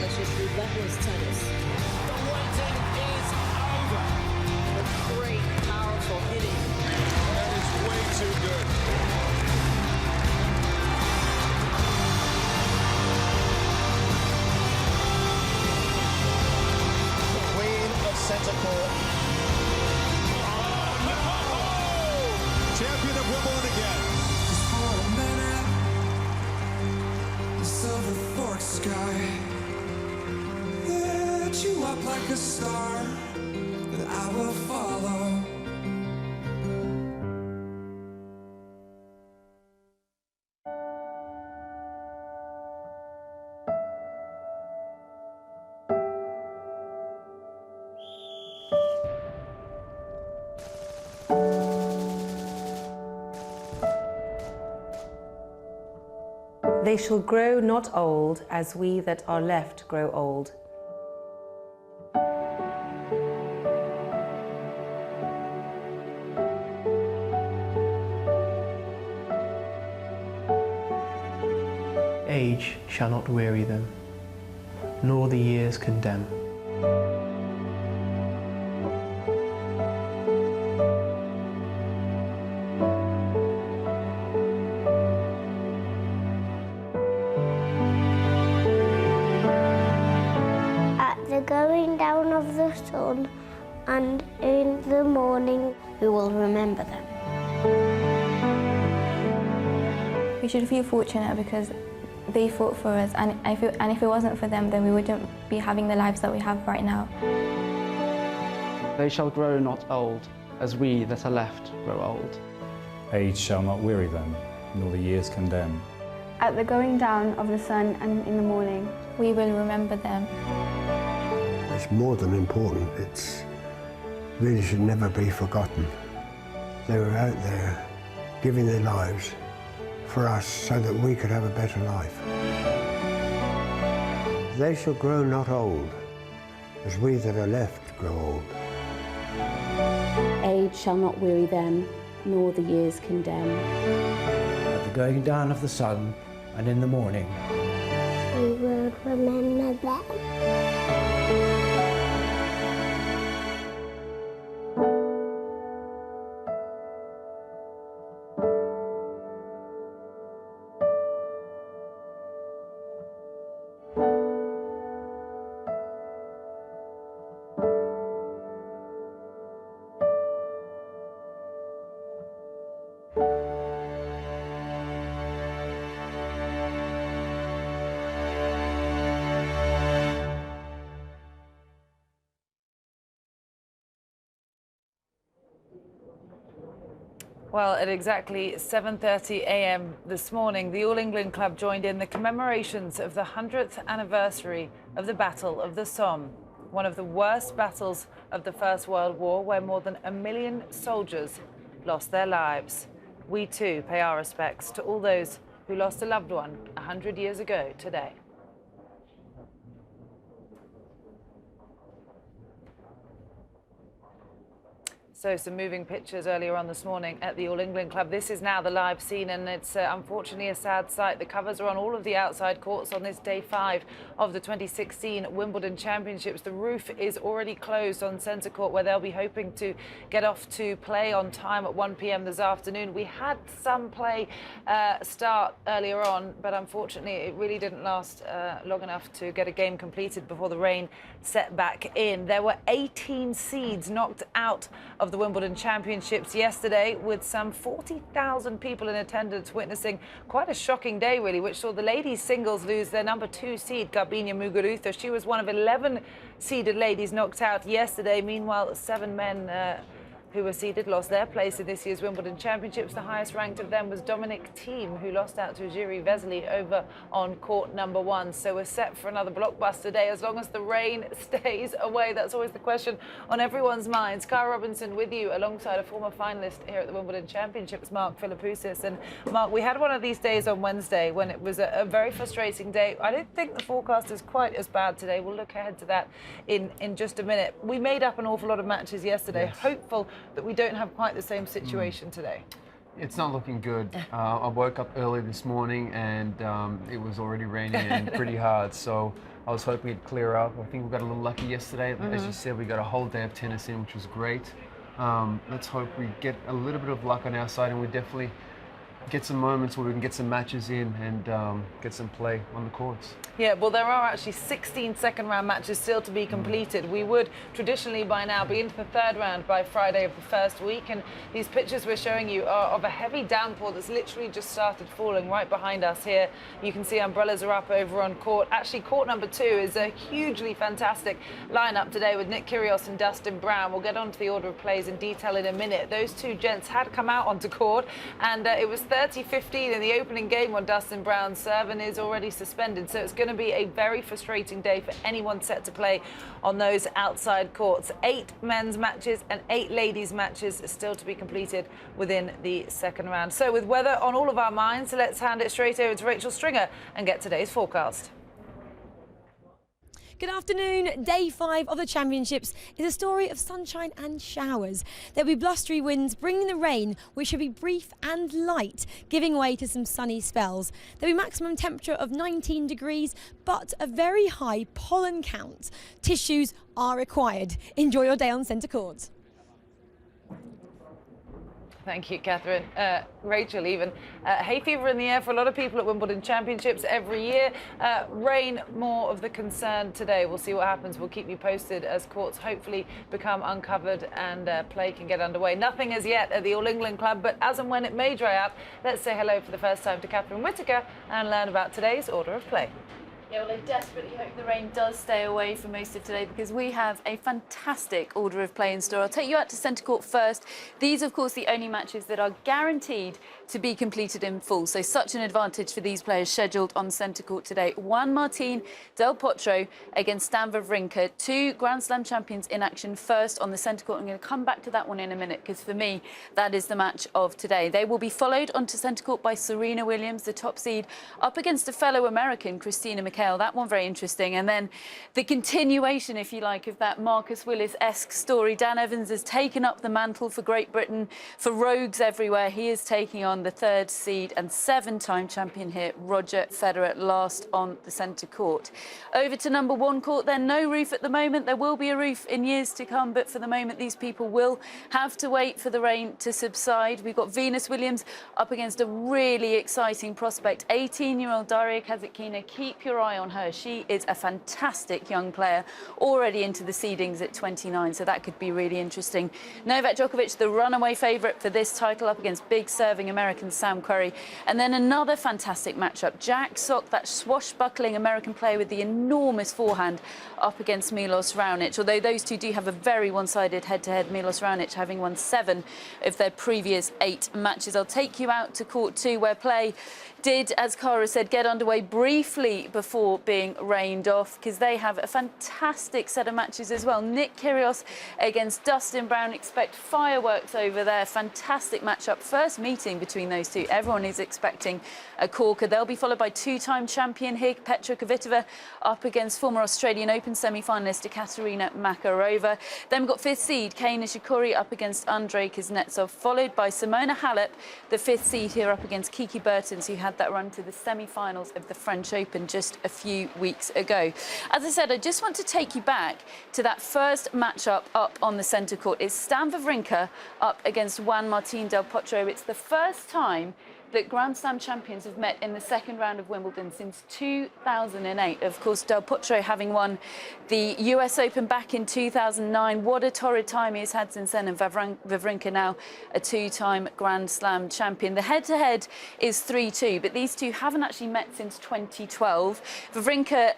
That's just relentless tennis. The waiting is over. The great, powerful hitting. That is way too good. The queen of centre court. Oh, no! Champion of Wimbledon again. Just for a minute, the silver fork sky lit you up like a star that I will follow. They shall grow not old, as we that are left grow old. Age shall not weary them, nor the years condemn. At the going down of the sun and in the morning, we will remember them. We should feel fortunate because they fought for us, and if it wasn't for them, then we wouldn't be having the lives that we have right now. They shall grow not old, as we that are left grow old. Age shall not weary them, nor the years condemn. At the going down of the sun and in the morning, we will remember them. It's more than important. It's really should never be forgotten. They were out there giving their lives for us so that we could have a better life. They shall grow not old, as we that are left grow old. Age shall not weary them, nor the years condemn. At the going down of the sun and in the morning, We will remember them. Well, at exactly 7:30 a.m. this morning, the All England club joined in the commemorations of the 100th anniversary of the Battle of the Somme, one of the worst battles of the First World War, where more than 1 million soldiers lost their lives. We too pay our respects to all those who lost a loved one 100 years ago today. So some moving pictures earlier on this morning at the All England Club. This is now the live scene, and it's unfortunately a sad sight. The covers are on all of the outside courts on this day 5 of the 2016 Wimbledon Championships. The roof is already closed on centre court, where they'll be hoping to get off to play on time at 1 p.m. this afternoon. We had some play start earlier on, but unfortunately it really didn't last long enough to get a game completed before the rain set back in. There were 18 seeds knocked out of the Wimbledon Championships yesterday, with some 40,000 people in attendance, witnessing quite a shocking day, really, which saw the ladies' singles lose their number 2 seed, Garbiñe Muguruza. She was one of 11 seeded ladies knocked out yesterday. Meanwhile, 7 men who were seeded lost their place in this year's Wimbledon Championships. The highest ranked of them was Dominic Thiem, who lost out to Jiri Vesely over on court number 1. So we're set for another blockbuster day, as long as the rain stays away. That's always the question on everyone's minds. Kyle Robinson with you, alongside a former finalist here at the Wimbledon Championships, Mark Philippoussis. And Mark, we had one of these days on Wednesday when it was a very frustrating day. I don't think the forecast is quite as bad today. We'll look ahead to that in just a minute. We made up an awful lot of matches yesterday, yes, hopeful that we don't have quite the same situation today. It's not looking good. I woke up early this morning and it was already raining and pretty hard. So I was hoping it'd clear up. I think we got a little lucky yesterday. As you said, we got a whole day of tennis in, which was great. Let's hope we get a little bit of luck on our side, and we definitely get some moments where we can get some matches in and get some play on the courts. Yeah, well, there are actually 16 second-round matches still to be completed. We would traditionally by now be into the third round by Friday of the first week, and these pictures we're showing you are of a heavy downpour that's literally just started falling right behind us here. You can see umbrellas are up over on court. Actually, court number 2 is a hugely fantastic lineup today with Nick Kyrgios and Dustin Brown. We'll get onto the order of plays in detail in a minute. Those two gents had come out onto court, and it was 30-15 in the opening game on Dustin Brown's serve, and is already suspended. So it's going to be a very frustrating day for anyone set to play on those outside courts. 8 men's matches and 8 ladies matches still to be completed within the second round. So with weather on all of our minds, let's hand it straight over to Rachel Stringer and get today's forecast. Good afternoon. Day 5 of the Championships is a story of sunshine and showers. There'll be blustery winds bringing the rain, which should be brief and light, giving way to some sunny spells. There'll be maximum temperature of 19 degrees, but a very high pollen count. Tissues are required. Enjoy your day on centre court. Thank you, Catherine. Rachel, even. Hay fever in the air for a lot of people at Wimbledon Championships every year. Rain, more of the concern today. We'll see what happens. We'll keep you posted as courts hopefully become uncovered and play can get underway. Nothing as yet at the All England Club, but as and when it may dry up, let's say hello for the first time to Catherine Whitaker and learn about today's order of play. Yeah, well, I desperately hope the rain does stay away for most of today, because we have a fantastic order of play in store. I'll take you out to centre court first. These, of course, the only matches that are guaranteed to be completed in full. So such an advantage for these players scheduled on centre court today. Juan Martín Del Potro against Stan Wawrinka, 2 Grand Slam champions in action first on the centre court. I'm going to come back to that one in a minute, because for me, that is the match of today. They will be followed onto centre court by Serena Williams, the top seed, up against a fellow American, Christina McHale. That one very interesting. And then the continuation, if you like, of that Marcus Willis-esque story. Dan Evans has taken up the mantle for Great Britain. For rogues everywhere, he is taking on the 3rd seed and 7-time champion here, Roger Federer, last on the centre court. Over to number 1 court, then. No roof at the moment. There will be a roof in years to come, but for the moment, these people will have to wait for the rain to subside. We've got Venus Williams up against a really exciting prospect, 18-year-old Daria Kasatkina. Keep your eye on her. She is a fantastic young player, already into the seedings at 29, so that could be really interesting. Novak Djokovic, the runaway favourite for this title, up against big serving American Sam Querrey. And then another fantastic matchup, Jack Sock, that swashbuckling American player with the enormous forehand, up against Milos Raonic. Although those two do have a very one-sided head-to-head, Milos Raonic having won 7 of their previous 8 matches. I'll take you out to court 2, where play did, as Cara said, get underway briefly before being rained off, because they have a fantastic set of matches as well. Nick Kyrgios against Dustin Brown. Expect fireworks over there. Fantastic matchup. First meeting between those two. Everyone is expecting a corker. They'll be followed by 2-time champion here, Petra Kvitova, up against former Australian Open semi-finalist Ekaterina Makarova. Then we've got 5th seed Kei Nishikori up against Andrei Kuznetsov, followed by Simona Halep, the 5th seed here, up against Kiki Bertens, who had that run to the semi-finals of the French Open just a few weeks ago. As I said, I just want to take you back to that first matchup up on the centre court. It's Stan Wawrinka up against Juan Martín Del Potro. It's the first time that Grand Slam champions have met in the second round of Wimbledon since 2008. Of course, Del Potro having won the US Open back in 2009. What a torrid time he's had since then, and Wawrinka now a 2-time Grand Slam champion. The head-to-head is 3-2, but these two haven't actually met since 2012. Wawrinka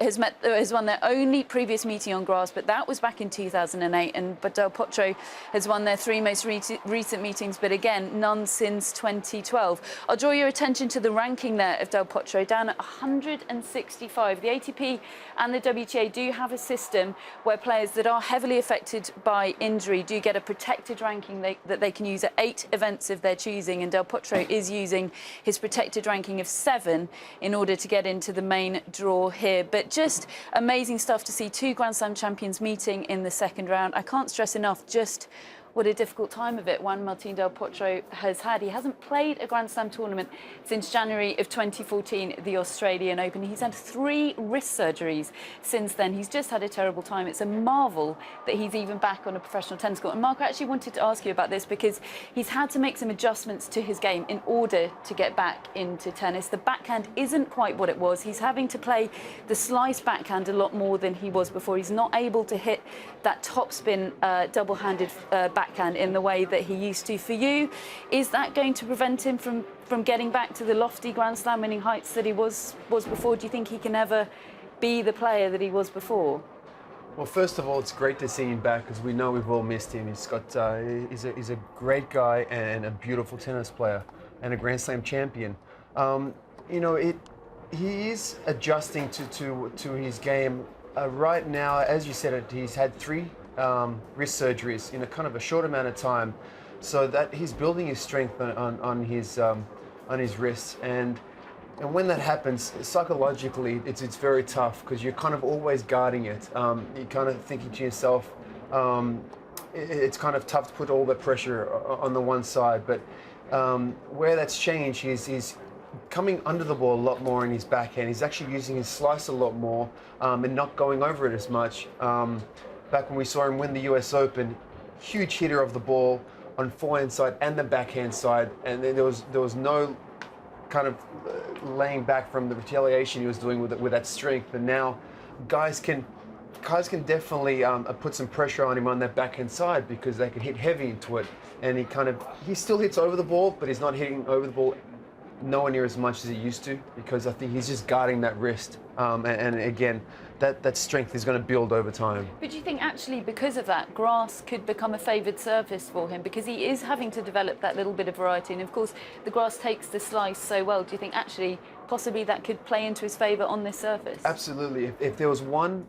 has won their only previous meeting on grass, but that was back in 2008, but Del Potro has won their 3 most recent meetings, but again, none since 2012. I'll draw your attention to the ranking there of Del Potro, down at 165. The ATP and the WTA do have a system where players that are heavily affected by injury do get a protected ranking that they can use at 8 events of their choosing, and Del Potro is using his protected ranking of 7 in order to get into the main draw here. But just amazing stuff to see 2 Grand Slam champions meeting in the second round. I can't stress enough just what a difficult time of it Juan Martín del Potro has had. He hasn't played a Grand Slam tournament since January of 2014, the Australian Open. He's had 3 wrist surgeries since then. He's just had a terrible time. It's a marvel that he's even back on a professional tennis court. And Mark, I actually wanted to ask you about this because he's had to make some adjustments to his game in order to get back into tennis. The backhand isn't quite what it was. He's having to play the slice backhand a lot more than he was before. He's not able to hit that topspin double-handed backhand in the way that he used to. For you, is that going to prevent him from getting back to the lofty Grand Slam winning heights that he was before? Do you think he can ever be the player that he was before? Well, first of all, it's great to see him back because we know we've all missed him. He's got he's a great guy and a beautiful tennis player and a Grand Slam champion. You know, he is adjusting to his game. Right now, as you said, he's had 3 wrist surgeries in a kind of a short amount of time, so that he's building his strength on his wrists. And when that happens, psychologically, it's very tough because you're kind of always guarding it. You're kind of thinking to yourself, it's kind of tough to put all the pressure on the one side. But where that's changed, he's coming under the ball a lot more in his backhand. He's actually using his slice a lot more and not going over it as much. Back when we saw him win the US Open, huge hitter of the ball on forehand side and the backhand side, and then there was no kind of laying back from the retaliation he was doing with that strength. And now guys can definitely put some pressure on him on that backhand side because they can hit heavy into it, and he still hits over the ball, but he's not hitting over the ball nowhere near as much as he used to, because I think he's just guarding that wrist. And again, that strength is going to build over time. But do you think actually because of that, grass could become a favoured surface for him? Because he is having to develop that little bit of variety. And of course, the grass takes the slice so well. Do you think actually possibly that could play into his favour on this surface? Absolutely. If there was one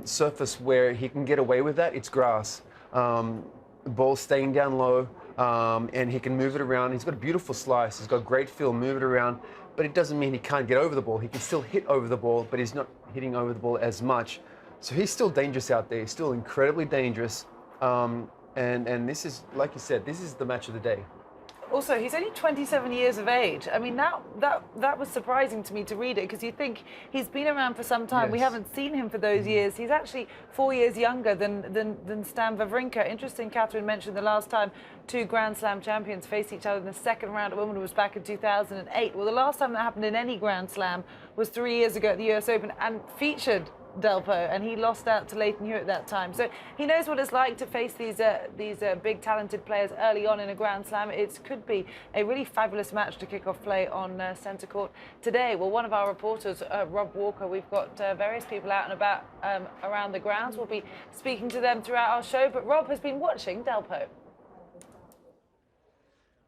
surface where he can get away with that, it's grass. The ball staying down low, and he can move it around. He's got a beautiful slice. He's got great feel, move it around. But it doesn't mean he can't get over the ball. He can still hit over the ball, but he's not hitting over the ball as much. So he's still dangerous out there. He's still incredibly dangerous. And this is, like you said, this is the match of the day. Also, he's only 27 years of age. I mean, that was surprising to me to read it, because you think he's been around for some time. Yes. We haven't seen him for those years. He's actually 4 years younger than Stan Wawrinka. Interesting, Catherine mentioned the last time 2 Grand Slam champions faced each other in the second round at Wimbledon was back in 2008. Well, the last time that happened in any Grand Slam was 3 years ago at the US Open and featured Delpo, and he lost out to Leighton Hewitt at that time. So he knows what it's like to face these big talented players early on in a Grand Slam. It could be a really fabulous match to kick off play on centre court today. Well, one of our reporters, Rob Walker, we've got various people out and about around the grounds. We'll be speaking to them throughout our show, but Rob has been watching Delpo.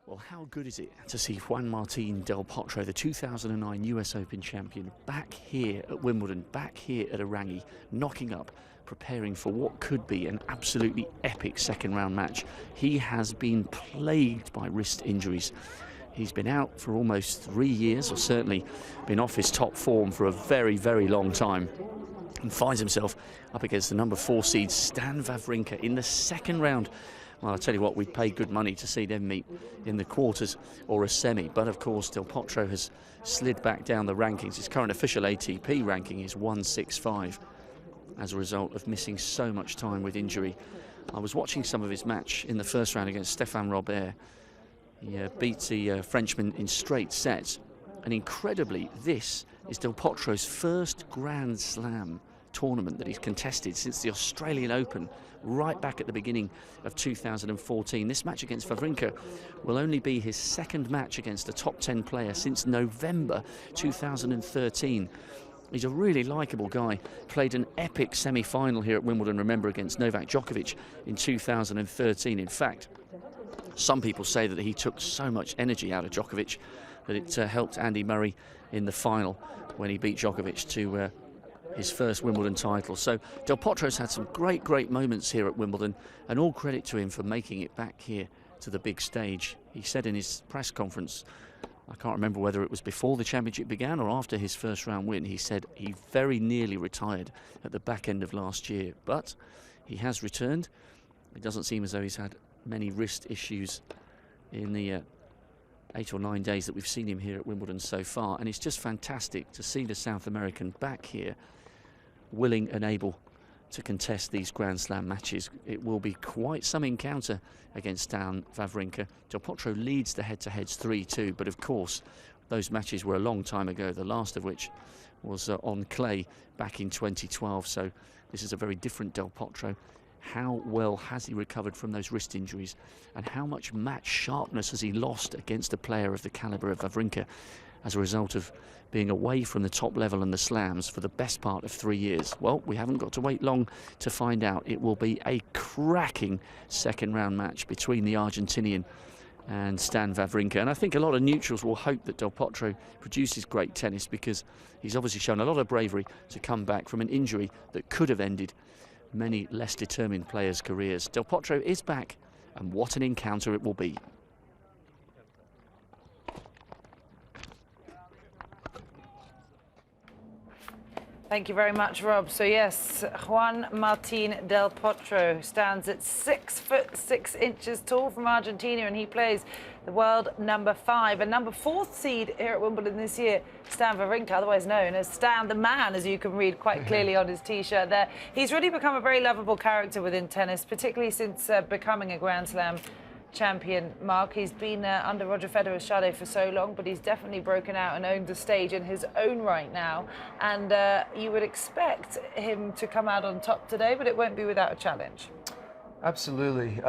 Well, how good is it to see Juan Martín del Potro, the 2009 US Open champion, back here at Wimbledon, back here at Orangi, knocking up, preparing for what could be an absolutely epic second-round match. He has been plagued by wrist injuries. He's been out for almost 3 years, or certainly been off his top form for a very, very long time, and finds himself up against the number 4 seed Stan Wawrinka in the second round. Well, I'll tell you what, we'd pay good money to see them meet in the quarters or a semi. But of course, Del Potro has slid back down the rankings. His current official ATP ranking is 165 as a result of missing so much time with injury. I was watching some of his match in the first round against Stéphane Robert. He beat the Frenchman in straight sets. And incredibly, this is Del Potro's first Grand Slam tournament that he's contested since the Australian Open, right back at the beginning of 2014. This match against Wawrinka will only be his second match against a top 10 player since November 2013. He's a really likeable guy. Played an epic semi-final here at Wimbledon, remember, against Novak Djokovic in 2013. In fact, some people say that he took so much energy out of Djokovic that it helped Andy Murray in the final when he beat Djokovic to his first Wimbledon title. So Del Potro's had some great moments here at Wimbledon, and all credit to him for making it back here to the big stage. He said in his press conference, I can't remember whether it was before the championship began or after his first round win, he said he very nearly retired at the back end of last year, but he has returned It doesn't seem as though he's had many wrist issues in the 8 or 9 days that we've seen him here at Wimbledon so far, and it's just fantastic to see the South American back here, willing and able to contest these Grand Slam matches. It will be quite some encounter against Stan Wawrinka. Del Potro leads the head-to-heads 3-2, but of course those matches were a long time ago, the last of which was on clay back in 2012, so this is a very different Del Potro. How well has he recovered from those wrist injuries, and how much match sharpness has he lost against a player of the calibre of Wawrinka as a result of being away from the top level and the slams for the best part of 3 years? Well, we haven't got to wait long to find out. It will be a cracking second round match between the Argentinian and Stan Wawrinka, and I think a lot of neutrals will hope that Del Potro produces great tennis, because he's obviously shown a lot of bravery to come back from an injury that could have ended many less determined players' careers. Del Potro is back, and what an encounter it will be. Thank you very much, Rob. So yes, Juan Martín Del Potro stands at 6'6" tall from Argentina, and he plays the world number 5 and number 4th seed here at Wimbledon this year, Stan Wawrinka, otherwise known as Stan the Man, as you can read quite clearly on his T-shirt there. He's really become a very lovable character within tennis, particularly since becoming a Grand Slam champion, Mark. He's been under Roger Federer's shadow for so long, but he's definitely broken out and owned the stage in his own right now. And you would expect him to come out on top today, but it won't be without a challenge. Absolutely.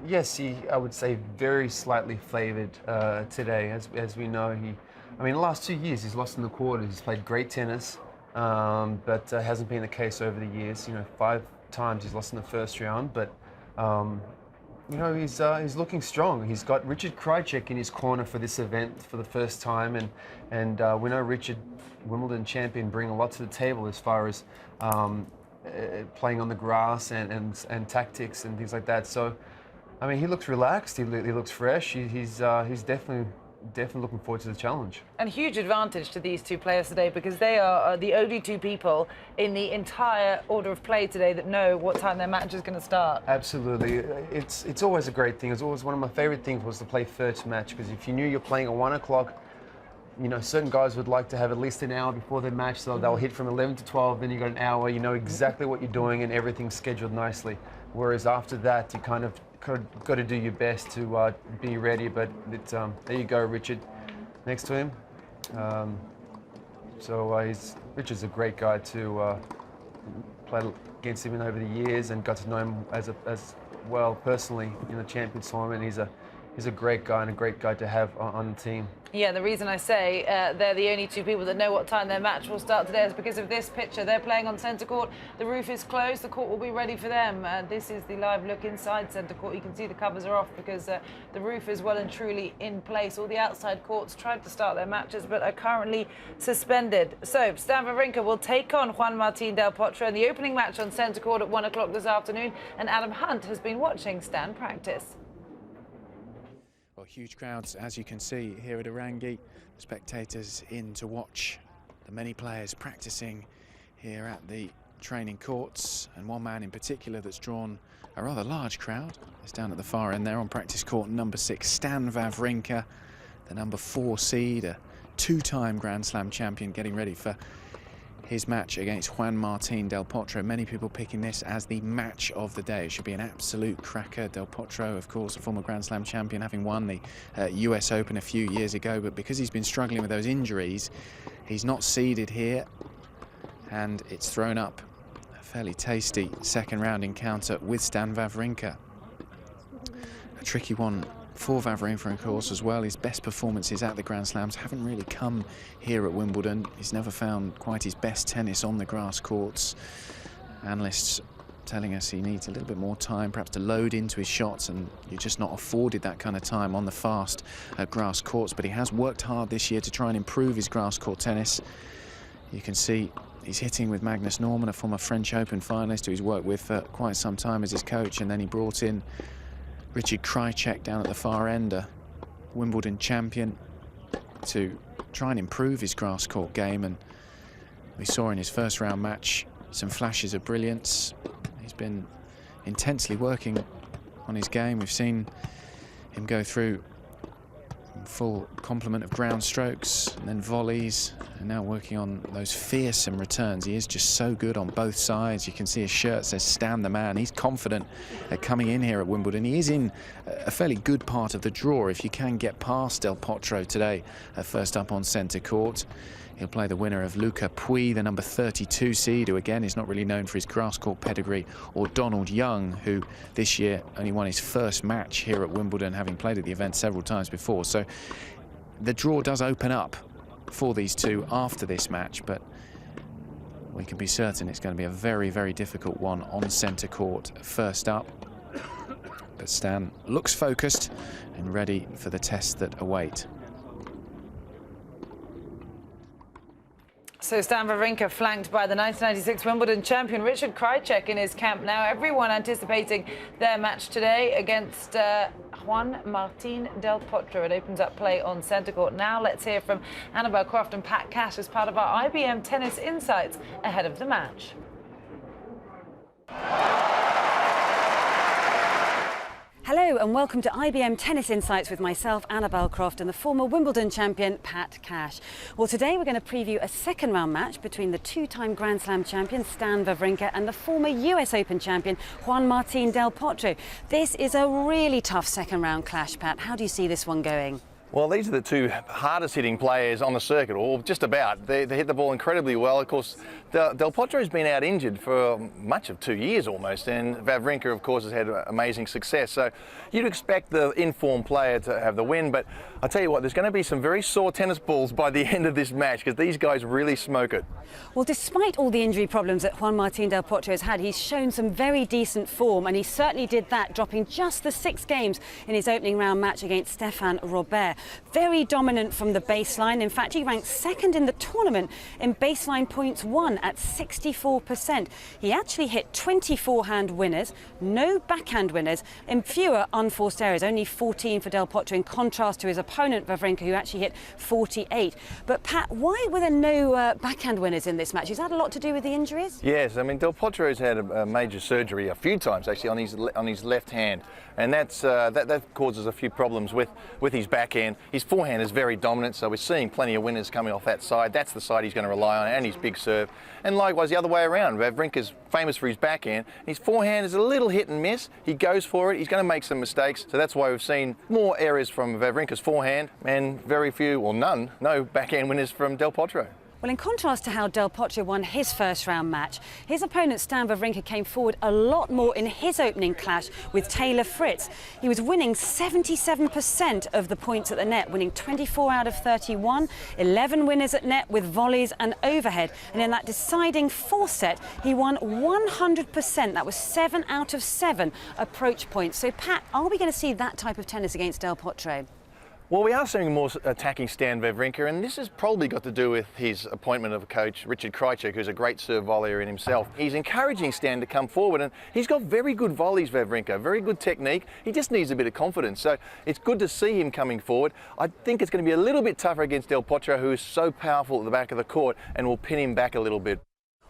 Yes, I would say very slightly favoured today. As we know, I mean, the last 2 years he's lost in the quarters. He's played great tennis, but hasn't been the case over the years. You know, 5 times he's lost in the first round, but you know, he's looking strong. He's got Richard Krajicek in his corner for this event for the first time, and we know Richard, Wimbledon champion, bring a lot to the table as far as playing on the grass and tactics and things like that. So, I mean, he looks relaxed. He looks fresh. He's definitely looking forward to the challenge. And huge advantage to these two players today, because they are the only two people in the entire order of play today that know what time their match is going to start. Absolutely. It's always a great thing. It's always one of my favorite things was to play first match, because if you knew you're playing at 1 o'clock, you know, certain guys would like to have at least an hour before their match, so they'll hit from 11 to 12, then you got an hour, you know exactly what you're doing and everything's scheduled nicely. Whereas after that, you kind of got to do your best to be ready, but there you go, Richard next to him. Richard's a great guy to play against him over the years, and got to know him as well personally in the Champions Tournament. He's a great guy, and a great guy to have on the team. Yeah, the reason I say they're the only two people that know what time their match will start today is because of this picture. They're playing on centre court. The roof is closed. The court will be ready for them. This is the live look inside centre court. You can see the covers are off because the roof is well and truly in place. All the outside courts tried to start their matches but are currently suspended. So Stan Wawrinka will take on Juan Martín Del Potro in the opening match on centre court at 1 o'clock this afternoon. And Adam Hunt has been watching Stan practice. Well, huge crowds, as you can see here at Orangi. Spectators in to watch the many players practicing here at the training courts, and one man in particular that's drawn a rather large crowd is down at the far end there on practice court number 6, Stan Wawrinka, the number 4 seed, a 2-time Grand Slam champion, getting ready for his match against Juan Martín Del Potro. Many people picking this as the match of the day. It should be an absolute cracker. Del Potro, of course, a former Grand Slam champion, having won the US Open a few years ago, but because he's been struggling with those injuries, he's not seeded here, and it's thrown up a fairly tasty second round encounter with Stan Wawrinka. A tricky one for Wawrinka, of course, as well. His best performances at the Grand Slams haven't really come here at Wimbledon. He's never found quite his best tennis on the grass courts. Analysts telling us he needs a little bit more time, perhaps to load into his shots, and you're just not afforded that kind of time on the fast grass courts. But he has worked hard this year to try and improve his grass court tennis. You can see he's hitting with Magnus Norman, a former French Open finalist who he's worked with for quite some time as his coach, and then he brought in Richard Krajicek down at the far end, a Wimbledon champion, to try and improve his grass court game. And we saw in his first round match some flashes of brilliance. He's been intensely working on his game. We've seen him go through full complement of ground strokes and then volleys, and now working on those fearsome returns. He is just so good on both sides. You can see his shirt says "Stand the man." He's confident at coming in here at Wimbledon. He is in a fairly good part of the draw if you can get past Del Potro today, first up on centre court. He'll play the winner of Luca Pouille, the number 32 seed, who again is not really known for his grass court pedigree, or Donald Young, who this year only won his first match here at Wimbledon, having played at the event several times before. So the draw does open up for these two after this match, but we can be certain it's going to be a very, very difficult one on centre court first up. But Stan looks focused and ready for the tests that await. So Stan Wawrinka flanked by the 1996 Wimbledon champion Richard Krajicek in his camp now. Everyone anticipating their match today against Juan Martín del Potro. It opens up play on centre court. Now let's hear from Annabelle Croft and Pat Cash as part of our IBM Tennis Insights ahead of the match. Hello and welcome to IBM Tennis Insights with myself, Annabelle Croft, and the former Wimbledon champion, Pat Cash. Well, today we're going to preview a second round match between the two-time Grand Slam champion, Stan Wawrinka, and the former US Open champion, Juan Martín del Potro. This is a really tough second round clash, Pat. How do you see this one going? Well, these are the two hardest hitting players on the circuit, or just about. They hit the ball incredibly well. Of course, Del Potro's been out injured for much of 2 years almost, and Wawrinka, of course, has had amazing success. So you'd expect the informed player to have the win, but I'll tell you what, there's going to be some very sore tennis balls by the end of this match because these guys really smoke it. Well, despite all the injury problems that Juan Martín del Potro has had, he's shown some very decent form, and he certainly did that, dropping just the 6 games in his opening round match against Stéphane Robert. Very dominant from the baseline. In fact, he ranked second in the tournament in baseline points won at 64%. He actually hit 20 forehand winners, no backhand winners, and fewer unforced errors, only 14 for Del Potro, in contrast to his opponent Wawrinka, who actually hit 48. But Pat, why were there no backhand winners in this match? Is that a lot to do with the injuries? Yes, I mean, Del Potro's had a major surgery a few times actually on his left hand, and that causes a few problems with his backhand. His forehand is very dominant, so we're seeing plenty of winners coming off that side. That's the side he's going to rely on, and his big serve. And likewise the other way around. Wawrinka's famous for his backhand. His forehand is a little hit and miss. He goes for it. He's going to make some mistakes. So that's why we've seen more errors from Wawrinka's forehand and very few, or no backhand winners from Del Potro. Well, in contrast to how Del Potro won his first round match, his opponent Stan Wawrinka came forward a lot more in his opening clash with Taylor Fritz. He was winning 77% of the points at the net, winning 24 out of 31, 11 winners at net with volleys and overhead. And in that deciding fourth set, he won 100%. That was 7 out of 7 approach points. So, Pat, are we going to see that type of tennis against Del Potro? Well, we are seeing more attacking Stan Wawrinka, and this has probably got to do with his appointment of a coach, Richard Krajicek, who's a great serve volleyer in himself. He's encouraging Stan to come forward, and he's got very good volleys, Wawrinka, very good technique. He just needs a bit of confidence, so it's good to see him coming forward. I think it's going to be a little bit tougher against Del Potro, who is so powerful at the back of the court and will pin him back a little bit.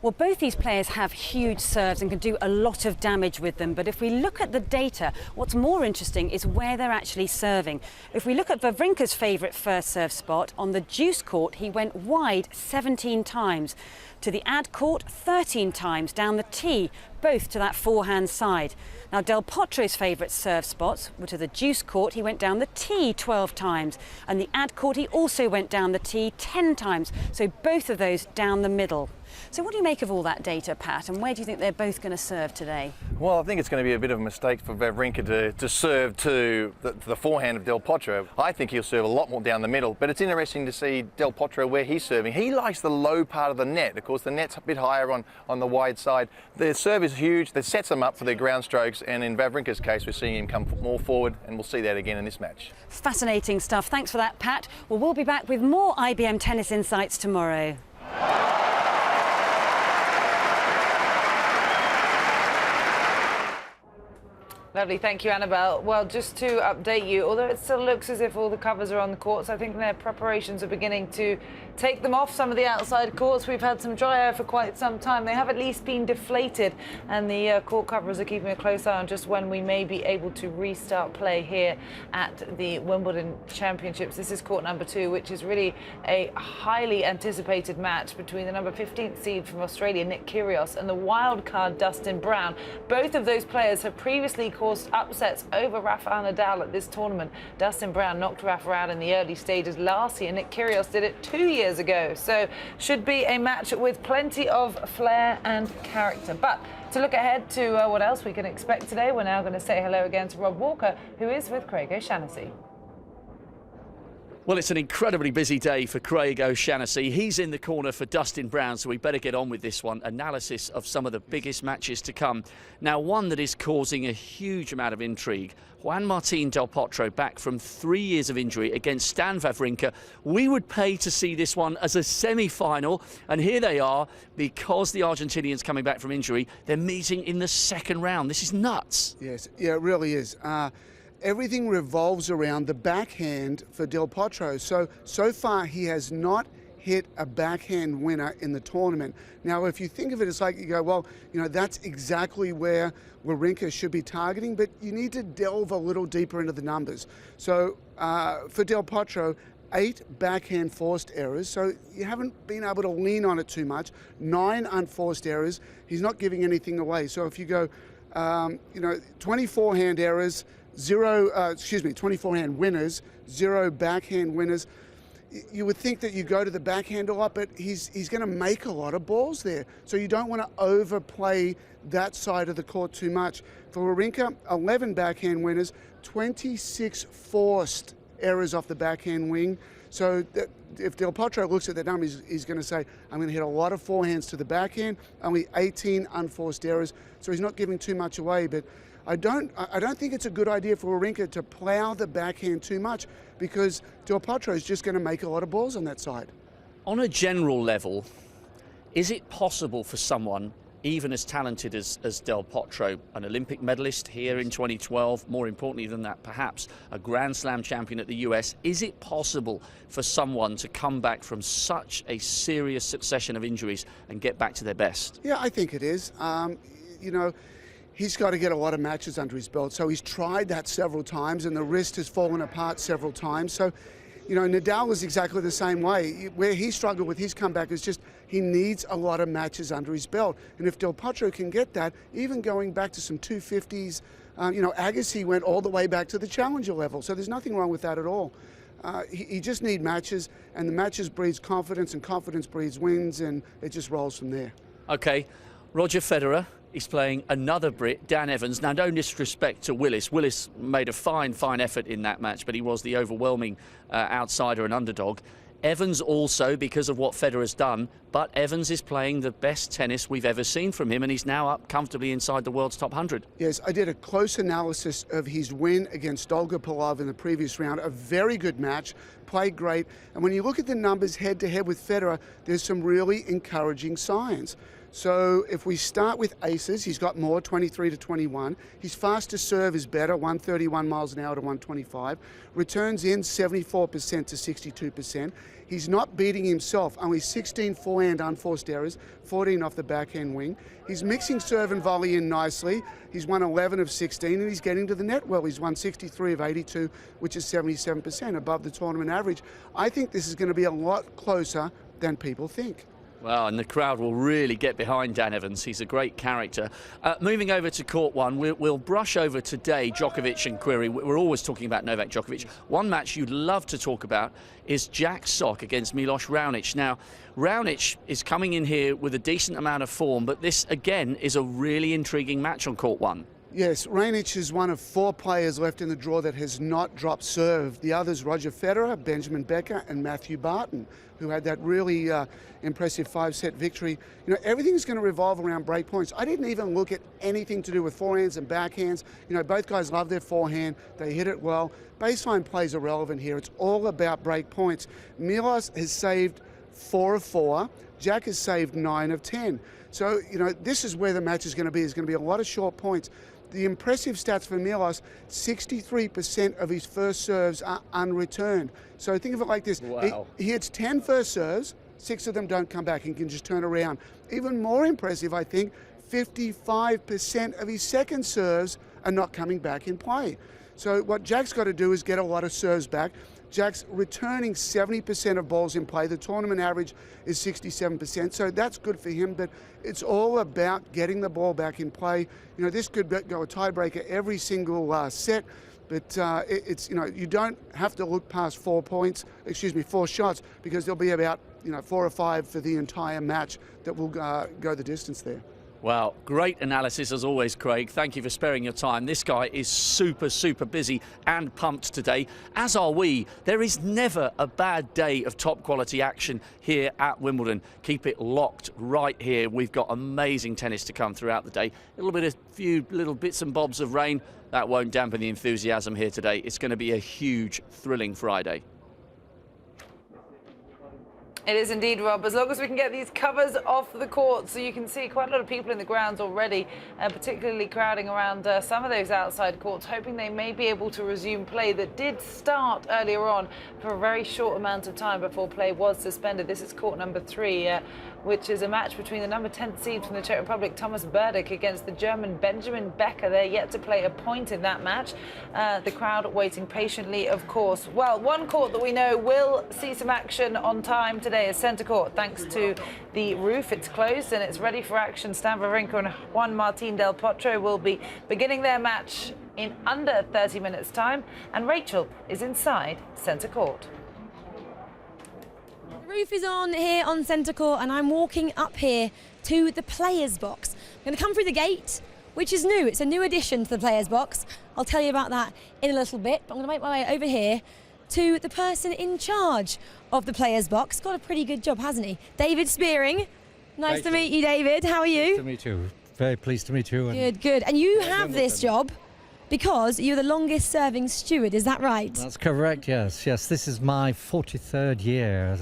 Well, both these players have huge serves and can do a lot of damage with them. But if we look at the data, what's more interesting is where they're actually serving. If we look at Wawrinka's favourite first serve spot, on the deuce court, he went wide 17 times. To the ad court, 13 times down the tee, both to that forehand side. Now, Del Potro's favourite serve spots were to the deuce court, he went down the tee 12 times. And the ad court, he also went down the tee 10 times. So both of those down the middle. So what do you make of all that data, Pat, and where do you think they're both going to serve today? Well, I think it's going to be a bit of a mistake for Wawrinka to serve to the forehand of Del Potro. I think he'll serve a lot more down the middle, but it's interesting to see Del Potro where he's serving. He likes the low part of the net. Of course, the net's a bit higher on the wide side. Their serve is huge. That sets them up for their ground strokes, and in Wawrinka's case, we're seeing him come more forward, and we'll see that again in this match. Fascinating stuff. Thanks for that, Pat. Well, we'll be back with more IBM Tennis Insights tomorrow. Lovely, thank you, Annabelle. Well, just to update you, although it still looks as if all the covers are on the courts, I think their preparations are beginning to take them off some of the outside courts. We've had some dry air for quite some time. They have at least been deflated, and the court coverers are keeping a close eye on just when we may be able to restart play here at the Wimbledon Championships. This is court number 2, which is really a highly anticipated match between the number 15th seed from Australia, Nick Kyrgios, and the wild card Dustin BROWN. Both of those players have previously caused upsets over Rafael Nadal at this tournament. Dustin BROWN knocked Rafa out in the early stages last year. Nick Kyrgios did it 2 years ago. So should be a match with plenty of flair and character. But to look ahead to what else we can expect today, we're now going to say hello again to Rob Walker, who is with Craig O'Shaughnessy. Well, it's an incredibly busy day for Craig O'Shaughnessy. He's in the corner for Dustin BROWN, so we better get on with this one. Analysis of some of the biggest matches to come. Now, one that is causing a huge amount of intrigue. Juan Martín del Potro back from 3 years of injury against Stan Wawrinka. We would pay to see this one as a semi-final, and here they are, because the Argentinian's coming back from injury, they're meeting in the second round. This is nuts. Yes, yeah, it really is. Everything revolves around the backhand for Del Potro. So far, he has not hit a backhand winner in the tournament. Now, if you think of it, it's like you go, well, you know, that's exactly where Wawrinka should be targeting, but you need to delve a little deeper into the numbers. So for Del Potro, 8 backhand forced errors, so you haven't been able to lean on it too much. 9 unforced errors. He's not giving anything away. So if you go, 24 hand errors, 24 hand winners, 0 backhand winners. You would think that you go to the backhand a lot, but he's going to make a lot of balls there. So you don't want to overplay that side of the court too much. For Wawrinka, 11 backhand winners, 26 forced errors off the backhand wing. So if Del Potro looks at the numbers, he's going to say, I'm going to hit a lot of forehands to the backhand, only 18 unforced errors. So he's not giving too much away, but I don't think it's a good idea for Wawrinka to plow the backhand too much, because Del Potro is just going to make a lot of balls on that side. On a general level, is it possible for someone even as talented as Del Potro, an Olympic medalist here in 2012, more importantly than that, perhaps a Grand Slam champion at the US, is it possible for someone to come back from such a serious succession of injuries and get back to their best? Yeah, I think it is. He's got to get a lot of matches under his belt. So he's tried that several times, and the wrist has fallen apart several times. So, Nadal is exactly the same way. Where he struggled with his comeback is just he needs a lot of matches under his belt. And if Del Potro can get that, even going back to some 250s, Agassi went all the way back to the challenger level. So there's nothing wrong with that at all. He just needs matches, and the matches breeds confidence, and confidence breeds wins, and it just rolls from there. Okay, Roger Federer. He's playing another Brit, Dan Evans. Now, no disrespect to Willis. Willis made a fine effort in that match, but he was the overwhelming outsider and underdog. Evans also, because of what Federer's done, but Evans is playing the best tennis we've ever seen from him, and he's now up comfortably inside the world's top 100. Yes, I did a close analysis of his win against Dolgopolov in the previous round. A very good match, played great. And when you look at the numbers head-to-head with Federer, there's some really encouraging signs. So if we start with aces, he's got more, 23 to 21. His fastest serve is better, 131 miles an hour to 125. Returns in 74% to 62%. He's not beating himself, only 16 forehand unforced errors, 14 off the backhand wing. He's mixing serve and volley in nicely. He's won 11 of 16, and he's getting to the net well. He's won 63 of 82, which is 77% above the tournament average. I think this is going to be a lot closer than people think. Well, and the crowd will really get behind Dan Evans. He's a great character. Moving over to court one, we'll brush over today Djokovic and Querrey. We're always talking about Novak Djokovic. One match you'd love to talk about is Jack Sock against Milos Raonic. Now, Raonic is coming in here with a decent amount of form, but this, again, is a really intriguing match on court one. Yes, Raonic is one of 4 players left in the draw that has not dropped serve. The others, Roger Federer, Benjamin Becker, and Matthew Barton, who had that really impressive 5-set victory. Everything's going to revolve around break points. I didn't even look at anything to do with forehands and backhands. Both guys love their forehand. They hit it well. Baseline plays are relevant here. It's all about break points. Milos has saved 4 of 4. Jack has saved 9 of 10. So, this is where the match is going to be. There's going to be a lot of short points. the impressive stats for Milos, 63% of his first serves are unreturned. So think of it like this. Wow. He hits 10 first serves, 6 of them don't come back and can just turn around. Even more impressive, I think, 55% of his second serves are not coming back in play. So what Jack's got to do is get a lot of serves back. Jack's returning 70% of balls in play. The tournament average is 67%, so that's good for him, but it's all about getting the ball back in play. You know, this could go a tiebreaker every single set, but it's, you know, you don't have to look past 4 shots, because there'll be about, you know, 4 or 5 for the entire match that will go the distance there. Wow, great analysis as always, Craig. Thank you for sparing your time. This guy is super, super busy and pumped today, as are we. There is never a bad day of top quality action here at Wimbledon. Keep it locked right here. We've got amazing tennis to come throughout the day. A few little bits and bobs of rain. That won't dampen the enthusiasm here today. It's going to be a huge, thrilling Friday. It is indeed, Rob, as long as we can get these covers off the court. So you can see quite a lot of people in the grounds already, particularly crowding around some of those outside courts, hoping they may be able to resume play that did start earlier on for a very short amount of time before play was suspended. This is court number 3, which is a match between the number 10 seed from the Czech Republic, Thomas Berdych, against the German Benjamin Becker. They're yet to play a point in that match. The crowd waiting patiently, of course. Well, one court that we know will see some action on time today is centre court, thanks to the roof. It's closed and it's ready for action. Stan Wawrinka and Juan Martín del Potro will be beginning their match in under 30 minutes time, and Rachel is inside centre court. The roof is on here on centre court, and I'm walking up here to the players' box. I'm going to come through the gate, which is new. It's a new addition to the players' box. I'll tell you about that in a little bit, but I'm going to make my way over here to the person in charge of the players' box. Got a pretty good job, hasn't he? David Spearing. Nice to meet you, David. How are you? Nice to meet you. Very pleased to meet you. Good, good. And you have this job because you're the longest serving steward, is that right? That's correct, yes. Yes, this is my 43rd year.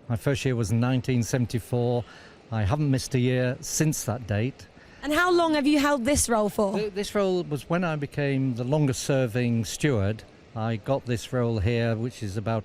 My first year was in 1974. I haven't missed a year since that date. And how long have you held this role for? This role was when I became the longest serving steward. I got this role here, which is about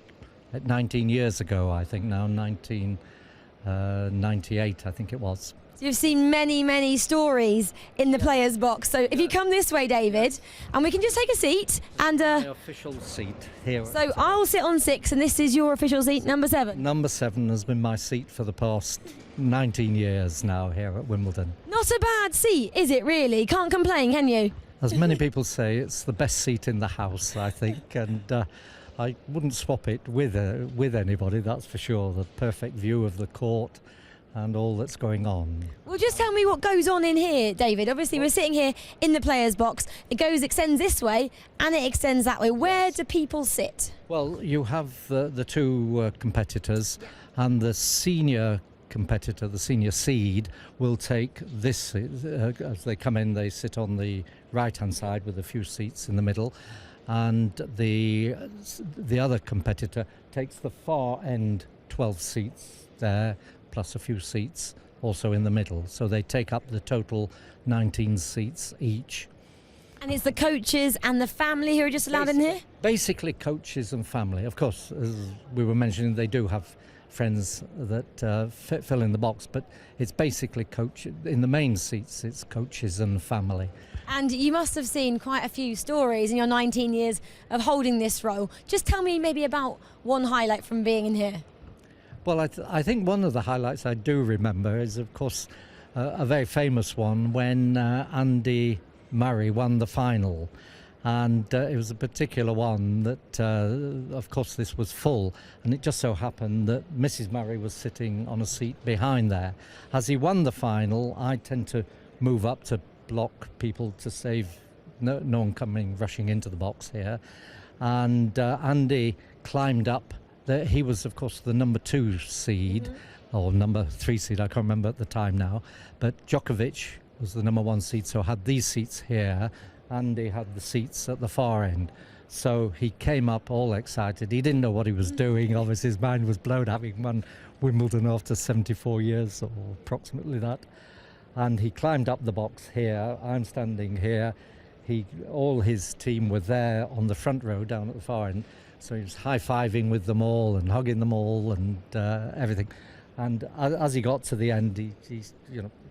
19 years ago, I think now, 1998, I think it was. So you've seen many, many stories in the players' box. So if you come this way, David, and we can just take a seat. And my official seat here. So I'll sit on 6, and this is your official seat, number 7. Number 7 has been my seat for the past 19 years now here at Wimbledon. Not a bad seat, is it really? Can't complain, can you? As many people say, it's the best seat in the house, I think, and I wouldn't swap it with anybody, that's for sure. The perfect view of the court and all that's going on. Well, just tell me what goes on in here, David. Obviously, we're sitting here in the players' box. It extends this way and it extends that way. Where do people sit? Well, you have the two competitors, and the senior competitor, the senior seed, will take this as they come in. They sit on the right-hand side with a few seats in the middle, and the other competitor takes the far end 12 seats there, plus a few seats also in the middle. So they take up the total 19 seats each. And it's the coaches and the family who are just allowed in here? Basically coaches and family. Of course, as we were mentioning, they do have friends that fill in the box, but it's basically in the main seats, it's coaches and family. And you must have seen quite a few stories in your 19 years of holding this role. Just tell me maybe about one highlight from being in here. Well, I think one of the highlights I do remember is, of course, a very famous one when Andy Murray won the final. And it was a particular one that, of course, this was full. And it just so happened that Mrs. Murray was sitting on a seat behind there. As he won the final, I tend to move up to block people to save no one coming rushing into the box here. And Andy climbed up. He was, of course, the number 2 seed, or number 3 seed, I can't remember at the time now. But Djokovic was the number 1 seed, so had these seats here. Andy had the seats at the far end. So he came up all excited. He didn't know what he was doing. Obviously, his mind was blown, having won Wimbledon after 74 years, or approximately that. And he climbed up the box here. I'm standing here. All his team were there on the front row down at the far end. So he was high-fiving with them all and hugging them all and everything. And as he got to the end, he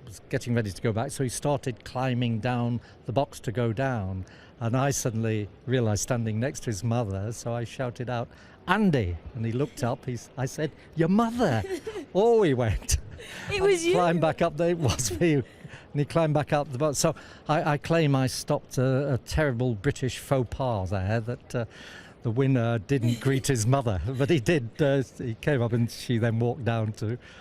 was getting ready to go back. So he started climbing down the box to go down. And I suddenly realised, standing next to his mother, so I shouted out, "Andy!" And he looked up. I said, "Your mother!" Oh, he went. It was you. Climbed back up there. It was me. And he climbed back up the box. So I claim I stopped a terrible British faux pas there, that the winner didn't greet his mother, but he did. He came up and she then walked down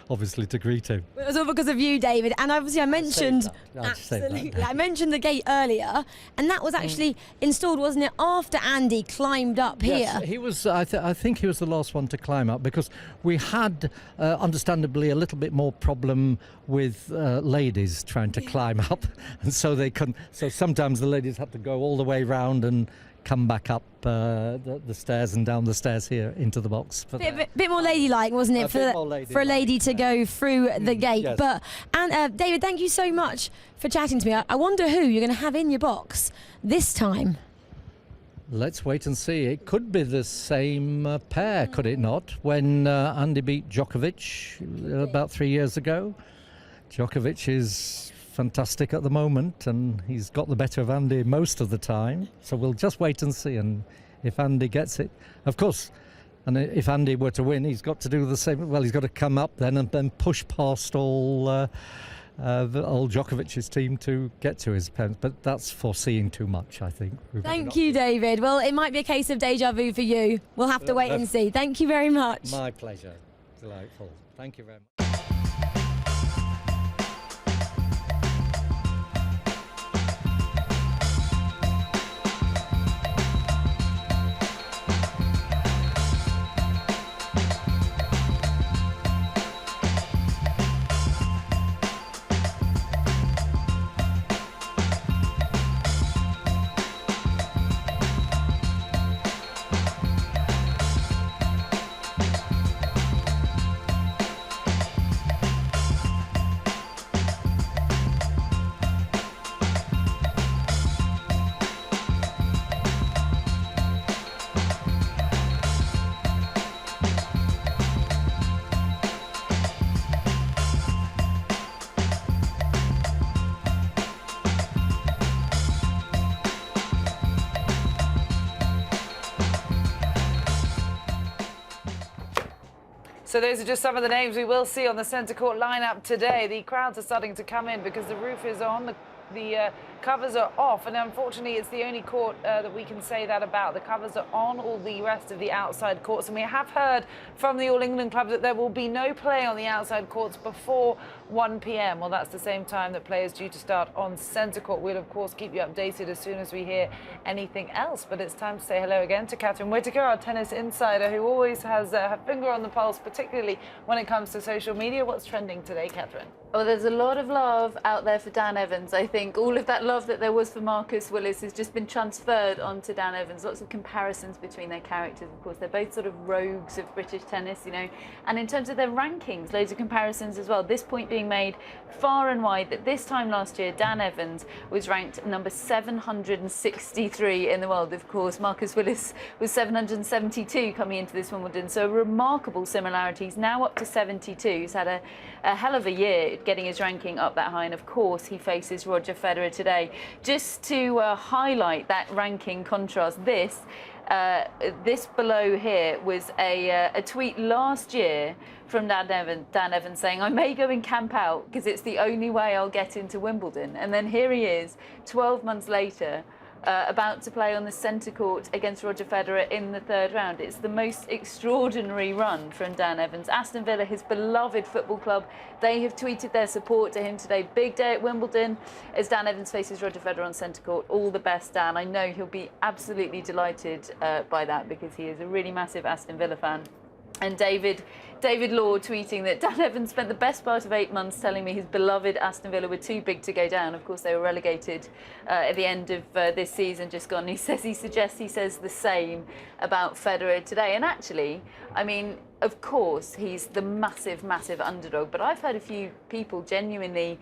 obviously to greet him. It was all because of you, David. And obviously I mentioned, absolutely, I mentioned the gate earlier, and that was actually installed, wasn't it, after Andy climbed up here? Yes, he was. I think he was the last one to climb up, because we had, understandably, a little bit more problem with ladies trying to climb up, and so they couldn't. So sometimes the ladies had to go all the way round and come back up the stairs and down the stairs here into the box. Bit more ladylike, wasn't it, for a lady to go through the gate? Yes. But David, thank you so much for chatting to me. I wonder who you're going to have in your box this time. Let's wait and see. It could be the same pair, could it not? When Andy beat Djokovic about 3 years ago. Djokovic is fantastic at the moment, and he's got the better of Andy most of the time. So we'll just wait and see, and if Andy gets it, of course. And if Andy were to win, he's got to do the same. Well, he's got to come up then and then push past all Djokovic's team to get to his parents. But that's foreseeing too much, I think. Thank you, David. Well, it might be a case of deja vu for you. We'll have to wait and see. Thank you very much. My pleasure. Delightful. Thank you very much. So those are just some of the names we will see on the centre court lineup today. The crowds are starting to come in because the roof is on, the covers are off, and unfortunately it's the only court that we can say that about. The covers are on all the rest of the outside courts, and we have heard from the All England club that there will be no play on the outside courts before 1 p.m. Well, that's the same time that play is due to start on centre court. We'll of course keep you updated as soon as we hear anything else, but it's time to say hello again to Catherine Whitaker, our tennis insider, who always has her finger on the pulse, particularly when it comes to social media. What's trending today, Catherine? Well, there's a lot of love out there for Dan Evans. I think all of that love that there was for Marcus Willis has just been transferred onto Dan Evans. Lots of comparisons between their characters. Of course, they're both sort of rogues of British tennis, you know. And in terms of their rankings, loads of comparisons as well. This point being made far and wide that this time last year, Dan Evans was ranked number 763 in the world. Of course, Marcus Willis was 772 coming into this Wimbledon. So remarkable similarities. Now up to 72. He's had a hell of a year getting his ranking up that high, and of course he faces Roger Federer today. Just to highlight that ranking contrast, this below here was a tweet last year from Dan Evans saying, "I may go and camp out because it's the only way I'll get into Wimbledon." And then here he is 12 months later, about to play on the centre court against Roger Federer in the third round. It's the most extraordinary run from Dan Evans. Aston Villa, his beloved football club, they have tweeted their support to him today. Big day at Wimbledon as Dan Evans faces Roger Federer on centre court. All the best, Dan. I know he'll be absolutely delighted by that because he is a really massive Aston Villa fan. And David, David Law tweeting that Dan Evans spent the best part of 8 months telling me his beloved Aston Villa were too big to go down. Of course, they were relegated at the end of this season just gone. He says he says the same about Federer today. And actually, I mean, of course, he's the massive, massive underdog. But I've heard a few people genuinely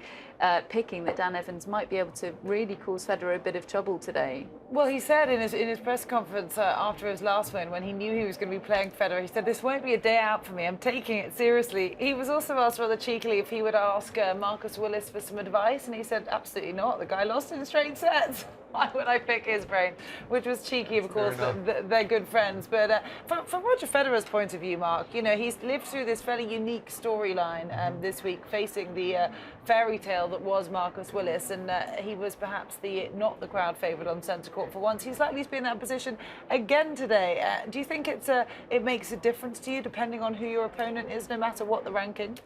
picking that Dan Evans might be able to really cause Federer a bit of trouble today. Well, he said in his press conference after his last win, when he knew he was going to be playing Federer, he said, "This won't be a day out for me. I'm taking it seriously." He was also asked rather cheekily if he would ask Marcus Willis for some advice, and he said, "Absolutely not. The guy lost in straight sets. Why would I pick his brain?" Which was cheeky, of course. They're good friends. But from Roger Federer's point of view, Mark, you know, he's lived through this fairly unique storyline this week, facing the fairy tale that was Marcus Willis, and he was perhaps not the crowd favourite on centre court for once. He's likely to be in that position again today. Do you think it makes a difference to you, depending on who your opponent is, no matter what the ranking?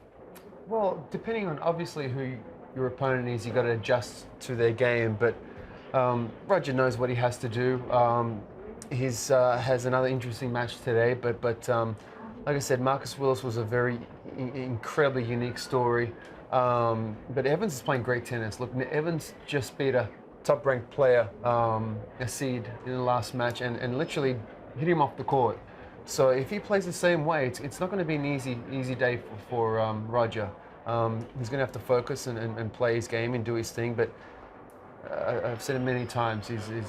Well, depending on obviously who your opponent is, you've got to adjust to their game, but Roger knows what he has to do. He has another interesting match today, but like I said, Marcus Willis was a very incredibly unique story. But Evans is playing great tennis. Look, Evans just beat a top-ranked player, a seed in the last match, and literally hit him off the court. So if he plays the same way, it's not going to be an easy day for Roger. He's going to have to focus and play his game and do his thing. But I've said it many times, he's a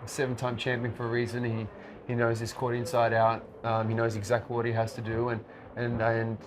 7-time champion for a reason. He knows his court inside out. He knows exactly what he has to do, and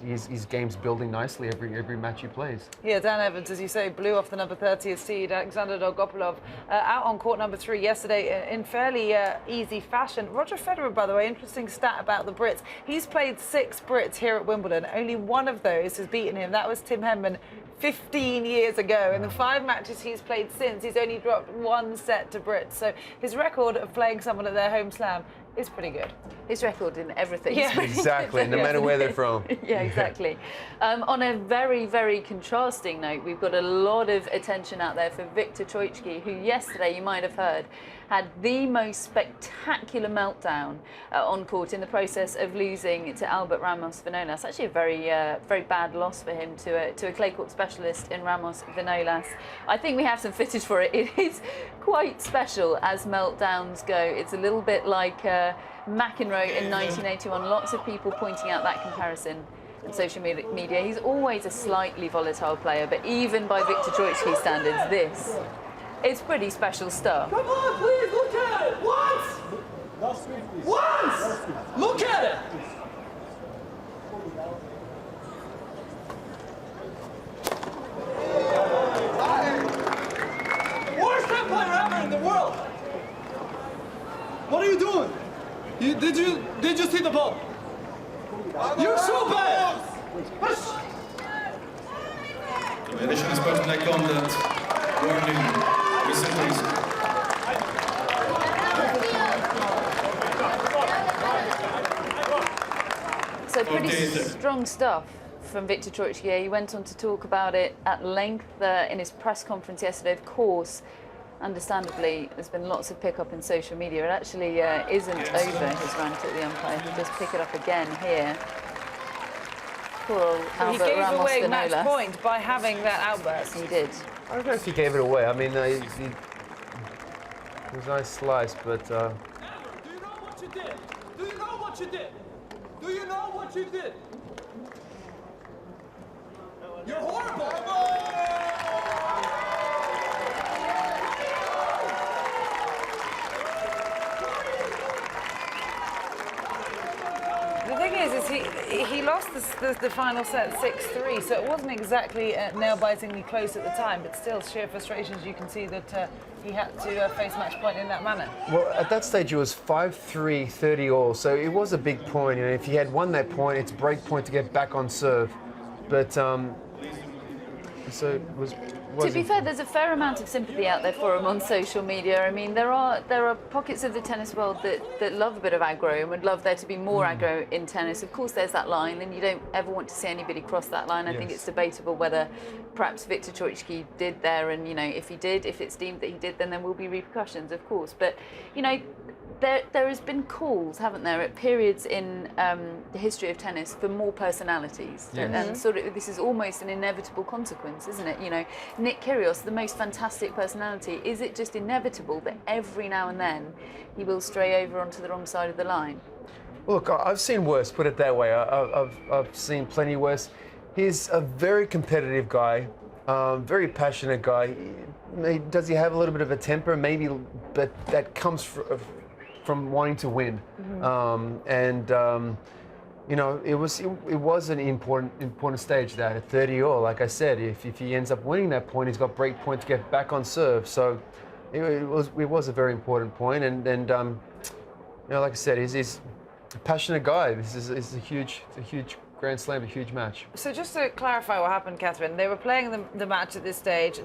his game's building nicely every match he plays. Yeah, Dan Evans, as you say, blew off the number 30th seed, Alexander Dolgopolov, out on court number 3 yesterday in fairly easy fashion. Roger Federer, by the way, interesting stat about the Brits. He's played 6 Brits here at Wimbledon. Only one of those has beaten him. That was Tim Henman 15 years ago. In the 5 matches he's played since, he's only dropped 1 set to Brits. So his record of playing someone at their home slam is pretty good. His record in everything. Yeah. Exactly, no matter where they're from. Yeah, exactly. On a very, very contrasting note, we've got a lot of attention out there for Viktor Troicki, who yesterday, you might have heard, had the most spectacular meltdown on court in the process of losing to Albert Ramos Vinolas. Actually a very bad loss for him to a clay court specialist in Ramos Vinolas. I think we have some footage for it. It is quite special as meltdowns go. It's a little bit like McEnroe in 1981. Lots of people pointing out that comparison on social media. He's always a slightly volatile player, but even by Viktor Troicki standards, this is pretty special stuff. Come on, please, look at it! Once! Once! Look at it! Worst tennis player ever in the world! What are you doing? Did you see the ball? You're so bad! Když nespadne na kontent, warning, vysvětlí. So pretty strong stuff from Viktor Troicki. He went on to talk about it at length in his press conference yesterday. Of course, understandably, there's been lots of pick-up in social media. It actually isn't over, his rant at the umpire. He'll just pick it up again here. Poor old Albert He gave Ramos away Vinolas. match point by having that outburst. He did. I don't know if he gave it away. I mean, it was a nice slice, but... Do you know what you did? Do you know what you did? Do you know what you did? You're horrible! The thing is he lost the final set 6-3, so it wasn't exactly nail-bitingly close at the time, but still, sheer frustrations, you can see that he had to face match point in that manner. Well, at that stage it was 5-3, 30 all, so it was a big point. You know, if he had won that point, it's break point to get back on serve. But so it was. To be fair, there's a fair amount of sympathy out there for him on social media. I mean, there are pockets of the tennis world that love a bit of aggro and would love there to be more aggro in tennis. Of course, there's that line, and you don't ever want to see anybody cross that line. I think it's debatable whether perhaps Viktor Troicki did there, and you know, if he did, if it's deemed that he did, then there will be repercussions, of course. But you know, there has been calls, haven't there, at periods in the history of tennis for more personalities, and sort of this is almost an inevitable consequence, isn't it? You know, Nick Kyrgios, the most fantastic personality. Is it just inevitable that every now and then he will stray over onto the wrong side of the line? Look, I've seen worse. Put it that way. I've seen plenty worse. He's a very competitive guy, very passionate guy. Does he have a little bit of a temper? Maybe, but that comes from wanting to win. You know, it was an important stage that at 30-all. Like I said, if he ends up winning that point, he's got break point to get back on serve. So it was a very important point. And you know, like I said, he's a passionate guy. This is a huge Grand Slam, a huge match. So just to clarify what happened, Catherine, they were playing the match at this stage.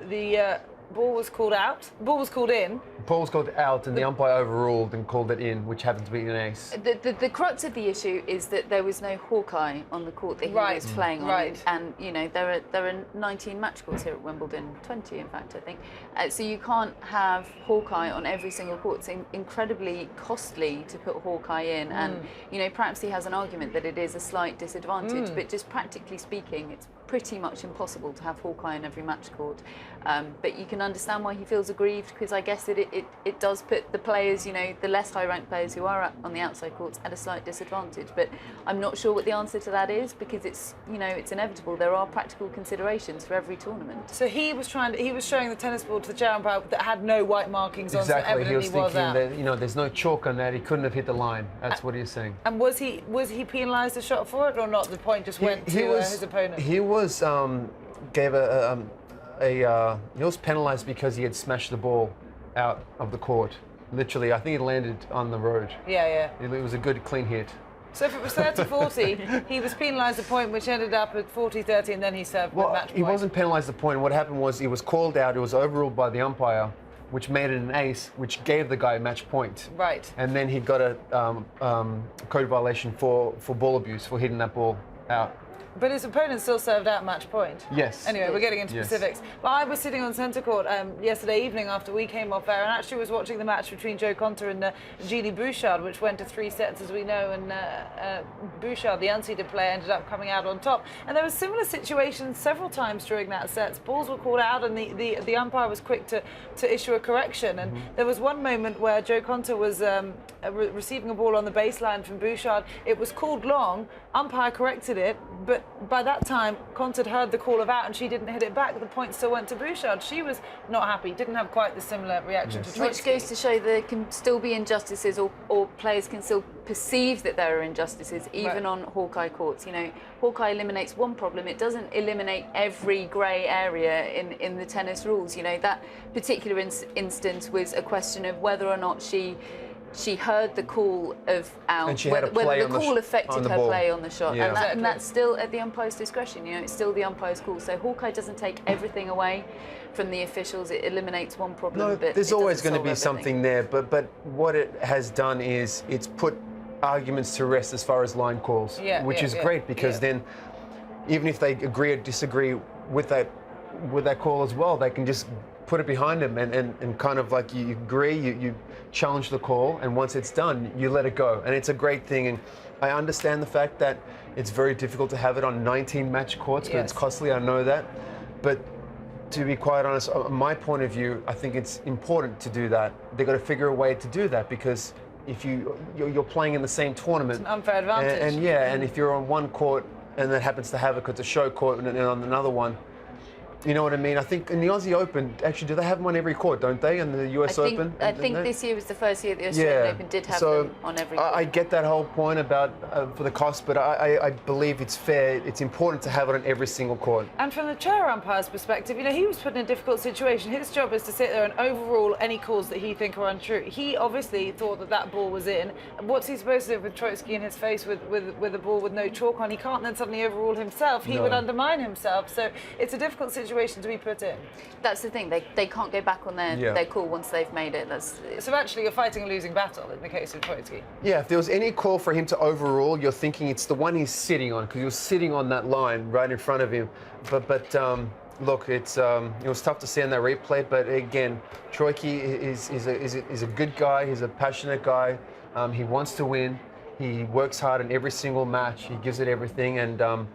The ball was called out. The ball was called in. The ball was called out, and the umpire overruled and called it in, which happened to be an ace. The crux of the issue is that there was no Hawkeye on the court that he was playing on. Right. And you know, there are 19 match courts here at Wimbledon, 20 in fact, I think. So you can't have Hawkeye on every single court. It's incredibly costly to put Hawkeye in. And you know, perhaps he has an argument that it is a slight disadvantage, but just practically speaking, it's pretty much impossible to have Hawkeye in every match court. But you can understand why he feels aggrieved, because I guess that it does put the players, you know, the less high-ranked players who are on the outside courts at a slight disadvantage. But I'm not sure what the answer to that is, because it's, you know, it's inevitable. There are practical considerations for every tournament. So he was showing the tennis ball to the chair umpire that had no white markings on, so evidently he was thinking out. that, you know, there's no chalk on that. He couldn't have hit the line. That's what he was saying. And was he penalised a shot for it or not? The point just went to his opponent. He was he was penalised because he had smashed the ball out of the court. Literally, I think it landed on the road. Yeah. It was a good, clean hit. So if it was 30-40, he was penalised a point, which ended up at 40-30, and then he served the match point. He wasn't penalised the point. What happened was he was called out. It was overruled by the umpire, which made it an ace, which gave the guy a match point. Right. And then he got a code violation for ball abuse, for hitting that ball out. But his opponent still served out match point. Yes. Anyway, we're getting into specifics. But I was sitting on centre court yesterday evening after we came off air, and actually was watching the match between Joe Conter and Gilles Bouchard, which went to 3 sets, as we know, and Bouchard, the unseeded player, ended up coming out on top. And there were similar situations several times during that set. Balls were called out, and the umpire was quick to issue a correction. And there was one moment where Joe Conter was receiving a ball on the baseline from Bouchard. It was called long. Umpire corrected it, but by that time, Conter had heard the call of out, and she didn't hit it back. The point still went to Bouchard. She was not happy, didn't have quite the similar reaction to Troitsky. Which goes to show there can still be injustices, or players can still perceive that there are injustices, even on Hawkeye courts. You know, Hawkeye eliminates one problem. It doesn't eliminate every grey area in the tennis rules. You know, that particular instance was a question of whether or not she heard the call of out, whether the call affected her play on the shot. Yeah. And that's still at the umpire's discretion. You know, it's still the umpire's call. So Hawkeye doesn't take everything away from the officials. It eliminates one problem. No, but there's always going to be everything. something there. But what it has done is it's put arguments to rest as far as line calls, which is great, because then even if they agree or disagree with that call as well, they can just put it behind them and kind of like you agree, you challenge the call, and once it's done, you let it go. And it's a great thing. And I understand the fact that it's very difficult to have it on 19 match courts, because it's costly, I know that. But to be quite honest, my point of view, I think it's important to do that. They've got to figure a way to do that, because if you're playing in the same tournament, it's an unfair advantage. And if you're on one court and that happens to have it because it's a show court, and then on another one, you know what I mean? I think in the Aussie Open, actually, do they have them on every court, don't they? And the US Open? I think this year was the first year the Australian Open did have them on every court. I get that whole point about for the cost, but I believe it's fair. It's important to have it on every single court. And from the chair umpire's perspective, you know, he was put in a difficult situation. His job is to sit there and overrule any calls that he think are untrue. He obviously thought that ball was in. What's he supposed to do with Troitsky in his face with a ball with no chalk on? He can't then suddenly overrule himself. He would undermine himself. So it's a difficult situation to be put in. That's the thing. They can't go back on their call once they've made it. So actually, you're fighting a losing battle in the case of Troitsky. Yeah, if there was any call for him to overrule, you're thinking it's the one he's sitting on, because he was sitting on that line right in front of him. But Look, it was tough to see on that replay, but again, Troiki is a good guy. He's a passionate guy. He wants to win. He works hard in every single match. He gives it everything, and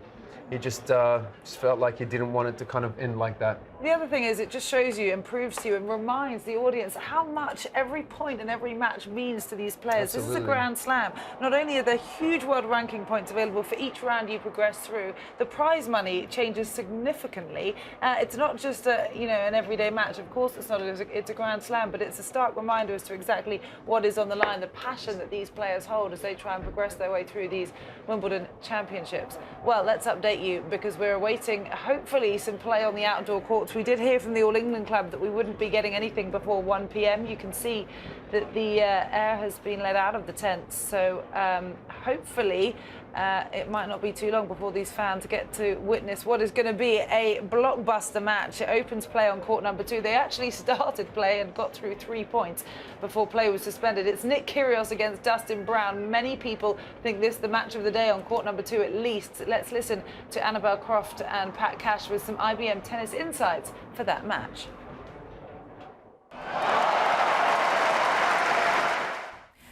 he just felt like he didn't want it to kind of end like that. The other thing is it just shows you and proves to you and reminds the audience how much every point in every match means to these players. Absolutely. This is a Grand Slam. Not only are there huge world ranking points available for each round you progress through, the prize money changes significantly. It's not just an everyday match. Of course, it's not. It's a Grand Slam, but it's a stark reminder as to exactly what is on the line, the passion that these players hold as they try and progress their way through these Wimbledon championships. Well, let's update you because we're awaiting hopefully some play on the outdoor courts. We did hear from the All England Club that we wouldn't be getting anything before 1 p.m. You can see that the air has been let out of the tents, so hopefully it might not be too long before these fans get to witness what is going to be a blockbuster match. It opens play on court number 2. They actually started play and got through 3 points before play was suspended. It's Nick Kyrgios against Dustin BROWN. Many people think this is the match of the day on court number 2 at least. Let's listen to Annabelle Croft and Pat Cash with some IBM tennis insights for that match.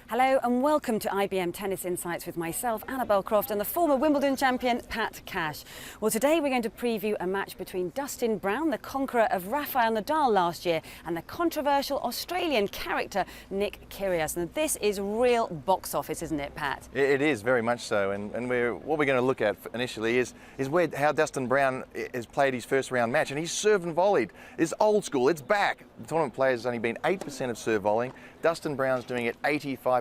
Hello and welcome to IBM Tennis Insights with myself, Annabelle Croft, and the former Wimbledon champion, Pat Cash. Well, today we're going to preview a match between Dustin BROWN, the conqueror of Rafael Nadal last year, and the controversial Australian character, Nick Kyrgios. And this is real box office, isn't it, Pat? It is, very much so. And what we're going to look at initially is how Dustin BROWN has played his first round match. And he's served and volleyed. It's old school, it's back. The tournament players has only been 8% of serve volleying. Dustin BROWN's doing it 85%.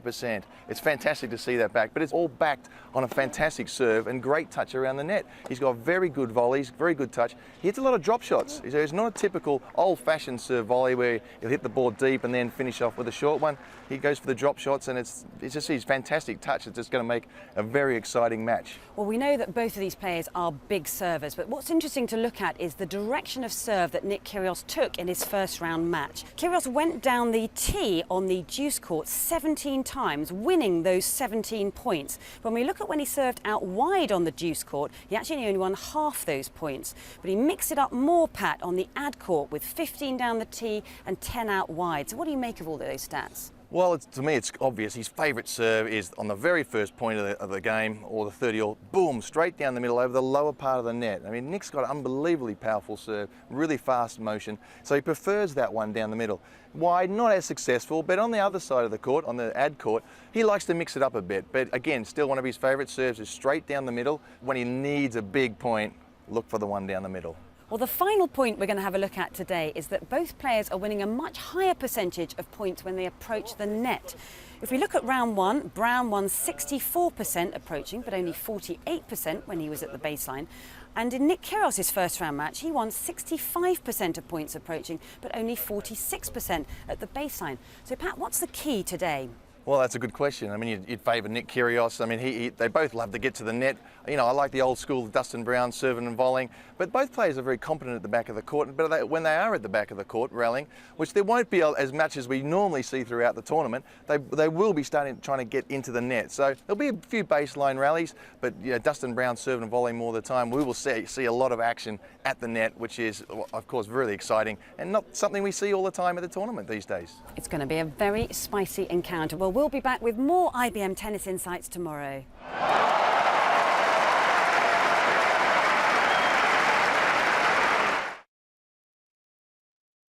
It's fantastic to see that back, but it's all backed on a fantastic serve and great touch around the net. He's got very good volleys, very good touch. He hits a lot of drop shots. It's not a typical old-fashioned serve volley where he'll hit the ball deep and then finish off with a short one. He goes for the drop shots, and it's just his fantastic touch. It's just going to make a very exciting match. Well, we know that both of these players are big servers, but what's interesting to look at is the direction of serve that Nick Kyrgios took in his first round match. Kyrgios went down the tee on the deuce court 17 times, winning those 17 points. When we look at when he served out wide on the deuce court, he actually only won half those points. But he mixed it up more, Pat, on the ad court with 15 down the tee and 10 out wide. So what do you make of all those stats? Well, to me, it's obvious. His favourite serve is on the very first point of the game, or the 30-all, boom, straight down the middle over the lower part of the net. I mean, Nick's got an unbelievably powerful serve, really fast motion, so he prefers that one down the middle. Wide, not as successful, but on the other side of the court, on the ad court, he likes to mix it up a bit. But again, still one of his favourite serves is straight down the middle. When he needs a big point, look for the one down the middle. Well, the final point we're going to have a look at today is that both players are winning a much higher percentage of points when they approach the net. If we look at round 1, BROWN won 64% approaching, but only 48% when he was at the baseline. And in Nick Kyrgios' first round match, he won 65% of points approaching, but only 46% at the baseline. So, Pat, what's the key today? Well, that's a good question. I mean, you'd favour Nick Kyrgios. I mean, they both love to get to the net. You know, I like the old school Dustin BROWN serving and volleying, but both players are very competent at the back of the court. But when they are at the back of the court rallying, which there won't be as much as we normally see throughout the tournament, they will be trying to get into the net. So there'll be a few baseline rallies, but Dustin BROWN serving and volleying more of the time. We will see a lot of action at the net, which is, of course, really exciting and not something we see all the time at the tournament these days. It's going to be a very spicy encounter. Well, we'll be back with more IBM Tennis Insights tomorrow.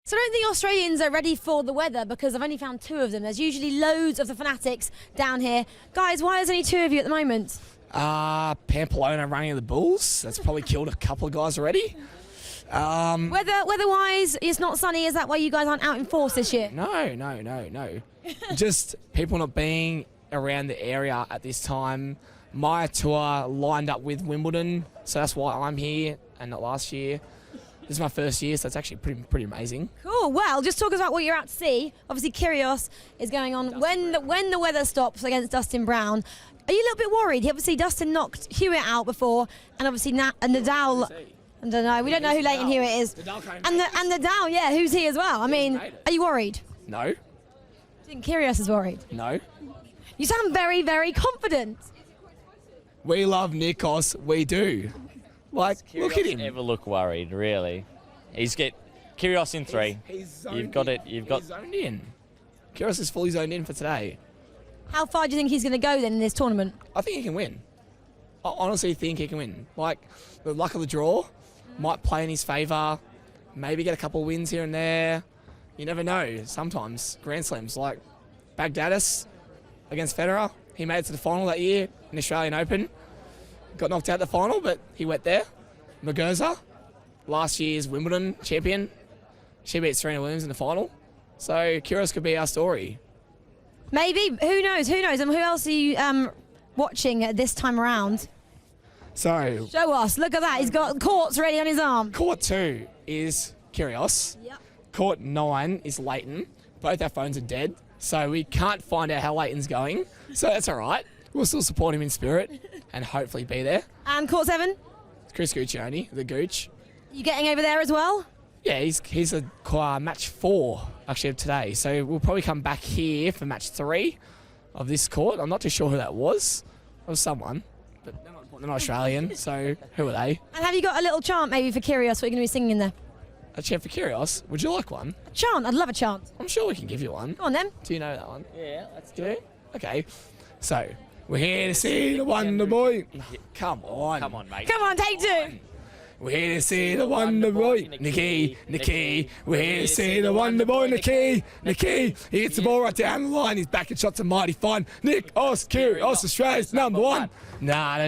So I don't think Australians are ready for the weather because I've only found 2 of them. There's usually loads of the fanatics down here. Guys, why is there only 2 of you at the moment? Pamplona running the Bulls. That's probably killed a couple of guys already. Weather-wise, it's not sunny. Is that why you guys aren't out in force this year? No. Just people not being around the area at this time. My tour lined up with Wimbledon, so that's why I'm here and not last year. This is my first year, so it's actually pretty amazing. Cool. Well, just talk about what you're out to see. Obviously, Kyrgios is going on when the weather stops against Dustin BROWN. Are you a little bit worried? Obviously, Dustin knocked Hewitt out before, and obviously Nadal. I don't know. We don't know who Leighton Hewitt is. And Nadal, yeah, who's he as well? I mean, are you worried? No. Do you think Kyrgios is worried? No. You sound very, very confident. We love Nikos. We do. Like, look at him. Ever look worried, really? He's get Kyrgios in 3. You've got it. He's zoned in. Kyrgios is fully zoned in for today. How far do you think he's going to go then in this tournament? I think he can win. I honestly think he can win. Like, the luck of the draw might play in his favour. Maybe get a couple of wins here and there. You never know. Sometimes Grand Slams, like Baghdadis against Federer. He made it to the final that year in the Australian Open. Got knocked out the final, but he went there. Muguruza, last year's Wimbledon champion. She beat Serena Williams in the final. So Kyrgios could be our story. Maybe. Who knows? Who knows? And who else are you watching this time around? So Show us. Look at that. He's got courts ready on his arm. Court 2 is Kyrgios. Yep. Court 9 is Leighton. Both our phones are dead, so we can't find out how Leighton's going. So that's all right. We'll still support him in spirit and hopefully be there. And court 7? Chris Guccione, the Gooch. You getting over there as well? Yeah, he's a match 4 actually of today. So we'll probably come back here for match 3 of this court. I'm not too sure who that was. It was someone, but they're not Australian. So who are they? And have you got a little chant maybe for Kyrgios? What you're going to be singing in there? A chant for Kyrgios? Would you like one? A chant. I'd love a chant. I'm sure we can give you one. Go on then. Do you know that one? Yeah, let's do it. Okay. So we're here to see the Wonder Boy. Come on. Come on, mate. Come on, take 2. We're here to see the Wonder Boy, Nikki. We're here to see the Wonder Boy, Nikki. He hits the ball right down the line. His backhand shots are mighty fine. Nick Kyrgios, Australia's number 1. Nah.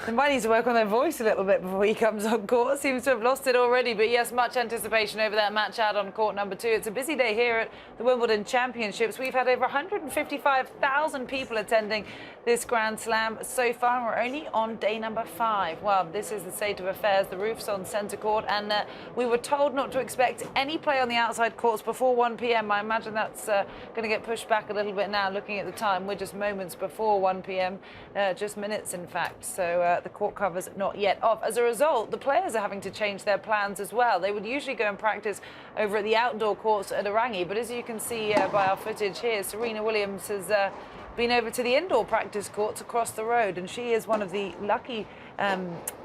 They might need to work on their voice a little bit before he comes on court. Seems to have lost it already, but yes, much anticipation over that match out on court number 2. It's a busy day here at the Wimbledon Championships. We've had over 155,000 people attending this Grand Slam so far, and we're only on day number 5. Well, this is the state of affairs. The roof's on centre court, and we were told not to expect any play on the outside courts before 1 p.m. I imagine that's going to get pushed back a little bit now, looking at the time. We're just moments before 1 p.m., just minutes, in fact. So the court cover's not yet off. As a result, the players are having to change their plans as well. They would usually go and practice over at the outdoor courts at Orangi, but as you can see by our footage here, Serena Williams has been over to the indoor practice courts across the road, and she is one of the lucky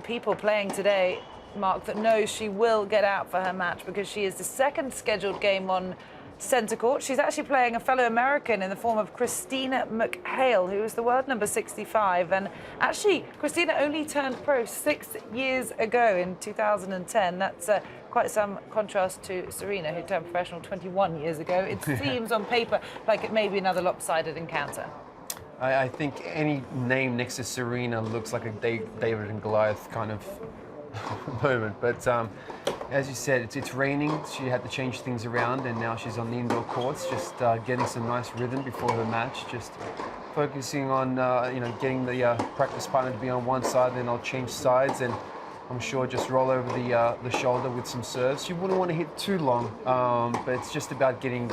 people playing today, Mark, that knows she will get out for her match, because she is the second scheduled game on centre court. She's actually playing a fellow American in the form of Christina McHale, who is the world number 65. And actually, Christina only turned pro 6 years ago in 2010. That's quite some contrast to Serena, who turned professional 21 years ago. It seems on paper like it may be another lopsided encounter. I think any name next to Serena looks like a David and Goliath kind of moment, but as you said, it's raining. She had to change things around, and now she's on the indoor courts, just getting some nice rhythm before her match, just focusing on getting the practice partner to be on one side, then I'll change sides, and I'm sure just roll over the shoulder with some serves. She wouldn't want to hit too long, but it's just about getting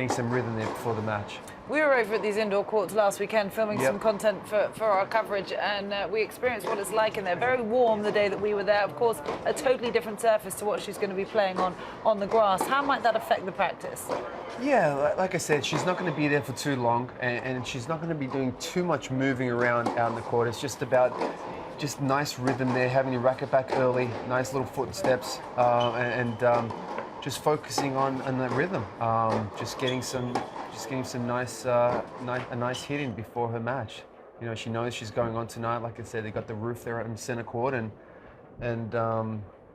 some rhythm there before the match. We were over at these indoor courts last weekend filming some content for our coverage, and we experienced what it's like in there. Very warm the day that we were there. Of course, a totally different surface to what she's going to be playing on the grass. How might that affect the practice? Yeah, like I said, she's not going to be there for too long, and she's not going to be doing too much moving around out in the court. It's just about just nice rhythm there, having your racket back early, nice little footsteps, and just focusing on that rhythm, just getting some nice hit in before her match. You know, she knows she's going on tonight. Like I said, they got the roof there in centre court, and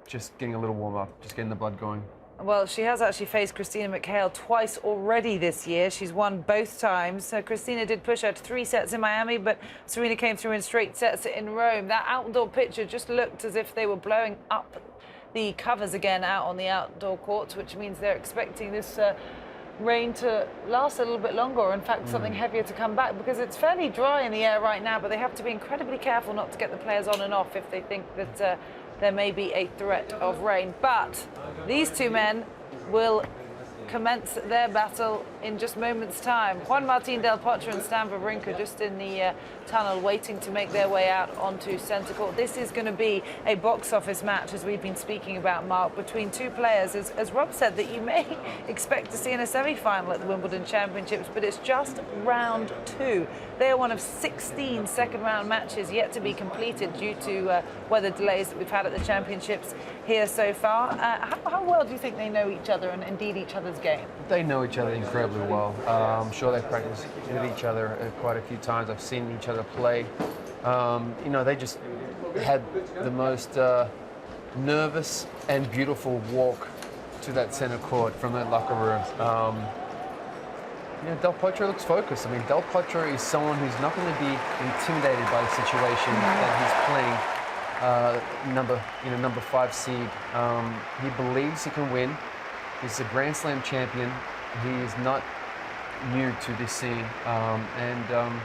just getting a little warm up, just getting the blood going. Well, she has actually faced Christina McHale twice already this year. She's won both times. So Christina did push her to 3 sets in Miami, but Serena came through in straight sets in Rome. That outdoor picture just looked as if they were blowing up the covers again out on the outdoor courts, which means they're expecting this rain to last a little bit longer, or in fact something heavier to come back, because it's fairly dry in the air right now, but they have to be incredibly careful not to get the players on and off if they think that there may be a threat of rain. But these two men will commence their battle in just moments' time. Juan Martín Del Potro and Stan Wawrinka just in the tunnel waiting to make their way out onto centre court. This is going to be a box office match, as we've been speaking about, Mark, between two players, as Rob said, that you may expect to see in a semi-final at the Wimbledon Championships, but it's just round 2. They are one of 16 second-round matches yet to be completed due to weather delays that we've had at the Championships here so far. How well do you think they know each other and indeed each other's game? They know each other incredibly well. I'm sure they practice with each other quite a few times. I've seen each other play. You know, they just had the most nervous and beautiful walk to that centre court from that locker room. You know, Del Potro looks focused. I mean, Del Potro is someone who's not going to be intimidated by the situation that he's playing. Number 5 seed. He believes he can win. He's a Grand Slam champion. He is not new to this scene, and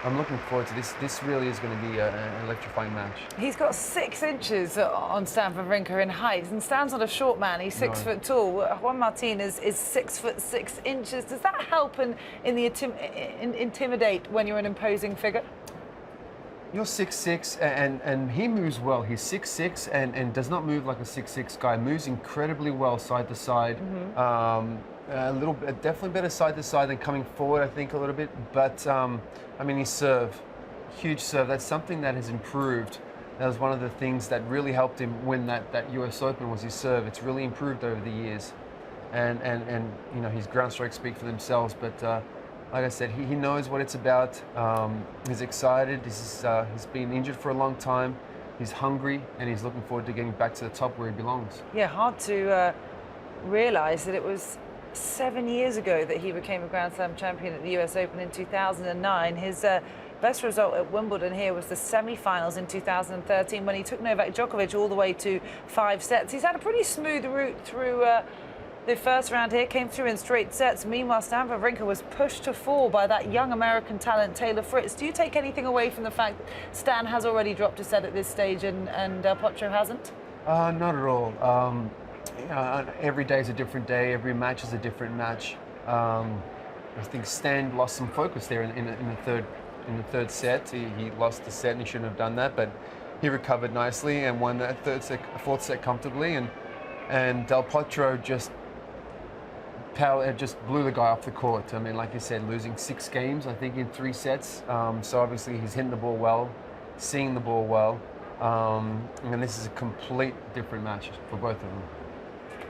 I'm looking forward to this. This really is going to be an electrifying match. He's got 6 inches on Stan Wawrinka in height, and Stan's not a short man. He's 6 foot tall. Juan Martín is 6 foot 6 inches. Does that help in the intimidate when you're an imposing figure? You're 6'6", and he moves well. He's 6'6", and does not move like a 6'6" guy. Moves incredibly well side to side. A little bit, definitely better side to side than coming forward, I think, a little bit. But I mean, his serve, huge serve. That's something that has improved. That was one of the things that really helped him win that US Open, was his serve. It's really improved over the years, and you know, his ground strokes speak for themselves. But like I said, he knows what it's about. He's excited. He's been injured for a long time. He's hungry, and he's looking forward to getting back to the top where he belongs. Yeah, hard to realise that it was 7 years ago that he became a Grand Slam champion at the US Open in 2009. His best result at Wimbledon here was the semi-finals in 2013 when he took Novak Djokovic all the way to 5 sets. He's had a pretty smooth route through the first round here, came through in straight sets. Meanwhile, Stan Wawrinka was pushed to fall by that young American talent, Taylor Fritz. Do you take anything away from the fact that Stan has already dropped a set at this stage and Potro hasn't? Not at all. Every day is a different day. Every match is a different match. I think Stan lost some focus there in the third set. He lost the set and he shouldn't have done that, but he recovered nicely and won that fourth set comfortably. And Del Potro just blew the guy off the court. I mean, like you said, losing 6 games, I think, in 3 sets. So obviously he's hitting the ball well, seeing the ball well. And this is a complete different match for both of them.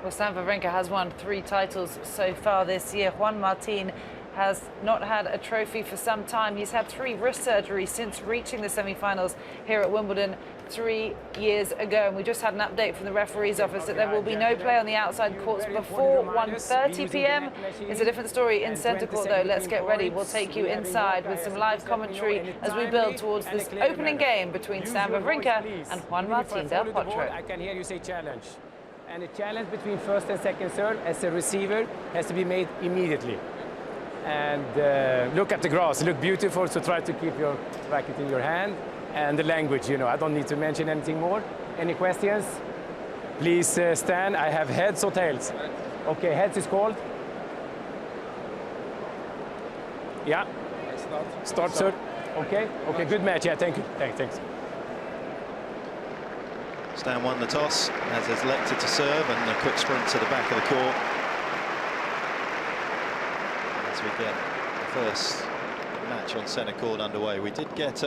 Well, Stan Wawrinka has won 3 titles so far this year. Juan Martín has not had a trophy for some time. He's had 3 wrist surgeries since reaching the semi-finals here at Wimbledon 3 years ago. And we just had an update from the referee's office that there will be no play on the outside courts before 1:30 p.m. It's a different story in centre court, though. Let's get ready. We'll take you inside with some live commentary as we build towards this opening game between Stan Wawrinka and Juan Martín Del Potro. I can hear you say challenge. And the challenge between first and second serve as a receiver has to be made immediately. And look at the grass, look beautiful, so try to keep your racket in your hand. And the language, you know, I don't need to mention anything more. Any questions? Please stand. I have heads or tails? Okay, heads is called. Yeah. Start, sir. Okay, okay, good match. Yeah, thank you. Thanks. Stan won the toss, has elected to serve, and a quick sprint to the back of the court as we get the first match on centre court underway. We did get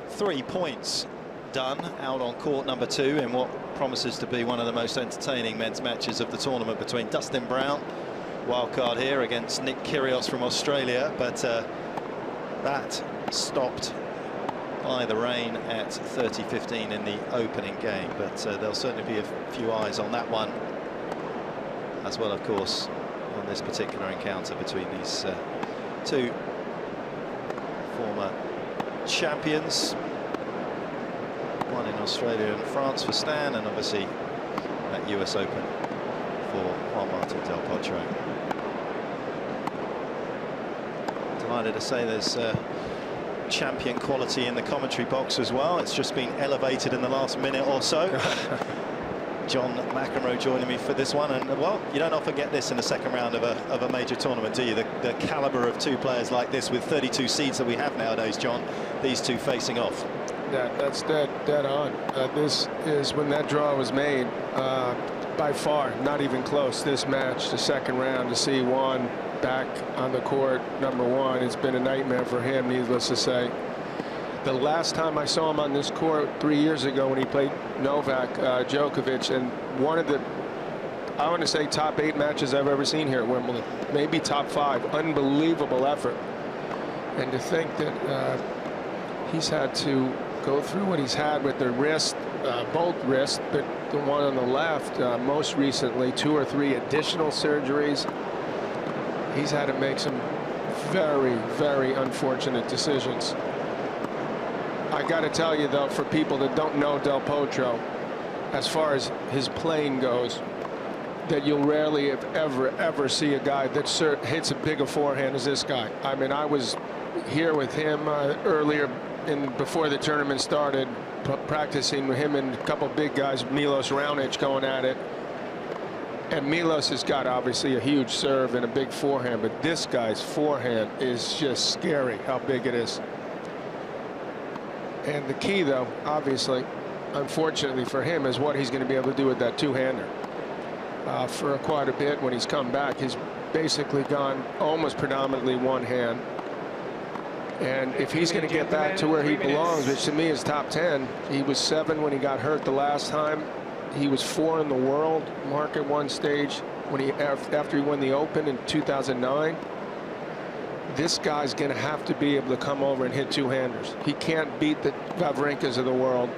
3 points done out on court number 2 in what promises to be one of the most entertaining men's matches of the tournament between Dustin BROWN, wildcard here, against Nick Kyrgios from Australia, but that stopped by the rain at 30-15 in the opening game. But there'll certainly be a few eyes on that one, as well, of course, on this particular encounter between these 2 former champions. One in Australia and France for Stan, and obviously that US Open for Juan Martín Del Potro. Delighted to say there's champion quality in the commentary box as well. It's just been elevated in the last minute or so. John McEnroe joining me for this one. And well, you don't often get this in the second round of a major tournament, do you? The caliber of two players like this with 32 seeds that we have nowadays, John. These two facing off. That's dead on. This is when that draw was made. By far, not even close. This match, the second round, to see Juan back on the court, #1, it's been a nightmare for him, needless to say. The last time I saw him on this court 3 years ago when he played Novak Djokovic, and one of the, I want to say, top 8 matches I've ever seen here at Wimbledon, maybe top 5. Unbelievable effort. And to think that he's had to go through what he's had with the wrist, both wrists, but the one on the left, most recently 2 or 3 additional surgeries. He's had to make some very, very unfortunate decisions. I got to tell you, though, for people that don't know Del Potro, as far as his playing goes, that you'll rarely, if ever see a guy that hits a bigger forehand as this guy. I mean, I was here with him earlier before the tournament started, practicing with him and a couple big guys, Milos Raonic, going at it. And Milos has got obviously a huge serve and a big forehand, but this guy's forehand is just scary how big it is. And the key, though, obviously, unfortunately for him, is what he's going to be able to do with that two-hander. For quite a bit, when he's come back, he's basically gone almost predominantly one hand. And if he's going to get back to where he belongs, which to me is top 10, he was 7 when he got hurt the last time. He was 4 in the world mark at one stage when after he won the Open in 2009. This guy's going to have to be able to come over and hit two-handers. He can't beat the Wawrinkas of the world.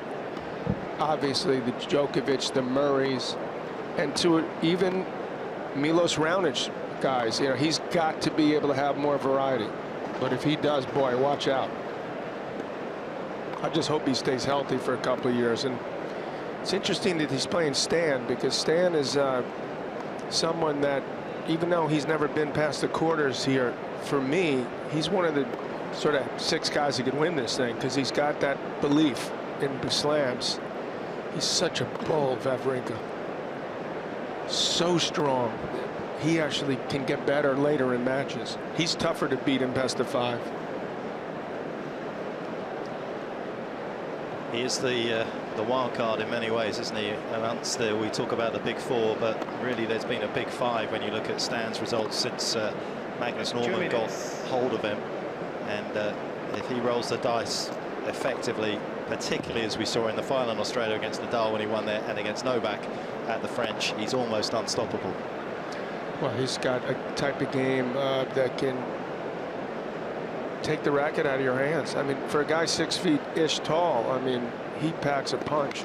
Obviously, the Djokovic, the Murrays, and to even Milos Raonic guys. You know, he's got to be able to have more variety. But if he does, boy, watch out. I just hope he stays healthy for a couple of years. And it's interesting that he's playing Stan, because Stan is someone that, even though he's never been past the quarters here, for me, he's one of the sort of 6 guys who could win this thing, because he's got that belief in the slams. He's such a bull, Wawrinka. So strong. He actually can get better later in matches. He's tougher to beat in best of 5. He is the wild card in many ways, isn't he? Amongst we talk about the big 4, but really there's been a big 5 when you look at Stan's results since Magnus Norman got hold of him. And if he rolls the dice effectively, particularly as we saw in the final in Australia against Nadal when he won there, and against Novak at the French, he's almost unstoppable. Well, he's got a type of game that can take the racket out of your hands. I mean, for a guy 6 feet-ish tall, I mean, he packs a punch.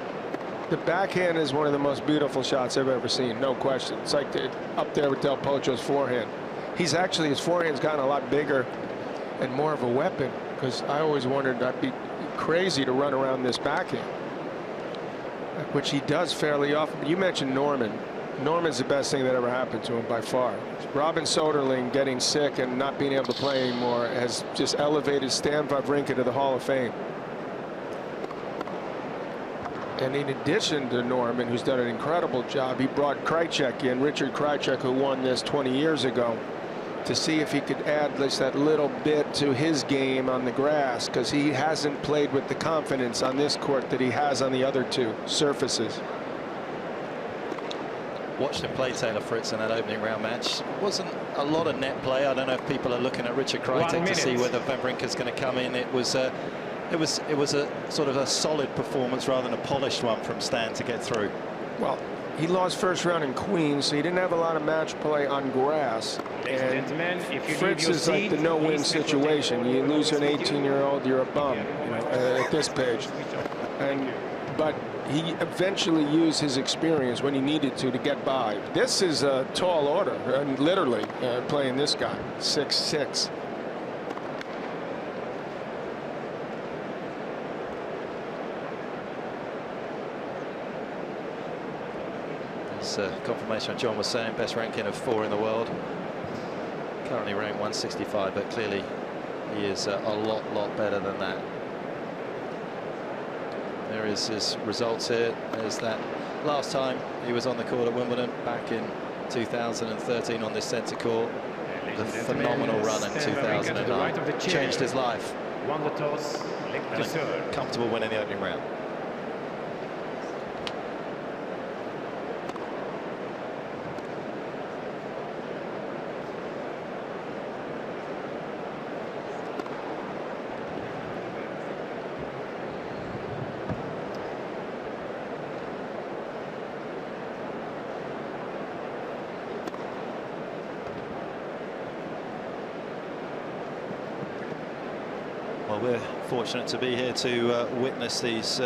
The backhand is one of the most beautiful shots I've ever seen, no question. It's like up there with Del Potro's forehand. He's actually, his forehand's gotten a lot bigger and more of a weapon, because I always wondered, that'd be crazy to run around this backhand, which he does fairly often. You mentioned Norman. Norman's the best thing that ever happened to him by far. Robin Soderling getting sick and not being able to play anymore has just elevated Stan Wawrinka to the Hall of Fame. And in addition to Norman, who's done an incredible job, he brought Krajicek in, Richard Krajicek, who won this 20 years ago, to see if he could add just that little bit to his game on the grass, because he hasn't played with the confidence on this court that he has on the other 2 surfaces. Watched him play Taylor Fritz in that opening round match. Wasn't a lot of net play. I don't know if people are looking at Richard Krajicek to see whether Wawrinka's going to come in. It was a sort of a solid performance rather than a polished one from Stan to get through. Well, he lost first round in Queens, so he didn't have a lot of match play on grass. Ladies and gentlemen, if you Fritz is like the no-win situation. You lose to an 18-year-old, you're a bum, you know, at this page. But he eventually used his experience when he needed to get by. This is a tall order, and literally playing this guy, 6'6". As confirmation, John was saying, best ranking of 4 in the world. Currently ranked 165, but clearly he is a lot better than that. There is his results here. There's that last time he was on the court at Wimbledon back in 2013 on this centre court. The phenomenal run in 2009 changed his life. Won the toss, And a comfortable win in the opening round. Well, we're fortunate to be here to witness these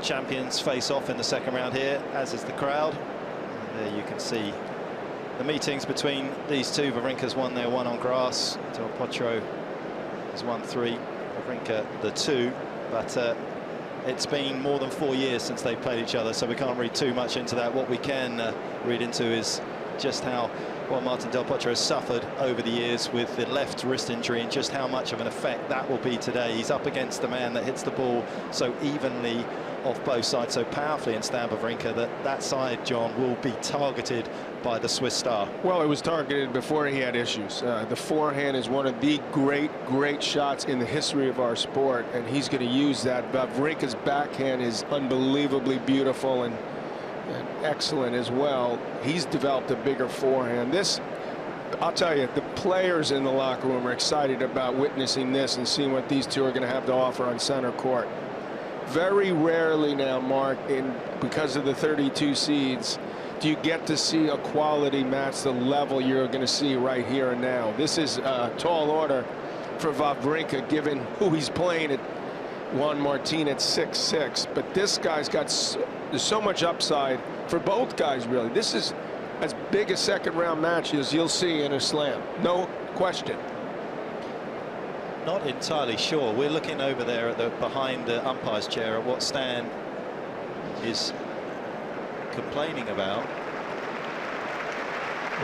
champions face off in the second round here, as is the crowd. And there you can see the meetings between these two. Wawrinka's won their one on grass. Del Potro has won 3. Wawrinka the 2. But it's been more than 4 years since they played each other, so we can't read too much into that. What we can read into is just how well Martin Del Potro has suffered over the years with the left wrist injury, and just how much of an effect that will be today. He's up against a man that hits the ball so evenly off both sides, so powerfully in Stan Wawrinka, that side, John, will be targeted by the Swiss star. Well, it was targeted before he had issues. The forehand is one of the great shots in the history of our sport, and he's going to use that. Wawrinka's backhand is unbelievably beautiful and excellent as well. He's developed a bigger forehand. This, I'll tell you, the players in the locker room are excited about witnessing this and seeing what these two are going to have to offer on center court. Very rarely now, Mark, because of the 32 seeds, do you get to see a quality match the level you're going to see right here and now. This is a tall order for Wawrinka, given who he's playing at Juan Martín at 6'6", but this guy's got there's so much upside for both guys, really. This is as big a second round match as you'll see in a slam, no question. Not entirely sure. We're looking over there at behind the umpire's chair at what Stan is complaining about,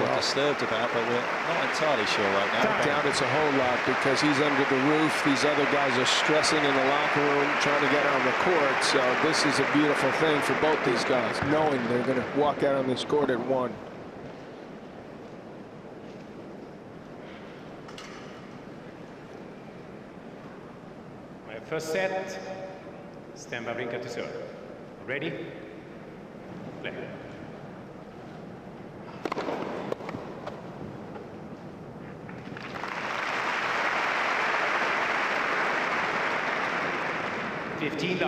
or disturbed about, but we're not entirely sure right now. I doubt it's a whole lot, because he's under the roof. These other guys are stressing in the locker room, trying to get on the court. So this is a beautiful thing for both these guys, knowing they're going to walk out on this court at 1. My first set, Stan Wawrinka to serve. Ready? Play. $15.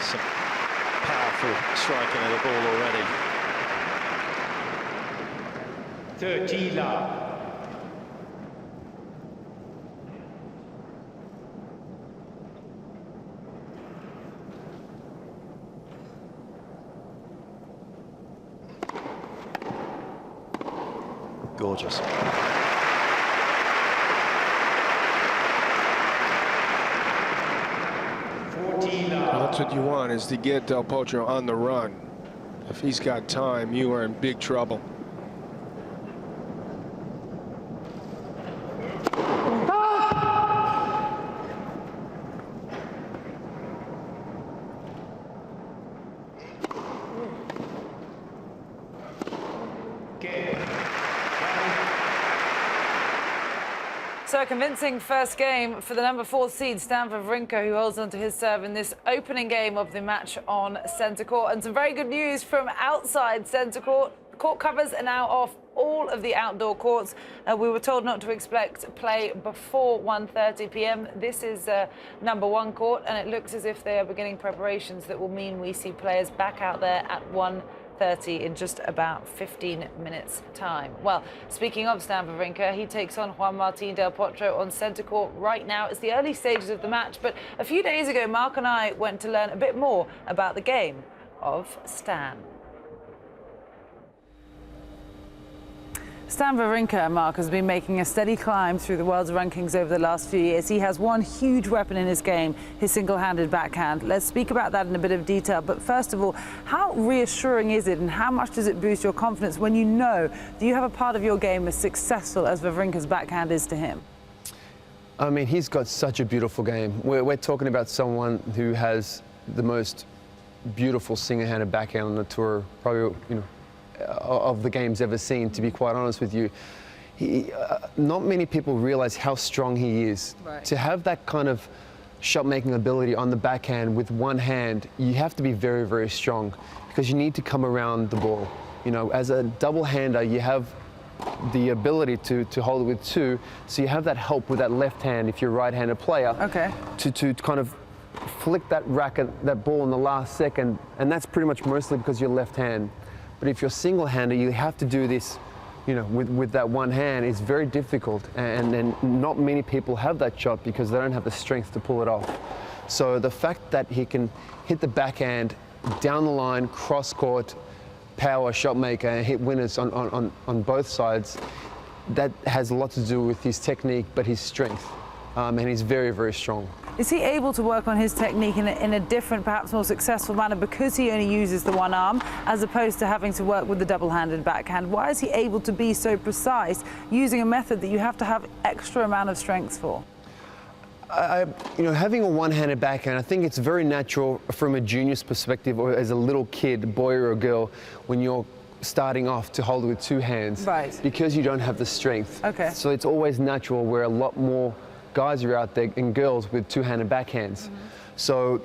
Some powerful striking of the ball already. 13. Gorgeous. Well, that's what you want, is to get Del Potro on the run. If he's got time, you are in big trouble. So a convincing first game for the number 4 seed, Stan Wawrinka, who holds onto his serve in this opening game of the match on centre court. And some very good news from outside centre court. Court covers are now off all of the outdoor courts. We were told not to expect play before 1:30 p.m. This is number 1 court, and it looks as if they are beginning preparations that will mean we see players back out there at 1:30 in just about 15 minutes time. Well, speaking of Stan Wawrinka, he takes on Juan Martín Del Potro on centre court right now. It's the early stages of the match, but a few days ago Mark and I went to learn a bit more about the game of Stan. Stan Wawrinka, Mark, has been making a steady climb through the world's rankings over the last few years. He has one huge weapon in his game, his single-handed backhand. Let's speak about that in a bit of detail. But first of all, how reassuring is it and how much does it boost your confidence when you know that you have a part of your game as successful as Wawrinka's backhand is to him? I mean, he's got such a beautiful game. We're talking about someone who has the most beautiful single-handed backhand on the tour, probably, of the games ever seen, to be quite honest with you. Not many people realize how strong he is. Right. To have that kind of shot-making ability on the backhand with one hand, you have to be very, very strong because you need to come around the ball. As a double-hander, you have the ability to hold it with two, so you have that help with that left hand if you're a right-handed player. Okay. To kind of flick that racket, that ball in the last second, and that's pretty much mostly because you're left hand. But if you're single-hander, you have to do this, with that one hand. It's very difficult, and not many people have that shot because they don't have the strength to pull it off. So the fact that he can hit the backhand down the line, cross-court, power shot maker, and hit winners on both sides, that has a lot to do with his technique, but his strength, and he's very, very strong. Is he able to work on his technique in a different, perhaps more successful manner because he only uses the one arm as opposed to having to work with the double-handed backhand? Why is he able to be so precise using a method that you have to have extra amount of strength for? Having a one-handed backhand, I think it's very natural from a junior's perspective or as a little kid, boy or a girl, when you're starting off to hold it with two hands. Right. Because you don't have the strength. Okay. So it's always natural where a lot more guys are out there and girls with two-handed backhands. So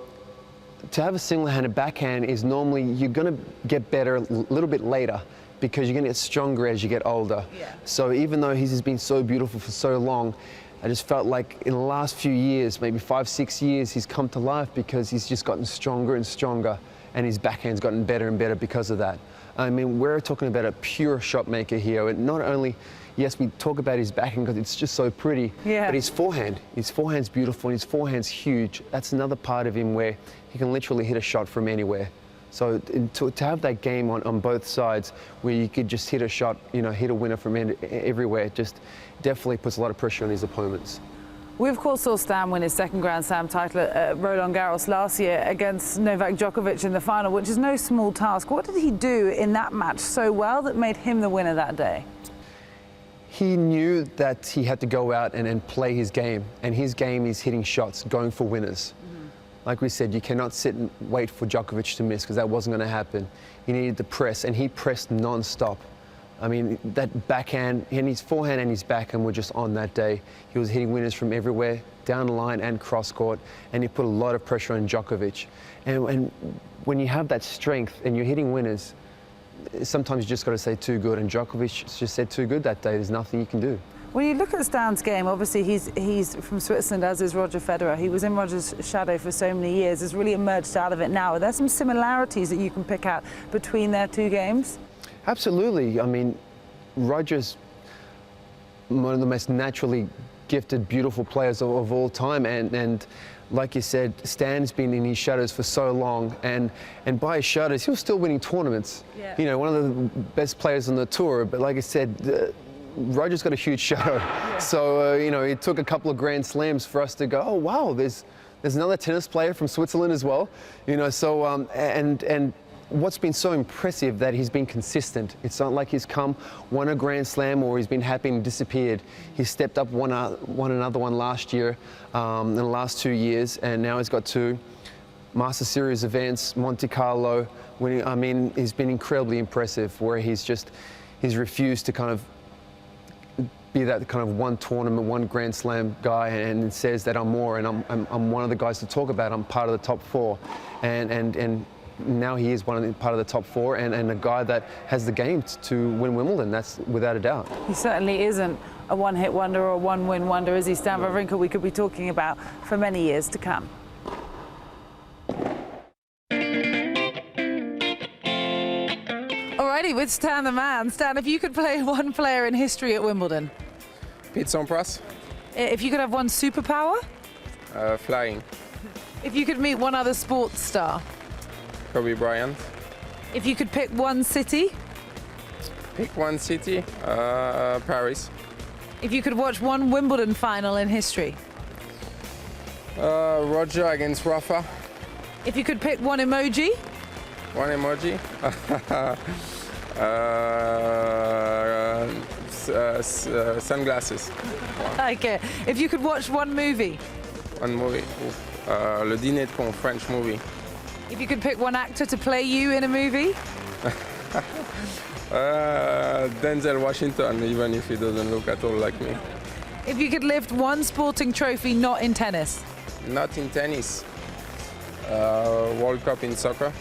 to have a single-handed backhand is normally you're going to get better a little bit later because you're going to get stronger as you get older. Yeah. So even though he's been so beautiful for so long, I just felt like in the last few years, maybe 5-6 years, he's come to life because he's just gotten stronger and stronger, and his backhand's gotten better and better because of that. I mean, we're talking about a pure shot maker here, and not only, yes, we talk about his backhand because it's just so pretty, but his forehand's beautiful, and his forehand's huge. That's another part of him where he can literally hit a shot from anywhere. So to have that game on both sides where you could just hit a shot, hit a winner from everywhere, just definitely puts a lot of pressure on his opponents. We, of course, saw Stan win his second Grand Slam title at Roland Garros last year against Novak Djokovic in the final, which is no small task. What did he do in that match so well that made him the winner that day? He knew that he had to go out and play his game, and his game is hitting shots, going for winners. Like we said, you cannot sit and wait for Djokovic to miss because that wasn't going to happen. He needed to press, and he pressed non-stop. I mean, that backhand, and his forehand and his backhand were just on that day. He was hitting winners from everywhere, down the line and cross-court, and he put a lot of pressure on Djokovic. And when you have that strength and you're hitting winners, sometimes you just got to say too good, and Djokovic just said too good that day. There's nothing you can do. When you look at Stan's game, obviously he's from Switzerland, as is Roger Federer. He was in Roger's shadow for so many years, has really emerged out of it now. Are there some similarities that you can pick out between their two games? Absolutely. I mean, Roger's one of the most naturally gifted, beautiful players of all time, and like you said, Stan's been in his shadows for so long, and by his shadows, he was still winning tournaments. Yeah. One of the best players on the tour, but like I said, Roger's got a huge shadow. Yeah. So, it took a couple of Grand Slams for us to go, oh, wow, there's another tennis player from Switzerland as well. So, and what's been so impressive that he's been consistent. It's not like he's won a Grand Slam or he's been happy and disappeared. He stepped up, won another one last year, in the last 2 years, and now he's got 2 Master Series events, Monte Carlo. He's been incredibly impressive where he's refused to kind of be that kind of one tournament, one Grand Slam guy, and says that I'm more, and I'm one of the guys to talk about. I'm part of the top 4, and now he is part of the top 4, and a guy that has the game to win Wimbledon. That's without a doubt. He certainly isn't a one-hit wonder or a one-win wonder, is he? Stan Wawrinka we could be talking about for many years to come. Alrighty, with Stan the man. Stan, if you could play one player in history at Wimbledon. Pete Sampras. If you could have one superpower. Flying. If you could meet one other sports star. Kobe Bryant. If you could pick one city. pick one city, Paris. If you could watch one Wimbledon final in history. Roger against Rafa. If you could pick one emoji. One emoji. Sunglasses. Okay. If you could watch one movie. One movie. Le Dîner de Con, French movie. If you could pick one actor to play you in a movie. Denzel Washington, even if he doesn't look at all like me. If you could lift one sporting trophy not in tennis. Not in tennis. World Cup in soccer.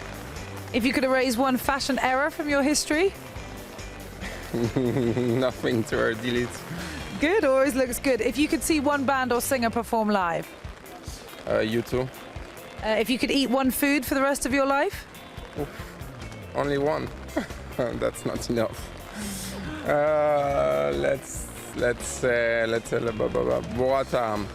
If you could erase one fashion error from your history. Nothing to delete. Good, always looks good. If you could see one band or singer perform live. You too. If you could eat one food for the rest of your life. Oof. Only one. That's not enough. Let's burrata ham.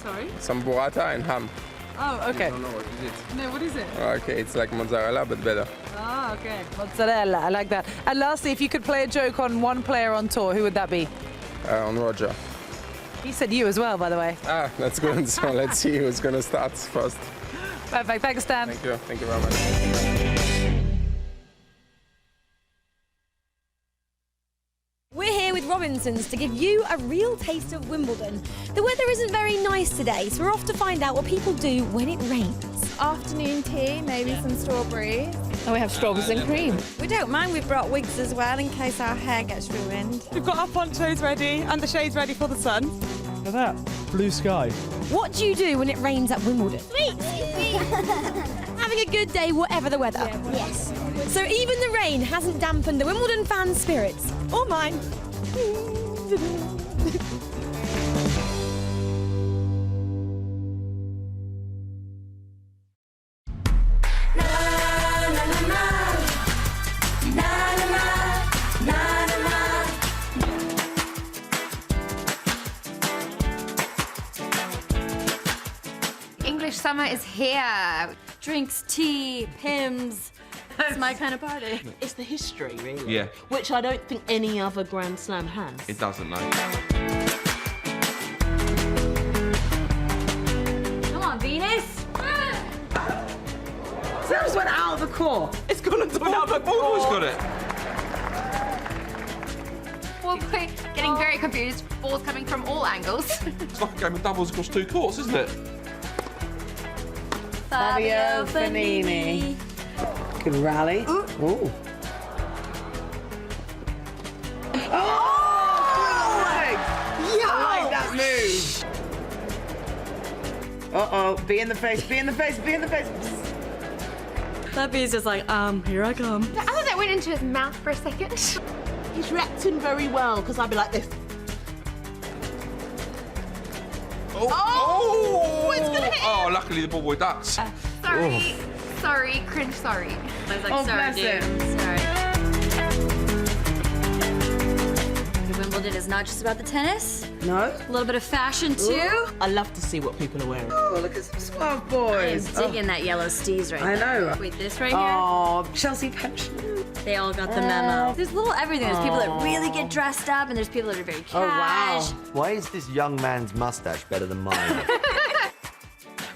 Sorry? Some burrata and ham. Oh, okay. I don't know what is it. No, what is it? Okay, it's like mozzarella but better. Ah, okay. Mozzarella, I like that. And lastly, if you could play a joke on one player on tour, who would that be? On Roger. He said you as well, by the way. Ah, that's good. So let's see who's gonna start first. Perfect. Thanks, Stan. Thank you. Thank you very much. We're here with Robinsons to give you a real taste of Wimbledon. The weather isn't very nice today, so we're off to find out what people do when it rains. Afternoon tea, maybe some strawberries. And we have strawberries and cream. We don't mind, we've brought wigs as well in case our hair gets ruined. We've got our ponchos ready and the shades ready for the sun. Look at that, blue sky. What do you do when it rains at Wimbledon? Sweet. Having a good day whatever the weather. Yes. So even the rain hasn't dampened the Wimbledon fans' spirits. Or mine. English summer is here. Drinks, tea, hymns. It's my kind of party. It's the history, really. Yeah. Which I don't think any other Grand Slam has. It doesn't, no. Come on, Venus. Sam's went out of the court. It's gone into out of the court. Always got it. Well, we're getting very confused. Ball's coming from all angles. It's like a game of doubles across two courts, isn't it? Fabio Fognini. Good rally. Ooh. Ooh. Oh! I like that move. Uh-oh. Be in the face, be in the face, be in the face. That bee's just like, here I come. I thought that went into his mouth for a second. He's reacting very well, because I'd be like this. Oh! It's gonna hit. Oh, luckily the ball boy ducks. Sorry. Sorry. Cringe sorry. I was like, Oh, sorry, bless dude. him. Sorry. Wimbledon is not just about the tennis. No? A little bit of fashion, too. Ooh. I love to see what people are wearing. Oh, look at some suave I am boys. digging that yellow steez right I there. know. Wait, this right here? Oh, Chelsea pension. They all got the memo. There's little everything. There's people that really get dressed up, and there's people that are very cash. Why is this young man's mustache better than mine?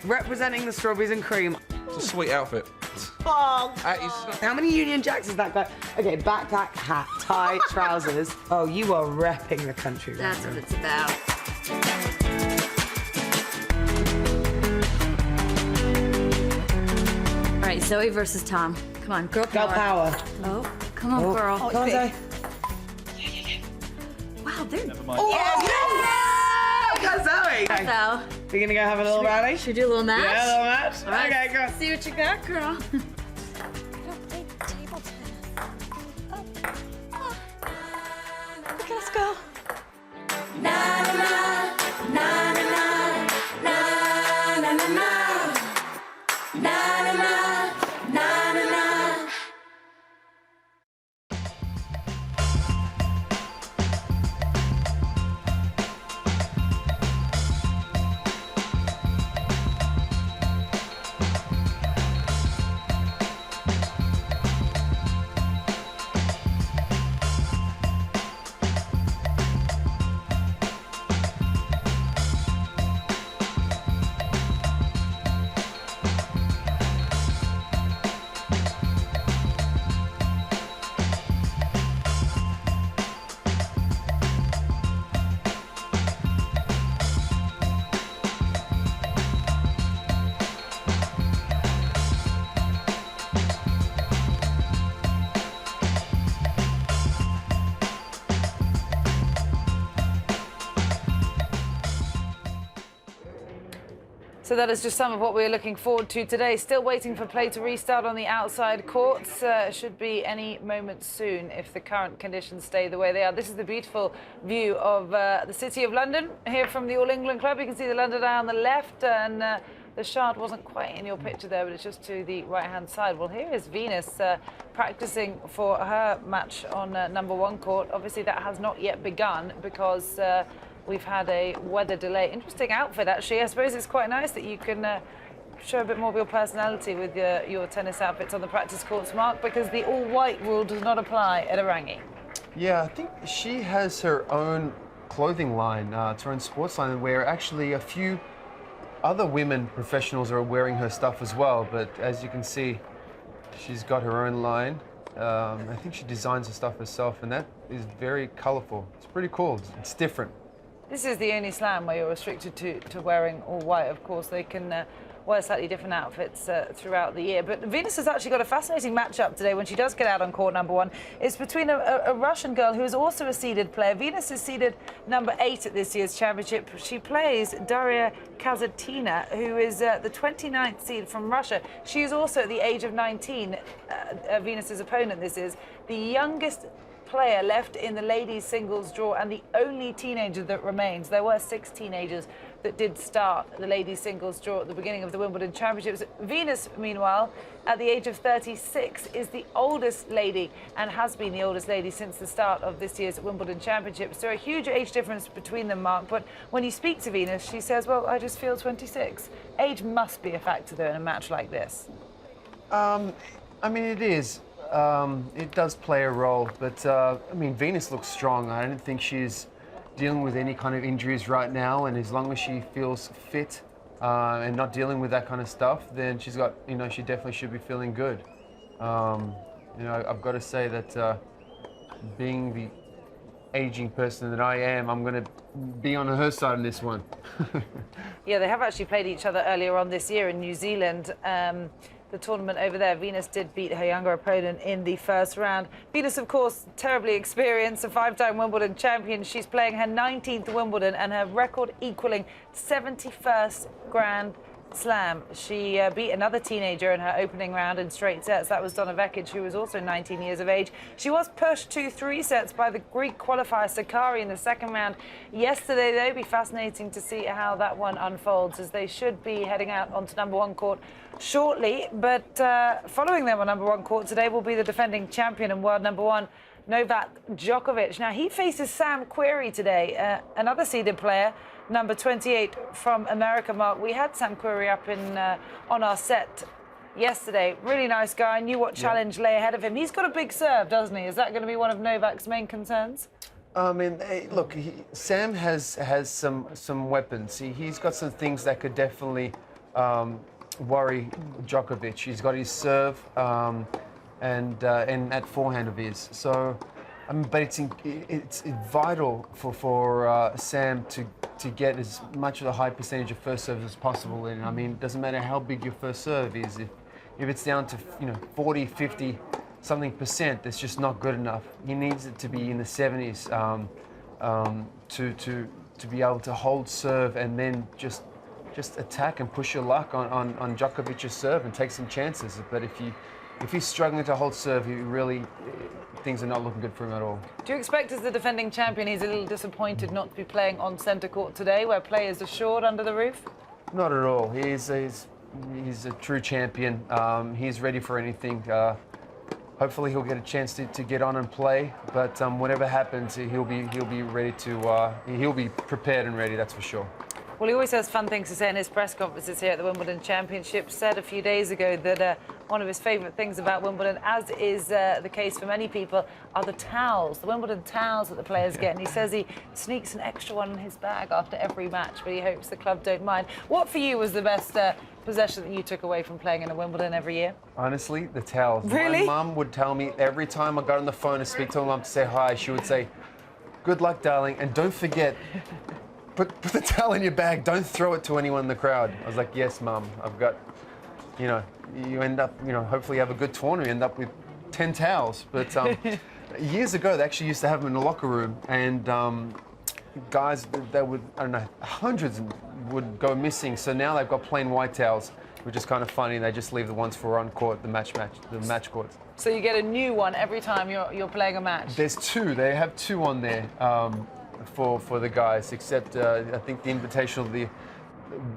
Representing the strawberries and cream. It's a sweet outfit. Oh, how many Union Jacks has that got? Okay, backpack, hat, tie, trousers. Oh, you are repping the country. That's what it's about. All right, Zoe versus Tom. Come on, girl power. Girl power. Oh, come on, girl. Come on, Zoe. Wow, they're... Oh, yeah! Go, Zoe. So, We're gonna go have a little rally? should we do a little match? Yeah, a little match. All right, Okay, go. see what you got, girl. Look at us go. So that is just some of what we're looking forward to today. Still waiting for play to restart on the outside courts. Should be any moment soon if the current conditions stay the way they are. This is the beautiful view of the City of London here from the All England Club. You can see the London Eye on the left, and the shard wasn't quite in your picture there, but it's just to the right-hand side. Well, here is Venus practicing for her match on number 1 court. Obviously, that has not yet begun because we've had a weather delay. Interesting outfit, actually. I suppose it's quite nice that you can show a bit more of your personality with your tennis outfits on the practice courts, Mark, because the all-white rule does not apply at Arangi. Yeah, I think she has her own clothing line, it's her own sports line, where actually a few other women professionals are wearing her stuff as well. But as you can see, she's got her own line. I think she designs her stuff herself, and that is very colourful. It's pretty cool. It's different. This is the only slam where you're restricted to wearing all white. Of course, they can wear slightly different outfits throughout the year. But Venus has actually got a fascinating matchup today when she does get out on court number 1. It's between a Russian girl who is also a seeded player. Venus is seeded number 8 at this year's championship. She plays Daria Kazatina, who is the 29th seed from Russia. She is also at the age of 19. Venus's opponent, this is the youngest player left in the ladies singles draw and the only teenager that remains. There were 6 teenagers that did start the ladies singles draw at the beginning of the Wimbledon Championships. Venus, meanwhile, at the age of 36, is the oldest lady and has been the oldest lady since the start of this year's Wimbledon Championships. So a huge age difference between them, Mark, but when you speak to Venus, she says, well, I just feel 26. Age must be a factor, though, in a match like this. I mean, it is. It does play a role, but I mean, Venus looks strong. I don't think she's dealing with any kind of injuries right now, and as long as she feels fit and not dealing with that kind of stuff, then she's got, you know, she definitely should be feeling good. You know, I've got to say that being the aging person that I am, I'm going to be on her side in this one. Yeah, they have actually played each other earlier on this year in New Zealand. The tournament over there, Venus did beat her younger opponent in the first round. Venus, of course, terribly experienced, a 5-time Wimbledon champion. She's playing her 19th Wimbledon and her record equaling 71st Grand Slam. She beat another teenager in her opening round in straight sets. That was Donna Vekic, who was also 19 years of age. She was pushed to 3 sets by the Greek qualifier Sakari in the second round yesterday, though. It'll be fascinating to see how that one unfolds, as they should be heading out onto number 1 court shortly. But following them on number 1 court today will be the defending champion and world number 1, Novak Djokovic. Now, he faces Sam Querrey today, another seeded player, number 28 from America, Mark. We had Sam Querrey up in on our set yesterday. Really nice guy, knew what challenge lay ahead of him. He's got a big serve, doesn't he? Is that going to be one of Novak's main concerns? I mean, look, Sam has some weapons. He's got some things that could definitely worry Djokovic. He's got his serve and that forehand of his. So, I mean, but it's vital for Sam to get as much of a high percentage of first serve as possible. And I mean, it doesn't matter how big your first serve is. If it's down to 40, 50 something percent, that's just not good enough. He needs it to be in the 70s to be able to hold serve and then just attack and push your luck on Djokovic's serve and take some chances. But if he's struggling to hold serve, things are not looking good for him at all. Do you expect, as the defending champion, he's a little disappointed not to be playing on centre court today, where players are short under the roof? Not at all. He's a true champion. He's ready for anything. Hopefully he'll get a chance to get on and play. But whatever happens, he'll be ready to. He'll be prepared and ready. That's for sure. Well, he always has fun things to say in his press conferences here at the Wimbledon Championship. Said a few days ago that one of his favourite things about Wimbledon, as is the case for many people, are the towels, the Wimbledon towels that the players get. And he says he sneaks an extra one in his bag after every match, but he hopes the club don't mind. What for you was the best possession that you took away from playing in a Wimbledon every year? Honestly, the towels. Really? My mum would tell me every time I got on the phone to speak to my mum to say hi, she would say, "Good luck, darling, and don't forget, put the towel in your bag, don't throw it to anyone in the crowd." I was like, "Yes, Mum, I've got," you end up, hopefully you have a good tournament, you end up with 10 towels. But years ago, they actually used to have them in the locker room, and guys that would, I don't know, hundreds and would go missing. So now they've got plain white towels, which is kind of funny. They just leave the ones for on court, the match courts. So you get a new one every time you're playing a match? There's two. They have two on there for the guys, except I think the Invitational,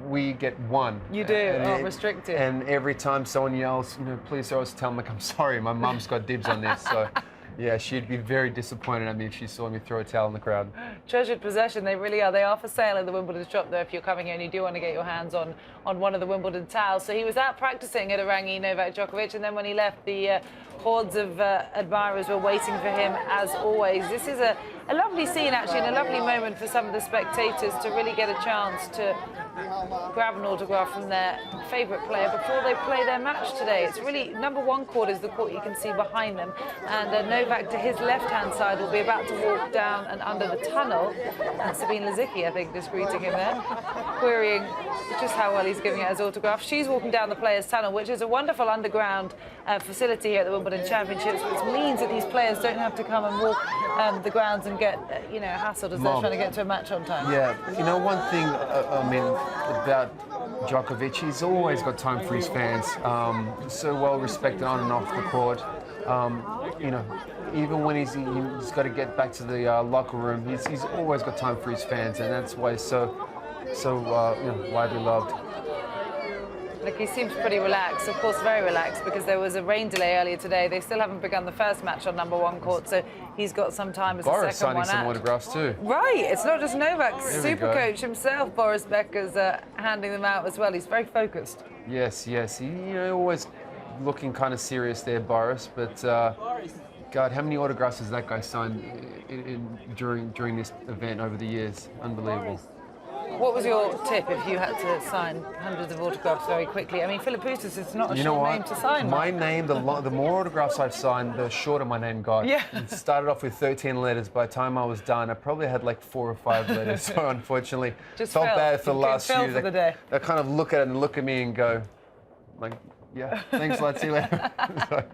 we get one. You do? Restricted. And every time someone yells, please always tell them, like, I'm sorry, my mum's got dibs on this. So, yeah, she'd be very disappointed at me if she saw me throw a towel in the crowd. Treasured possession, they really are. They are for sale in the Wimbledon shop, though, if you're coming here and you do want to get your hands on one of the Wimbledon towels. So he was out practicing at Irangi Novak Djokovic, and then when he left, the hordes of admirers were waiting for him, as always. This is a lovely scene, actually, and a lovely moment for some of the spectators to really get a chance to grab an autograph from their favourite player before they play their match today. It's really, number one court is the court you can see behind them, and Novak to his left-hand side will be about to walk down and under the tunnel, and Sabine Lisicki, I think, just greeting him there, querying just how well he's giving out his autograph. She's walking down the Players' Tunnel, which is a wonderful underground facility here at the Wimbledon Championships, which means that these players don't have to come and walk the grounds and get, hassled as they're trying to get to a match on time. Yeah, one thing, about Djokovic, he's always got time for his fans. So well respected on and off the court. Even when he's got to get back to the locker room, he's always got time for his fans, and that's why he's so widely loved. Look, he seems pretty relaxed, of course very relaxed, because there was a rain delay earlier today. They still haven't begun the first match on number one court, so he's got some time as Boris a second one out. signing some autographs too. Right, it's not just Novak. Super coach himself, Boris Becker's handing them out as well. He's very focused. Yes. He always looking kind of serious there, Boris. But God, how many autographs has that guy signed during this event over the years? Unbelievable. What was your tip if you had to sign hundreds of autographs very quickly? I mean, Philippoussis is not a short name to sign. My name, the more autographs I've signed, the shorter my name got. Yeah. It started off with 13 letters. By the time I was done, I probably had like 4 or 5 letters. So unfortunately, just felt bad for the last few. They kind of look at it and look at me and go, like, yeah, thanks a lot, see you later. So,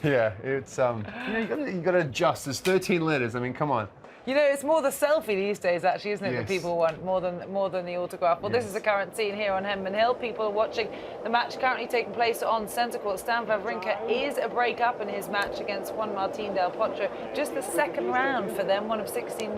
yeah, it's you got to adjust. There's 13 letters. I mean, come on. It's more the selfie these days, actually, isn't it, Yes. that people want more than the autograph. Well, Yes. This is the current scene here on Henman Hill. People are watching the match currently taking place on centre court. Stan Wawrinka is a break-up in his match against Juan Martín del Potro. Just the second round for them, one of 16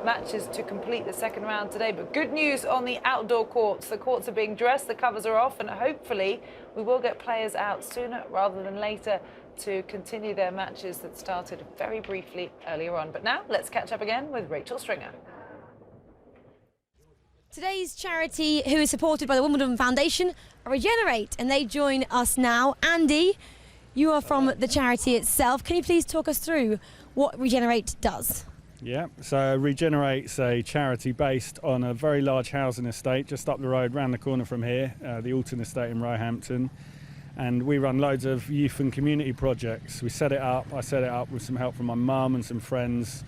matches to complete the second round today. But good news on the outdoor courts. The courts are being dressed, the covers are off, and hopefully we will get players out sooner rather than later to continue their matches that started very briefly earlier on. But now, let's catch up again with Rachel Stringer. Today's charity, who is supported by the Wimbledon Foundation, are Regenerate, and they join us now. Andy, you are from the charity itself. Can you please talk us through what Regenerate does? Yeah, so Regenerate's a charity based on a very large housing estate just up the road, round the corner from here, the Alton Estate in Roehampton. And we run loads of youth and community projects. I set it up with some help from my mum and some friends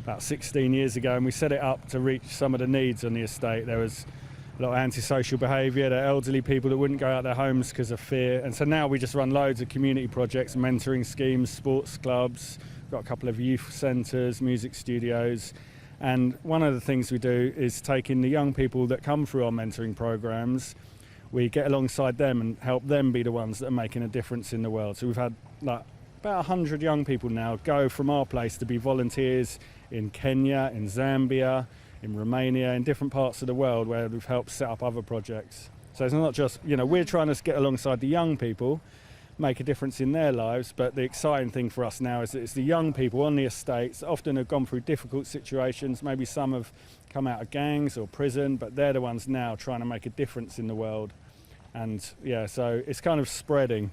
about 16 years ago, and we set it up to reach some of the needs on the estate. There was a lot of antisocial behaviour, the elderly people that wouldn't go out their homes because of fear. And so now we just run loads of community projects, mentoring schemes, sports clubs, we've got a couple of youth centres, music studios. And one of the things we do is taking the young people that come through our mentoring programmes, we get alongside them and help them be the ones that are making a difference in the world. So we've had about 100 young people now go from our place to be volunteers in Kenya, in Zambia, in Romania, in different parts of the world where we've helped set up other projects. So it's not just, we're trying to get alongside the young people, make a difference in their lives, but the exciting thing for us now is that it's the young people on the estates, often have gone through difficult situations, maybe some have come out of gangs or prison, but they're the ones now trying to make a difference in the world. And yeah, so it's kind of spreading.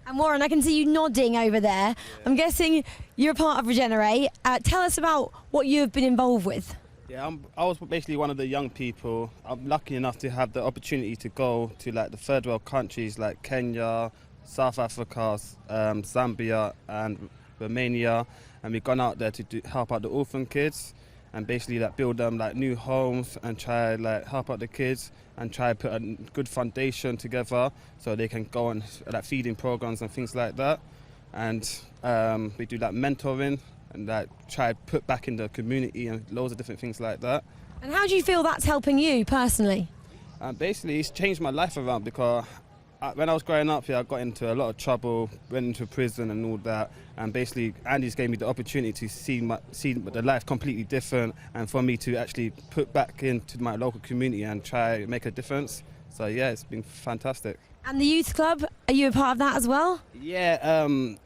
And Warren, I can see you nodding over there. I'm guessing you're a part of Regenerate. Tell us about what you've been involved with. Yeah, I was basically one of the young people. I'm lucky enough to have the opportunity to go to like the third world countries like Kenya, South Africa, Zambia and Romania, and we've gone out there to help out the orphan kids and basically like build them like new homes and try like help out the kids and try to put a good foundation together so they can go on like feeding programs and things like that. And we do like mentoring and like try to put back in the community and loads of different things like that. And how do you feel that's helping you personally? Basically, it's changed my life around because when I was growing up here, I got into a lot of trouble, went into prison and all that. And basically, Andy's gave me the opportunity to see the life completely different, and for me to actually put back into my local community and try to make a difference. So yeah, it's been fantastic. And the youth club, are you a part of that as well? Yeah,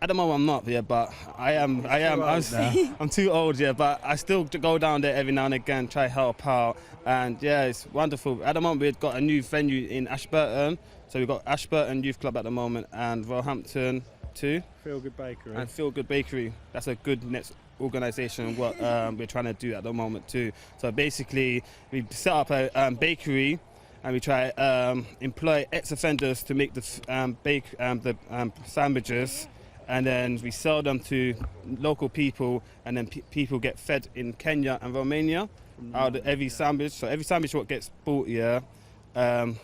at the moment I'm not, yeah, but I am. I'm too old, yeah, but I still go down there every now and again, try to help out, and yeah, it's wonderful. At the moment we've got a new venue in Ashburton, so we've got Ashburton Youth Club at the moment, and Roehampton too. Feel Good Bakery. And Feel Good Bakery. That's a good next organisation what we're trying to do at the moment too. So basically, we set up a bakery. And we try employ ex-offenders to make the sandwiches, and then we sell them to local people, and then people get fed in Kenya and Romania out of every sandwich. So every sandwich what gets bought here,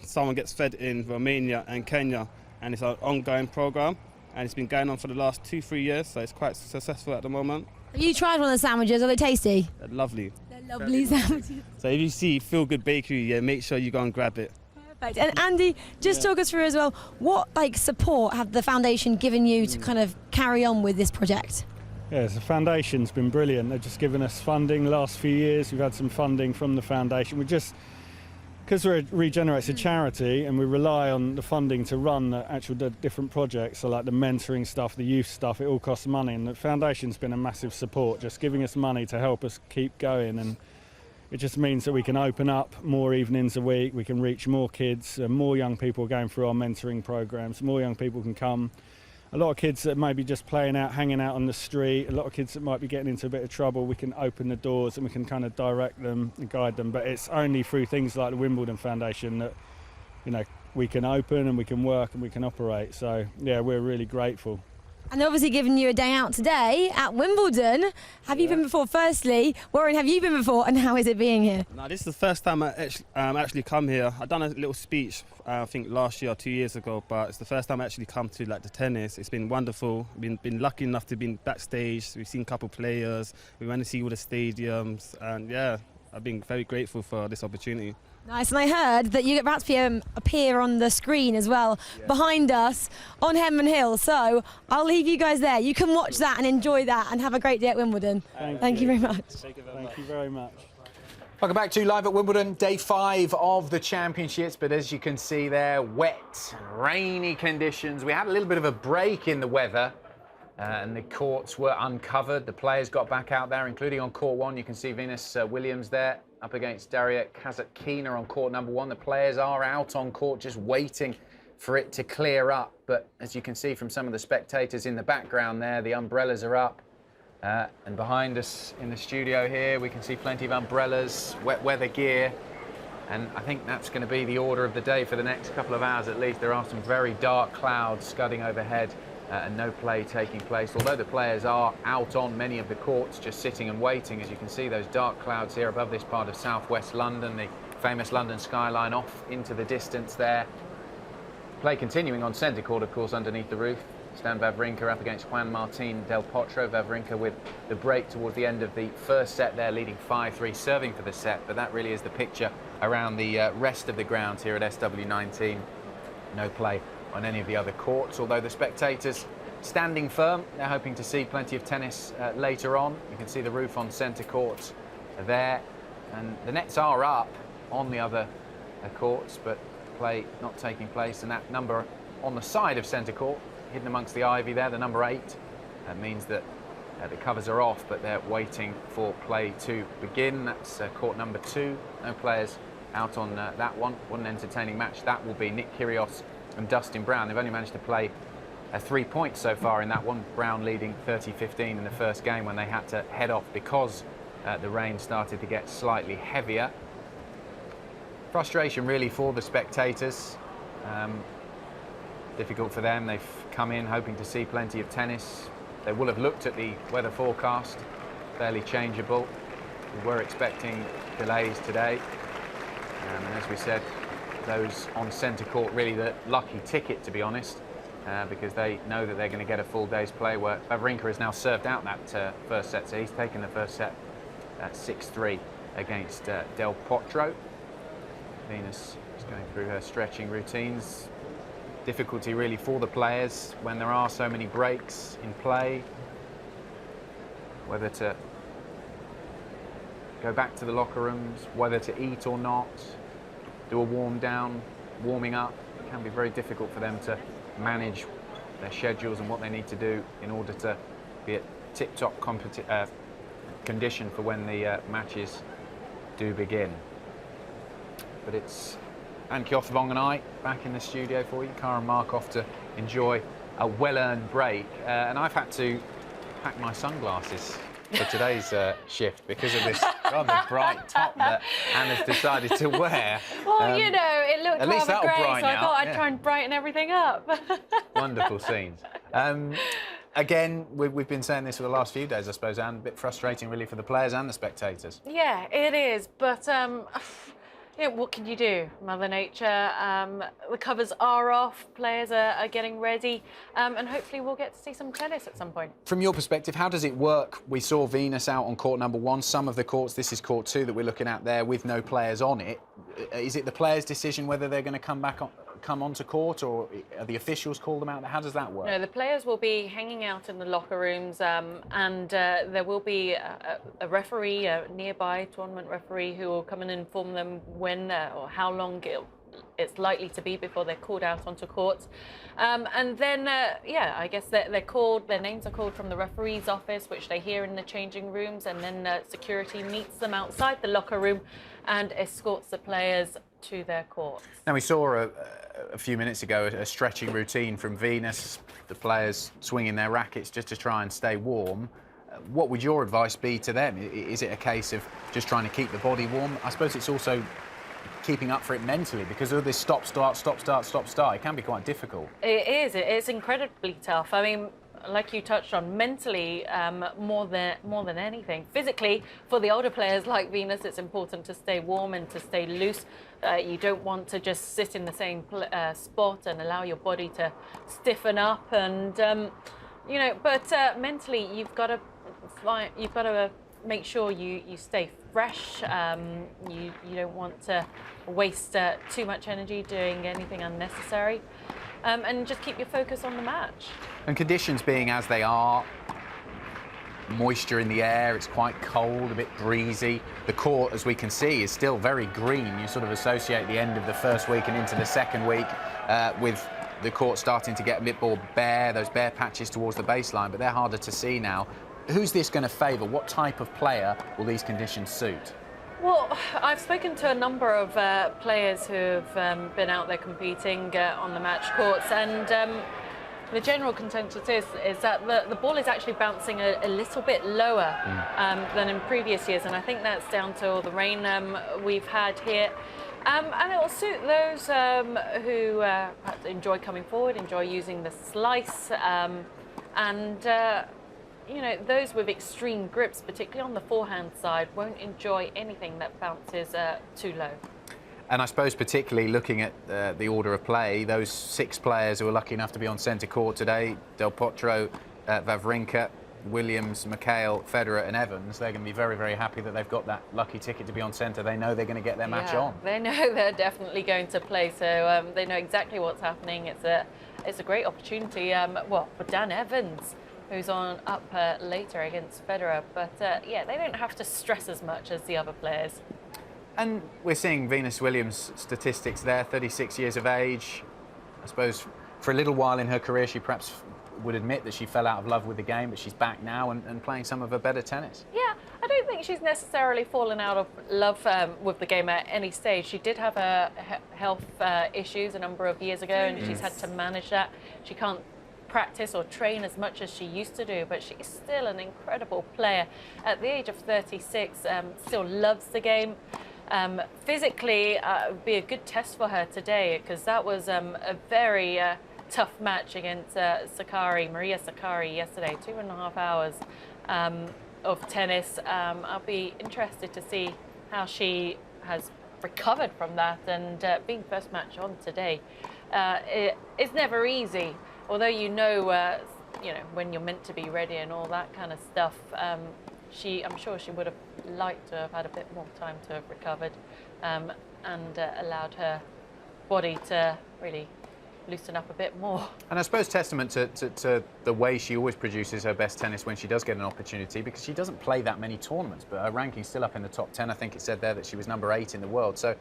someone gets fed in Romania and Kenya, and it's an ongoing program, and it's been going on for the last 2-3 years, so it's quite successful at the moment. Have you tried one of the sandwiches? Are they tasty? They're lovely. They're lovely sandwiches. So if you see Feel Good Bakery, yeah, make sure you go and grab it. Perfect. And Andy, just talk us through as well, what support have the foundation given you to kind of carry on with this project? Yeah, the foundation's been brilliant. They've just given us funding the last few years. We've had some funding from the foundation. Because Regenerate's a charity and we rely on the funding to run the different projects, so like the mentoring stuff, the youth stuff, it all costs money, and the foundation's been a massive support, just giving us money to help us keep going, and it just means that we can open up more evenings a week, we can reach more kids, more young people going through our mentoring programs, more young people can come. A lot of kids that may be just playing out, hanging out on the street, a lot of kids that might be getting into a bit of trouble, we can open the doors and we can kind of direct them and guide them. But it's only through things like the Wimbledon Foundation that, we can open and we can work and we can operate. So yeah, we're really grateful. And they're obviously giving you a day out today at Wimbledon. Have you been before? Firstly, Warren, have you been before, and how is it being here? No, this is the first time I actually come here. I've done a little speech, I think last year or 2 years ago, but it's the first time I actually come to the tennis. It's been wonderful. Been lucky enough to be backstage. We've seen a couple players. We went to see all the stadiums, and yeah, I've been very grateful for this opportunity. Nice, and I heard that you get about to appear on the screen as well, behind us on Henman Hill. So I'll leave you guys there. You can watch that and enjoy that and have a great day at Wimbledon. Thank you very much. Thank you very much. Welcome back to Live at Wimbledon, day 5 of the championships. But as you can see there, wet, rainy conditions. We had a little bit of a break in the weather. And the courts were uncovered. The players got back out there, including on court 1. You can see Venus Williams there up against Daria Kasatkina on court number 1. The players are out on court just waiting for it to clear up. But as you can see from some of the spectators in the background there, the umbrellas are up. And behind us in the studio here, we can see plenty of umbrellas, wet weather gear. And I think that's going to be the order of the day for the next couple of hours at least. There are some very dark clouds scudding overhead. And no play taking place, although the players are out on many of the courts just sitting and waiting. As you can see, those dark clouds here above this part of southwest London, the famous London skyline off into the distance there. Play continuing on centre court, of course, underneath the roof. Stan Wawrinka up against Juan Martin Del Potro. Wawrinka with the break towards the end of the first set there, leading 5-3, serving for the set. But that really is the picture around the rest of the grounds here at SW19. No play on any of the other courts, although the spectators standing firm. They're hoping to see plenty of tennis later on. You can see the roof on centre court there, and the nets are up on the other courts, but play not taking place. And that number on the side of centre court, hidden amongst the ivy there, the number 8, that means that the covers are off, but they're waiting for play to begin. That's court number 2. No players out on that one. What an entertaining match that will be. Nick Kyrgios and Dustin BROWN. They've only managed to play 3 points so far in that one. Brown leading 30-15 in the first game when they had to head off because the rain started to get slightly heavier. Frustration really for the spectators. Difficult for them. They've come in hoping to see plenty of tennis. They will have looked at the weather forecast, fairly changeable. We were expecting delays today. And as we said, those on centre court really the lucky ticket, to be honest, because they know that they're going to get a full day's play. Where Wawrinka has now served out that first set, so he's taken the first set at 6-3 against Del Potro. Venus is going through her stretching routines. Difficulty really for the players when there are so many breaks in play, whether to go back to the locker rooms, whether to eat or not, do a warm down, warming up. It can be very difficult for them to manage their schedules and what they need to do in order to be at tip-top condition for when the matches do begin. But it's Anne Kjothvong and I back in the studio for you. Karen Markov to enjoy a well-earned break. And I've had to pack my sunglasses for today's shift because of this rather bright top that Anna's decided to wear. Well, you know, it looked at least rather that'll grey, so I brighten thought out, I'd try and brighten everything up. Wonderful scenes. Again, we've been saying this for the last few days, I suppose, Anne. A bit frustrating, really, for the players and the spectators. Yeah, it is, but yeah, what can you do? Mother Nature. The covers are off, players are getting ready, and hopefully we'll get to see some tennis at some point. From your perspective, how does it work? We saw Venus out on court number 1. Some of the courts, this is court 2 that we're looking at there, with no players on it. Is it the players' decision whether they're going to come onto court, or are the officials call them out? How does that work? No, the players will be hanging out in the locker rooms, and there will be a referee, a nearby tournament referee, who will come and inform them when or how long it's likely to be before they're called out onto court. And then, yeah, I guess they're called, their names are called from the referee's office, which they hear in the changing rooms, and then security meets them outside the locker room and escorts the players to their courts. Now, we saw a few minutes ago a stretching routine from Venus, the players swinging their rackets just to try and stay warm. What would your advice be to them? Is it a case of just trying to keep the body warm? I suppose it's also keeping up for it mentally, because of this stop, start, stop, start, stop, start. It can be quite difficult. It is. It's incredibly tough. I mean, like you touched on, mentally more than anything. Physically, for the older players like Venus, it's important to stay warm and to stay loose. You don't want to just sit in the same spot and allow your body to stiffen up. And you know, but mentally, you've got to make sure you stay fresh. You don't want to waste too much energy doing anything unnecessary. And just keep your focus on the match. And conditions being as they are, moisture in the air, it's quite cold, a bit breezy. The court, as we can see, is still very green. You sort of associate the end of the first week and into the second week with the court starting to get a bit more bare, those bare patches towards the baseline, but they're harder to see now. Who's this going to favour? What type of player will these conditions suit? Well, I've spoken to a number of players who've been out there competing on the match courts, and the general consensus is that the ball is actually bouncing a little bit lower than in previous years, and I think that's down to all the rain we've had here. And it will suit those who perhaps enjoy coming forward, enjoy using the slice, and you know, those with extreme grips, particularly on the forehand side, won't enjoy anything that bounces too low. And I suppose particularly looking at the order of play, those 6 players who are lucky enough to be on centre court today, Del Potro, Wawrinka, Williams, McHale, Federer and Evans, they're going to be very, very happy that they've got that lucky ticket to be on centre. They know they're going to get their match on. They know they're definitely going to play, so they know exactly what's happening. It's a great opportunity, well, for Dan Evans, who's on up later against Federer. But yeah, they don't have to stress as much as the other players. And we're seeing Venus Williams' statistics there, 36 years of age. I suppose for a little while in her career, she perhaps would admit that she fell out of love with the game, but she's back now and playing some of her better tennis. Yeah, I don't think she's necessarily fallen out of love with the game at any stage. She did have health issues a number of years ago, and she's had to manage that. She can't practice or train as much as she used to do, but she's still an incredible player. At the age of 36, still loves the game. Physically, it would be a good test for her today, because that was a very tough match against Maria Sakkari yesterday, 2.5 hours of tennis. I'll be interested to see how she has recovered from that, and being first match on today, it's never easy. Although you know when you're meant to be ready and all that kind of stuff, I'm sure she would have liked to have had a bit more time to have recovered. and allowed her body to really loosen up a bit more. And I suppose testament to the way she always produces her best tennis when she does get an opportunity, because she doesn't play that many tournaments, but her ranking's still up in the top 10. I think it said there that she was number 8 in the world. So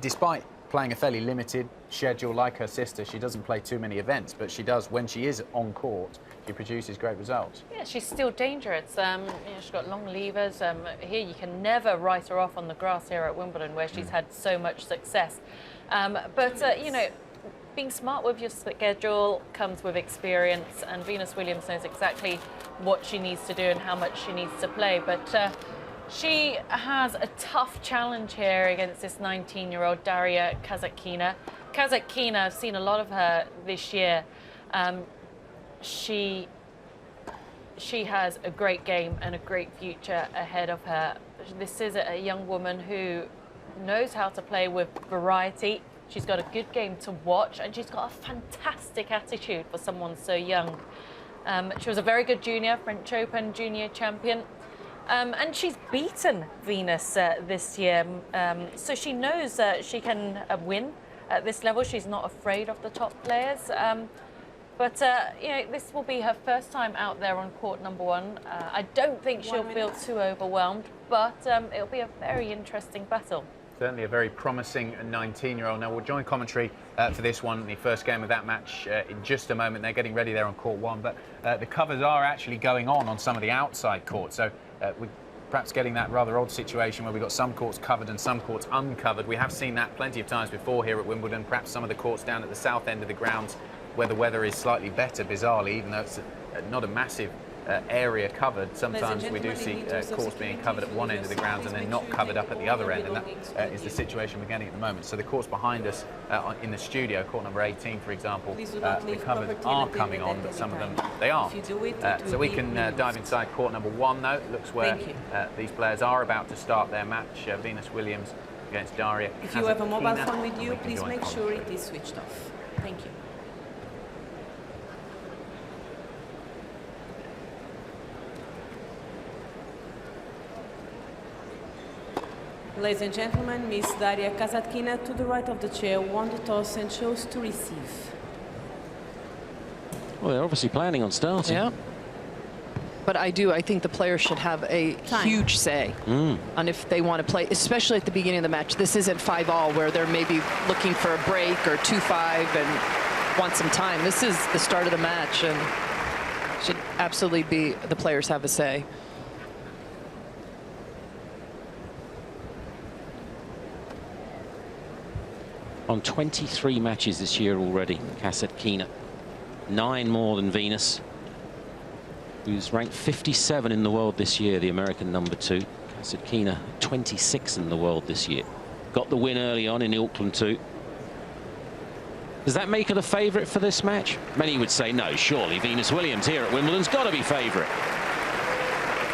despite playing a fairly limited schedule like her sister, she doesn't play too many events, but she does, when she is on court, she produces great results. Yeah, she's still dangerous. You know, she's got long levers. Here you can never write her off on the grass here at Wimbledon, where she's had so much success. You know, being smart with your schedule comes with experience, and Venus Williams knows exactly what she needs to do and how much she needs to play. But she has a tough challenge here against this 19-year-old Daria Kasatkina. Kasatkina, I've seen a lot of her this year. She has a great game and a great future ahead of her. This is a young woman who knows how to play with variety. She's got a good game to watch, and she's got a fantastic attitude for someone so young. She was a very good junior, French Open junior champion, and she's beaten Venus this year. So she knows that she can win at this level. She's not afraid of the top players. You know, this will be her first time out there on court number 1. I don't think she'll feel too overwhelmed, but it'll be a very interesting battle. Certainly a very promising 19-year-old. Now, we'll join commentary for this one, the first game of that match, in just a moment. They're getting ready there on court 1, but the covers are actually going on some of the outside courts. So we're perhaps getting that rather odd situation where we've got some courts covered and some courts uncovered. We have seen that plenty of times before here at Wimbledon. Perhaps some of the courts down at the south end of the grounds where the weather is slightly better, bizarrely, even though it's not a massive area covered. Sometimes we do see courts being covered at one end of the grounds and then not covered up at the other end, and that is the situation we're getting at the moment. So the courts behind us in the studio, court number 18, for example, the covers are coming on, but some of them they aren't. So we can dive inside court number 1, though. It looks where these players are about to start their match. Venus Williams against Daria Kasatkina. If you have a mobile phone with you, please make sure it is switched off. Thank you. Ladies and gentlemen, Miss Daria Kasatkina to the right of the chair won the toss and chose to receive. Well, they're obviously planning on starting. Yeah. But I think the players should have a huge say on if they want to play, especially at the beginning of the match. This isn't 5-all where they're maybe looking for a break or 2-5 and want some time. This is the start of the match, and should absolutely be the players have a say. On 23 matches this year already, Kasatkina. 9 more than Venus, who's ranked 57 in the world this year, the American number 2. Kasatkina, 26 in the world this year. Got the win early on in Auckland too. Does that make her the favourite for this match? Many would say no, surely Venus Williams here at Wimbledon's got to be favourite.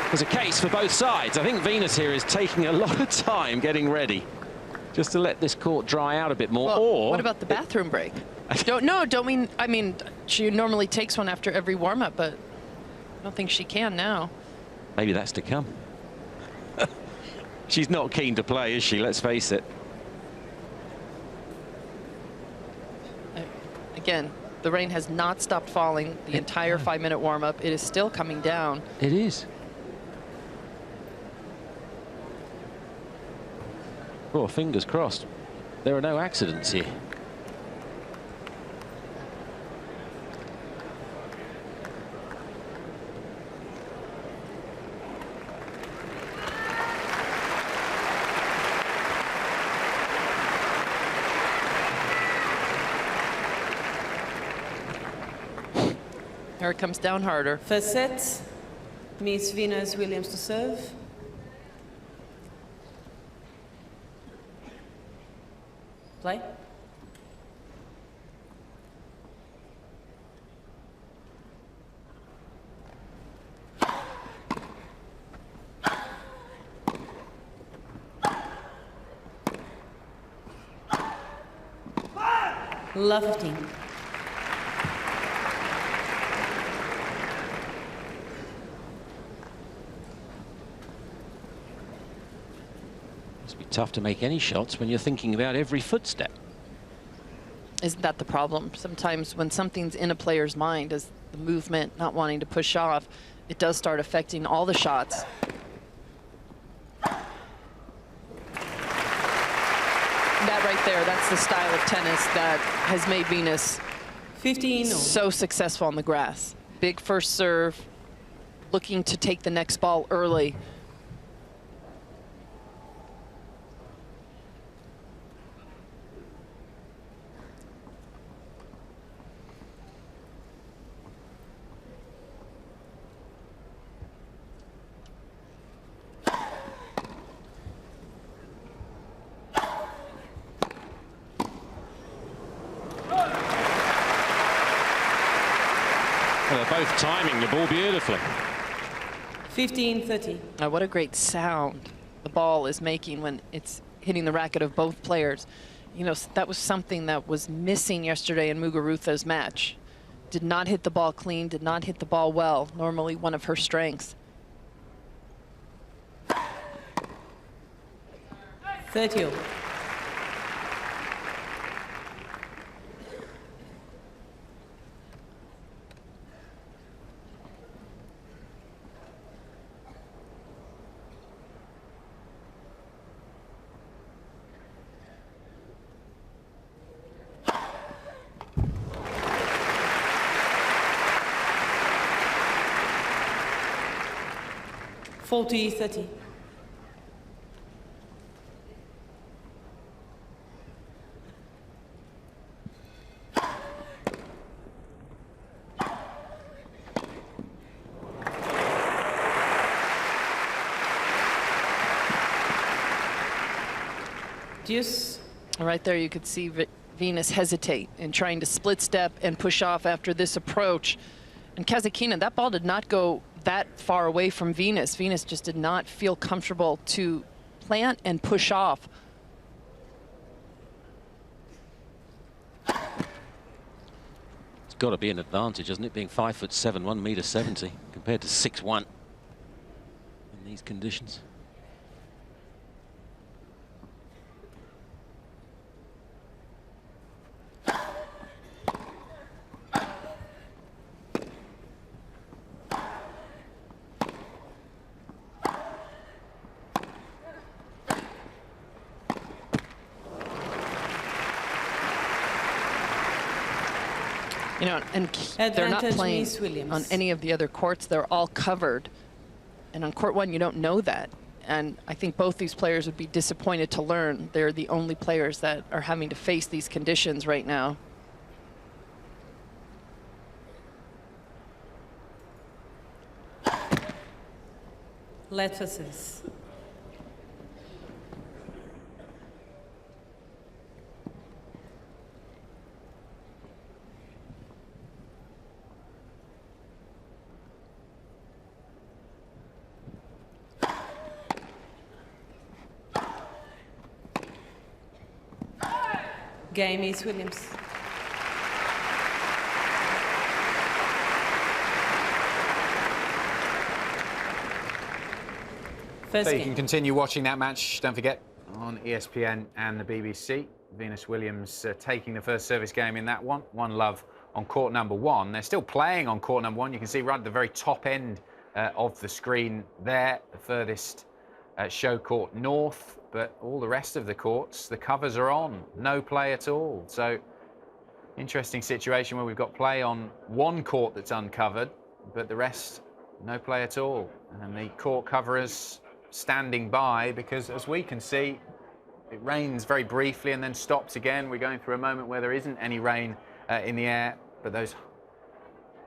There's a case for both sides. I think Venus here is taking a lot of time getting ready, just to let this court dry out a bit more. Well, or what about the bathroom break? I mean, she normally takes one after every warm-up, but I don't think she can now. Maybe that's to come. She's not keen to play, is she? Let's face it. Again, the rain has not stopped falling the entire 5-minute warm-up. It is still coming down. It is. Oh, fingers crossed. There are no accidents here. Here it comes down harder. First set, Miss Venus Williams to serve. Play. Love 15. Must be tough to make any shots when you're thinking about every footstep. Isn't that the problem? Sometimes when something's in a player's mind, as the movement, not wanting to push off, it does start affecting all the shots. That right there, that's the style of tennis that has made Venus 15 so successful on the grass. Big first serve, looking to take the next ball early. Well, they're both timing the ball beautifully. 15-30. What a great sound the ball is making when it's hitting the racket of both players. You know, that was something that was missing yesterday in Muguruza's match. Did not hit the ball clean, did not hit the ball well, normally one of her strengths. 30. (40-30). Deuce. Right there, you could see Venus hesitate in trying to split step and push off after this approach. And Kasatkina, that ball did not go that far away from Venus. Venus just did not feel comfortable to plant and push off. It's got to be an advantage, isn't it, being 5'7", 1.70 m, compared to 6'1" in these conditions. You know, and they're not playing on any of the other courts. They're all covered. And on court one, you don't know that. And I think both these players would be disappointed to learn they're the only players that are having to face these conditions right now. Lettuces. Game is Williams. So you can continue watching that match, don't forget, on ESPN and the BBC. Venus Williams taking the first service game in that one. 1-love on court number one. They're still playing on court number one. You can see right at the very top end of the screen there, the furthest show court north. But all the rest of the courts, the covers are on. No play at all. So interesting situation where we've got play on one court that's uncovered, but the rest, no play at all. And the court coverers standing by because, as we can see, it rains very briefly and then stops again. We're going through a moment where there isn't any rain in the air, but those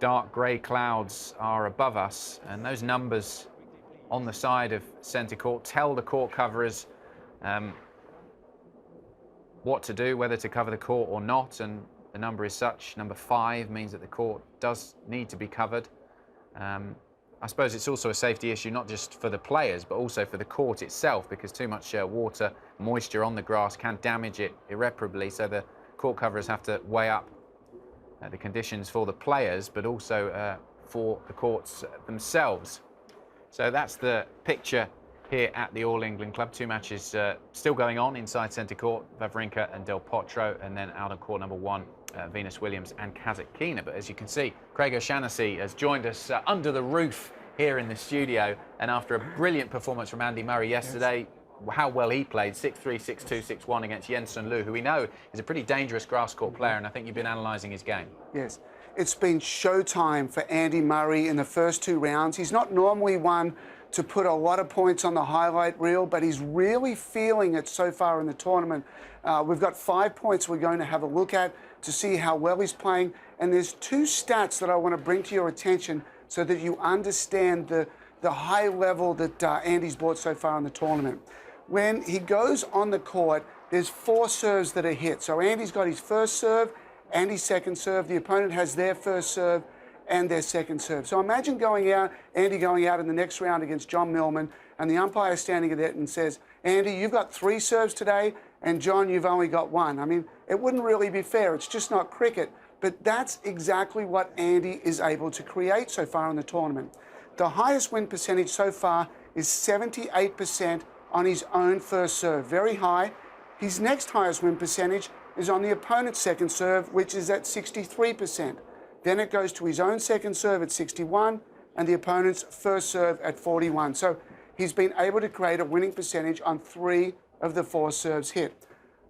dark grey clouds are above us, and those numbers on the side of centre court tell the court coverers what to do, whether to cover the court or not, and the number is such. Number 5 means that the court does need to be covered. I suppose it's also a safety issue, not just for the players, but also for the court itself, because too much water, moisture on the grass can damage it irreparably. So the court coverers have to weigh up the conditions for the players, but also for the courts themselves. So that's the picture here at the All England Club. Two matches still going on inside centre court, Wawrinka and Del Potro, and then out on court number one, Venus Williams and Kasatkina. But as you can see, Craig O'Shaughnessy has joined us under the roof here in the studio, and after a brilliant performance from Andy Murray yesterday, how well he played, 6-3, 6-2, 6-1 against Jensen Liu, who we know is a pretty dangerous grass court player, and I think you've been analysing his game. Yes, it's been showtime for Andy Murray in the first two rounds. He's not normally one to put a lot of points on the highlight reel, but he's really feeling it so far in the tournament. We've got 5 points we're going to have a look at to see how well he's playing, and there's two stats that I want to bring to your attention so that you understand the high level that Andy's brought so far in the tournament. When he goes on the court, there's 4 serves that are hit. So Andy's got his first serve and his second serve. The opponent has their first serve and their second serve. So imagine Andy going out in the next round against John Millman, and the umpire standing there and says, Andy, you've got 3 serves today, and John, you've only got 1. I mean, it wouldn't really be fair. It's just not cricket. But that's exactly what Andy is able to create so far in the tournament. The highest win percentage so far is 78% on his own first serve, very high. His next highest win percentage is on the opponent's second serve, which is at 63%. Then it goes to his own second serve at 61 and the opponent's first serve at 41. So he's been able to create a winning percentage on 3 of the 4 serves hit.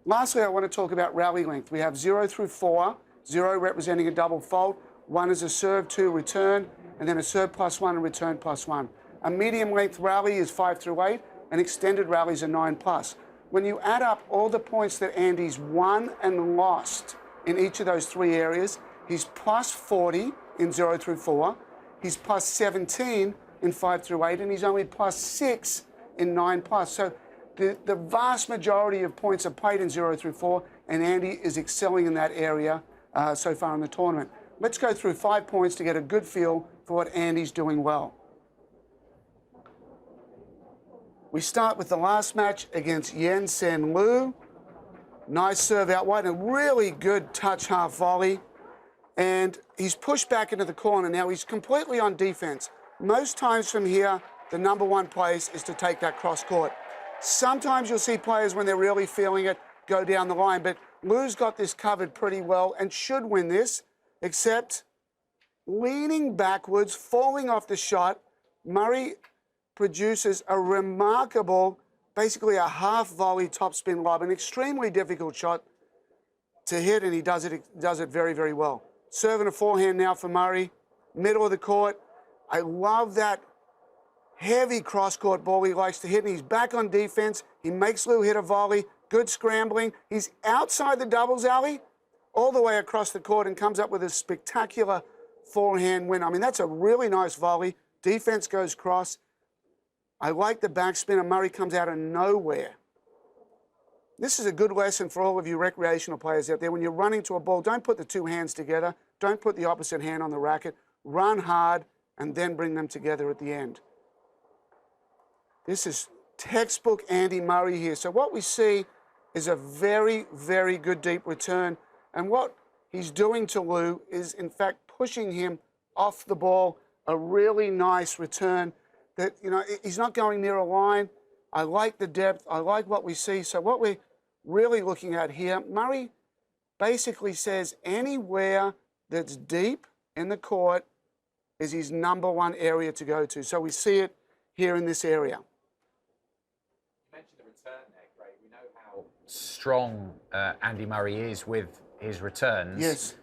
Lastly, I want to talk about rally length. We have 0 through 4, 0 representing a double fault, 1 is a serve, 2 return, and then a serve +1 and return +1. A medium length rally is 5 through 8, and extended rallies are 9+. When you add up all the points that Andy's won and lost in each of those 3 areas, he's +40 in 0 through 4, he's +17 in 5 through 8, and he's only +6 in 9+. So the vast majority of points are played in 0 through 4, and Andy is excelling in that area so far in the tournament. Let's go through 5 points to get a good feel for what Andy's doing well. We start with the last match against Jensen Liu. Nice serve out wide, and a really good touch half volley. And he's pushed back into the corner. Now he's completely on defense. Most times from here, the #1 place is to take that cross court. Sometimes you'll see players, when they're really feeling it, go down the line, but Liu's got this covered pretty well and should win this, except leaning backwards, falling off the shot, Murray produces a remarkable, basically a half volley topspin lob, an extremely difficult shot to hit, and he does it very, very well. Serving a forehand now for Murray, middle of the court. I love that heavy cross-court ball he likes to hit, and he's back on defense. He makes Liu hit a volley, good scrambling. He's outside the doubles alley, all the way across the court, and comes up with a spectacular forehand win. I mean, that's a really nice volley. Defense goes cross. I like the backspin, and Murray comes out of nowhere. This is a good lesson for all of you recreational players out there. When you're running to a ball, don't put the 2 hands together. Don't put the opposite hand on the racket. Run hard, and then bring them together at the end. This is textbook Andy Murray here. So what we see is a very, very good deep return. And what he's doing to Liu is, in fact, pushing him off the ball. A really nice return that, you know, he's not going near a line. I like the depth. I like what we see. So what we're really looking at here, Murray basically says anywhere that's deep in the court is his #1 area to go to. So we see it here in this area. You mentioned the return there, Craig. We know how strong Andy Murray is with his returns. Yes.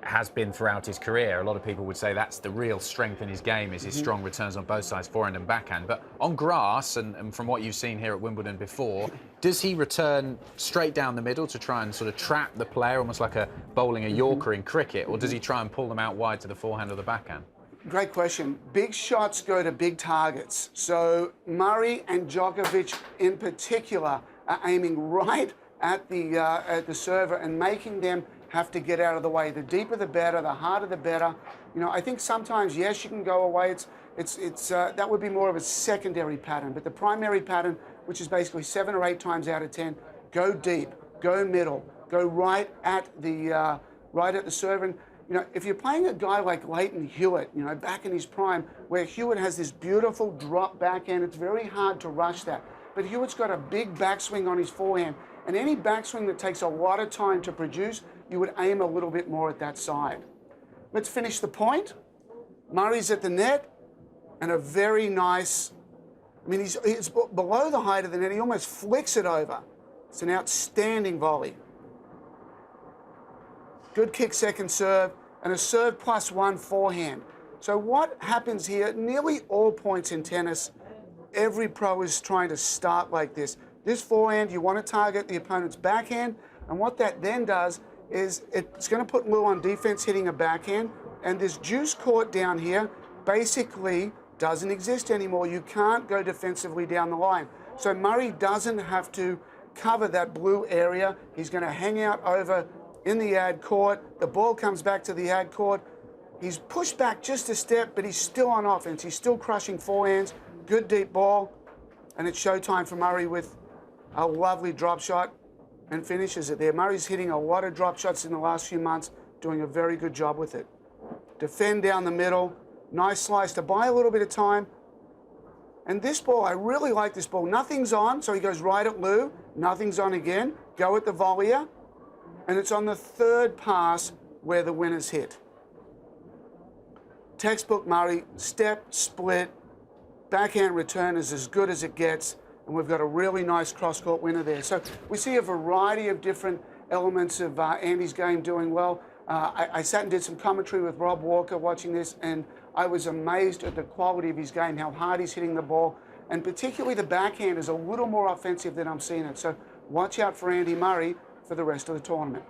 Has been throughout his career. A lot of people would say that's the real strength in his game, is his strong returns on both sides, forehand and backhand. But on grass, and from what you've seen here at Wimbledon before, does he return straight down the middle to try and sort of trap the player, almost like bowling a Yorker in cricket, or does he try and pull them out wide to the forehand or the backhand? Great question. Big shots go to big targets. So Murray and Djokovic in particular are aiming right at the server and making them have to get out of the way. The deeper the better, the harder the better. You know, I think sometimes, yes, you can go away. That would be more of a secondary pattern. But the primary pattern, which is basically 7 or 8 times out of 10, go deep, go middle, go right at the server. You know, if you're playing a guy like Leighton Hewitt, you know, back in his prime, where Hewitt has this beautiful drop backhand, it's very hard to rush that. But Hewitt's got a big backswing on his forehand, and any backswing that takes a lot of time to produce, you would aim a little bit more at that side. Let's finish the point. Murray's at the net, and a very nice, I mean, he's below the height of the net, he almost flicks it over. It's an outstanding volley. Good kick second serve, and a serve +1 forehand. So what happens here, nearly all points in tennis, every pro is trying to start like this. This forehand, you want to target the opponent's backhand, and what that then does is it's going to put Lou on defense hitting a backhand, and this juice court down here basically doesn't exist anymore. You can't go defensively down the line. So Murray doesn't have to cover that blue area. He's going to hang out over in the ad court. The ball comes back to the ad court. He's pushed back just a step, but he's still on offense. He's still crushing forehands. Good deep ball. And it's showtime for Murray with a lovely drop shot and finishes it there. Murray's hitting a lot of drop shots in the last few months, doing a very good job with it. Defend down the middle. Nice slice to buy a little bit of time. And this ball, I really like this ball. Nothing's on, so he goes right at Lou. Nothing's on again. Go at the volleyer. And it's on the third pass where the winner's hit. Textbook Murray, step, split, backhand return is as good as it gets, and we've got a really nice cross-court winner there. So we see a variety of different elements of Andy's game doing well. I sat and did some commentary with Rob Walker watching this, and I was amazed at the quality of his game, how hard he's hitting the ball, and particularly the backhand is a little more offensive than I'm seeing it. So watch out for Andy Murray for the rest of the tournament.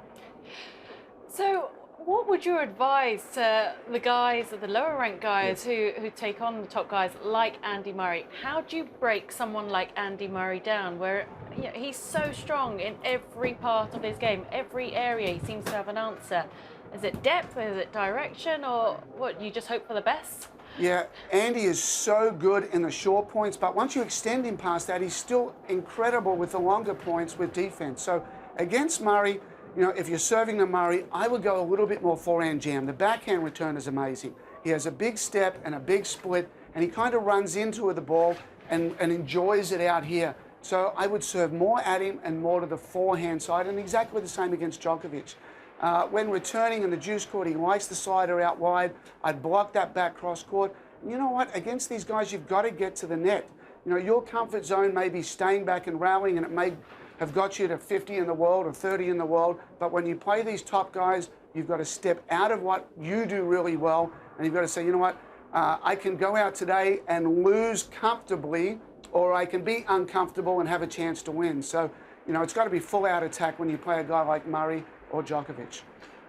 So what would you advise to the guys, the lower ranked guys who take on the top guys like Andy Murray? How do you break someone like Andy Murray down where he's so strong in every part of his game, every area he seems to have an answer? Is it depth, is it direction, or what, you just hope for the best? Yeah, Andy is so good in the short points, but once you extend him past that, he's still incredible with the longer points with defense. So against Murray, you know, if you're serving the Murray, I would go a little bit more forehand jam. The backhand return is amazing. He has a big step and a big split, and he kind of runs into the ball and enjoys it out here. So I would serve more at him and more to the forehand side, and exactly the same against Djokovic. When returning in the juice court, he likes the slider out wide. I'd block that back cross court. And you know what? Against these guys, you've got to get to the net. You know, your comfort zone may be staying back and rallying, and it may have got you to 50 in the world or 30 in the world. But when you play these top guys, you've got to step out of what you do really well, and you've got to say, you know what? I can go out today and lose comfortably, or I can be uncomfortable and have a chance to win. So, you know, it's got to be full out attack when you play a guy like Murray or Djokovic.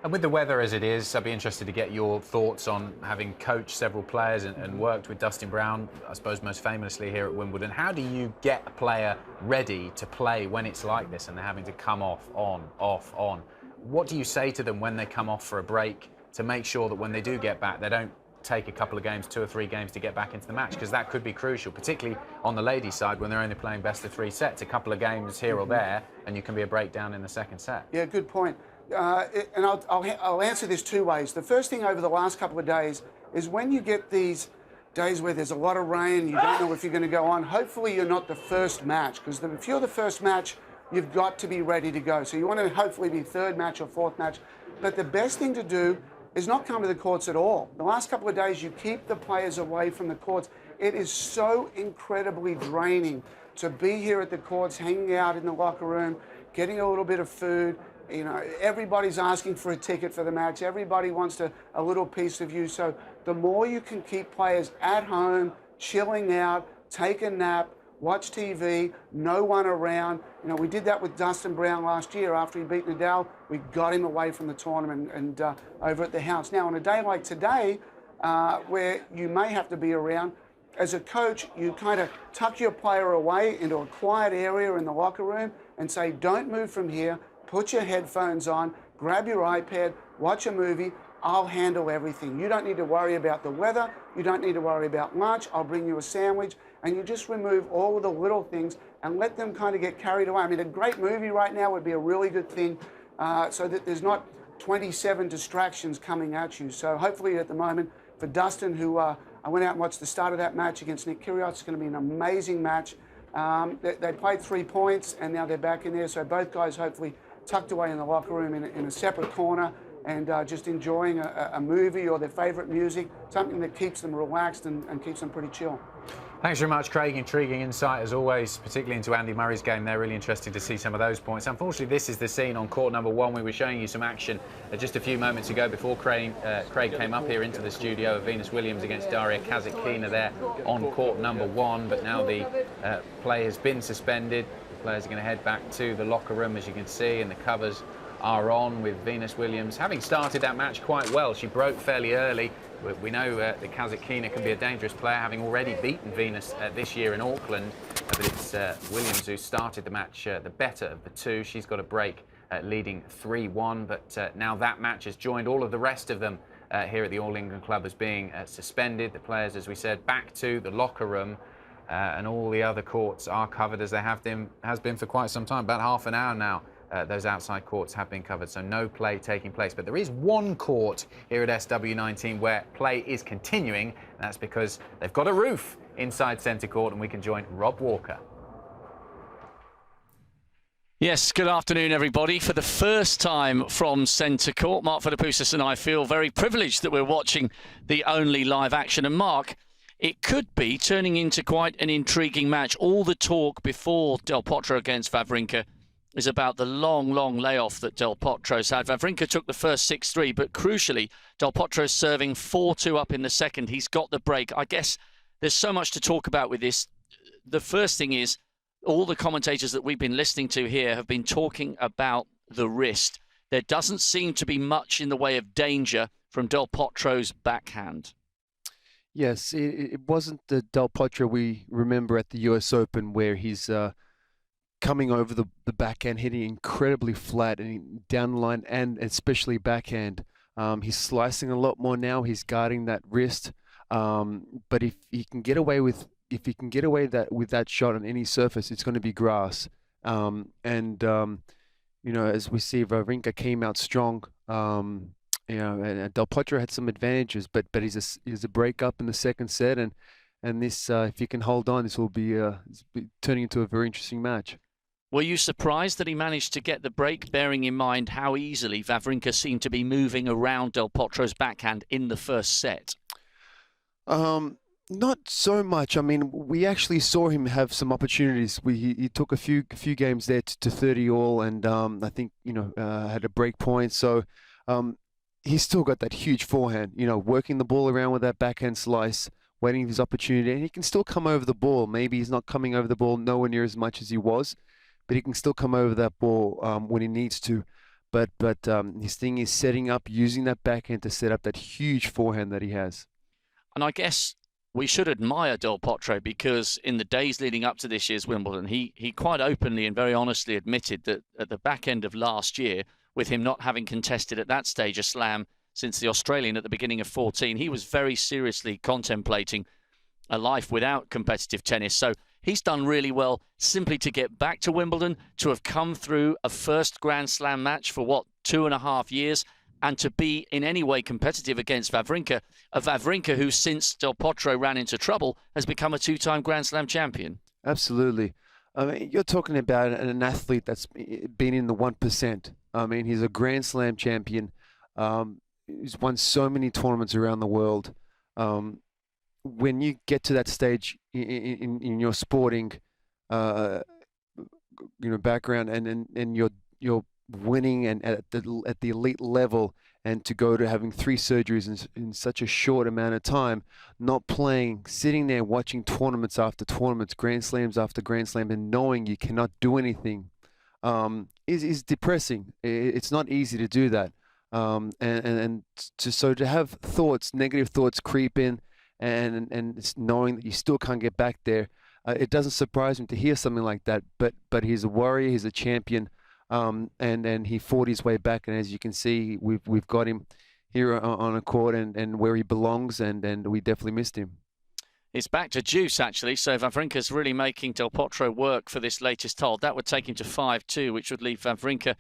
And with the weather as it is, I'd be interested to get your thoughts on having coached several players and worked with Dustin Brown, I suppose most famously here at Wimbledon. How do you get a player ready to play when it's like this and they're having to come off, on, off, on? What do you say to them when they come off for a break to make sure that when they do get back, they don't take a couple of games, 2 or 3 games to get back into the match? Because that could be crucial, particularly on the ladies' side when they're only playing best of 3 sets. A couple of games here or there, and you can be a breakdown in the second set. Yeah, good point. And I'll answer this 2 ways. The first thing over the last couple of days is when you get these days where there's a lot of rain, you don't know if you're going to go on, hopefully you're not the first match, because if you're the first match, you've got to be ready to go. So you want to hopefully be 3rd match or 4th match. But the best thing to do is not come to the courts at all. The last couple of days, you keep the players away from the courts. It is so incredibly draining to be here at the courts, hanging out in the locker room, getting a little bit of food. You know, everybody's asking for a ticket for the match. Everybody wants a little piece of you. So the more you can keep players at home, chilling out, take a nap, watch TV, no one around. You know, we did that with Dustin Brown last year after he beat Nadal. We got him away from the tournament and over at the house. Now, on a day like today, where you may have to be around, as a coach, you kind of tuck your player away into a quiet area in the locker room and say, don't move from here. Put your headphones on, grab your iPad, watch a movie. I'll handle everything. You don't need to worry about the weather. You don't need to worry about lunch. I'll bring you a sandwich. And you just remove all of the little things and let them kind of get carried away. I mean, a great movie right now would be a really good thing so that there's not 27 distractions coming at you. So hopefully at the moment, for Dustin, who I went out and watched the start of that match against Nick Kyrgios, it's going to be an amazing match. They played 3 points, and now they're back in there. So both guys hopefully tucked away in the locker room in a separate corner and just enjoying a movie or their favourite music, something that keeps them relaxed and keeps them pretty chill. Thanks very much, Craig. Intriguing insight as always, particularly into Andy Murray's game. They're really interesting to see some of those points. Unfortunately, this is the scene on court number 1. We were showing you some action just a few moments ago before Craig came up here into the studio of Venus Williams against Daria Kasatkina there on court number 1. But now the play has been suspended. The players are going to head back to the locker room, as you can see, and the covers are on with Venus Williams having started that match quite well. She broke fairly early. We know that Kasatkina can be a dangerous player, having already beaten Venus this year in Auckland. But it's Williams who started the match the better of the two. She's got a break leading 3-1. But now that match has joined all of the rest of them here at the All England Club as being suspended. The players, as we said, back to the locker room. And all the other courts are covered as they has been for quite some time, about half an hour now. Those outside courts have been covered, so no play taking place. But there is one court here at SW19 where play is continuing. And that's because they've got a roof inside centre court, and we can join Rob Walker. Yes, good afternoon, everybody. For the first time from centre court, Mark Philippoussis and I feel very privileged that we're watching the only live action. And Mark, it could be turning into quite an intriguing match. All the talk before Del Potro against Wawrinka is about the long layoff that Del Potro's had. Wawrinka took the first 6-3, but crucially, Del Potro's serving 4-2 up in the second. He's got the break. I guess there's so much to talk about with this. The first thing is, all the commentators that we've been listening to here have been talking about the wrist. There doesn't seem to be much in the way of danger from Del Potro's backhand. Yes, it wasn't the Del Potro we remember at the US Open, where he's coming over the backhand, hitting incredibly flat and down the line, and especially backhand. He's slicing a lot more now. He's guarding that wrist. But if he can get away with that shot on any surface, it's going to be grass. You know, as we see, Wawrinka came out strong. You know, and Del Potro had some advantages, but he's a break up in the second set, and this if he can hold on, this will be turning into a very interesting match. Were you surprised that he managed to get the break, bearing in mind how easily Wawrinka seemed to be moving around Del Potro's backhand in the first set? Not so much. I mean, we actually saw him have some opportunities. He took a few games there to 30 all, and I think, you know, had a break point. So he's still got that huge forehand. You know, working the ball around with that backhand slice, waiting for his opportunity, and he can still come over the ball. Maybe he's not coming over the ball nowhere near as much as he was, but he can still come over that ball when he needs to. But his thing is setting up, using that backhand to set up that huge forehand that he has. And I guess we should admire Del Potro, because in the days leading up to this year's Wimbledon, he quite openly and very honestly admitted that at the back end of last year, with him not having contested at that stage a slam since the Australian at the beginning of 14, he was very seriously contemplating a life without competitive tennis. So he's done really well simply to get back to Wimbledon, to have come through a first Grand Slam match for, 2.5 years, and to be in any way competitive against Wawrinka, a Wawrinka who, since Del Potro ran into trouble, has become a 2-time Grand Slam champion. Absolutely. I mean, you're talking about an athlete that's been in the 1%. I mean, he's a Grand Slam champion. He's won so many tournaments around the world. When you get to that stage in your sporting, background, and you're winning and at the elite level, and to go to having 3 surgeries in such a short amount of time, not playing, sitting there watching tournaments after tournaments, Grand Slams after Grand Slam, and knowing you cannot do anything, is depressing. It's not easy to do that, so to have negative thoughts creep in, and knowing that you still can't get back there, it doesn't surprise me to hear something like that. But he's a warrior, he's a champion, and he fought his way back. And as you can see, we've got him here on a court and where he belongs, and we definitely missed him. It's back to deuce, actually. So Wawrinka's really making Del Potro work for this latest hold. That would take him to 5-2, which would leave Wawrinka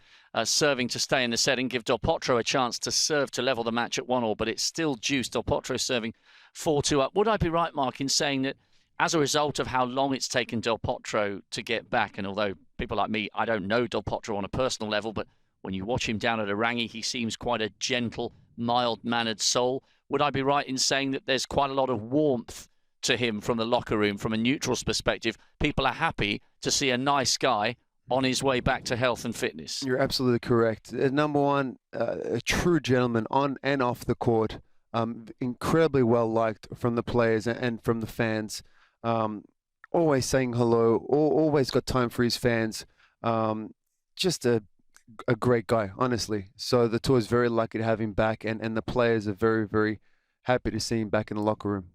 serving to stay in the set and give Del Potro a chance to serve to level the match at 1-1. But it's still deuce. Del Potro serving 4-2 up. Would I be right, Mark, in saying that as a result of how long it's taken Del Potro to get back, and although people like me, I don't know Del Potro on a personal level, but when you watch him down at Arangi, he seems quite a gentle, mild-mannered soul. Would I be right in saying that there's quite a lot of warmth to him from the locker room, from a neutral's perspective? People are happy to see a nice guy on his way back to health and fitness. You're absolutely correct. Number one, a true gentleman on and off the court, incredibly well liked from the players and from the fans. Always saying hello, always got time for his fans. Just a great guy, honestly. So the tour is very lucky to have him back, and the players are very, very happy to see him back in the locker room.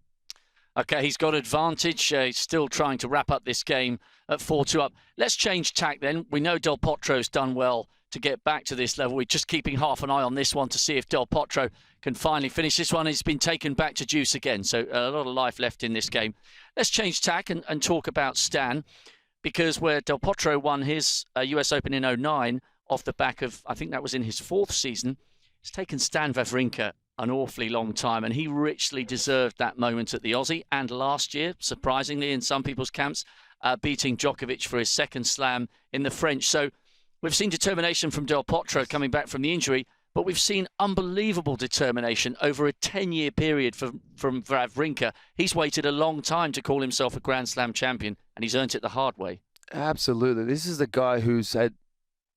Okay, he's got advantage. He's still trying to wrap up this game at 4-2 up. Let's change tack then. We know Del Potro's done well to get back to this level. We're just keeping half an eye on this one to see if Del Potro can finally finish. This one has been taken back to deuce again, so a lot of life left in this game. Let's change tack and talk about Stan, because where Del Potro won his US Open in 2009 off the back of, I think that was in his 4th season, it's taken Stan Wawrinka an awfully long time, and he richly deserved that moment at the Aussie, and last year, surprisingly in some people's camps, beating Djokovic for his 2nd slam in the French. So we've seen determination from Del Potro coming back from the injury, but we've seen unbelievable determination over a 10-year period from Wawrinka. He's waited a long time to call himself a Grand Slam champion, and he's earned it the hard way. Absolutely. This is the guy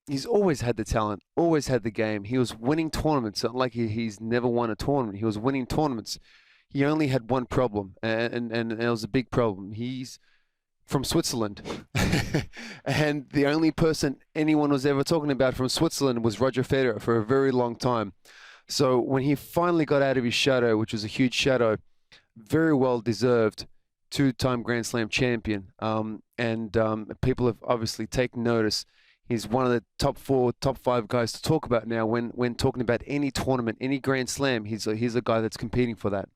he's always had the talent, always had the game. He was winning tournaments. It's not like he's never won a tournament. He was winning tournaments. He only had one problem, and it was a big problem. He's from Switzerland. And the only person anyone was ever talking about from Switzerland was Roger Federer for a very long time. So when he finally got out of his shadow, which was a huge shadow, very well deserved, 2-time Grand Slam champion. People have obviously taken notice. He's one of the top 4, top 5 guys to talk about now when talking about any tournament, any Grand Slam. He's a guy that's competing for that.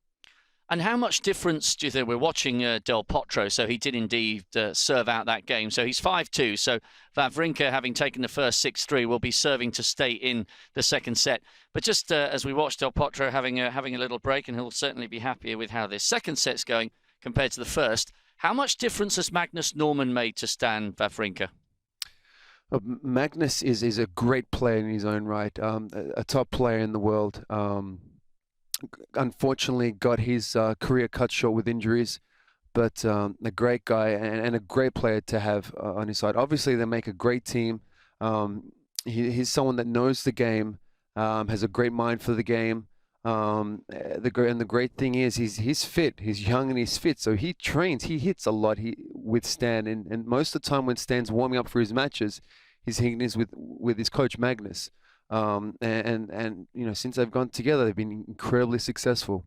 And how much difference do you think? We're watching Del Potro, so he did indeed serve out that game. So he's 5-2. So Wawrinka, having taken the first 6-3, will be serving to stay in the 2nd set. But just as we watch Del Potro having a little break, and he'll certainly be happier with how this 2nd set's going compared to the first, how much difference has Magnus Norman made to Stan Wawrinka? Magnus is a great player in his own right, a top player in the world. Unfortunately, got his career cut short with injuries, but a great guy and a great player to have on his side. Obviously, they make a great team. He's someone that knows the game, has a great mind for the game. The great thing is he's fit. He's young and he's fit, so he trains. He hits a lot with Stan, and most of the time when Stan's warming up for his matches, he's hitting this with his coach Magnus. And you know, since they've gone together, they've been incredibly successful.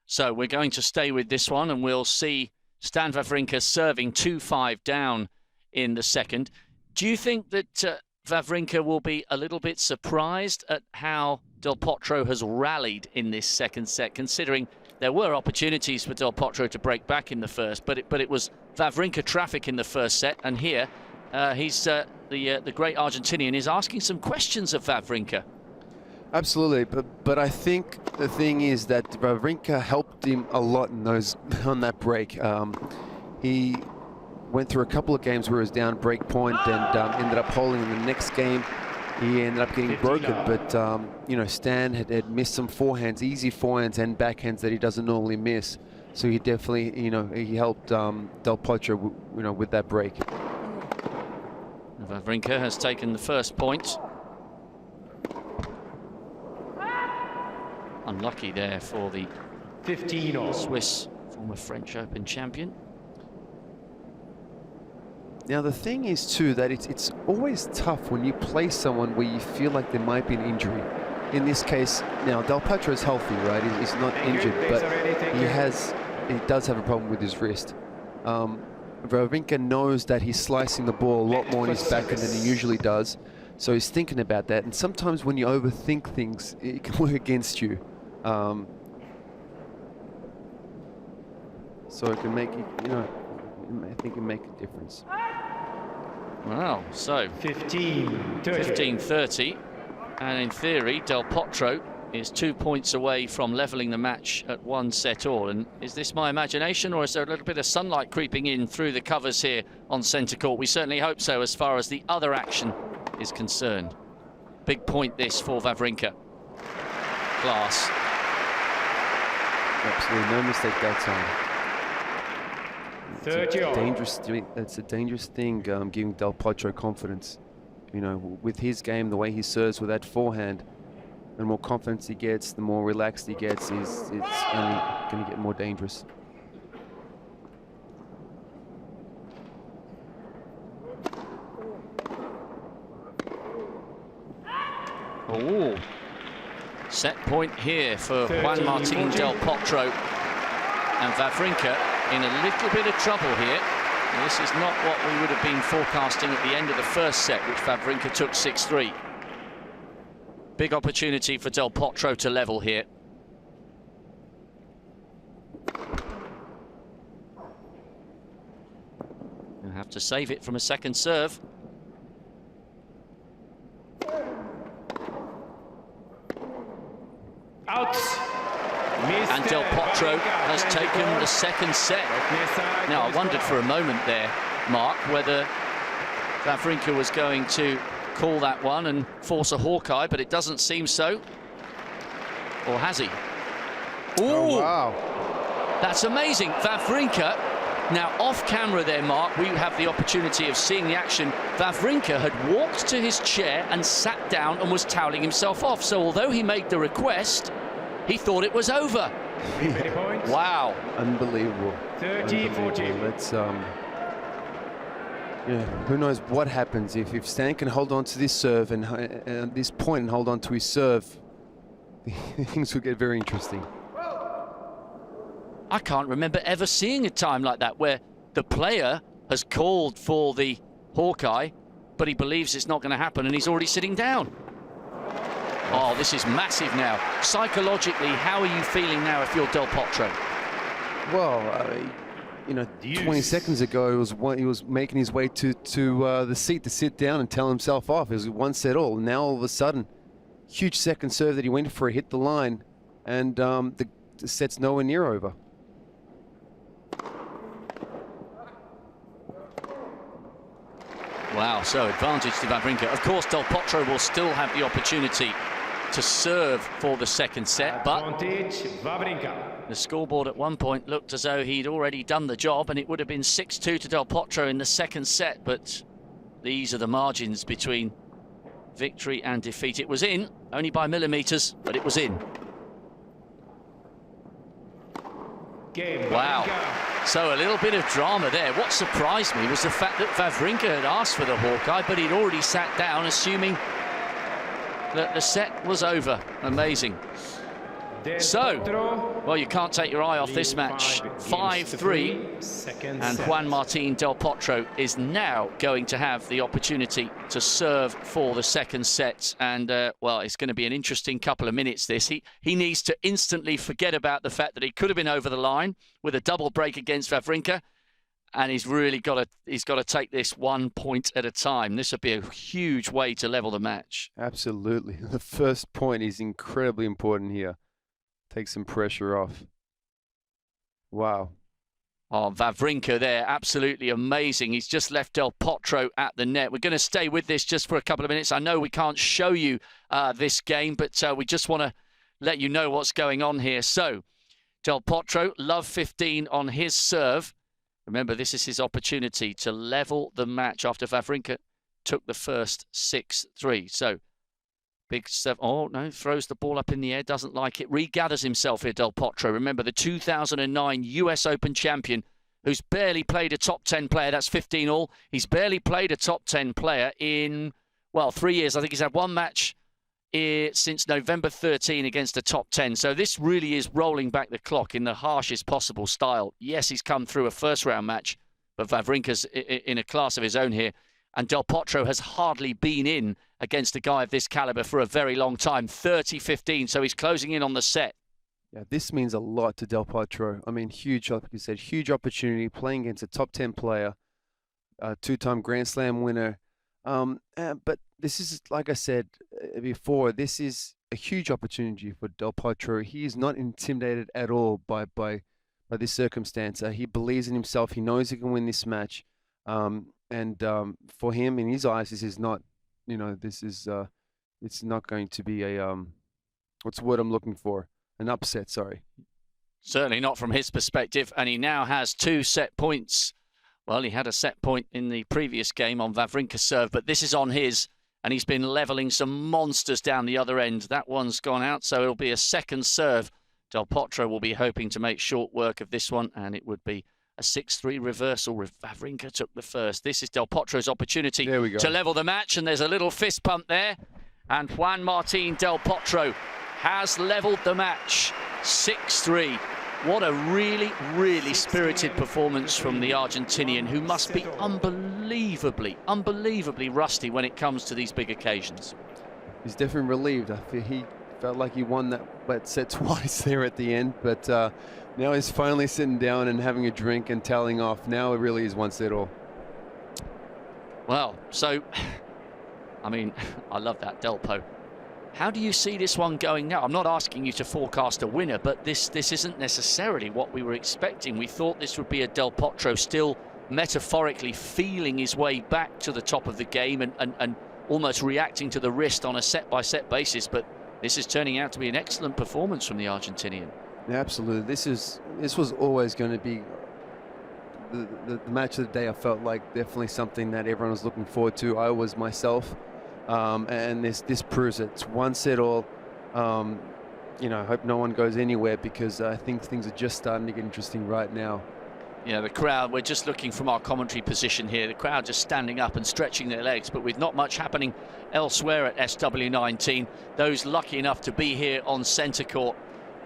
So we're going to stay with this one, and we'll see Stan Wawrinka serving 2-5 down in the 2nd. Do you think that Wawrinka will be a little bit surprised at how Del Potro has rallied in this 2nd set, considering there were opportunities for Del Potro to break back in the first, but it was Wawrinka traffic in the 1st set, and here the great Argentinian is asking some questions of Wawrinka. Absolutely, but I think the thing is that Wawrinka helped him a lot on that break. He went through a couple of games where he was down break point and ended up holding in the next game. He ended up getting broken, but you know, Stan had missed some forehands, easy forehands and backhands that he doesn't normally miss. So he definitely, you know, he helped Del Potro, you know, with that break. Wawrinka has taken the first point. Unlucky there for the 15 Swiss former French Open champion. Now the thing is too that it's always tough when you play someone where you feel like there might be an injury. In this case, now Del Potro is healthy, right? He's not injured, but he does have a problem with his wrist. Wawrinka knows that he's slicing the ball a lot more in his backhand than he usually does, so he's thinking about that. And sometimes when you overthink things, it can work against you. So so it can make it, I think it can make a difference. Wow, so 15-30, and in theory Del Potro is 2 points away from levelling the match at 1 set all. And is this my imagination, or is there a little bit of sunlight creeping in through the covers here on centre court? We certainly hope so as far as the other action is concerned. Big point this for Wawrinka. Class. Absolutely no mistake that time. It's a dangerous thing, giving Del Potro confidence. With his game, the way he serves with that forehand, the more confidence he gets, the more relaxed he gets, it's only going to get more dangerous. Oh, set point here for Juan Martín Del Potro, and Wawrinka in a little bit of trouble here. Now, this is not what we would have been forecasting at the end of the first set, which Wawrinka took 6-3. Big opportunity for Del Potro to level here. You'll have to save it from a second serve. Out. And Del Potro has taken the second set. Now, I wondered for a moment there, Mark, whether Wawrinka was going to call that one and force a Hawkeye, but it doesn't seem so. Or has he? Ooh, oh, wow. That's amazing. Wawrinka, now off camera there, Mark, we have the opportunity of seeing the action. Wawrinka had walked to his chair and sat down and was toweling himself off. So although he made the request, he thought it was over. Wow. Unbelievable. 30-14. Let's, who knows what happens if Stan can hold on to this serve and this point and hold on to his serve. Things will get very interesting. I can't remember ever seeing a time like that where the player has called for the Hawkeye, but he believes it's not going to happen and he's already sitting down. Oh, this is massive now. Psychologically, how are you feeling now if you're Del Potro? Well, 20 seconds ago, he was making his way to the seat to sit down and tell himself off. It was 1 set all. Now, all of a sudden, huge second serve that he went for, hit the line, and the set's nowhere near over. Wow, so advantage to Wawrinka. Of course, Del Potro will still have the opportunity to serve for the second set, but the scoreboard at one point looked as though he'd already done the job, and it would have been 6-2 to Del Potro in the second set, but these are the margins between victory and defeat. It was in, only by millimetres, but it was in. Wow. So a little bit of drama there. What surprised me was the fact that Wawrinka had asked for the Hawkeye, but he'd already sat down, assuming that the set was over. Amazing. So, well, you can't take your eye off this match. 5-3, and Juan Martín Del Potro is now going to have the opportunity to serve for the second set. And, well, it's going to be an interesting couple of minutes, this. He needs to instantly forget about the fact that he could have been over the line with a double break against Wawrinka. And he's really got to take this 1 point at a time. This would be a huge way to level the match. Absolutely. The first point is incredibly important here. Take some pressure off. Wow. Oh, Wawrinka there, absolutely amazing. He's just left Del Potro at the net. We're going to stay with this just for a couple of minutes. I know we can't show you this game, but we just want to let you know what's going on here. So, Del Potro, love 15 on his serve. Remember, this is his opportunity to level the match after Wawrinka took the first 6-3. So, big serve. Oh, no, throws the ball up in the air, doesn't like it. Regathers himself here, Del Potro. Remember, the 2009 US Open champion who's barely played a top 10 player. That's 15 all. He's barely played a top 10 player in, well, 3 years. I think he's had one match since November 13 against the top 10. So this really is rolling back the clock in the harshest possible style. Yes, he's come through a first round match, but Wawrinka's in a class of his own here. And Del Potro has hardly been in against a guy of this caliber for a very long time. 30-15, so he's closing in on the set. Yeah, this means a lot to Del Potro. I mean, huge, like you said, huge opportunity playing against a top 10 player, two-time Grand Slam winner. But this is, like I said before, this is a huge opportunity for Del Potro. He is not intimidated at all by this circumstance. He believes in himself. He knows he can win this match. For him, in his eyes, this is not, it's not going to be a, what's the word I'm looking for? An upset, sorry. Certainly not from his perspective, and he now has 2 set points. Well, he had a set point in the previous game on Wawrinka's serve, but this is on his, and he's been levelling some monsters down the other end. That one's gone out, so it'll be a second serve. Del Potro will be hoping to make short work of this one, and it would be a 6-3 reversal if Wawrinka took the first. This is Del Potro's opportunity to level the match, and there's a little fist pump there, and Juan Martín Del Potro has levelled the match, 6-3. What a really, really spirited performance from the Argentinian, who must be unbelievably rusty when it comes to these big occasions. He's definitely relieved. I feel he felt like he won that set twice there at the end, but now he's finally sitting down and having a drink and tallying off. Now it really is one set all. Well, so, I mean, I love that Delpo. How do you see this one going now? I'm not asking you to forecast a winner, but this isn't necessarily what we were expecting. We thought this would be a Del Potro still metaphorically feeling his way back to the top of the game and almost reacting to the wrist on a set-by-set basis, but this is turning out to be an excellent performance from the Argentinian. Yeah, absolutely. This was always going to be the match of the day. I felt like definitely something that everyone was looking forward to. I was myself. And this proves it. It's one set all. I hope no one goes anywhere, because I think things are just starting to get interesting right now. Yeah, the crowd, we're just looking from our commentary position here. The crowd just standing up and stretching their legs, but with not much happening elsewhere at SW19. Those lucky enough to be here on centre court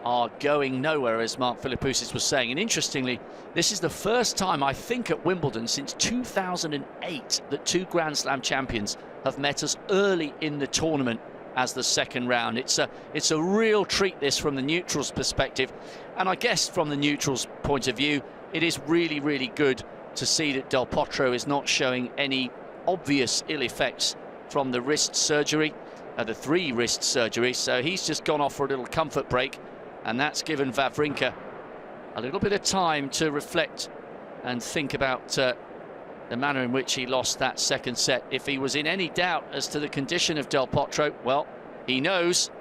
are going nowhere, as Mark Philippoussis was saying. And interestingly, this is the first time, I think, at Wimbledon since 2008 that 2 Grand Slam champions have met us early in the tournament as the second round. It's a real treat, this, from the neutrals' perspective. And I guess from the neutrals' point of view, it is really, really good to see that Del Potro is not showing any obvious ill effects from the wrist surgery, the 3 wrist surgeries. So he's just gone off for a little comfort break, and that's given Wawrinka a little bit of time to reflect and think about the manner in which he lost that second set. If he was in any doubt as to the condition of Del Potro, well, he knows,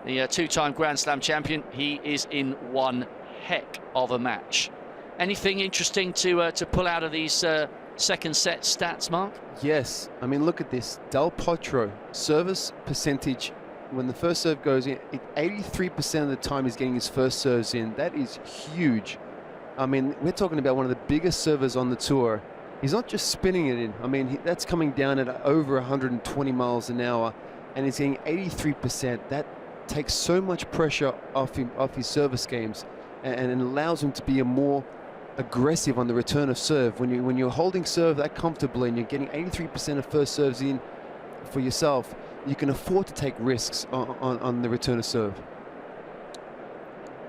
the 2-time Grand Slam champion, he is in one heck of a match. Anything interesting to pull out of these second set stats, Mark? Yes. I mean, look at this. Del Potro, service percentage, when the first serve goes in, 83% of the time he's getting his first serves in. That is huge. I mean, we're talking about one of the biggest servers on the tour. He's not just spinning it in. I mean, that's coming down at over 120 miles an hour, and he's getting 83%. That takes so much pressure off his service games, and it allows him to be a more aggressive on the return of serve. When you're holding serve that comfortably and you're getting 83% of first serves in for yourself, you can afford to take risks on the return of serve.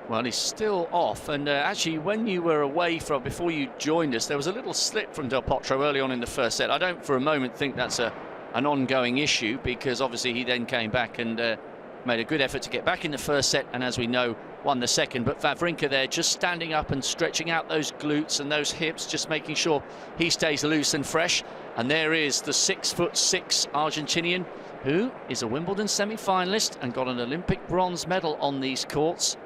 Well, he's still off, and actually, when you were away before you joined us, there was a little slip from Del Potro early on in the first set. I don't for a moment think that's an ongoing issue, because obviously he then came back and made a good effort to get back in the first set, and as we know, won the second. But Wawrinka there just standing up and stretching out those glutes and those hips, just making sure he stays loose and fresh. And there is the 6'6" Argentinian, who is a Wimbledon semi-finalist and got an Olympic bronze medal on these courts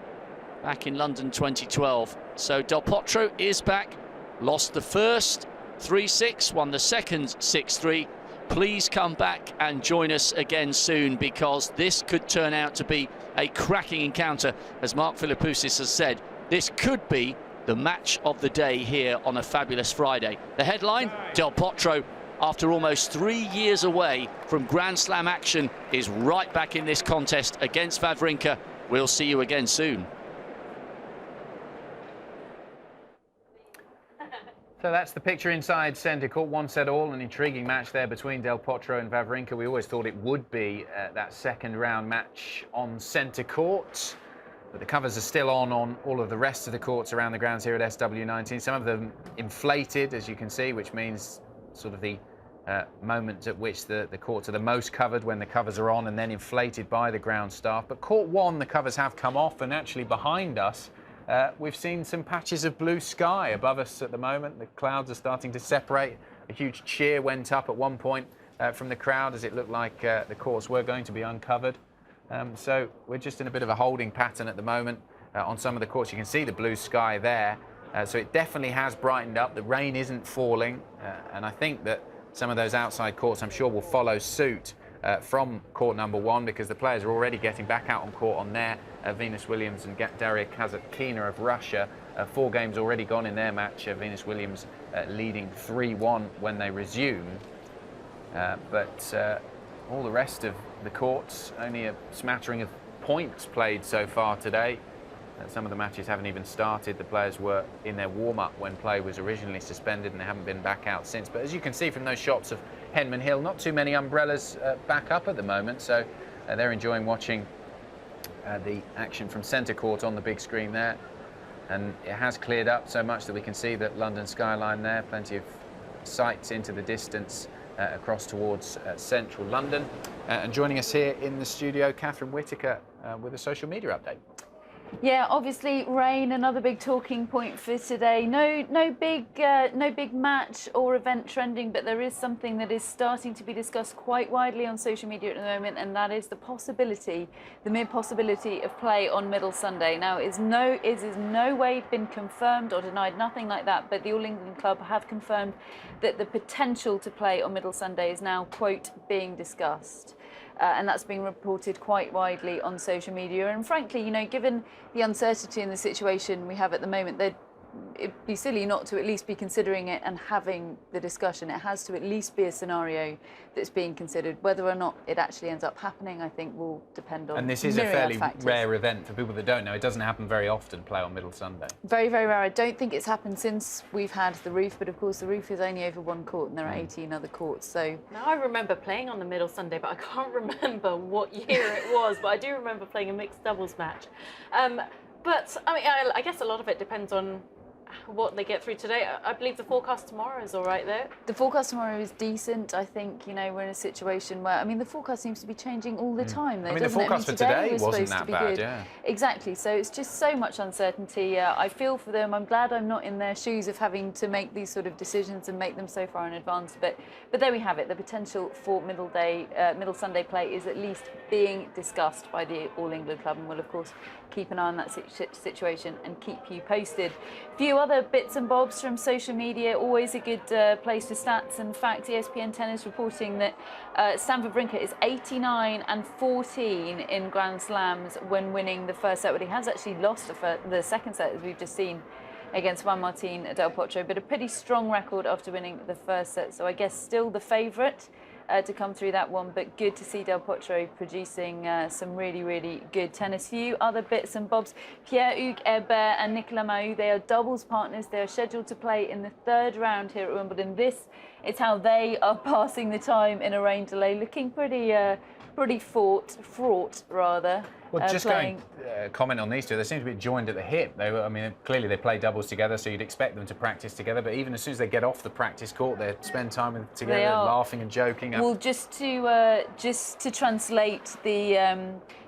back in London 2012. So Del Potro is back, lost the first 3-6, won the second 6-3. Please come back and join us again soon, because this could turn out to be a cracking encounter. As Mark Philippoussis has said, this could be the match of the day here on a fabulous Friday. The headline, Del Potro, after almost 3 years away from Grand Slam action, is right back in this contest against Wawrinka. We'll see you again soon. So that's the picture inside centre court. 1-set-all, an intriguing match there between Del Potro and Wawrinka. We always thought it would be that second round match on centre court. But the covers are still on all of the rest of the courts around the grounds here at SW19. Some of them inflated, as you can see, which means sort of the moment at which the courts are the most covered when the covers are on, and then inflated by the ground staff. But court 1, the covers have come off, and actually behind us, we've seen some patches of blue sky above us at the moment. The clouds are starting to separate. A huge cheer went up at one point from the crowd as it looked like the courts were going to be uncovered. So we're just in a bit of a holding pattern at the moment. On some of the courts you can see the blue sky there. So it definitely has brightened up. The rain isn't falling, and I think that some of those outside courts I'm sure will follow suit from court number 1, because the players are already getting back out on court on there. Venus Williams and Daria Kasatkina of Russia, 4 games already gone in their match. Venus Williams leading 3-1 when they resume. But all the rest of the courts, only a smattering of points played so far today. Some of the matches haven't even started. The players were in their warm-up when play was originally suspended, and they haven't been back out since. But as you can see from those shots of Henman Hill, not too many umbrellas back up at the moment, so they're enjoying watching the action from centre court on the big screen there. And it has cleared up so much that we can see that London skyline there, plenty of sights into the distance across towards central London. And joining us here in the studio, Catherine Whitaker with a social media update. Yeah, obviously rain, another big talking point for today. No big match or event trending, but there is something that is starting to be discussed quite widely on social media at the moment, and that is the mere possibility of play on Middle Sunday. Now, it is no way been confirmed or denied, nothing like that, but the All England Club have confirmed that the potential to play on Middle Sunday is now, quote, being discussed. And that's being reported quite widely on social media. And frankly, you know, given the uncertainty in the situation we have at the moment, it'd be silly not to at least be considering it and having the discussion. It has to at least be a scenario that's being considered. Whether or not it actually ends up happening, I think, will depend on. And this is a fairly rare event for people that don't know. It doesn't happen very often, play on Middle Sunday. Very, very rare. I don't think it's happened since we've had the roof, but of course the roof is only over one court and there are 18 other courts. So now I remember playing on the Middle Sunday, but I can't remember what year it was. But I do remember playing a mixed doubles match. But I mean, I guess a lot of it depends on what they get through today. I believe the forecast tomorrow is all right there. The forecast tomorrow is decent. I think, you know, we're in a situation where, I mean, the forecast seems to be changing all the time, though. I mean, the forecast for today wasn't that bad, yeah. Exactly. So it's just so much uncertainty. I feel for them. I'm glad I'm not in their shoes of having to make these sort of decisions and make them so far in advance. But there we have it. The potential for Middle Sunday play is at least being discussed by the All England Club, and we'll of course keep an eye on that situation and keep you posted. A few other bits and bobs from social media, always a good place for stats and facts. ESPN Tennis reporting that Stan Wawrinka is 89-14 in Grand Slams when winning the first set, but he has actually lost the second set, as we've just seen, against Juan Martín del Potro, but a pretty strong record after winning the first set. So I guess still the favourite to come through that one, but good to see Del Potro producing some really, really good tennis. Few other bits and bobs. Pierre-Hugues Herbert and Nicolas Mahut, they are doubles partners. They are scheduled to play in the 3rd round here at Wimbledon. This is how they are passing the time in a rain delay, looking pretty fraught rather. Well, just going comment on these two, they seem to be joined at the hip. I mean, clearly they play doubles together, so you'd expect them to practice together. But even as soon as they get off the practice court, they spend time together, laughing and joking. Well, just to translate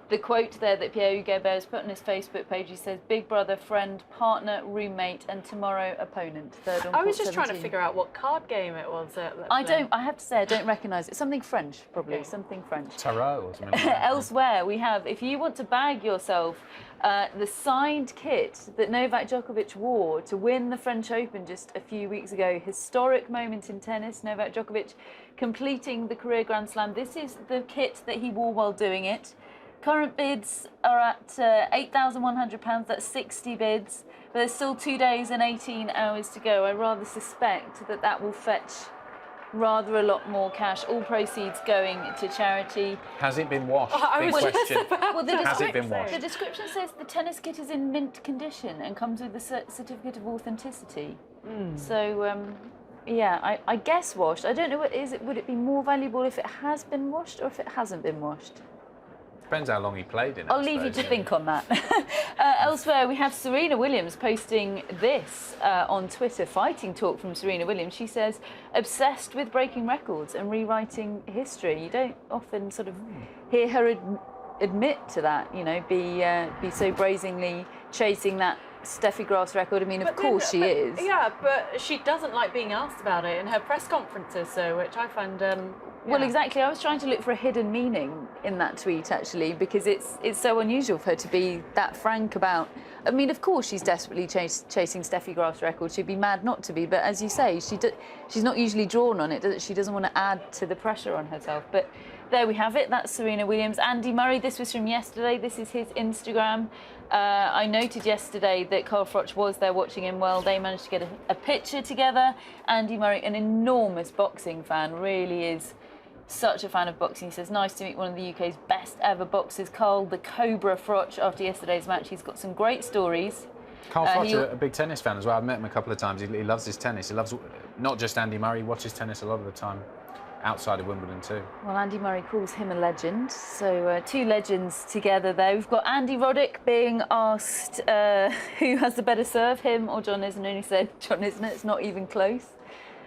the quote there that Pierre-Hugues Herbert has put on his Facebook page, he says, "Big brother, friend, partner, roommate, and tomorrow opponent." I was just trying to figure out what card game it was. I have to say, I don't recognise it. Something French, probably. Something French. Tarot or something. Elsewhere, we have, if you want to bag yourself, the signed kit that Novak Djokovic wore to win the French Open just a few weeks ago. Historic moment in tennis. Novak Djokovic completing the career Grand Slam. This is the kit that he wore while doing it. Current bids are at £8,100, that's 60 bids, but there's still 2 days and 18 hours to go. I rather suspect that will fetch rather a lot more cash, all proceeds going to charity. Has it been washed? Has it been washed? The description says the tennis kit is in mint condition and comes with a certificate of authenticity. So, yeah, I guess washed. I don't know, would it be more valuable if it has been washed or if it hasn't been washed? Depends how long he played in it. I'll leave you to think on that. Elsewhere, we have Serena Williams posting this on Twitter, fighting talk from Serena Williams. She says, obsessed with breaking records and rewriting history. You don't often sort of hear her admit to that, you know, be so brazenly chasing that Steffi Graf's record. I mean, of course she is. Yeah, but she doesn't like being asked about it in her press conferences, so which I find... Well, exactly. I was trying to look for a hidden meaning in that tweet, actually, because it's so unusual for her to be that frank about... I mean, of course, she's desperately chasing Steffi Graf's record. She'd be mad not to be. But as you say, she's not usually drawn on it. She doesn't want to add to the pressure on herself. But there we have it. That's Serena Williams. Andy Murray, this was from yesterday. This is his Instagram. I noted yesterday that Carl Froch was there watching him. Well, they managed to get a picture together. Andy Murray, an enormous boxing fan, really is such a fan of boxing. He says, nice to meet one of the UK's best ever boxers, Carl the Cobra Froch, after yesterday's match. He's got some great stories. Carl Froch, a big tennis fan as well. I've met him a couple of times. He loves his tennis. He loves not just Andy Murray, he watches tennis a lot of the time outside of Wimbledon too. Well, Andy Murray calls him a legend. So two legends together there. We've got Andy Roddick being asked who has the better serve, him or John Isner, and he said, John Isner, it's not even close.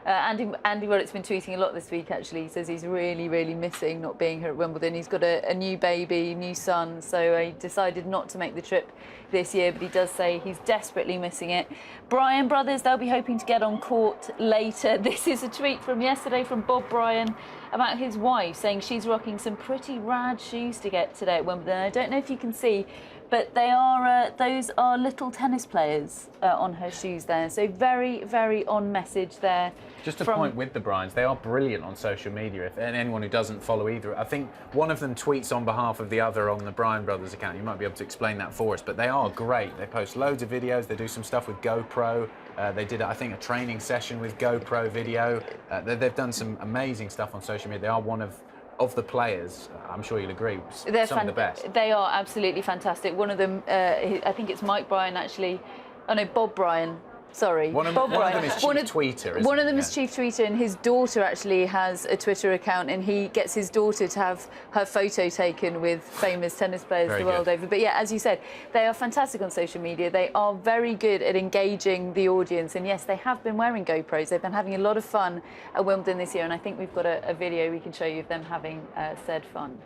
Andy Roddick's been tweeting a lot this week, actually. He says he's really, really missing not being here at Wimbledon. He's got a new baby, new son, so he decided not to make the trip this year, but he does say he's desperately missing it. Bryan brothers, they'll be hoping to get on court later. This is a tweet from yesterday from Bob Bryan about his wife, saying she's rocking some pretty rad shoes to get today at Wimbledon. I don't know if you can see, but they are those are little tennis players on her shoes there. So very, very on message there. Just a point with the Bryans, they are brilliant on social media. And anyone who doesn't follow either, I think one of them tweets on behalf of the other on the Bryan brothers account. You might be able to explain that for us, but they are great. They post loads of videos. They do some stuff with GoPro. They did, I think, a training session with GoPro video. They've done some amazing stuff on social media. They are one of the players, I'm sure you'll agree, some of the best. They are absolutely fantastic. One of them, I think it's Mike Bryan, actually. Oh no, Bob Bryan. Sorry, one of them is chief tweeter, isn't One of them he? is chief tweeter, and his daughter actually has a Twitter account, and he gets his daughter to have her photo taken with famous tennis players the world over. But yeah, as you said, they are fantastic on social media. They are very good at engaging the audience, and yes, they have been wearing GoPros. They've been having a lot of fun at Wimbledon this year, and I think we've got a video we can show you of them having said fun.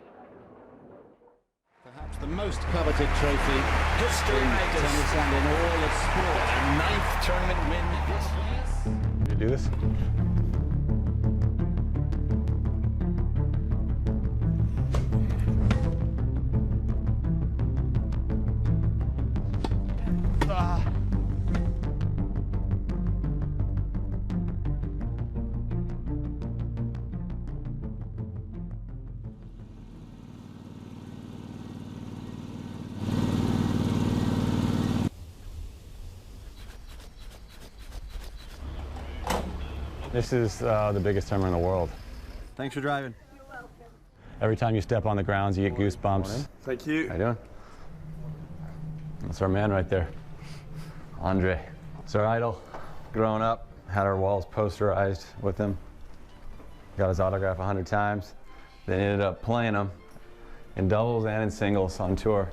Perhaps the most coveted trophy history in tennis and in all of sport. A 9th tournament win. You do this? This is the biggest tournament in the world. Thanks for driving. Every time you step on the grounds, you get goosebumps. Thank you. How you doing? That's our man right there, Andre. It's our idol. Growing up, had our walls posterized with him. Got his autograph 100 times. Then ended up playing him in doubles and in singles on tour.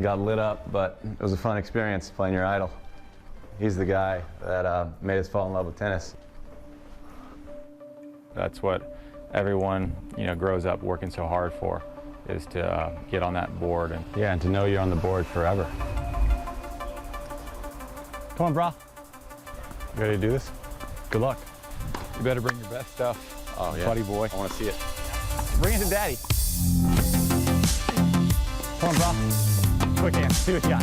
Got lit up, but it was a fun experience playing your idol. He's the guy that made us fall in love with tennis. That's what everyone, grows up working so hard for, is to get on that board and to know you're on the board forever. Come on, brah. You ready to do this? Good luck. You better bring your best stuff. Oh, yeah. Buddy boy. I want to see it. Bring it to daddy. Come on, brah. Quick hand. See what you got.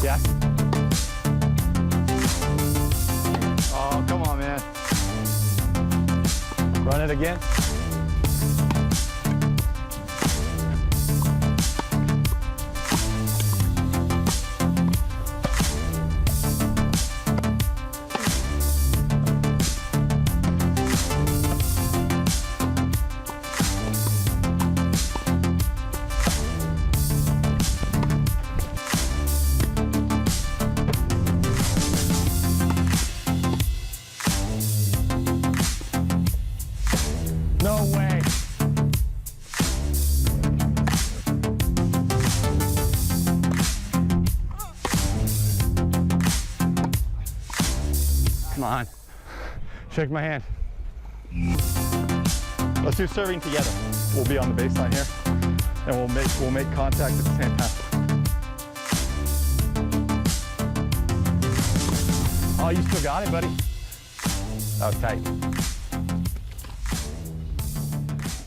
Yes. Oh, come on, man. Run it again. Come on. Shake my hand. Let's do serving together. We'll be on the baseline here, and we'll make contact at the same time. Oh, you still got it, buddy. That was tight.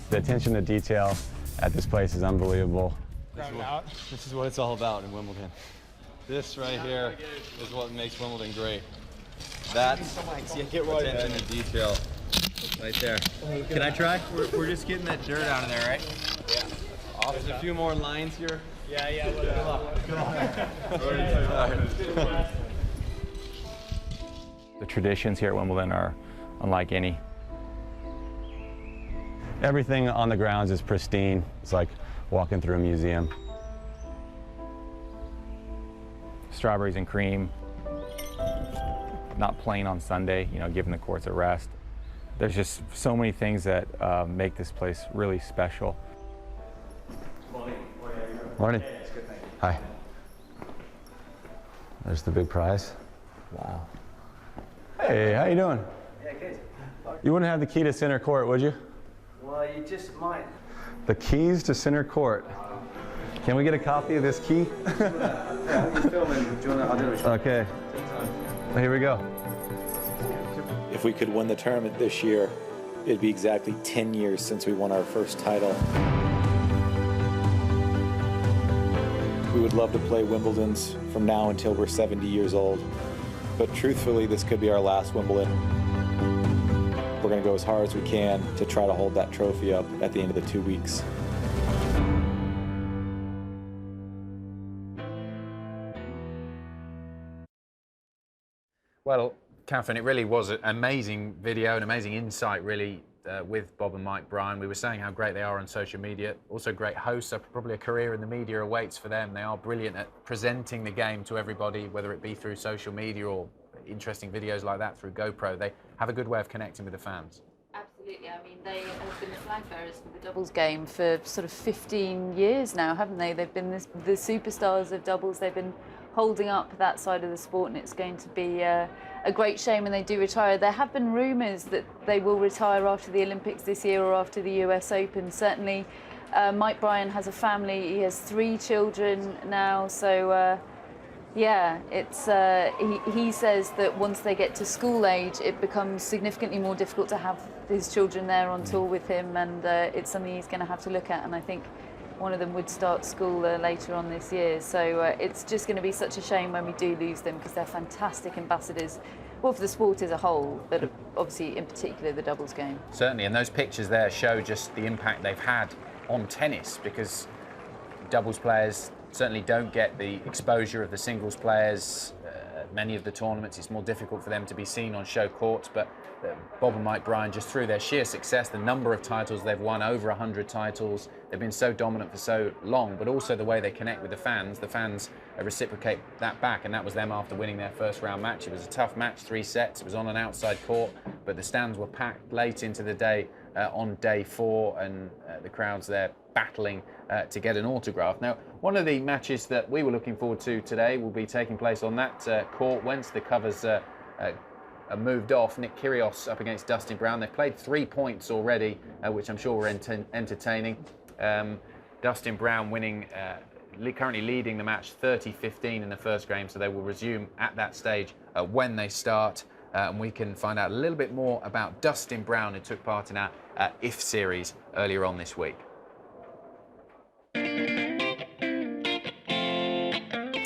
The attention to detail at this place is unbelievable. This is what it's all about in Wimbledon. This right here is what makes Wimbledon great. That's attention to detail right there. Can I try? We're just getting that dirt out of there, right? Yeah. There's a few more lines here. Yeah. Good luck. The traditions here at Wimbledon are unlike any. Everything on the grounds is pristine. It's like walking through a museum. Strawberries and cream, not playing on Sunday, you know, giving the courts a rest. There's just so many things that make this place really special. Morning. Hi. There's the big prize. Wow. Hey, how you doing? Yeah, good. You wouldn't have the key to center court, would you? Well, you just might. The keys to center court. Can we get a copy of this key? Yeah, he's filming. Do you want to? I'll do it. Okay. Well, here we go. If we could win the tournament this year, it'd be exactly 10 years since we won our first title. We would love to play Wimbledon's from now until we're 70 years old. But truthfully, this could be our last Wimbledon. We're going to go as hard as we can to try to hold that trophy up at the end of the 2 weeks. Well, Catherine, it really was an amazing video, an amazing insight, really, with Bob and Mike Bryan. We were saying how great they are on social media, also great hosts. So probably a career in the media awaits for them. They are brilliant at presenting the game to everybody, whether it be through social media or interesting videos like that through GoPro. They have a good way of connecting with the fans. Absolutely. I mean, they have been the flag bearers for the doubles game for sort of 15 years now, haven't they? They've been the superstars of doubles. They've been holding up that side of the sport, and it's going to be a great shame when they do retire. There have been rumours that they will retire after the Olympics this year or after the US Open. Certainly, Mike Bryan has a family. He has 3 children now, so yeah, it's he says that once they get to school age, it becomes significantly more difficult to have his children there on tour with him, and it's something he's going to have to look at. And I think one of them would start school later on this year, so it's just going to be such a shame when we do lose them, because they're fantastic ambassadors, well, for the sport as a whole, but obviously in particular the doubles game. Certainly, and those pictures there show just the impact they've had on tennis, because doubles players certainly don't get the exposure of the singles players. Many of the tournaments, it's more difficult for them to be seen on show courts, but Bob and Mike Bryan, just through their sheer success, the number of titles they've won, over 100 titles, they've been so dominant for so long, but also the way they connect with the fans reciprocate that back, and that was them after winning their first round match. It was a tough match, 3 sets, it was on an outside court, but the stands were packed late into the day on day 4, and the crowds there battling to get an autograph. Now, one of the matches that we were looking forward to today will be taking place on that court once the covers are moved off. Nick Kyrgios up against Dustin Brown. They've played 3 points already, which I'm sure were entertaining. Dustin Brown winning, currently leading the match 30-15 in the first game, so they will resume at that stage when they start. And we can find out a little bit more about Dustin Brown, who took part in our IF series earlier on this week.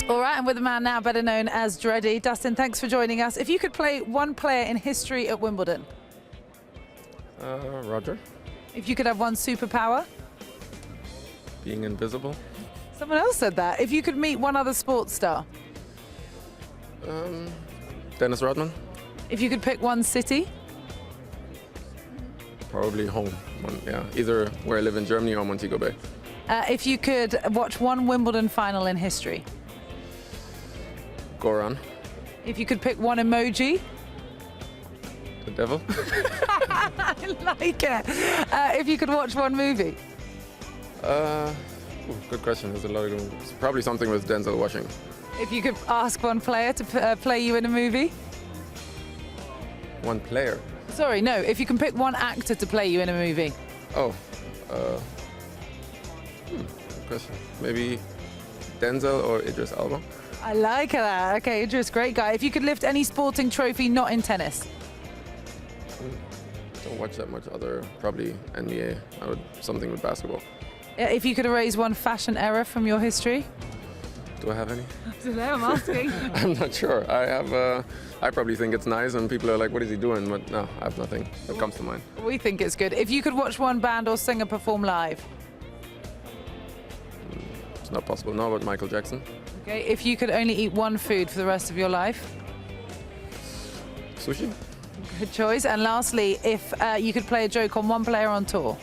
All right, and with the man now better known as Dreddy. Dustin, thanks for joining us. If you could play one player in history at Wimbledon? Roger. If you could have one superpower? Being invisible. Someone else said that. If you could meet one other sports star? Dennis Rodman. If you could pick one city? Probably home. Yeah, either where I live in Germany or Montego Bay. If you could watch one Wimbledon final in history? Goran. If you could pick one emoji? The devil. I like it. If you could watch one movie? Good question. There's a lot of good ones. Probably something with Denzel Washington. If you could ask one player to play you in a movie? One player. Sorry, no. If you can pick one actor to play you in a movie. Oh, good question. Maybe Denzel or Idris Elba. I like that. Okay, Idris, great guy. If you could lift any sporting trophy not in tennis. Don't watch that much other, probably NBA. Something with basketball. If you could erase one fashion error from your history. Do I have any? I don't know, I'm asking. I'm not sure. I probably think it's nice and people are like, what is he doing? But no, I have nothing that comes to mind. We think it's good. If you could watch one band or singer perform live. It's not possible. No, but Michael Jackson. Okay, if you could only eat one food for the rest of your life. Sushi. Good choice. And lastly, if you could play a joke on one player on tour.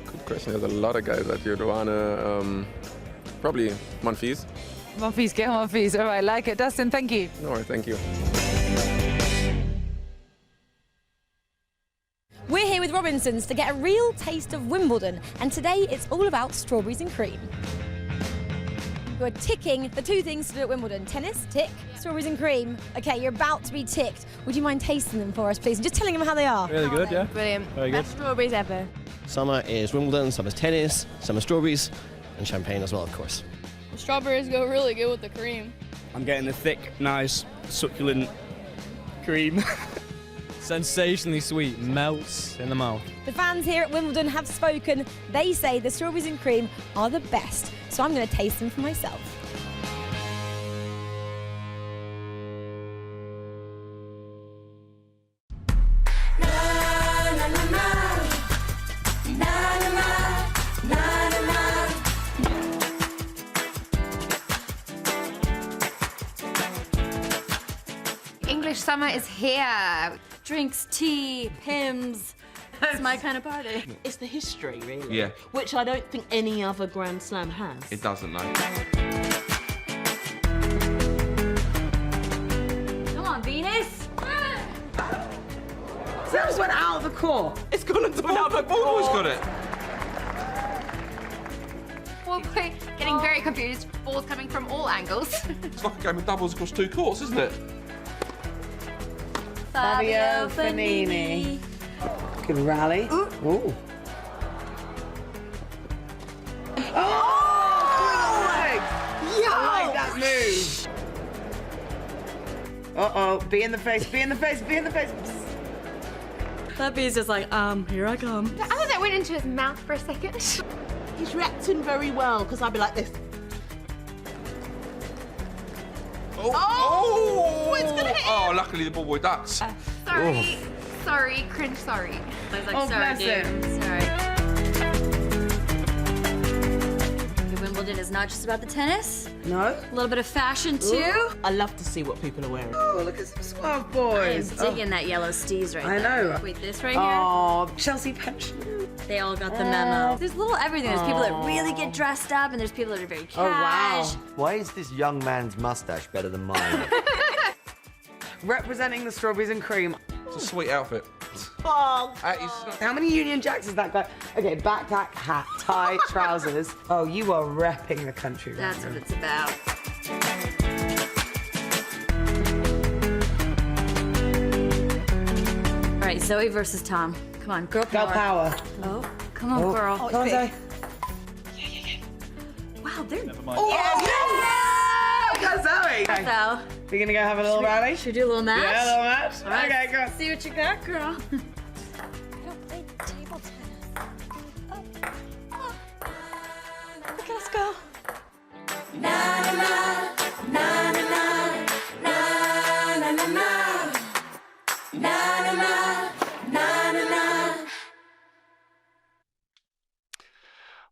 Good question. There's a lot of guys that you'd wanna, probably Monfils. Monfils, get Monfils. All right, like it. Dustin, thank you. No worries, thank you. We're here with Robinsons to get a real taste of Wimbledon, and today it's all about strawberries and cream. You're ticking the two things to do at Wimbledon. Tennis, tick. Strawberries and cream. Okay, you're about to be ticked. Would you mind tasting them for us, please? And just telling them how they are. Really good, yeah. Brilliant. Very good. Best strawberries ever. Summer is Wimbledon, summer's tennis, summer's strawberries, and champagne as well, of course. The strawberries go really good with the cream. I'm getting the thick, nice, succulent cream. Sensationally sweet, melts in the mouth. The fans here at Wimbledon have spoken. They say the strawberries and cream are the best. So I'm going to taste them for myself. English summer is here. Drinks, tea, hymns. It's my kind of party. It's the history, really. Yeah. Which I don't think any other Grand Slam has. It doesn't, no. Come on, Venus. That went out of the court. It's gone into another court. Always got it. Well, we're getting very confused. Balls coming from all angles. It's like a game of doubles across two courts, isn't it? Fabio Fognini. Good rally. Ooh. Ooh. Oh! Yeah! I like that move. Uh-oh. Be in the face, be in the face, be in the face. Fabio's just like, here I come. I thought that went into his mouth for a second. He's reacting very well, because I'd be like this. Oh! It's gonna hit him. Oh, luckily the ball boy ducks. Sorry. Sorry. Cringe sorry. I was like, Oh, sorry, bless dude. him. Sorry. Wimbledon is not just about the tennis. No? A little bit of fashion, too. I love to see what people are wearing. Oh, look at some suave boys. I'm digging that yellow steez right I there. know. Wait, this right here? Oh, Chelsea pension. They all got the memo. There's a little everything. There's people that really get dressed up, and there's people that are very cash. Why is this young man's mustache better than mine? Representing the strawberries and cream. It's a sweet outfit. Oh, how many Union Jacks has that got? Okay, backpack, hat, tie, trousers. Oh, you are repping the country. That's what it's about. All right, Zoe versus Tom. Come on, girl power. Girl power. Oh, come on, girl. Come on, Zoe. Wow, they're... Oh, yeah! Go, Zoe. So, we're gonna go have a little rally? should we do a little match? Yeah, a little match. All right, Okay, go. see what you got, girl. Okay, let's go.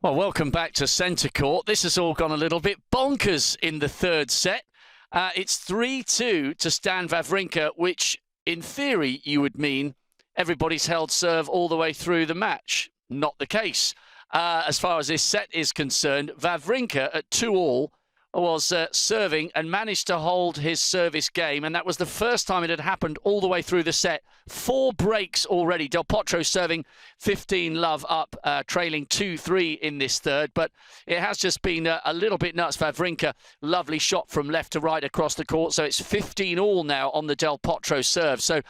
Well, welcome back to Centre Court. This has all gone a little bit bonkers in the third set. It's 3-2 to Stan Wawrinka, which in theory you would mean everybody's held serve all the way through the match. Not the case. As far as this set is concerned, Wawrinka at 2-all was serving and managed to hold his service game, and that was the first time it had happened all the way through the set. 4 breaks already. Del Potro serving 15-love up, trailing 2-3 in this third, but it has just been a little bit nuts. Wawrinka, lovely shot from left to right across the court, so it's 15-all now on the Del Potro serve. So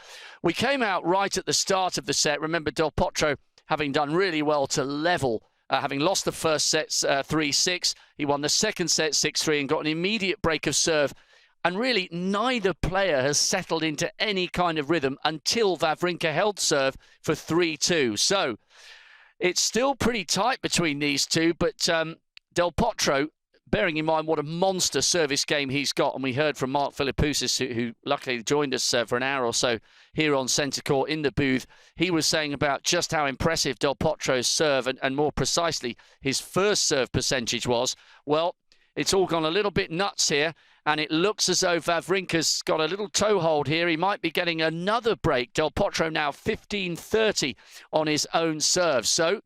we came out right at the start of the set. Remember, Del Potro having done really well to level, having lost the first set 3-6, he won the second set 6-3 and got an immediate break of serve. And really, neither player has settled into any kind of rhythm until Wawrinka held serve for 3-2. So it's still pretty tight between these two, but Del Potro, bearing in mind what a monster service game he's got, and we heard from Mark Philippoussis, who luckily joined us for an hour or so here on Centre Court in the booth. He was saying about just how impressive Del Potro's serve, and more precisely his first serve percentage was. Well, it's all gone a little bit nuts here, and it looks as though Wawrinka's got a little toehold here. He might be getting another break. Del Potro now 15-30 on his own serve. So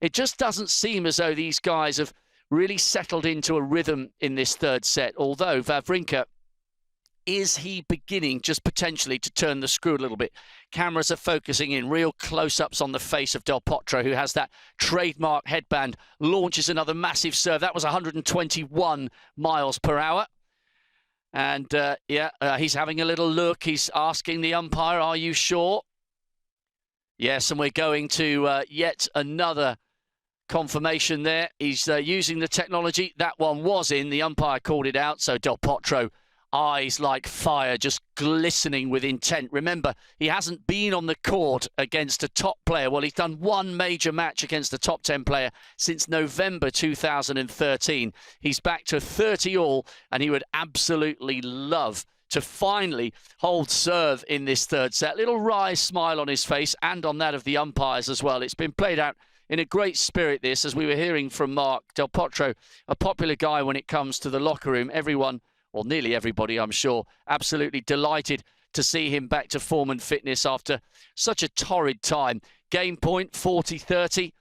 it just doesn't seem as though these guys have really settled into a rhythm in this third set, although Wawrinka, is he beginning just potentially to turn the screw a little bit? Cameras are focusing in, real close-ups on the face of Del Potro, who has that trademark headband, launches another massive serve. That was 121 miles per hour. And he's having a little look. He's asking the umpire, are you sure? Yes, and we're going to yet another confirmation there. He's using the technology. That one was in. The umpire called it out. So Del Potro, eyes like fire, just glistening with intent. Remember, he hasn't been on the court against a top player. Well, he's done one major match against a top 10 player since November 2013. He's back to 30-all, and he would absolutely love to finally hold serve in this third set. Little wry smile on his face and on that of the umpires as well. It's been played out in a great spirit, this, as we were hearing from Mark. Del Potro, a popular guy when it comes to the locker room. Everyone, or nearly everybody, I'm sure, absolutely delighted to see him back to form and fitness after such a torrid time. Game point, 40-30.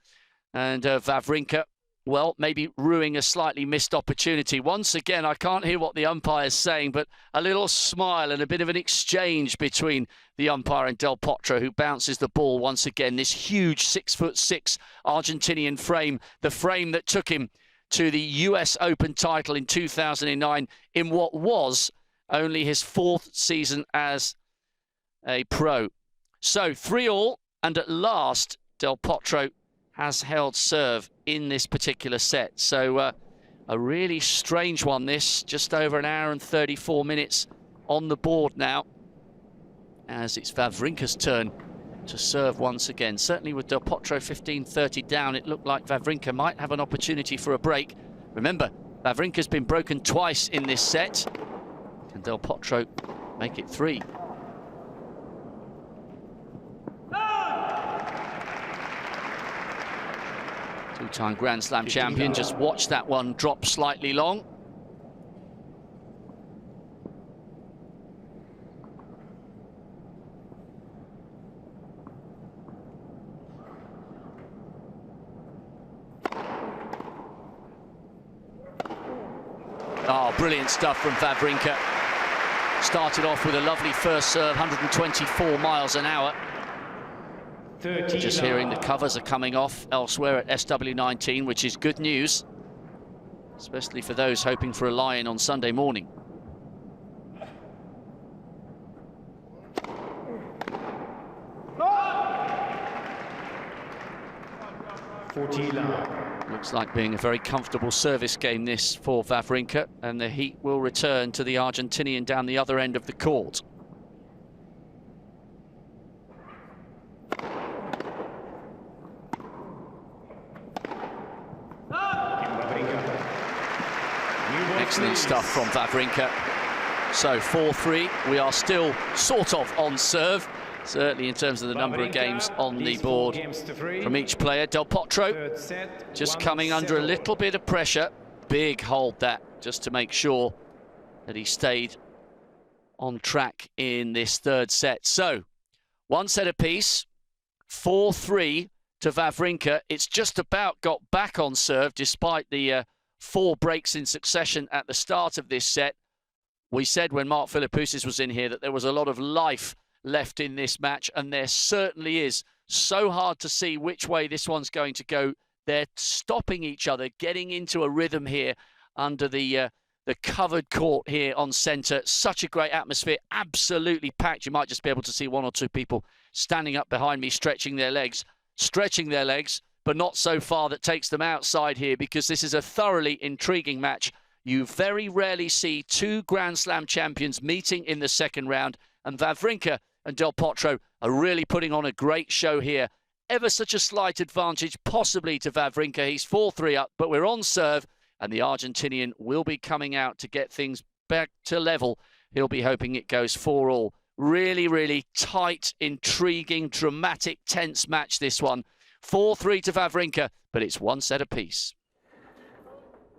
And Wawrinka, well, maybe ruining a slightly missed opportunity. Once again, I can't hear what the umpire's saying, but a little smile and a bit of an exchange between the umpire and Del Potro, who bounces the ball once again. This huge 6'6" Argentinian frame, the frame that took him to the US Open title in 2009 in what was only his 4th season as a pro. So 3-all, and at last Del Potro has held serve in this particular set. So a really strange one, this. Just over an hour and 34 minutes on the board now, as it's Wawrinka's turn to serve once again. Certainly with Del Potro 15-30 down, it looked like Wawrinka might have an opportunity for a break. Remember, Wawrinka's been broken twice in this set. Can Del Potro make it 3? Two-time Grand Slam champion. Just watch that one drop slightly long. Oh, brilliant stuff from Wawrinka. Started off with a lovely first serve, 124 miles an hour. Just hearing the covers are coming off elsewhere at SW19, which is good news, especially for those hoping for a lie-in on Sunday morning. Looks like being a very comfortable service game, this, for Wawrinka, and the heat will return to the Argentinian down the other end of the court. Excellent stuff from Wawrinka. So 4-3, we are still sort of on serve, certainly in terms of the number of games on the board from each player. Del Potro just coming under a little bit of pressure. Big hold that, just to make sure that he stayed on track in this third set. So, one set apiece, 4-3 to Wawrinka. It's just about got back on serve, despite the 4 breaks in succession at the start of this set. We said when Mark Philippoussis was in here that there was a lot of life left in this match, and there certainly is. So hard to see which way this one's going to go. They're stopping each other, getting into a rhythm here under the covered court here on centre. Such a great atmosphere, absolutely packed. You might just be able to see 1 or 2 people standing up behind me, stretching their legs, but not so far that takes them outside here, because this is a thoroughly intriguing match. You very rarely see 2 Grand Slam champions meeting in the second round, and Wawrinka and Del Potro are really putting on a great show here. Ever such a slight advantage, possibly to Wawrinka. He's 4-3 up, but we're on serve, and the Argentinian will be coming out to get things back to level. He'll be hoping it goes 4-all. Really, really tight, intriguing, dramatic, tense match, this one. 4-3 to Wawrinka, but it's 1 set apiece.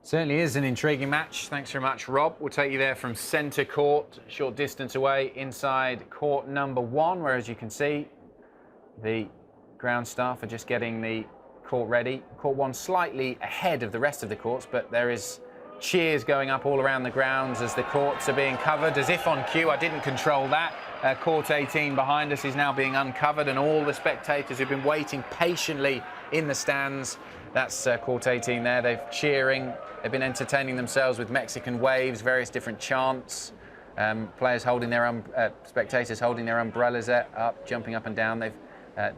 Certainly is an intriguing match. Thanks very much, Rob. We'll take you there from centre court, short distance away, inside court number 1, where, as you can see, the ground staff are just getting the court ready. Court 1 slightly ahead of the rest of the courts, but there is cheers going up all around the grounds as the courts are being covered, as if on cue. I didn't control that. Court 18 behind us is now being uncovered, and all the spectators who've been waiting patiently in the stands. That's court 18 there. They're cheering. They've been entertaining themselves with Mexican waves, various different chants. Players holding their spectators holding their umbrellas up, jumping up and down. They've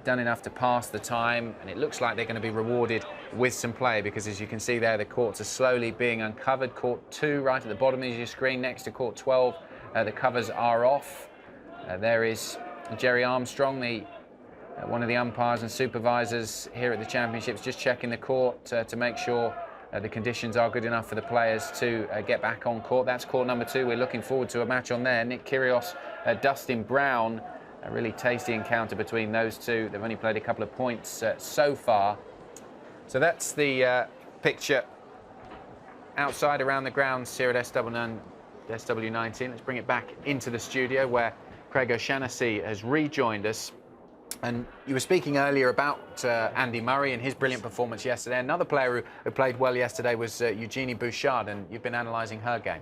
done enough to pass the time, and it looks like they're going to be rewarded with some play, because as you can see there, the courts are slowly being uncovered. Court 2 right at the bottom of your screen next to court 12. The covers are off. There is Jerry Armstrong, one of the umpires and supervisors here at the championships, just checking the court to make sure the conditions are good enough for the players to get back on court. That's court number 2. We're looking forward to a match on there. Nick Kyrgios, Dustin BROWN. A really tasty encounter between those two. They've only played a couple of points so far. So that's the picture outside around the grounds here at SW19. Let's bring it back into the studio where Craig O'Shaughnessy has rejoined us. And you were speaking earlier about Andy Murray and his brilliant performance yesterday. Another player who played well yesterday was Eugenie Bouchard, and you've been analysing her game.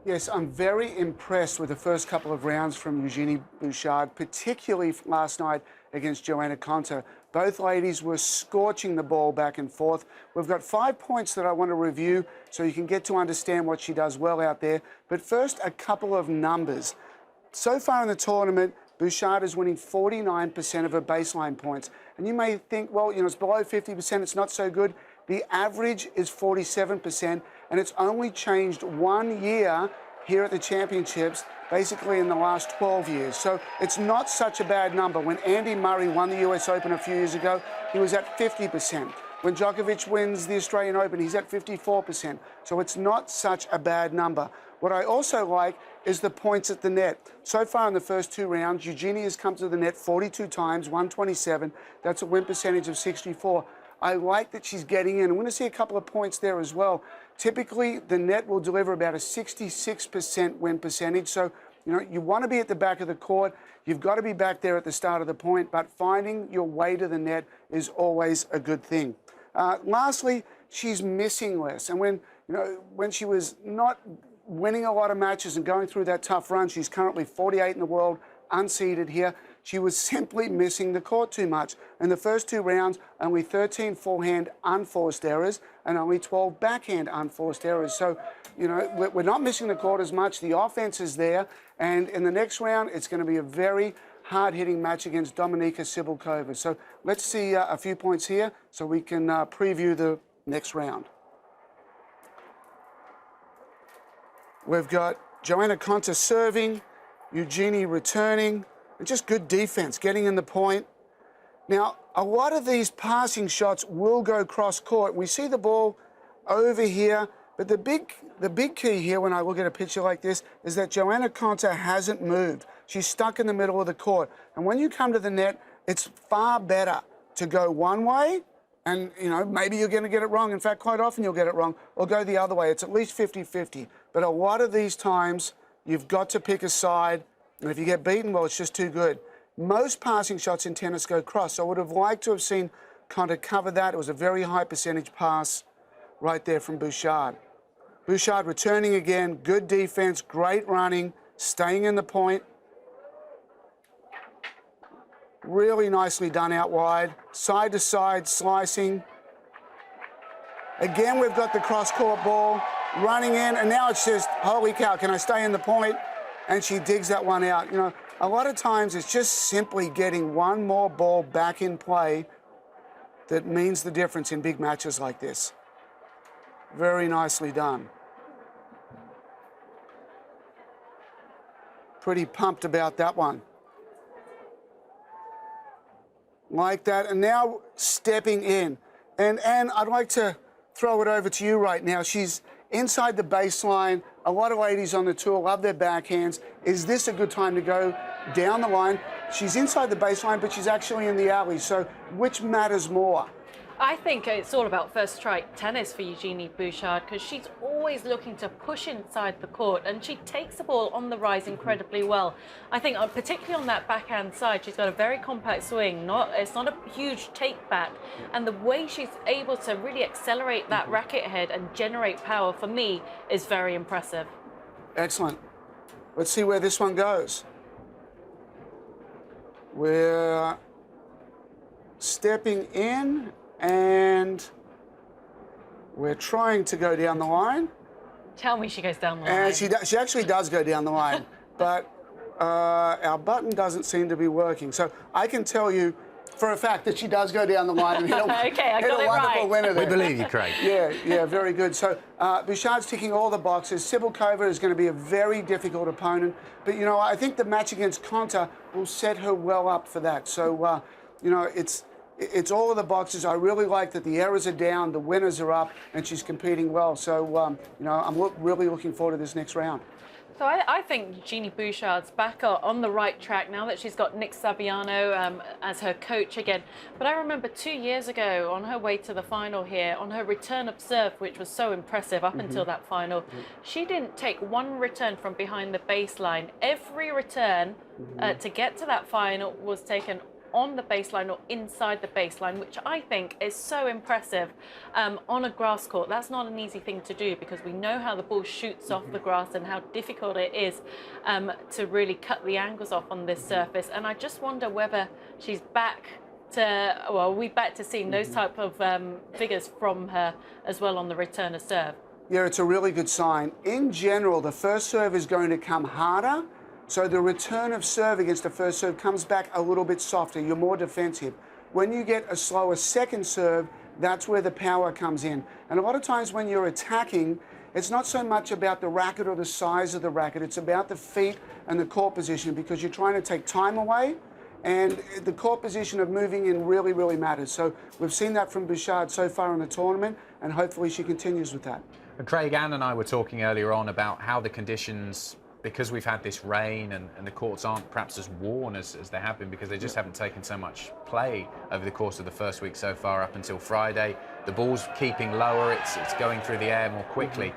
Yes, I'm very impressed with the first couple of rounds from Eugenie Bouchard, particularly last night against Johanna Konta. Both ladies were scorching the ball back and forth. We've got 5 points that I want to review so you can get to understand what she does well out there. But first, a couple of numbers. So far in the tournament, Bouchard is winning 49% of her baseline points. And you may think, well, you know, it's below 50%, it's not so good. The average is 47%, and it's only changed 1 year here at the championships, basically in the last 12 years. So it's not such a bad number. When Andy Murray won the US Open a few years ago, he was at 50%. When Djokovic wins the Australian Open, he's at 54%. So it's not such a bad number. What I also like is the points at the net. So far in the first 2 rounds, Eugenie has come to the net 42 times, 127. That's a win percentage of 64. I like that she's getting in. I'm going to see a couple of points there as well. Typically, the net will deliver about a 66% win percentage. So, you know, you want to be at the back of the court. You've got to be back there at the start of the point, but finding your way to the net is always a good thing. Lastly, she's missing less. And when she was not winning a lot of matches and going through that tough run, she's currently 48 in the world, unseeded here. She was simply missing the court too much. In the first 2 rounds, only 13 forehand unforced errors and only 12 backhand unforced errors. So, you know, we're not missing the court as much. The offense is there. And in the next round, it's going to be a very hard-hitting match against Dominika Cibulkova. So let's see a few points here so we can preview the next round. We've got Johanna Konta serving, Eugenie returning, and just good defense, getting in the point. Now, a lot of these passing shots will go cross-court. We see the ball over here, but the big key here when I look at a picture like this is that Johanna Konta hasn't moved. She's stuck in the middle of the court. And when you come to the net, it's far better to go one way, and, you know, maybe you're going to get it wrong. In fact, quite often you'll get it wrong, or go the other way. It's at least 50-50. But a lot of these times, you've got to pick a side, and if you get beaten, well, it's just too good. Most passing shots in tennis go cross, so I would have liked to have seen Konta cover that. It was a very high percentage pass right there from Bouchard. Bouchard returning again. Good defense, great running, staying in the point. Really nicely done out wide. Side to side, slicing. Again, we've got the cross-court ball running in, and now it's just, holy cow, can I stay in the point? And she digs that one out. You know, a lot of times it's just simply getting one more ball back in play that means the difference in big matches like this. Very nicely done. Pretty pumped about that one. Like that, and now stepping in. And Anne, I'd like to throw it over to you right now. She's inside the baseline. A lot of ladies on the tour love their backhands. Is this a good time to go down the line? She's inside the baseline, but she's actually in the alley. So which matters more? I think it's all about first strike tennis for Eugenie Bouchard, because she's always looking to push inside the court, and she takes the ball on the rise incredibly well. I think particularly on that backhand side, she's got a very compact swing. It's not a huge take back, and the way she's able to really accelerate that racket head and generate power, for me, is very impressive. Excellent. Let's see where this one goes. We're stepping in, and we're trying to go down the line. Tell me she goes down the line. And she actually does go down the line, but our button doesn't seem to be working. So I can tell you for a fact that she does go down the line and hit a, okay, I hit got a it wonderful right. winner there. We believe you, Craig. Yeah, very good. So Bouchard's ticking all the boxes. Sibylkova is going to be a very difficult opponent, but, you know, I think the match against Konta will set her well up for that. So, you know, it's all of the boxes. I really like that the errors are down, the winners are up, and she's competing well. So, you know, I'm really looking forward to this next round. So I think Eugenie Bouchard's back on the right track now that she's got Nick Saviano as her coach again. But I remember 2 years ago on her way to the final here, on her return of serve, which was so impressive up until that final, she didn't take one return from behind the baseline. Every return to get to that final was taken on the baseline or inside the baseline, which I think is so impressive on a grass court. That's not an easy thing to do, because we know how the ball shoots off the grass and how difficult it is to really cut the angles off on this surface. And I just wonder whether she's back to, well, we're back to seeing those type of figures from her as well on the return of serve. Yeah, it's a really good sign. In general, the first serve is going to come harder. So the return of serve against the first serve comes back a little bit softer. You're more defensive. When you get a slower second serve, that's where the power comes in. And a lot of times when you're attacking, it's not so much about the racket or the size of the racket. It's about the feet and the court position, because you're trying to take time away. And the court position of moving in really, really matters. So we've seen that from Bouchard so far in the tournament, and hopefully she continues with that. Craig, Anne and I were talking earlier on about how the conditions, because we've had this rain and the courts aren't perhaps as worn as they have been, because they just haven't taken so much play over the course of the first week so far up until Friday. The ball's keeping lower, it's going through the air more quickly.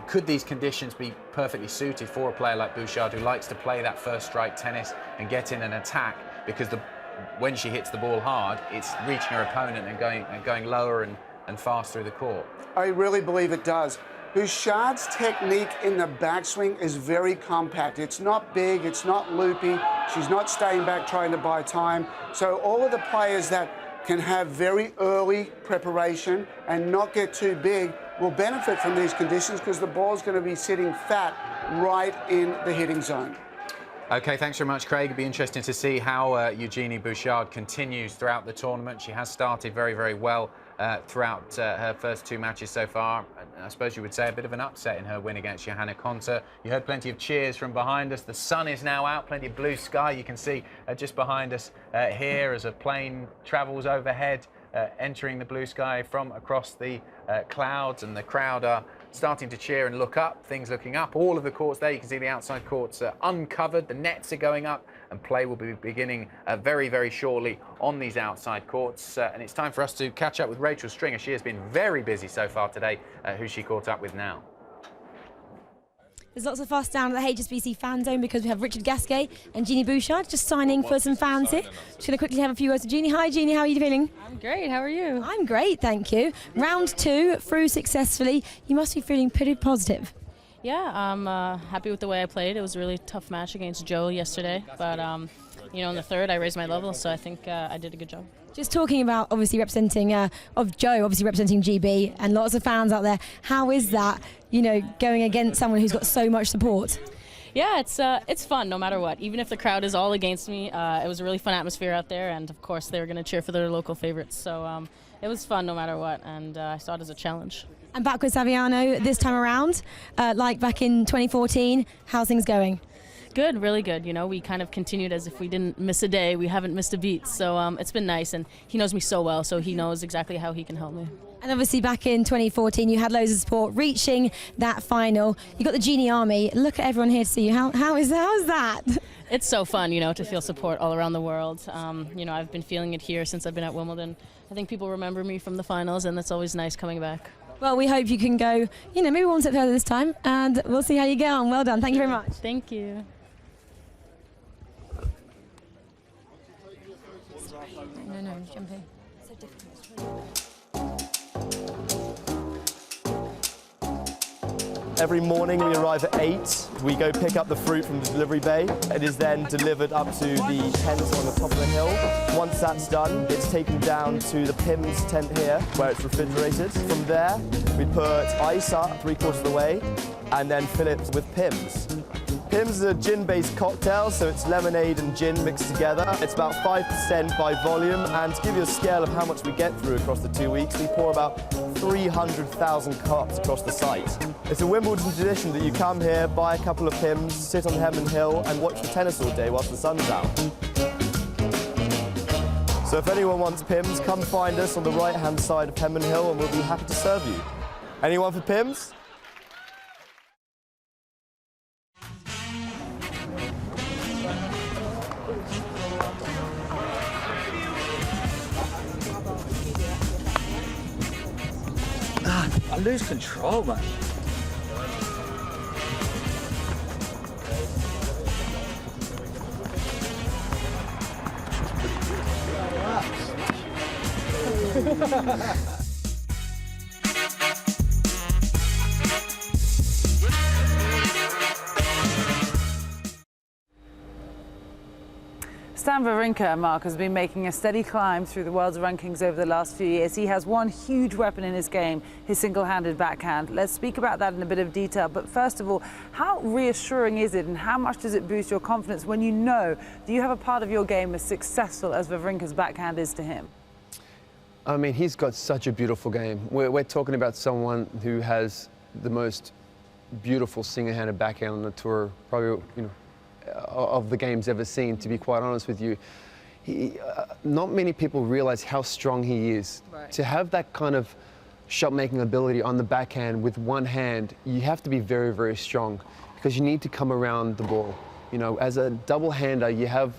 Could these conditions be perfectly suited for a player like Bouchard, who likes to play that first strike tennis and get in an attack, because when she hits the ball hard, it's reaching her opponent and going lower and fast through the court? I really believe it does. Bouchard's technique in the backswing is very compact. It's not big, it's not loopy. She's not staying back trying to buy time. So all of the players that can have very early preparation and not get too big will benefit from these conditions, because the ball's going to be sitting fat right in the hitting zone. Okay, thanks very much, Craig. It'll be interesting to see how Eugenie Bouchard continues throughout the tournament. She has started very, very well throughout her first two matches so far. I suppose you would say a bit of an upset in her win against Johanna Konta. You heard plenty of cheers from behind us. The sun is now out, plenty of blue sky. You can see just behind us here as a plane travels overhead, entering the blue sky from across the clouds, and the crowd are starting to cheer and look up, things looking up. All of the courts there, you can see the outside courts are uncovered, the nets are going up, and play will be beginning very, very shortly on these outside courts. And it's time for us to catch up with Rachel Stringer. She has been very busy so far today. Who she caught up with now? There's lots of fuss down at the HSBC fan zone because we have Richard Gasquet and Jeannie Bouchard just signing for some fans here. Just going to quickly have a few words with Jeannie. Hi, Jeannie, how are you feeling? I'm great, how are you? I'm great, thank you. Round 2 through successfully. You must be feeling pretty positive. Yeah, I'm happy with the way I played. It was a really tough match against Joe yesterday, but you know, in the third I raised my level, so I think I did a good job. Just talking about obviously representing of Joe, obviously representing GB, and lots of fans out there. How is that, you know, going against someone who's got so much support? Yeah, it's fun no matter what. Even if the crowd is all against me, it was a really fun atmosphere out there, and of course they were going to cheer for their local favorites. So it was fun no matter what, and I saw it as a challenge. And back with Saviano this time around, like back in 2014. How's things going? Good, really good. You know, we kind of continued as if we didn't miss a day. We haven't missed a beat, so it's been nice. And he knows me so well, so he knows exactly how he can help me. And obviously back in 2014, you had loads of support, reaching that final. You got the Genie Army. Look at everyone here to see you. How is that? It's so fun, you know, to feel support all around the world. You know, I've been feeling it here since I've been at Wimbledon. I think people remember me from the finals, and that's always nice coming back. Well, we hope you can go, you know, maybe one step further this time, and we'll see how you get on. Well done. Thank you very much. Thank you. No, jump in. So difficult. Every morning we arrive at 8. We go pick up the fruit from the delivery bay. It is then delivered up to the tent on the top of the hill. Once that's done, it's taken down to the PIMS tent here, where it's refrigerated. From there, we put ice up 3/4 of the way, and then fill it with PIMS. PIMS is a gin-based cocktail, so it's lemonade and gin mixed together. It's about 5% by volume, and to give you a scale of how much we get through across the 2 weeks, we pour about 300,000 cups across the site. It's a Wimbledon tradition that you come here, buy a couple of PIMS, sit on Hemmen Hill, and watch the tennis all day whilst the sun's out. So if anyone wants PIMS, come find us on the right-hand side of Hemmen Hill, and we'll be happy to serve you. Anyone for PIMS? I lose control, man. Stan Wawrinka, Mark, has been making a steady climb through the world's rankings over the last few years. He has one huge weapon in his game, his single-handed backhand. Let's speak about that in a bit of detail. But first of all, how reassuring is it, and how much does it boost your confidence when you know that you have a part of your game as successful as Wawrinka's backhand is to him? I mean, he's got such a beautiful game. We're talking about someone who has the most beautiful single-handed backhand on the tour, probably, you know, of the games ever seen, to be quite honest with you. Not many people realize how strong he is. Right. To have that kind of shot-making ability on the backhand with one hand, you have to be very, very strong, because you need to come around the ball. You know, as a double-hander, you have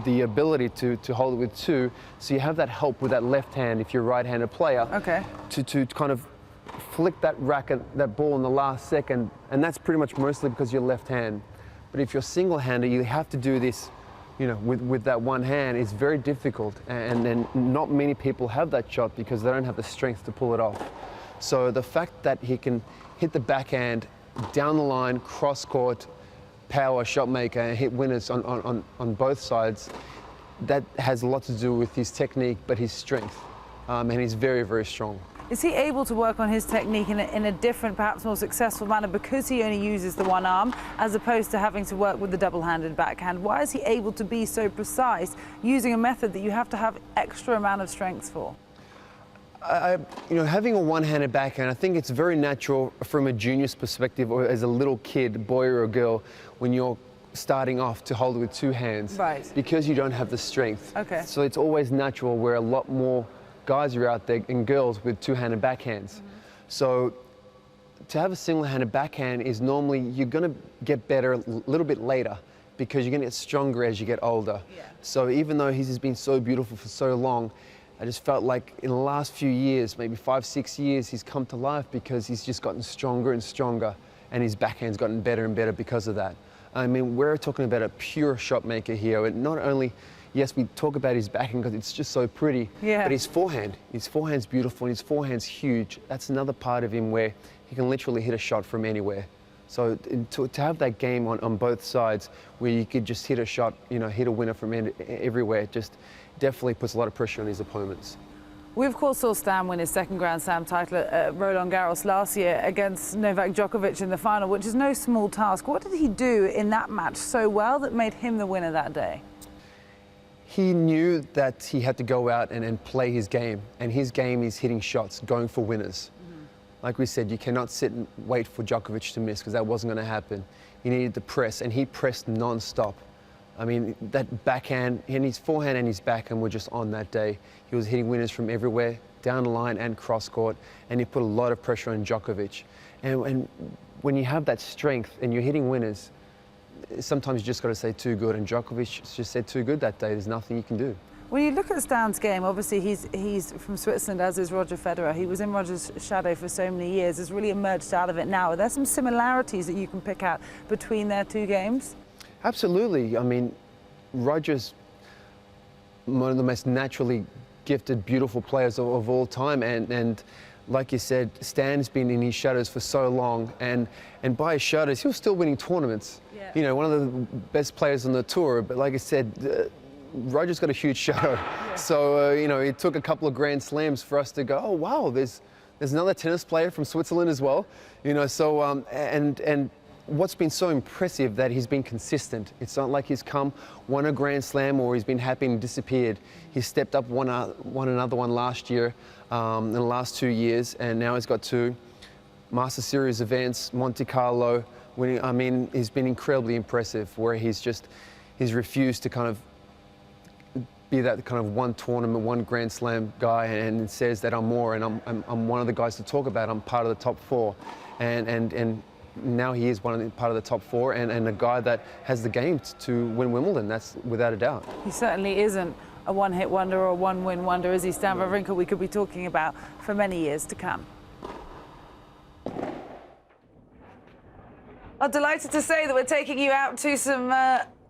the ability to hold it with two, so you have that help with that left hand if you're a right-handed player. Okay. To kind of flick that racket, that ball in the last second, and that's pretty much mostly because you're left hand. But if you're single-handed, you have to do this, you know, with that one hand. It's very difficult, and then not many people have that shot because they don't have the strength to pull it off. So the fact that he can hit the backhand down the line, cross-court, power shot maker, and hit winners on both sides, that has a lot to do with his technique, but his strength, and he's very, very strong. Is he able to work on his technique in a different, perhaps more successful manner because he only uses the one arm as opposed to having to work with the double-handed backhand? Why is he able to be so precise using a method that you have to have extra amount of strength for? You know, having a one-handed backhand, I think it's very natural from a junior's perspective, or as a little kid, boy or a girl, when you're starting off to hold it with two hands. Right. Because you don't have the strength. Okay. So it's always natural, where a lot more guys are out there and girls with two-handed backhands. So to have a single-handed backhand is normally, you're going to get better a little bit later because you're going to get stronger as you get older. Yeah. So even though he's been so beautiful for so long, I just felt like in the last few years, maybe 5, 6 years, he's come to life because he's just gotten stronger and stronger. and his backhand's gotten better and better because of that. I mean, we're talking about a pure shot maker here. And not only, yes, we talk about his backhand because it's just so pretty, but his forehand's beautiful and his forehand's huge. That's another part of him where he can literally hit a shot from anywhere. So to have that game on both sides where you could just hit a shot, you know, hit a winner from everywhere, just definitely puts a lot of pressure on his opponents. We, of course, saw Stan win his second Grand Slam title at Roland Garros last year against Novak Djokovic in the final, which is no small task. What did he do in that match so well that made him the winner that day? He knew that he had to go out and play his game, and his game is hitting shots, going for winners. Like we said, you cannot sit and wait for Djokovic to miss because that wasn't going to happen. He needed to press, and he pressed non-stop. I mean, that backhand, and his forehand and his backhand were just on that day. He was hitting winners from everywhere, down the line and cross-court, and he put a lot of pressure on Djokovic. And when you have that strength and you're hitting winners, sometimes you just got to say too good, and Djokovic just said too good that day. There's nothing you can do. When you look at Stan's game, obviously he's from Switzerland, as is Roger Federer. He was in Roger's shadow for so many years, has really emerged out of it now. Are there some similarities that you can pick out between their two games? Absolutely. I mean, Roger's one of the most naturally gifted, beautiful players of all time, and like you said, Stan's been in his shadows for so long, and by his shadows, he was still winning tournaments. Yeah. You know, one of the best players on the tour, but like I said, Roger's got a huge shadow. Yeah. So, you know, it took a couple of Grand Slams for us to go, oh, wow, there's another tennis player from Switzerland as well. You know, so, and what's been so impressive that he's been consistent. It's not like he's won a Grand Slam or he's been happy and disappeared. He stepped up, won another one last year, in the last 2 years, and now he's got 2 Master Series events, Monte Carlo. I mean, he's been incredibly impressive, where he's refused to kind of be that kind of one tournament, one Grand Slam guy, and says that I'm more, and I'm one of the guys to talk about. I'm part of the top 4, and now he is part of the top 4, and a guy that has the game to win Wimbledon. That's without a doubt. He certainly isn't a one-hit wonder or a one-win wonder, is he? Stan Wawrinka we could be talking about for many years to come. I'm delighted to say that we're taking you out to some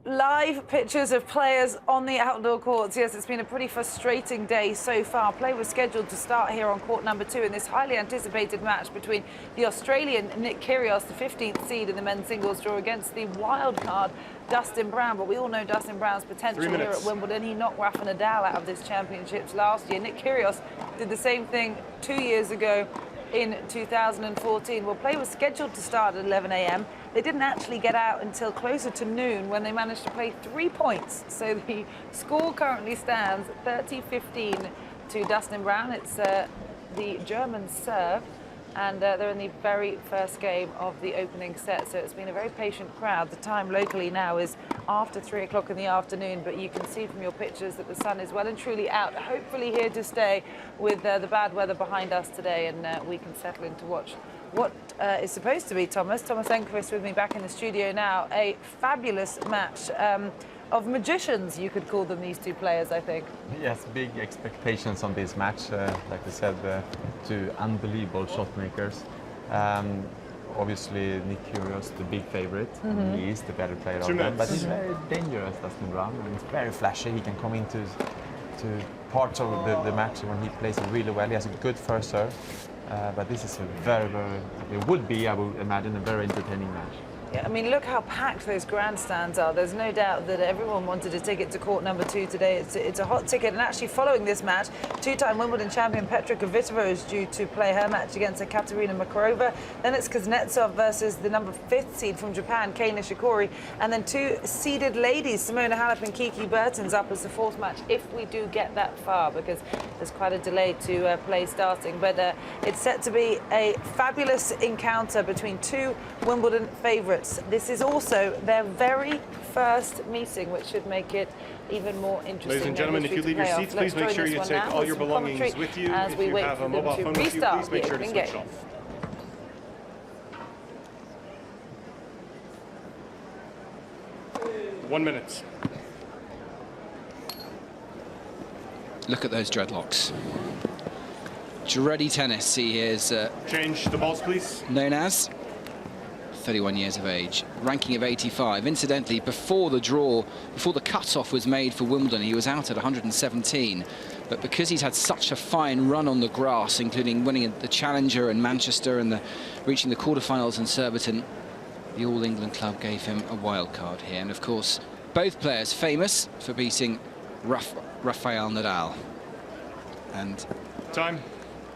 live pictures of players on the outdoor courts. Yes, it's been a pretty frustrating day so far. Play was scheduled to start here on court number 2 in this highly anticipated match between the Australian Nick Kyrgios, the 15th seed in the men's singles draw, against the wild card Dustin Brown. But we all know Dustin Brown's potential here at Wimbledon. He knocked Rafa Nadal out of this championships last year. Nick Kyrgios did the same thing 2 years ago in 2014. Well, play was scheduled to start at 11 a.m. They didn't actually get out until closer to noon, when they managed to play 3 points. So the score currently stands 30-15 to Dustin Brown. It's the German serve, and they're in the very first game of the opening set. So it's been a very patient crowd. The time locally now is after 3 o'clock in the afternoon, but you can see from your pictures that the sun is well and truly out, hopefully here to stay, with the bad weather behind us today, and we can settle in to watch what is supposed to be Thomas Enquist with me back in the studio now. A fabulous match of magicians, you could call them, these two players, I think. Yes, big expectations on this match. Like I said, two unbelievable shot makers. Obviously, Nick Kyrgios, the big favorite. He is the better player of them, but he's very dangerous, Dustin Brown, and he's very flashy. He can come into parts of the match when he plays it really well. He has a good first serve. But this is a very, it would be, I would imagine, a very entertaining match. Yeah, I mean, look how packed those grandstands are. There's no doubt that everyone wanted a ticket to court number 2 today. It's a hot ticket, and actually following this match, 2-time Wimbledon champion Petra Kvitova is due to play her match against Ekaterina Makarova. Then it's Kuznetsov versus the number 5th seed from Japan, Kei Nishikori, and then 2 seeded ladies, Simona Halep and Kiki Bertens, up as the 4th match, if we do get that far, because there's quite a delay to play starting. But it's set to be a fabulous encounter between 2 Wimbledon favourites. This is also their very first meeting, which should make it even more interesting. Ladies and gentlemen, if you leave your seats, please make sure you take all your belongings with you. As we wait have a mobile phone with you, please make sure to switch off. One minute. Look at those dreadlocks. Dready tennis he is change the balls, please. Known as. 31 years of age, ranking of 85. Incidentally, before the draw, before the cut-off was made for Wimbledon, he was out at 117. But because he's had such a fine run on the grass, including winning the Challenger in Manchester and reaching the quarterfinals in Surbiton, the All England club gave him a wild card here. And of course, both players famous for beating Rafael Nadal. And time.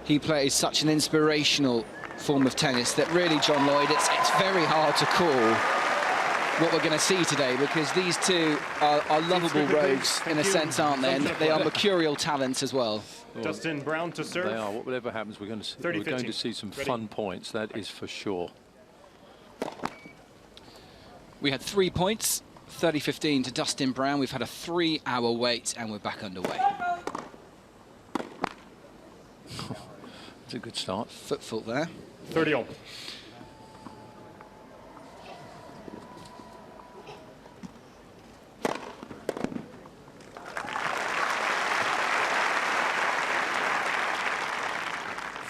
He plays such an inspirational form of tennis that really, John Lloyd, it's very hard to call what we're going to see today, because these two are lovable rogues in a sense, aren't they? And they are mercurial talents as well. Dustin BROWN to serve. They are. Whatever happens, we're going to see some fun points, that is for sure. We had 3 points, 30-15 to Dustin BROWN. We've had a 3-hour wait and we're back underway. It's a good start. Foot fault there. 30 all.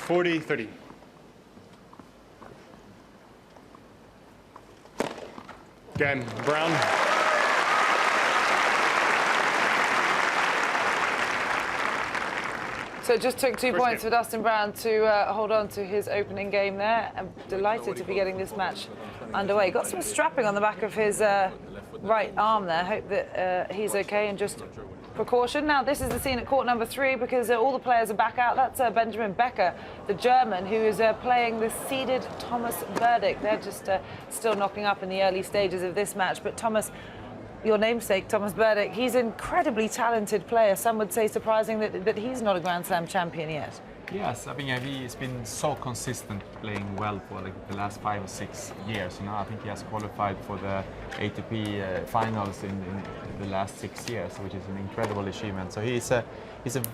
(40-30). Again, BROWN. So it just took 2 points for Dustin BROWN to hold on to his opening game there. I'm delighted to be getting this match underway. Got some strapping on the back of his right arm there. Hope that he's okay, and just precaution. Now, this is the scene at court number 3, because all the players are back out. That's Benjamin Becker, the German, who is playing the seeded Thomas Berdych. They're just still knocking up in the early stages of this match. But Thomas, your namesake, Thomas Berdych, he's an incredibly talented player. Some would say surprising that he's not a Grand Slam champion yet. Yes, I think he's been so consistent playing well for like the last 5 or 6 years. You know, I think he has qualified for the ATP finals in the last 6 years, which is an incredible achievement. So he's a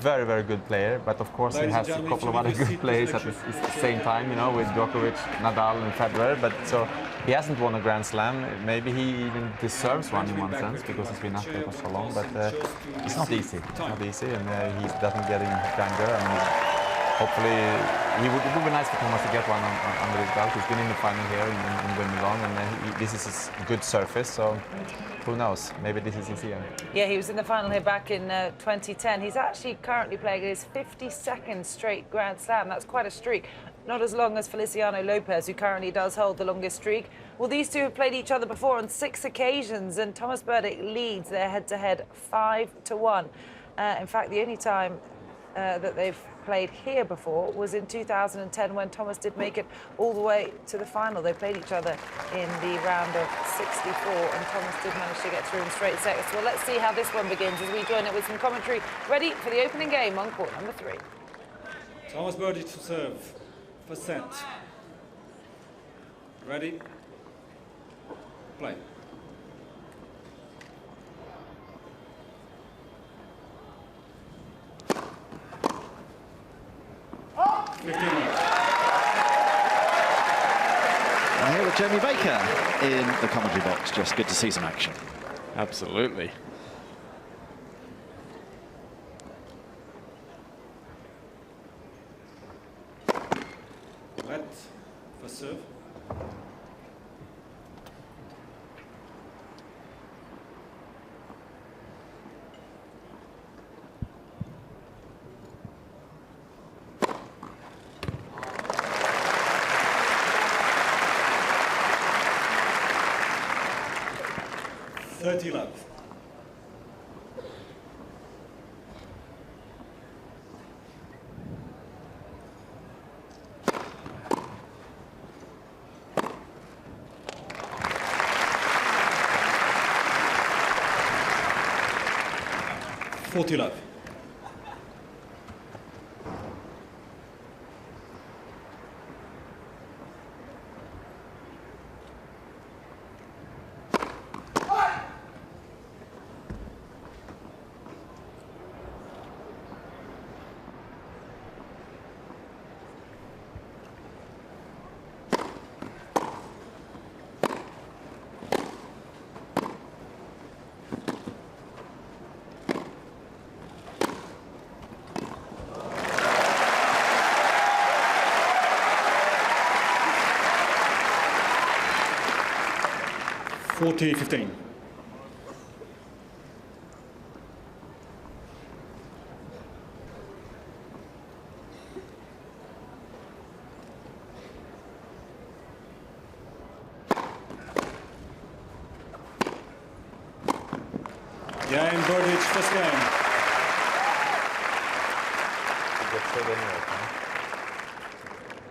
very, very good player. But of course, he has a couple of other good players at the same time. You know, with Djokovic, Nadal, and Federer. But so he hasn't won a Grand Slam. Maybe he even deserves one in one sense, because he's been up there for so long. But it's not easy. It's not easy, and he doesn't get any younger. And hopefully, it would be nice for Thomas to get one under his belt. He's been in the final here in Wimbledon, and this is a good surface, so who knows? Maybe this is his year. Yeah, he was in the final here back in 2010. He's actually currently playing his 52nd straight Grand Slam. That's quite a streak. Not as long as Feliciano Lopez, who currently does hold the longest streak. Well, these two have played each other before on 6 occasions, and Thomas Berdych leads their head-to-head 5-1. In fact, the only time that they've played here before was in 2010, when Thomas did make it all the way to the final. They played each other in the round of 64, and Thomas did manage to get through in straight sets. Well, let's see how this one begins as we join it with some commentary ready for the opening game on court number 3. Thomas Berdych to serve. First set. Ready? Play. And here with Jamie Baker in the commentary box. Just good to see some action. Absolutely. Red for serve. Love. Love. 40 40-15. Yeah, in Burditch, first game.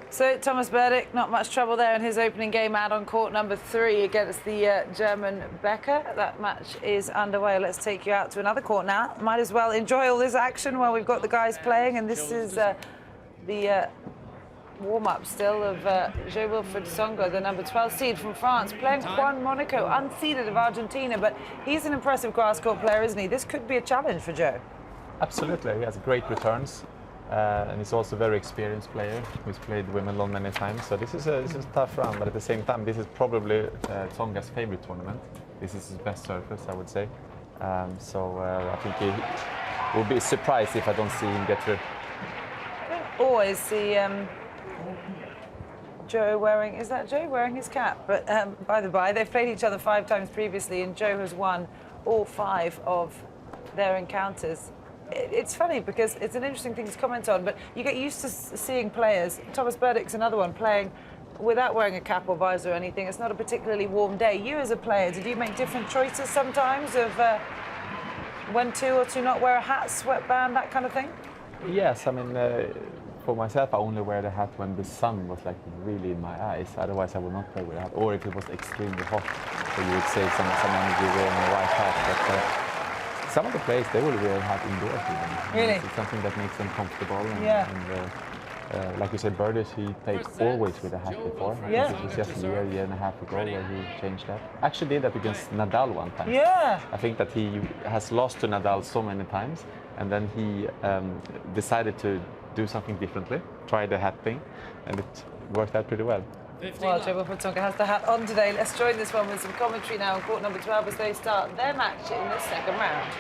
So Thomas Berdych, not much trouble there in his opening game out on court number 3 against the German Becker. That match is underway. Let's take you out to another court now. Might as well enjoy all this action while we've got the guys playing. And this is the warm-up still of Jo-Wilfried Tsonga, the number 12 seed from France, playing Juan Monaco, unseeded of Argentina. But he's an impressive grass court player, isn't he? This could be a challenge for Joe. Absolutely, he has great returns. And he's also a very experienced player who's played Wimbledon many times. So this is a tough round, but at the same time, this is probably Tsonga's favorite tournament. This is his best surface, I would say. So I think he will be surprised if I don't see him get through. Always see Joe wearing, is that Joe wearing his cap? But by the by, they've played each other 5 times previously, and Joe has won all 5 of their encounters. It's funny because it's an interesting thing to comment on, but you get used to seeing players. Thomas Berdych's another one, playing without wearing a cap or visor or anything. It's not a particularly warm day. You as a player, did you make different choices sometimes of when to or to not wear a hat, sweatband, that kind of thing? Yes, I mean, for myself, I only wear the hat when the sun was like really in my eyes. Otherwise, I would not play with a hat. Or if it was extremely hot, so you would save some energy wearing a white hat. But some of the players, they will wear a hat indoors even. Really? It's something that makes them comfortable. And, yeah. And like you said, Berdych, he played always with a hat before. Yeah. It was just a year and a half ago where he changed that. Actually did that against Nadal one time. Yeah. I think that he has lost to Nadal so many times, and then he decided to do something differently, try the hat thing, and it worked out pretty well. Well, Jo-Wilfried Tsonga has the hat on today. Let's join this one with some commentary now on court number 12 as they start their match in the second round.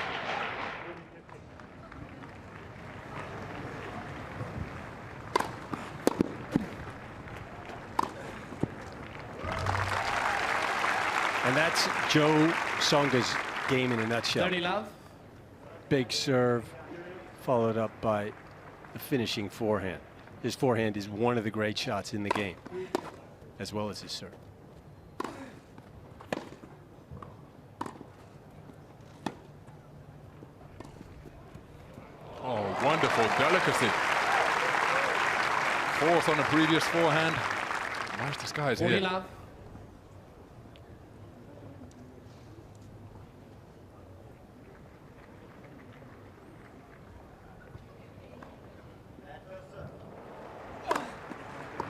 And that's Joe Tsonga's game in a nutshell. 30 love. Big serve, followed up by a finishing forehand. His forehand is one of the great shots in the game, as well as his serve. Oh, wonderful delicacy. 4th on the previous forehand. Nice disguise here. Love.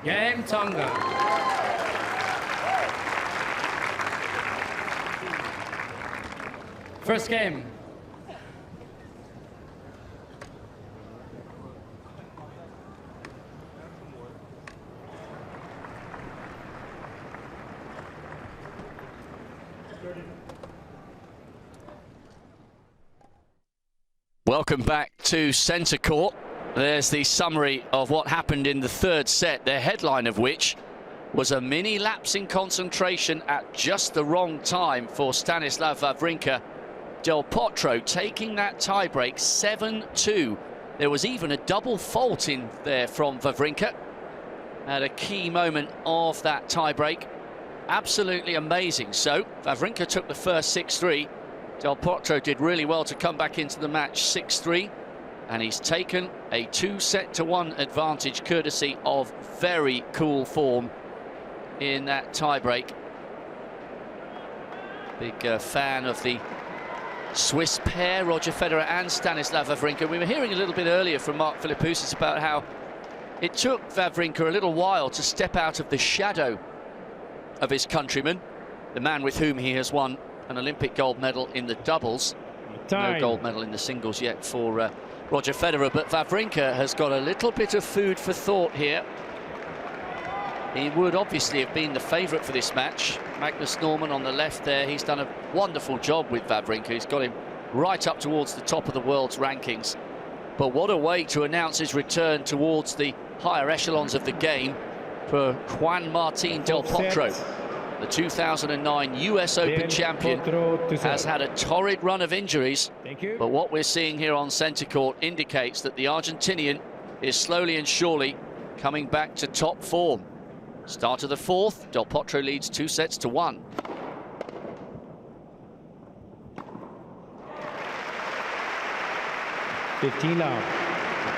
Game Tsonga. First game. Welcome back to centre court. There's the summary of what happened in the 3rd set, the headline of which was a mini lapse in concentration at just the wrong time for Stanislav Wawrinka. Del Potro taking that tiebreak 7-2. There was even a double fault in there from Wawrinka at a key moment of that tiebreak. Absolutely amazing. So Wawrinka took the first 6-3. Del Potro did really well to come back into the match 6-3. And he's taken a 2-1 advantage courtesy of very cool form in that tiebreak. Big fan of the Swiss pair, Roger Federer and Stanislav Wawrinka. We were hearing a little bit earlier from Mark Philippoussis about how it took Wawrinka a little while to step out of the shadow of his countryman, the man with whom he has won an Olympic gold medal in the doubles. No gold medal in the singles yet for Roger Federer, but Wawrinka has got a little bit of food for thought here. He would obviously have been the favourite for this match. Magnus Norman on the left there, he's done a wonderful job with Wawrinka. He's got him right up towards the top of the world's rankings. But what a way to announce his return towards the higher echelons of the game for Juan Martín Del Potro. the 2009 US Open champion, has had a torrid run of injuries. But what we're seeing here on centre court indicates that the Argentinian is slowly and surely coming back to top form. Start of the fourth, Del Potro leads 2-1. Del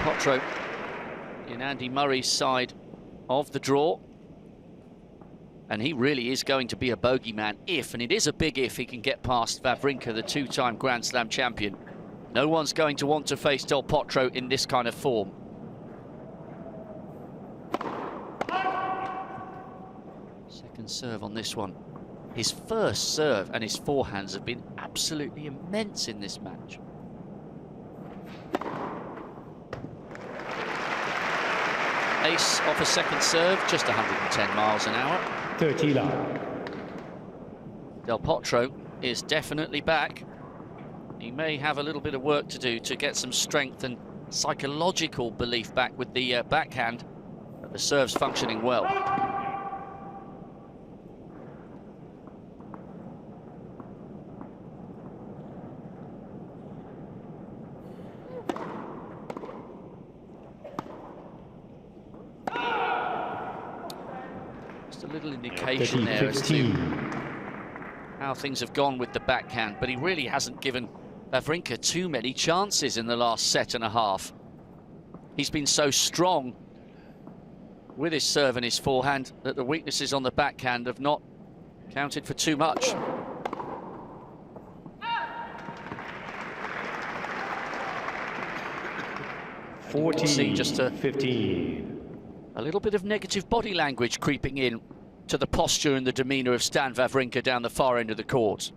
Potro in Andy Murray's side of the draw. And he really is going to be a bogeyman if, and it is a big if, he can get past Wawrinka, the two-time Grand Slam champion. No one's going to want to face Del Potro in this kind of form. Second serve on this one. His first serve and his forehands have been absolutely immense in this match. Ace off a second serve, just 110 miles an hour. 30 Del Potro is definitely back. He may have a little bit of work to do to get some strength and psychological belief back with the backhand, but the serve's functioning well. Just a little indication there as to how things have gone with the backhand, but he really hasn't given Wawrinka too many chances in the last set and a half. He's been so strong with his serve and his forehand that the weaknesses on the backhand have not counted for too much. See just a 15. A little bit of negative body language creeping in to the posture and the demeanour of Stan Wawrinka down the far end of the court.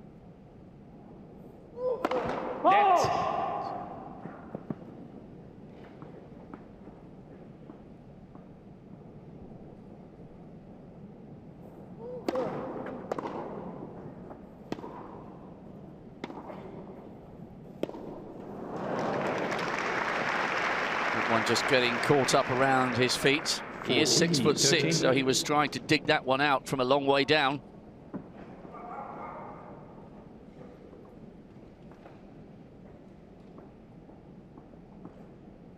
One just getting caught up around his feet. He is 6'6", so he was trying to dig that one out from a long way down.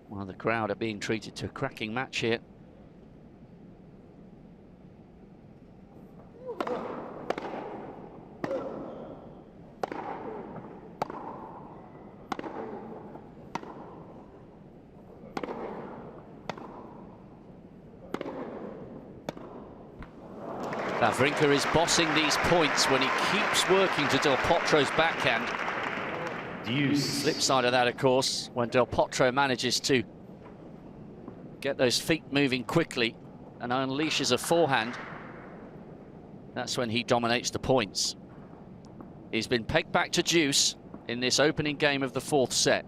Well, the crowd are being treated to a cracking match here. Wawrinka is bossing these points when he keeps working to Del Potro's backhand. Flip side of that, of course, when Del Potro manages to get those feet moving quickly and unleashes a forehand, that's when he dominates the points. He's been pegged back to deuce in this opening game of the fourth set.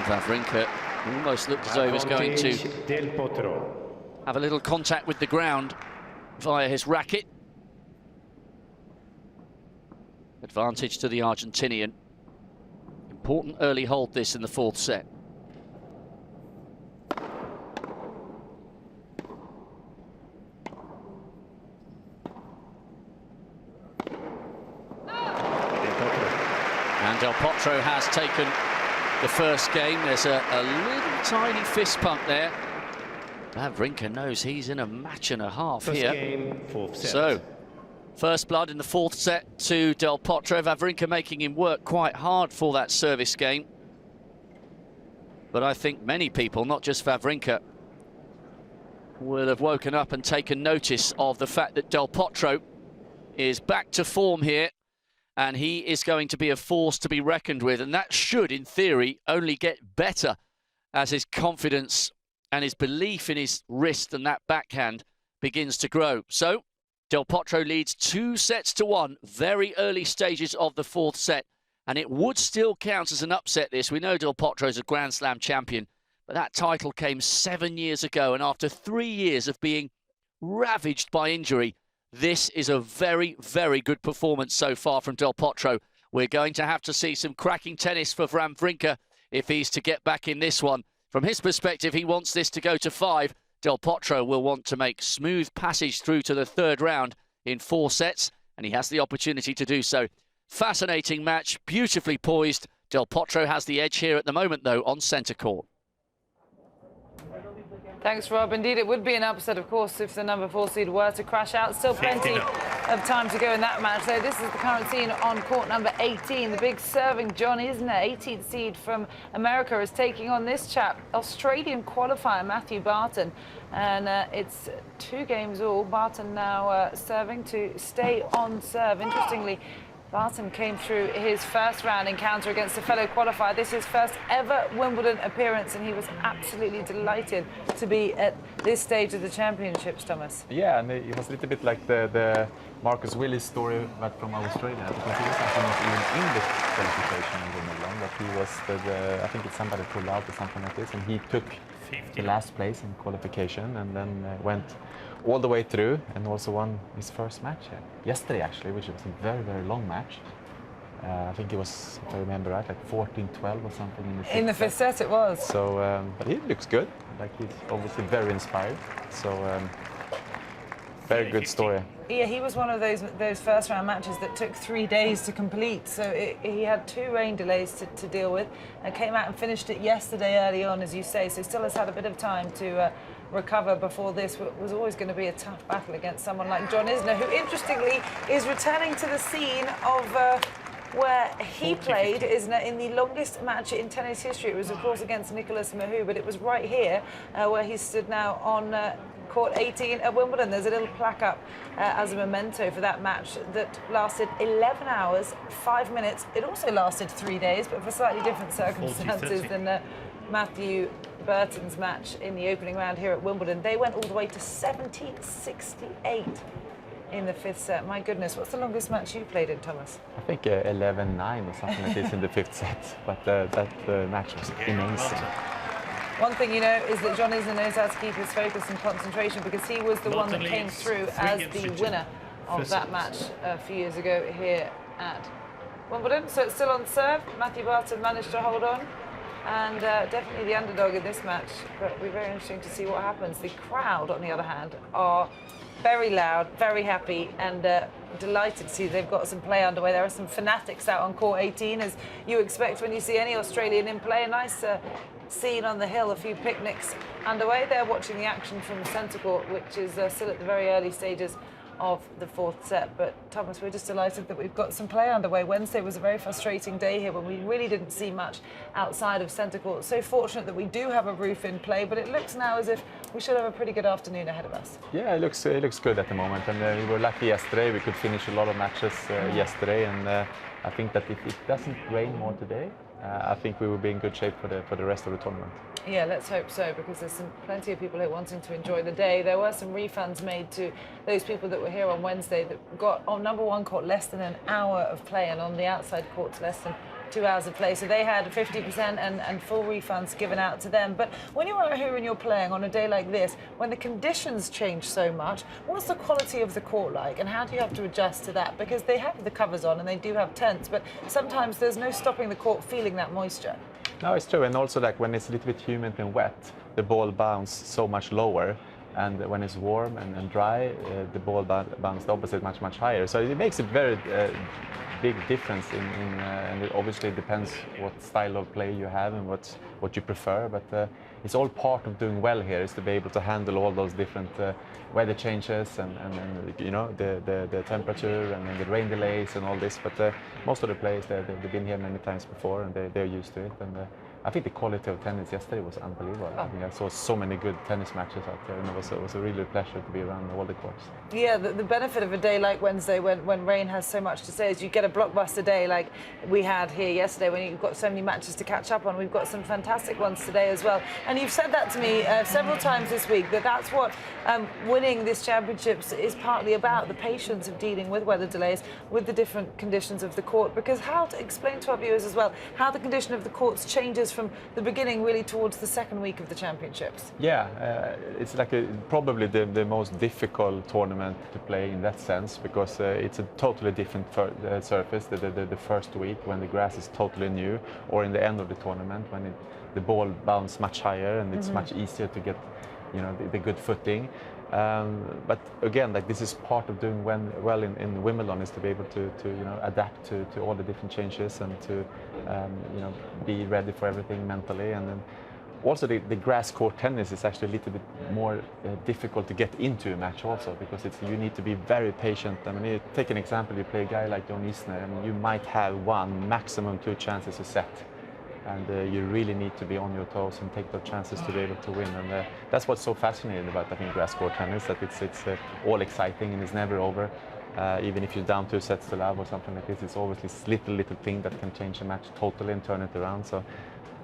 Wawrinka almost looked as though he was going to have a little contact with the ground via his racket. Advantage to the Argentinian. Important early hold this in the fourth set. And Del Potro has taken the first game. There's a little tiny fist pump there. Wawrinka knows he's in a match and a half First here. game, fourth set. So, first blood in the fourth set to Del Potro. Wawrinka making him work quite hard for that service game. But I think many people, not just Wawrinka, will have woken up and taken notice of the fact that Del Potro is back to form here. And he is going to be a force to be reckoned with. And that should, in theory, only get better as his confidence and his belief in his wrist and that backhand begins to grow. So, Del Potro leads 2-1, very early stages of the fourth set. And it would still count as an upset, this. We know Del Potro is a Grand Slam champion, but that title came 7 years ago. And after 3 years of being ravaged by injury, this is a very, very good performance so far from Del Potro. We're going to have to see some cracking tennis for Van Vrinker if he's to get back in this one. From his perspective, he wants this to go to 5. Del Potro will want to make smooth passage through to the 3rd round in 4 sets, and he has the opportunity to do so. Fascinating match, beautifully poised. Del Potro has the edge here at the moment, though, on centre court. Thanks, Rob. Indeed, it would be an upset, of course, if the number 4 seed were to crash out. Still plenty of time to go in that match. So this is the current scene on court number 18. The big serving John Isner, 18th seed from America, is taking on this chap, Australian qualifier Matthew Barton. And it's 2 games all. Barton now serving to stay on serve. Interestingly, Barton came through his first round encounter against a fellow qualifier. This is his first ever Wimbledon appearance, and he was absolutely delighted to be at this stage of the championships, Thomas. Yeah, and it was a little bit like the Marcus Willis story, but from Australia, because he was actually not even in the qualification in Wimbledon, but he was, I think it's somebody pulled out or something like this, and he took the last place in qualification and then went all the way through and also won his first match yesterday, actually, which was a very, very long match. I think it was, if I remember right, like 14-12 or something in the fifth set. It was. So, but he looks good. Like, he's obviously very inspired. So, very good story. Yeah, he was one of those first round matches that took 3 days to complete. So he had 2 rain delays to deal with, and came out and finished it yesterday early on, as you say. So still has had a bit of time to recover before this. Was always going to be a tough battle against someone like John Isner, who interestingly is returning to the scene of where he played Isner in the longest match in tennis history. It was, of course, against Nicolas Mahut, but it was right here where he stood now on court 18 at Wimbledon. There's a little plaque up as a memento for that match that lasted 11 hours, 5 minutes. It also lasted 3 days, but for slightly different circumstances than Matthew Burton's match in the opening round here at Wimbledon. They went all the way to 70-68 in the 5th set. My goodness, what's the longest match you played in, Thomas? I think 11-9 or something like this in the 5th set, but that match was amazing. One thing you know is that John Isner knows how to keep his focus and concentration, because he was the one that came through as the winner of that match a few years ago here at Wimbledon. So it's still on serve. Matthew Barton managed to hold on, and definitely the underdog in this match, but it'll be very interesting to see what happens. The crowd, on the other hand, are very loud, very happy, and delighted to see they've got some play underway. There are some fanatics out on court 18, as you expect when you see any Australian in play. A nice scene on the hill, a few picnics underway. They're watching the action from centre court, which is still at the very early stages of the 4th set. But Thomas, we're just delighted that we've got some play underway. Wednesday was a very frustrating day here when we really didn't see much outside of centre court. So fortunate that we do have a roof in play, but it looks now as if we should have a pretty good afternoon ahead of us. Yeah, it looks good at the moment, and we were lucky yesterday. We could finish a lot of matches yesterday, and I think that if it doesn't rain more today, I think we will be in good shape for the rest of the tournament. Yeah, let's hope so, because there's plenty of people here wanting to enjoy the day. There were some refunds made to those people that were here on Wednesday that got on number 1 court less than an hour of play, and on the outside courts less than 2 hours of play. So they had 50% and full refunds given out to them. But when you're out here and you're playing on a day like this, when the conditions change so much, what's the quality of the court like, and how do you have to adjust to that? Because they have the covers on and they do have tents, but sometimes there's no stopping the court feeling that moisture. No, it's true, and also like when it's a little bit humid and wet, the ball bounces so much lower, and when it's warm and dry, the ball bounces the opposite much higher. So it makes a very big difference and it obviously depends what style of play you have and what you prefer, but it's all part of doing well here, is to be able to handle all those different weather changes and you know, the temperature and the rain delays and all this. But most of the players, they've been here many times before, and they're used to it. And I think the quality of tennis yesterday was unbelievable. I mean, I saw so many good tennis matches out there, and it was a really pleasure to be around all the courts. Yeah, the benefit of a day like Wednesday, when rain has so much to say, is you get a blockbuster day like we had here yesterday, when you've got so many matches to catch up on. We've got some fantastic ones today as well. And you've said that to me several times this week, that's what winning this championships is partly about, the patience of dealing with weather delays, with the different conditions of the court. Because how to explain to our viewers as well how the condition of the courts changes from the beginning really towards the second week of the championships. Yeah, it's like probably the most difficult tournament to play in that sense, because it's a totally different surface the first week when the grass is totally new, or in the end of the tournament when the ball bounces much higher and it's much easier to get, you know, the good footing. But again, like, this is part of doing well in Wimbledon, is to be able to you know, adapt to all the different changes and to you know, be ready for everything mentally. And then also the grass court tennis is actually a little bit more difficult to get into a match also, because you need to be very patient. I mean, you take an example, you play a guy like John Isner, and you might have one, maximum 2 chances a set. And you really need to be on your toes and take those chances to be able to win. And that's what's so fascinating about, I think, grass court tennis, that it's all exciting and it's never over. Even if you're down 2 sets to love or something like this, it's always this little thing that can change a match totally and turn it around. So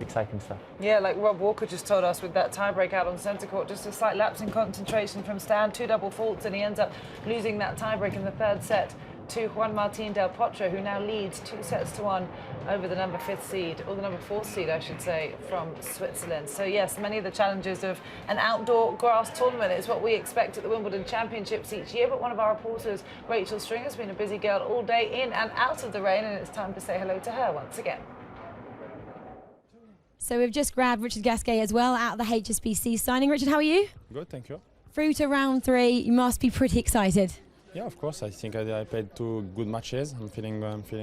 exciting stuff. Yeah, like Rob Walker just told us with that tiebreak out on centre court, just a slight lapse in concentration from Stan, 2 double faults, and he ends up losing that tiebreak in the 3rd set to Juan Martín del Potro, who now leads 2 sets to 1 over the number 5th seed, or the number 4th seed, I should say, from Switzerland. So yes, many of the challenges of an outdoor grass tournament is what we expect at the Wimbledon Championships each year. But one of our reporters, Rachel String, has been a busy girl all day in and out of the rain, and it's time to say hello to her once again. So we've just grabbed Richard Gasquet as well out of the HSBC signing. Richard, how are you? Good, thank you. Through to round 3, you must be pretty excited. Yeah, of course. I think I played 2 good matches. I'm feeling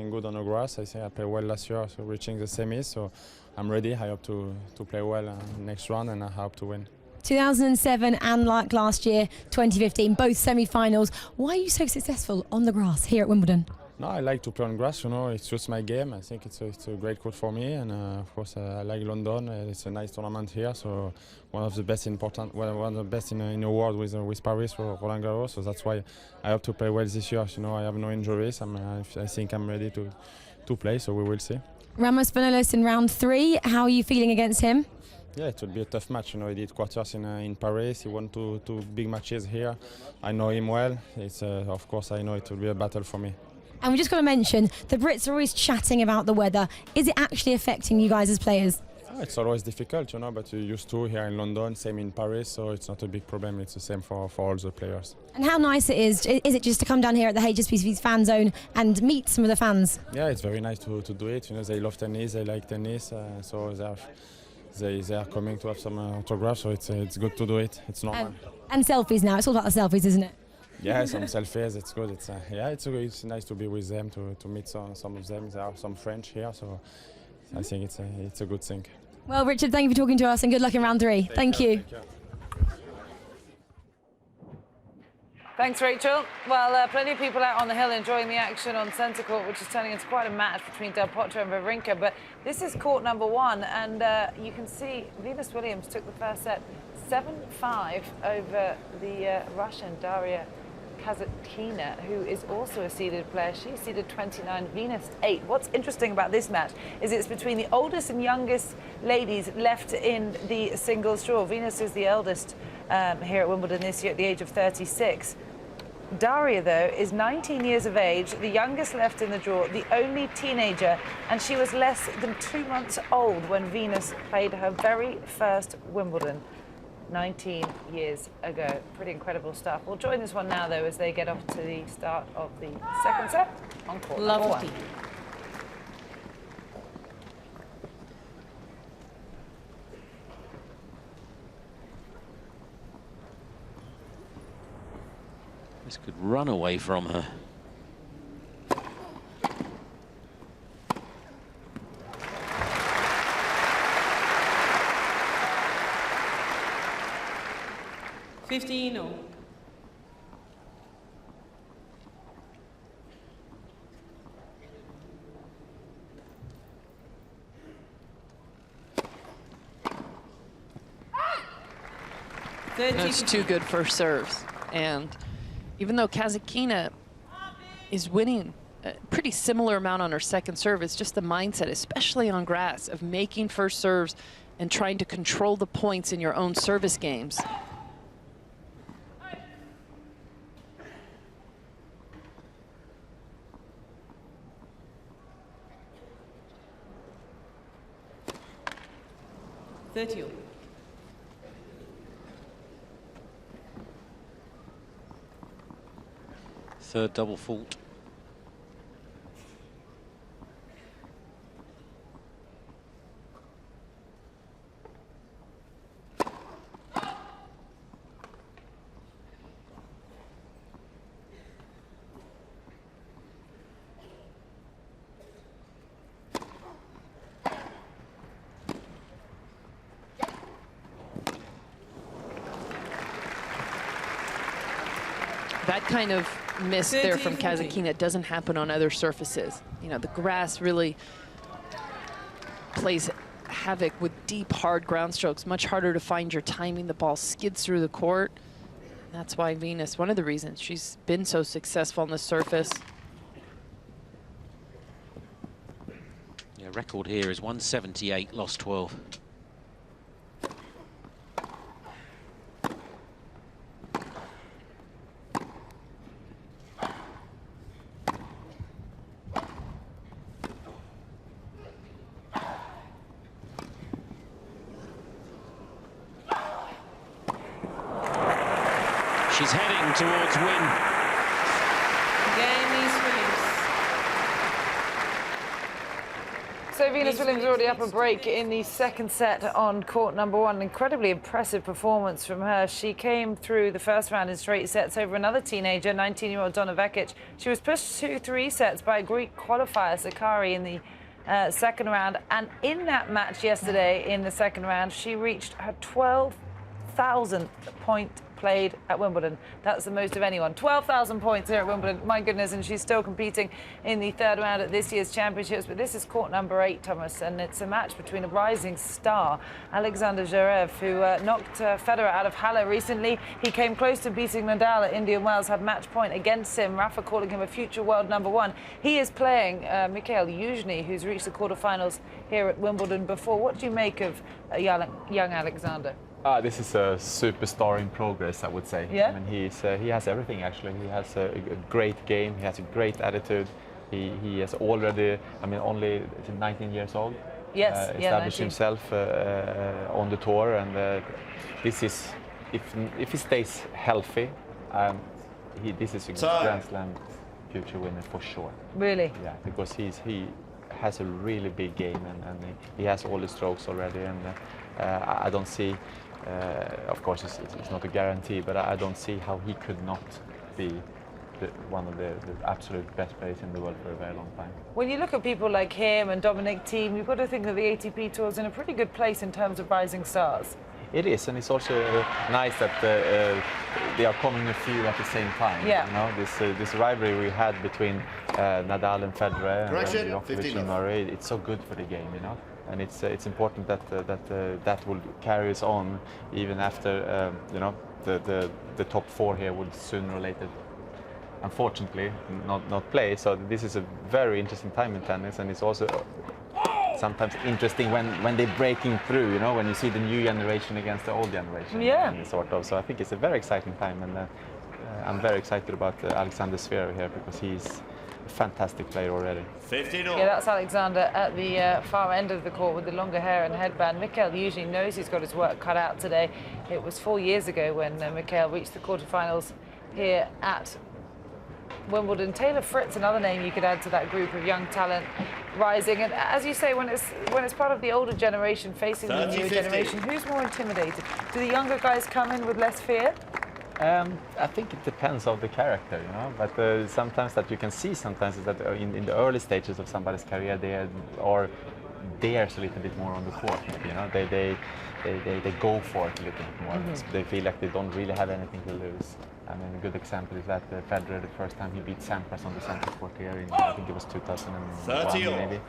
good on the grass. I think I played well last year, so reaching the semis. So I'm ready. I hope to play well next round, and I hope to win. 2007 and like last year, 2015, both semi-finals. Why are you so successful on the grass here at Wimbledon? No, I like to play on grass. You know, it's just my game. I think it's a great court for me, and of course I like London. It's a nice tournament here, so one of the best in the world with Paris for Roland Garros. So that's why I hope to play well this year. You know, I have no injuries. I think I'm ready to play. So we will see. Ramos Vinolas in round 3. How are you feeling against him? Yeah, it will be a tough match. You know, he did quarters in Paris. He won two big matches here. I know him well. It's of course I know it will be a battle for me. And we just got to mention, the Brits are always chatting about the weather. Is it actually affecting you guys as players? It's always difficult, you know, but you're used to here in London, same in Paris, so it's not a big problem. It's the same for all the players. And how nice it is it just to come down here at the HSBC's fan zone and meet some of the fans? Yeah, it's very nice to do it. You know, they love tennis, they like tennis, so they are coming to have some autographs, so it's good to do it. It's normal. And selfies now. It's all about the selfies, isn't it? Yeah, some selfies. It's good. It's nice to be with them, to meet some of them. There are some French here, so I think it's a good thing. Well, Richard, thank you for talking to us, and good luck in round 3. Thank you. Thanks, Rachel. Well, plenty of people out on the hill enjoying the action on centre court, which is turning into quite a match between Del Potro and Wawrinka. But this is court number 1, and you can see Venus Williams took the first set 7-5 over the Russian Daria Kasatkina, who is also a seeded player. She's seeded 29, Venus 8. What's interesting about this match is it's between the oldest and youngest ladies left in the singles draw. Venus is the eldest here at Wimbledon this year at the age of 36. Daria, though, is 19 years of age, the youngest left in the draw, the only teenager, and she was less than 2 months old when Venus played her very first Wimbledon 19 years ago. Pretty incredible stuff. We'll join this one now, though, as they get off to the start of the second set on court number 1. This could run away from her. $15. That's 2 good first serves, and even though Kasatkina is winning a pretty similar amount on her second serve, it's just the mindset, especially on grass, of making first serves and trying to control the points in your own service games. 30 all. Third double fault. That kind of miss there from Kasatkina doesn't happen on other surfaces. You know, the grass really plays havoc with deep, hard ground strokes. Much harder to find your timing. The ball skids through the court. That's why Venus, one of the reasons she's been so successful on the surface. Yeah, record here is 178, lost 12. She's heading towards win. Game is Williams. So Venus Williams already up a break in the second set on court number one. Incredibly impressive performance from her. She came through the first round in straight sets over another teenager, 19-year-old Donna Vekic. She was pushed to 3 sets by a Greek qualifier, Sakari, in the second round. And in that match yesterday, in the second round, she reached her 12,000th point played at Wimbledon. That's the most of anyone. 12,000 points here at Wimbledon. My goodness, and she's still competing in the third round at this year's championships. But this is court number 8, Thomas, and it's a match between a rising star, Alexander Zverev, who knocked Federer out of Halle recently. He came close to beating Nadal at Indian Wells, had match point against him. Rafa calling him a future world number 1. He is playing Mikhail Yuzhny, who's reached the quarterfinals here at Wimbledon before. What do you make of young Alexander? This is a superstar in progress, I would say. Yeah? I mean, he has everything, actually. He has a great game, he has a great attitude. He has already, I mean, only 19 years old. Yes, established himself on the tour, and this is, if he stays healthy, this is a Grand Slam future winner for sure. Really? Yeah, because he has a really big game, and he has all the strokes already, and I don't see. Of course, it's not a guarantee, but I don't see how he could not be one of the absolute best players in the world for a very long time. When you look at people like him and Dominic Thiem, you've got to think that the ATP Tour is in a pretty good place in terms of rising stars. It is, and it's also nice that they are coming a few at the same time. Yeah. You know, this rivalry we had between Nadal and Federer and Djokovic and Murray, it's so good for the game, you know. And it's important that that will carry us on even after you know, the top 4 here would sooner or later, unfortunately, not play. So this is a very interesting time in tennis, and it's also sometimes interesting when they're breaking through. You know, when you see the new generation against the old generation. Yeah. Sort of. So I think it's a very exciting time, and I'm very excited about Alexander Zverev here because he's a fantastic player already. 15 all. Yeah, that's Alexander at the far end of the court with the longer hair and headband. Mikhail usually knows he's got his work cut out today. It was 4 years ago when Mikhail reached the quarterfinals here at Wimbledon. Taylor Fritz, another name you could add to that group of young talent rising. And as you say, when it's part of the older generation facing the new generation, who's more intimidated? Do the younger guys come in with less fear? I think it depends on the character, you know. But sometimes that you can see sometimes is that in the early stages of somebody's career, they dares a little bit more on the court. You know, they go for it a little bit more. Mm-hmm. They feel like they don't really have anything to lose. I mean, a good example is that Federer, the first time he beat Sampras on the center court here in, I think it was 2001 maybe.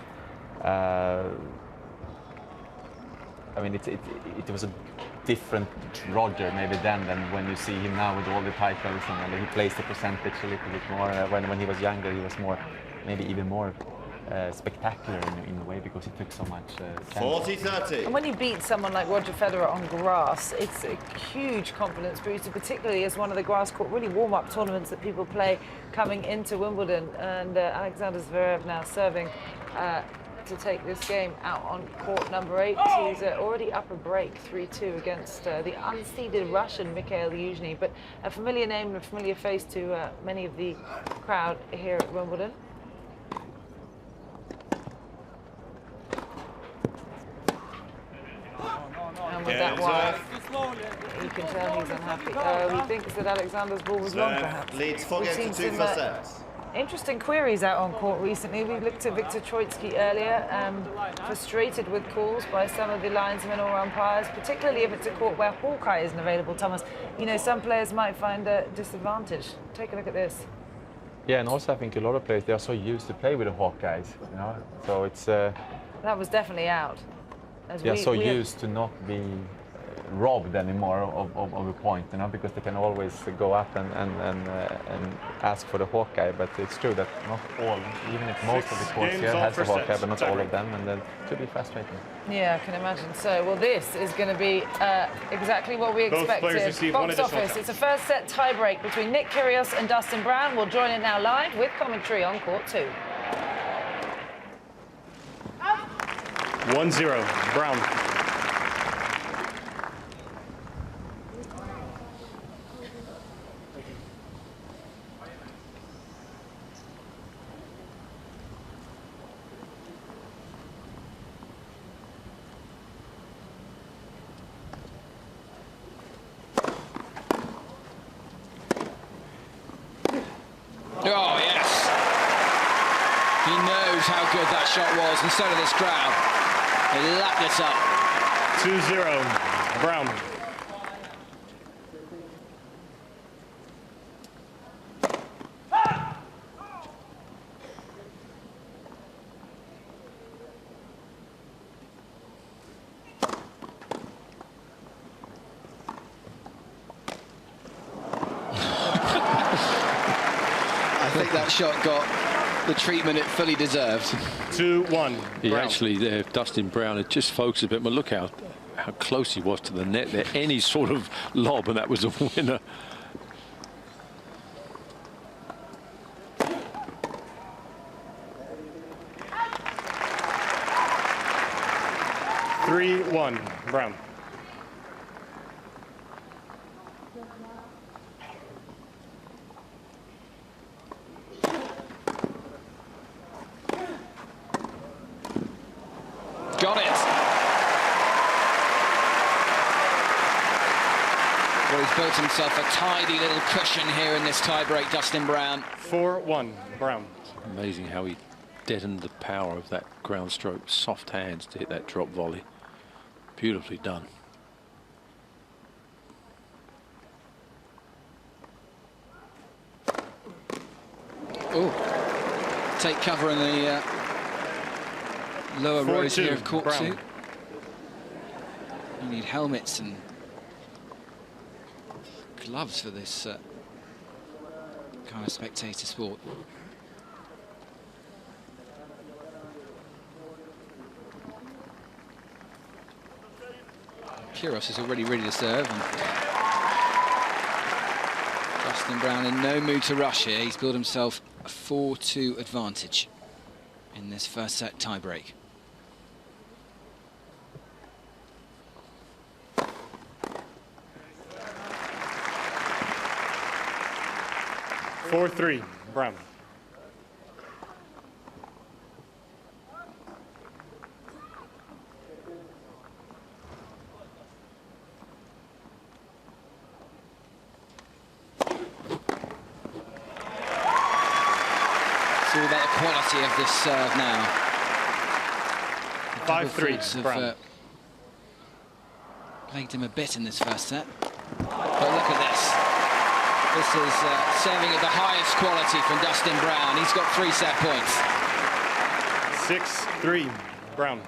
I mean, it was a different Roger maybe then than when you see him now with all the titles, and he plays the percentage a little bit more. When he was younger, he was more, maybe even more spectacular in a way because he took so much chance. 40-30. And when you beat someone like Roger Federer on grass, it's a huge confidence booster, particularly as one of the grass court really warm-up tournaments that people play coming into Wimbledon. And Alexander Zverev now serving to take this game out on court number 8. He's already up a break, 3-2 against the unseeded Russian Mikhail Yuzhny, but a familiar name and a familiar face to many of the crowd here at Wimbledon. And with that wife, you can tell he's unhappy. He thinks that Alexander's ball was long, perhaps. Leads 4 games to 2 for sets. Interesting queries out on court recently. We looked at Viktor Troitsky earlier, frustrated with calls by some of the linesmen or umpires, particularly if it's a court where Hawkeye isn't available, Thomas. You know, some players might find a disadvantage. Take a look at this. Yeah, and also I think a lot of players, they are so used to play with the Hawkeyes, you know, so it's... That was definitely out. They are so used to not be robbed anymore of a point, you know, because they can always go up and ask for the Hawkeye. But it's true that not all, even if most of the courts here has the Hawkeye, but not all of them, and that could be frustrating. Yeah, I can imagine. So, well, this is going to be exactly what we expected. Box office. It's a first set tiebreak between Nick Kyrgios and Dustin Brown. We'll join in now live with commentary on court 2. 1-0, Brown. Oh, yes. He knows how good that shot was, and so did this crowd. They lapped this up. 2-0, Brown. I think that shot got the treatment it fully deserved. 2-1. He actually there, Dustin Brown, it just focused a bit, but look how close he was to the net there. Any sort of lob, and that was a winner. Brown. Got it. Well, he's built himself a tidy little cushion here in this tiebreak, Dustin Brown. 4-1, Brown. Amazing how he deadened the power of that ground stroke. Soft hands to hit that drop volley. Beautifully done. Oh, take cover in the lower rows here of court 2. You need helmets and gloves for this kind of spectator sport. Kyrgios is already ready to serve. And Dustin Brown in no mood to rush here. He's built himself a 4-2 advantage in this first set tiebreak. Four-3, Brown. It's all about the quality of this serve now. 5-3, Brown. Plagued him a bit in this first set. But look at this. This is serving at the highest quality from Dustin Brown. He's got 3 set points. 6-3, Brown.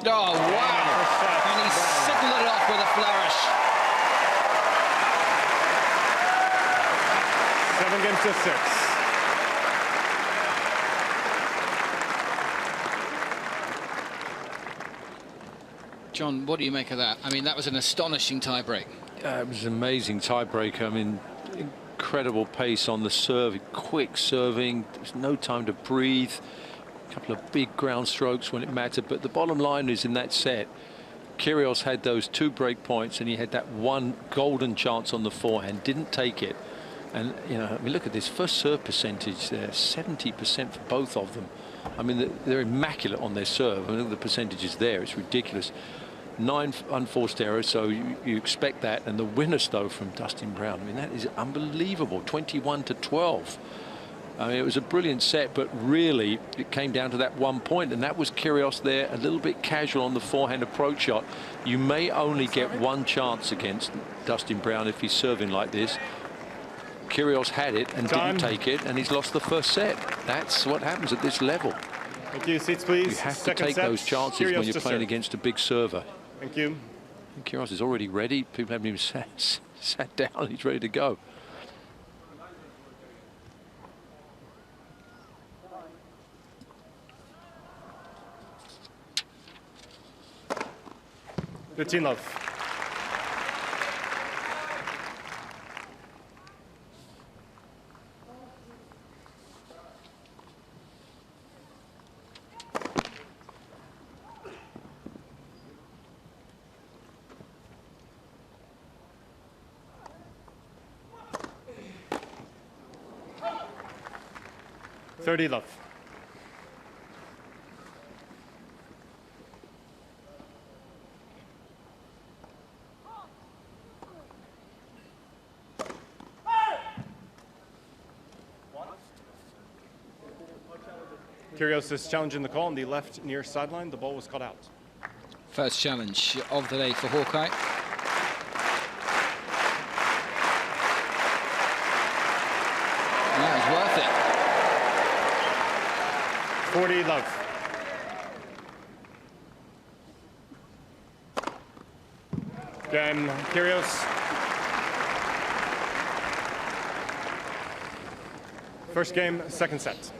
Oh, wow. And he signaled it off with a flourish. 7 games to 6. John, what do you make of that? I mean, that was an astonishing tie-break. It was an amazing tiebreaker. I mean, incredible pace on the serve, quick serving. There's no time to breathe. A couple of big ground strokes when it mattered. But the bottom line is in that set, Kyrgios had those 2 break points and he had that one golden chance on the forehand, didn't take it. And, you know, I mean, look at this first serve percentage there, 70% for both of them. I mean, they're immaculate on their serve. I mean, look at the percentages there. It's ridiculous. 9 unforced errors, so you expect that. And the winners, though, from Dustin Brown, I mean, that is unbelievable, 21-12. I mean, it was a brilliant set, but really it came down to that 1 point, and that was Kyrgios there, a little bit casual on the forehand approach shot. You may only get one chance against Dustin Brown if he's serving like this. Kyrgios had it and didn't take it, and he's lost the first set. That's what happens at this level. Thank you. Seats, please. You have Second to take set, those chances Kyrgios when you're to playing serve. against a big server. Thank you. Kyrgios is already ready. People haven't even sat down. He's ready to go. Good team love. Thirty love. Kyrgios is challenging the call on the left near sideline. The ball was cut out. First challenge of the day for Hawkeye. And that was worth it. 40 love. Game, Kyrgios. First game, second set.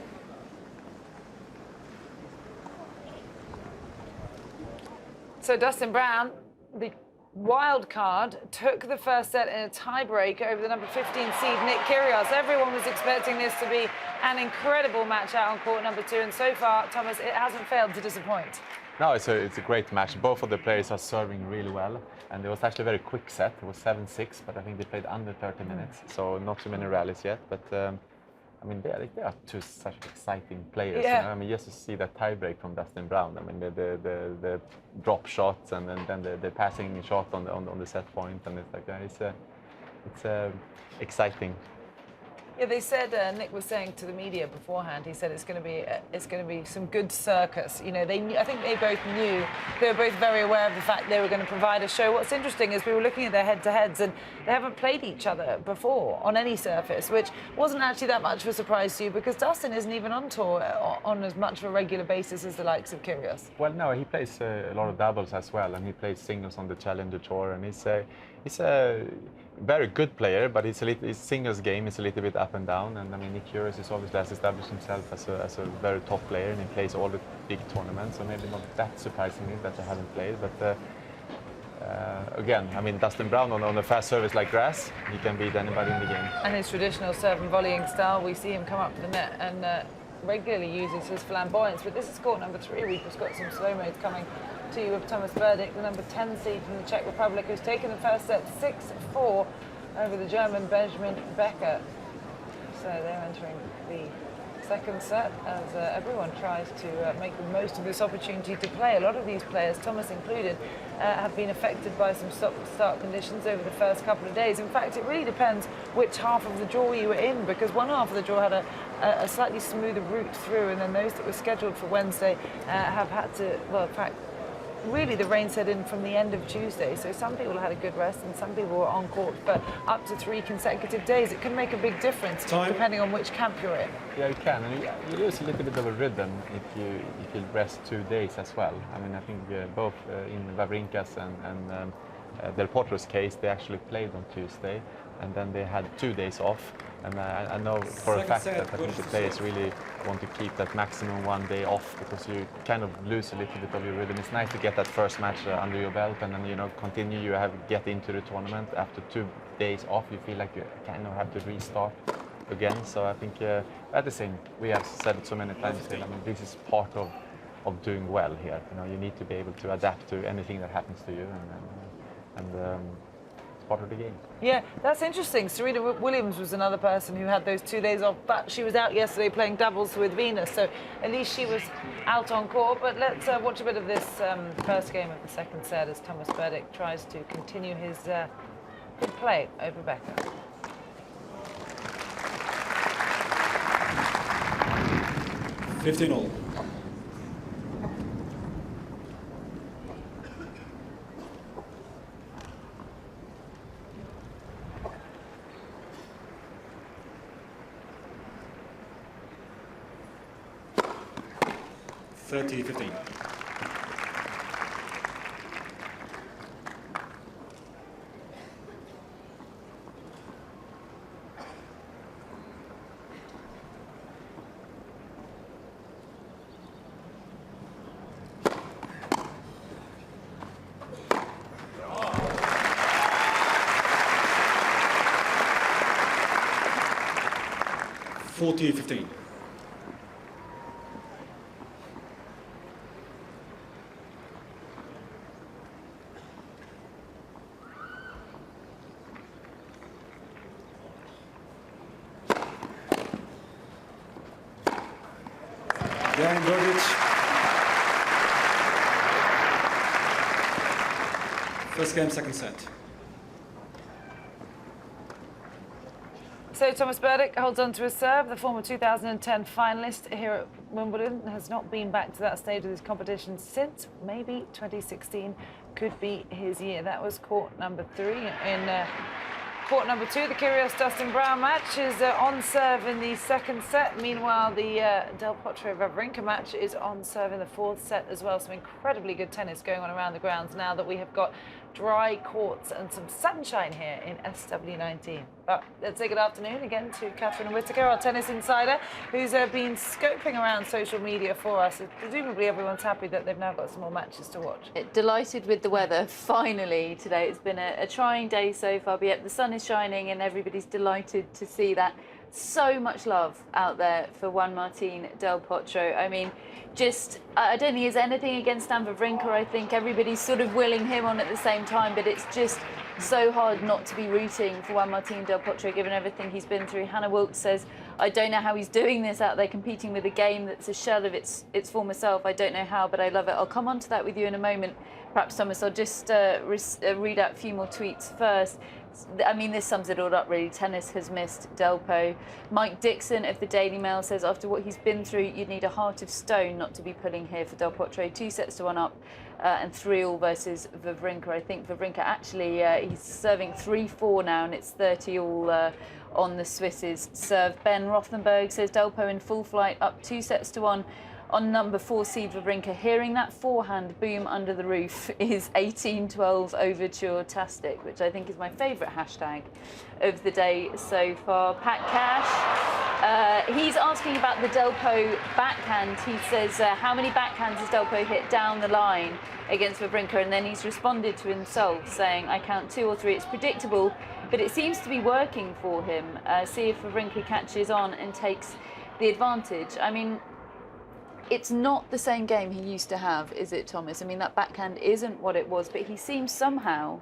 So Dustin Brown, the wild card, took the first set in a tiebreak over the number 15 seed Nick Kyrgios. Everyone was expecting this to be an incredible match out on court number 2, and so far, Thomas, it hasn't failed to disappoint. No, it's a great match. Both of the players are serving really well, and it was actually a very quick set. It was 7-6, but I think they played under 30 minutes, so not too many rallies yet. But I mean, they are two such exciting players. Yeah. You know? I mean, just to see that tiebreak from Dustin Brown. I mean, the drop shots and then the passing shot on the set point, and it's like it's exciting. Yeah, they said Nick was saying to the media beforehand. He said it's going to be some good circus. You know, I think they both knew. They were both very aware of the fact they were going to provide a show. What's interesting is we were looking at their head-to-heads, and they haven't played each other before on any surface, which wasn't actually that much of a surprise to you because Dustin isn't even on tour on as much of a regular basis as the likes of Kyrgios. Well, no, he plays a lot of doubles as well, and he plays singles on the Challenger Tour, and he's a very good player, but his singles game is a little bit up and down. And I mean, Nick Kyrgios is obviously has established himself as a very top player, and he plays all the big tournaments. So maybe not that surprisingly that they haven't played. But again, I mean, Dustin Brown on a fast service like grass, he can beat anybody in the game. And his traditional serve and volleying style, we see him come up to the net and regularly uses his flamboyance. But this is court number 3. We've just got some slow modes coming to you with Thomas Berdych, the number 10 seed from the Czech Republic, who's taken the first set 6-4 over the German Benjamin Becker. So they're entering the second set as everyone tries to make the most of this opportunity to play. A lot of these players, Thomas included, have been affected by some stop-start conditions over the first couple of days. In fact, it really depends which half of the draw you were in, because one half of the draw had a slightly smoother route through, and then those that were scheduled for Wednesday have had to, well, in fact, really the rain set in from the end of Tuesday, so some people had a good rest and some people were on court for up to 3 consecutive days. It can make a big difference depending on which camp you're in. Yeah, you can, and you lose a little bit of a rhythm if you rest 2 days as well. I mean, I think both in Wawrinka's and Del Potro's case, they actually played on Tuesday, and then they had 2 days off. And I know for a fact that I think the players really want to keep that maximum 1 day off, because you kind of lose a little bit of your rhythm. It's nice to get that first match under your belt, and then, you know, continue. You get into the tournament after 2 days off. You feel like you kind of have to restart again. So I think at the same, we have said it so many times here, I mean, this is part of doing well here. You know, you need to be able to adapt to anything that happens to you, and it's part of the game. Yeah, that's interesting. Serena Williams was another person who had those 2 days off, but she was out yesterday playing doubles with Venus, so at least she was out on court. But let's watch a bit of this first game of the second set as Thomas Berdych tries to continue his good play over Becker. $15 all. $30-15. $40-15. Dan Berdych. First game, second set. So Thomas Berdych holds on to his serve. The former 2010 finalist here at Wimbledon has not been back to that stage of his competition since maybe 2016 could be his year. That was court number 3. In court number 2, the Kyrgios Dustin BROWN match is on serve in the second set. Meanwhile, the Del Potro Wawrinka match is on serve in the fourth set as well. Some incredibly good tennis going on around the grounds now that we have got dry courts and some sunshine here in SW19. But let's say good afternoon again to Catherine Whitaker, our tennis insider, who's been scoping around social media for us. Presumably everyone's happy that they've now got some more matches to watch. Delighted with the weather, finally, today. It's been a trying day so far, but yet the sun is shining and everybody's delighted to see that. So much love out there for Juan Martín Del Potro. I mean, I don't think there's anything against Stan Wawrinka. I think everybody's sort of willing him on at the same time, but it's just so hard not to be rooting for Juan Martín Del Potro given everything he's been through. Hannah Wilkes says, I don't know how he's doing this out there competing with a game that's a shell of its former self. I don't know how, but I love it. I'll come on to that with you in a moment. Perhaps, Thomas, I'll just read out a few more tweets first. I mean, this sums it all up, really. Tennis has missed Delpo. Mike Dixon of the Daily Mail says, after what he's been through, you'd need a heart of stone not to be pulling here for Del Potro. 2-1 up and 3-all versus Wawrinka. I think Wawrinka actually, he's serving 3-4 now, and it's 30-all on the Swiss's serve. Ben Rothenberg says, Delpo in full flight, up 2-1. On number 4 seed Wawrinka. Hearing that forehand boom under the roof is 1812 overture-tastic, which I think is my favourite hashtag of the day so far. Pat Cash, he's asking about the Delpo backhand. He says, how many backhands has Delpo hit down the line against Wawrinka? And then he's responded to himself saying, I count 2 or 3. It's predictable, but it seems to be working for him. See if Wawrinka catches on and takes the advantage. I mean, it's not the same game he used to have, is it, Thomas? I mean, that backhand isn't what it was, but he seems somehow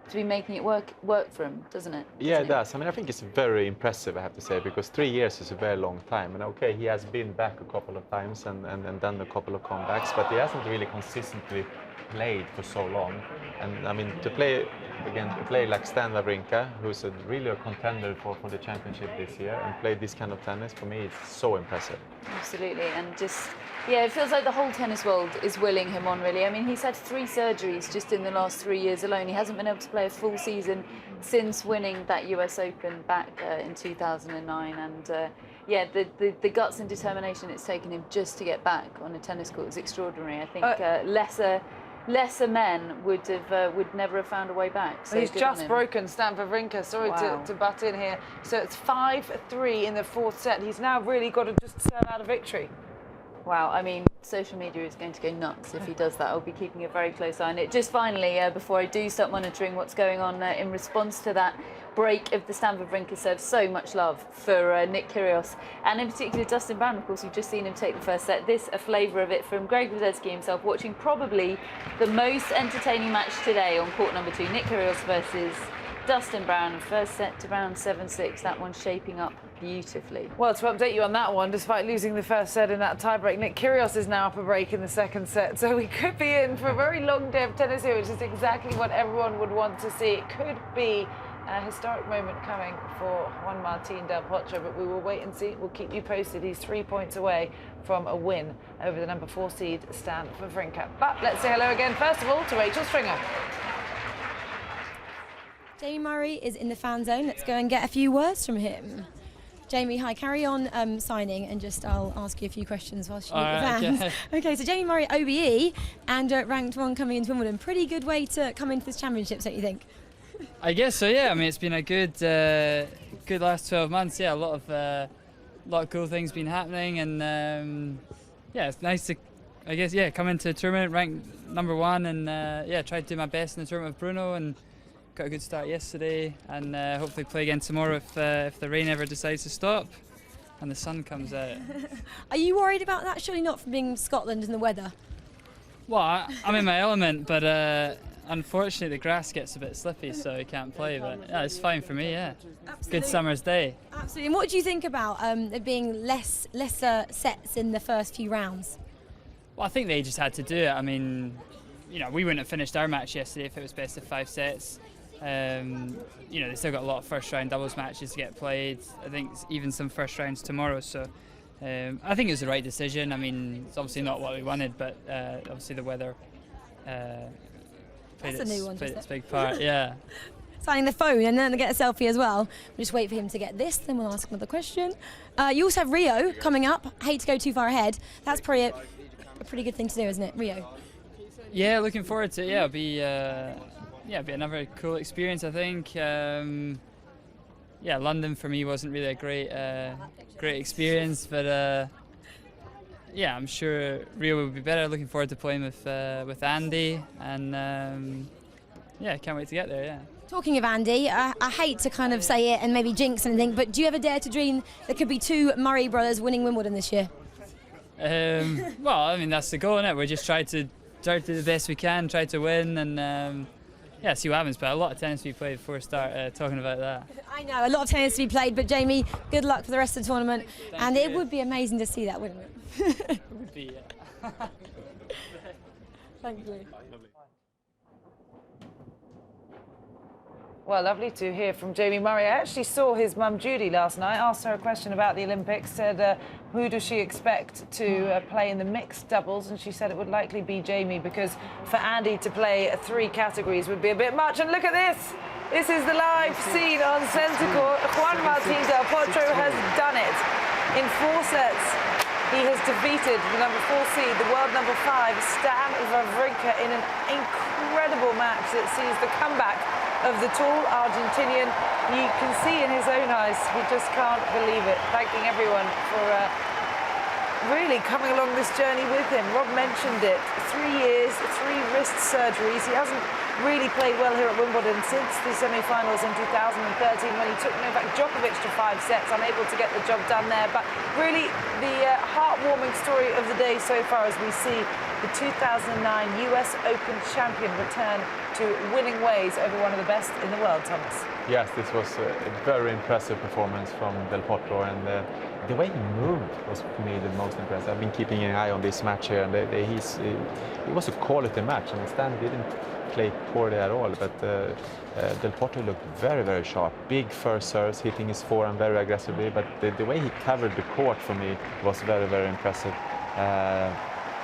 to be making it work for him, doesn't it? Yeah, it does. I mean, I think it's very impressive, I have to say, because 3 years is a very long time. And okay, he has been back a couple of times and done a couple of comebacks, but he hasn't really consistently played for so long. And I mean, to play again, a player like Stan Wawrinka, who's really a contender for the championship this year, and play this kind of tennis, for me, it's so impressive. Absolutely, and just, yeah, it feels like the whole tennis world is willing him on, really. I mean, he's had 3 surgeries just in the last 3 years alone. He hasn't been able to play a full season since winning that US Open back in 2009, and yeah, the guts and determination it's taken him just to get back on a tennis court is extraordinary. I think lesser lesser men would never have found a way back. So He's good just on him. broken Stan Wawrinka. Sorry Wow. to butt in here. So it's 5-3 in the fourth set. He's now really got to just serve out a victory. Wow, I mean, social media is going to go nuts if he does that. I'll be keeping a very close eye on it. Just finally, before I do start monitoring what's going on in response to that break of the Stan Wawrinka serve, so much love for Nick Kyrgios, and in particular Dustin BROWN. Of course, we've just seen him take the first set. This, a flavour of it from Greg Wazetsky himself, watching probably the most entertaining match today on court number 2. Nick Kyrgios versus Dustin BROWN. First set to BROWN 7-6. That one's shaping up beautifully. Well, to update you on that one, despite losing the first set in that tiebreak, Nick Kyrgios is now up a break in the second set. So we could be in for a very long day of tennis here, which is exactly what everyone would want to see. It could be a historic moment coming for Juan Martín del Potro, but we will wait and see. We'll keep you posted. He's 3 points away from a win over the number 4 seed, Stan Wawrinka. But let's say hello again, first of all, to Rachel Stringer. Jamie Murray is in the fan zone. Let's go and get a few words from him. Jamie, hi, carry on signing, and just I'll ask you a few questions whilst you meet the fans. Okay. Okay, so Jamie Murray, OBE, and ranked 1 coming into Wimbledon. Pretty good way to come into this championship, don't you think? I guess so, yeah. I mean, it's been a good last 12 months. Yeah, a lot of cool things been happening, and yeah, it's nice to, I guess, yeah, come into a tournament ranked number 1, and yeah, try to do my best in the tournament with Bruno, and got a good start yesterday, and hopefully play again tomorrow if the rain ever decides to stop and the sun comes out. Are you worried about that? Surely not, from being in Scotland and the weather. Well, I'm in my element, but unfortunately the grass gets a bit slippy, so I can't play. But yeah, it's fine for me. Yeah, Absolutely. Good summer's day. Absolutely. And what do you think about there being lesser sets in the first few rounds? Well, I think they just had to do it. I mean, you know, we wouldn't have finished our match yesterday if it was best of 5 sets. You know, they still got a lot of first round doubles matches to get played. I think even some first rounds tomorrow. So I think it was the right decision. I mean, it's obviously not what we wanted, but obviously the weather played its big part. Yeah. Signing the phone and then get a selfie as well. We'll just wait for him to get this, then we'll ask another question. You also have Rio coming up. I hate to go too far ahead. That's probably a pretty good thing to do, isn't it, Rio? Yeah, looking forward to it. Yeah, it'll be another cool experience, I think. Yeah, London for me wasn't really a great experience, but yeah, I'm sure Rio will be better. Looking forward to playing with Andy, and yeah, can't wait to get there. Yeah. Talking of Andy, I hate to kind of say it and maybe jinx anything, but do you ever dare to dream there could be 2 Murray brothers winning Wimbledon this year? Well, I mean, that's the goal, isn't it? We just try to do the best we can, try to win, and yeah, see what happens. But a lot of tennis to be played before we start talking about that. I know, a lot of tennis to be played, but Jamie, good luck for the rest of the tournament. Thank you. It would be amazing to see that, wouldn't it? It would be, yeah. Thank you. Well, lovely to hear from Jamie Murray. I actually saw his mum Judy last night, asked her a question about the Olympics, said who does she expect to play in the mixed doubles, and she said it would likely be Jamie, because for Andy to play 3 categories would be a bit much. And look at this! This is the live scene on centre court. Juan Martín del Potro has done it. In 4 sets, he has defeated the number 4 seed, the world number 5, Stan Wawrinka, in an incredible match that sees the comeback of the tall Argentinian. You can see in his own eyes, he just can't believe it. Thanking everyone for really coming along this journey with him. Rob mentioned it, 3 years, 3 wrist surgeries. He hasn't really played well here at Wimbledon since the semi-finals in 2013 when he took Novak Djokovic to 5 sets, unable to get the job done there. But really the heartwarming story of the day so far as we see the 2009 US Open champion return to winning ways over one of the best in the world, Thomas. Yes, this was a very impressive performance from Del Potro, and the way he moved was for me the most impressive. I've been keeping an eye on this match here, and it was a quality match, and Stan didn't play poorly at all, but Del Potro looked very, very sharp. Big first serves, hitting his forehand very aggressively, but the way he covered the court for me was very, very impressive.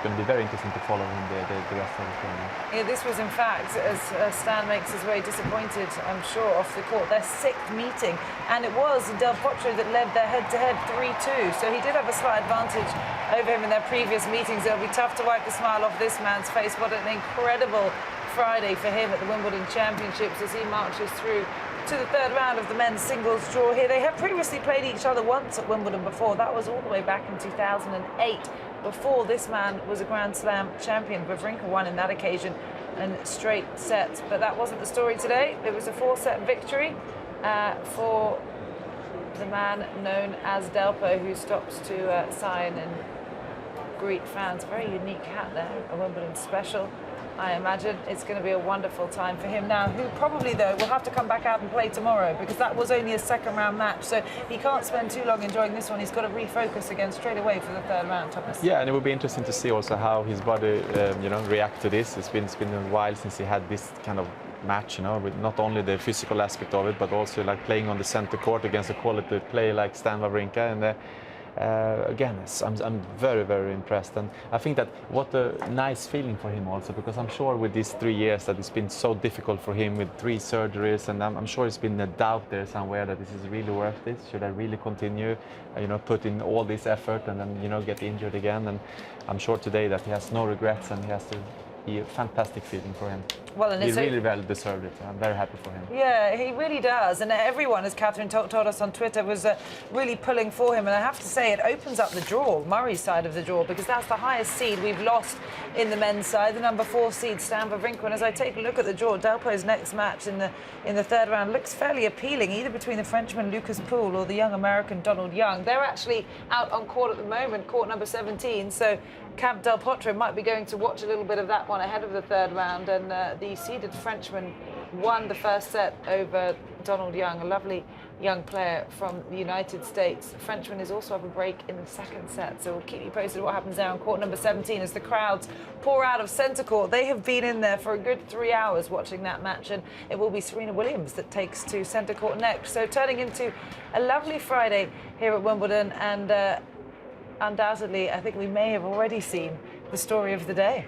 going to be very interesting to follow him the rest of the tournament. Yeah, this was in fact, as Stan makes us very disappointed, I'm sure, off the court, their 6th meeting, and it was Del Potro that led their head-to-head 3-2, so he did have a slight advantage over him in their previous meetings. It'll be tough to wipe the smile off this man's face. What an incredible Friday for him at the Wimbledon Championships as he marches through to the 3rd round of the men's singles draw here. They have previously played each other once at Wimbledon before. That was all the way back in 2008. Before this man was a Grand Slam champion. Wawrinka won in that occasion in straight sets. But that wasn't the story today. It was a 4-set victory for the man known as Delpo, who stops to sign and greet fans. Very unique hat there, a Wimbledon special. I imagine it's going to be a wonderful time for him now, who probably, though, will have to come back out and play tomorrow because that was only a 2nd round match. So he can't spend too long enjoying this one. He's got to refocus again straight away for the 3rd round, Thomas. Yeah, and it will be interesting to see also how his body, react to this. It's been a while since he had this kind of match, with not only the physical aspect of it, but also like playing on the center court against a quality player like Stan Wawrinka. And again, I'm very, very impressed, and I think that what a nice feeling for him also, because I'm sure with these 3 years that it's been so difficult for him with 3 surgeries, and I'm sure it's been a doubt there somewhere that this is really worth it. Should I really continue, put in all this effort and then get injured again? And I'm sure today that he has no regrets, and he has to be a fantastic feeling for him. Well, and he it's really well deserved it. I'm very happy for him. Yeah, he really does. And everyone, as Catherine told us on Twitter, was really pulling for him. And I have to say, it opens up the draw, Murray's side of the draw, because that's the highest seed we've lost in the men's side, the number 4 seed, Stan Wawrinka. And as I take a look at the draw, Delpo's next match in the 3rd round looks fairly appealing, either between the Frenchman Lucas Poole or the young American Donald Young. They're actually out on court at the moment, court number 17. So Camp Del Potro might be going to watch a little bit of that one ahead of the 3rd round. And the seeded Frenchman won the 1st set over Donald Young, a lovely young player from the United States. The Frenchman is also up a break in the 2nd set, so we'll keep you posted what happens there on court number 17 as the crowds pour out of centre court. They have been in there for a good 3 hours watching that match, and it will be Serena Williams that takes to centre court next. So turning into a lovely Friday here at Wimbledon, and undoubtedly, I think we may have already seen the story of the day.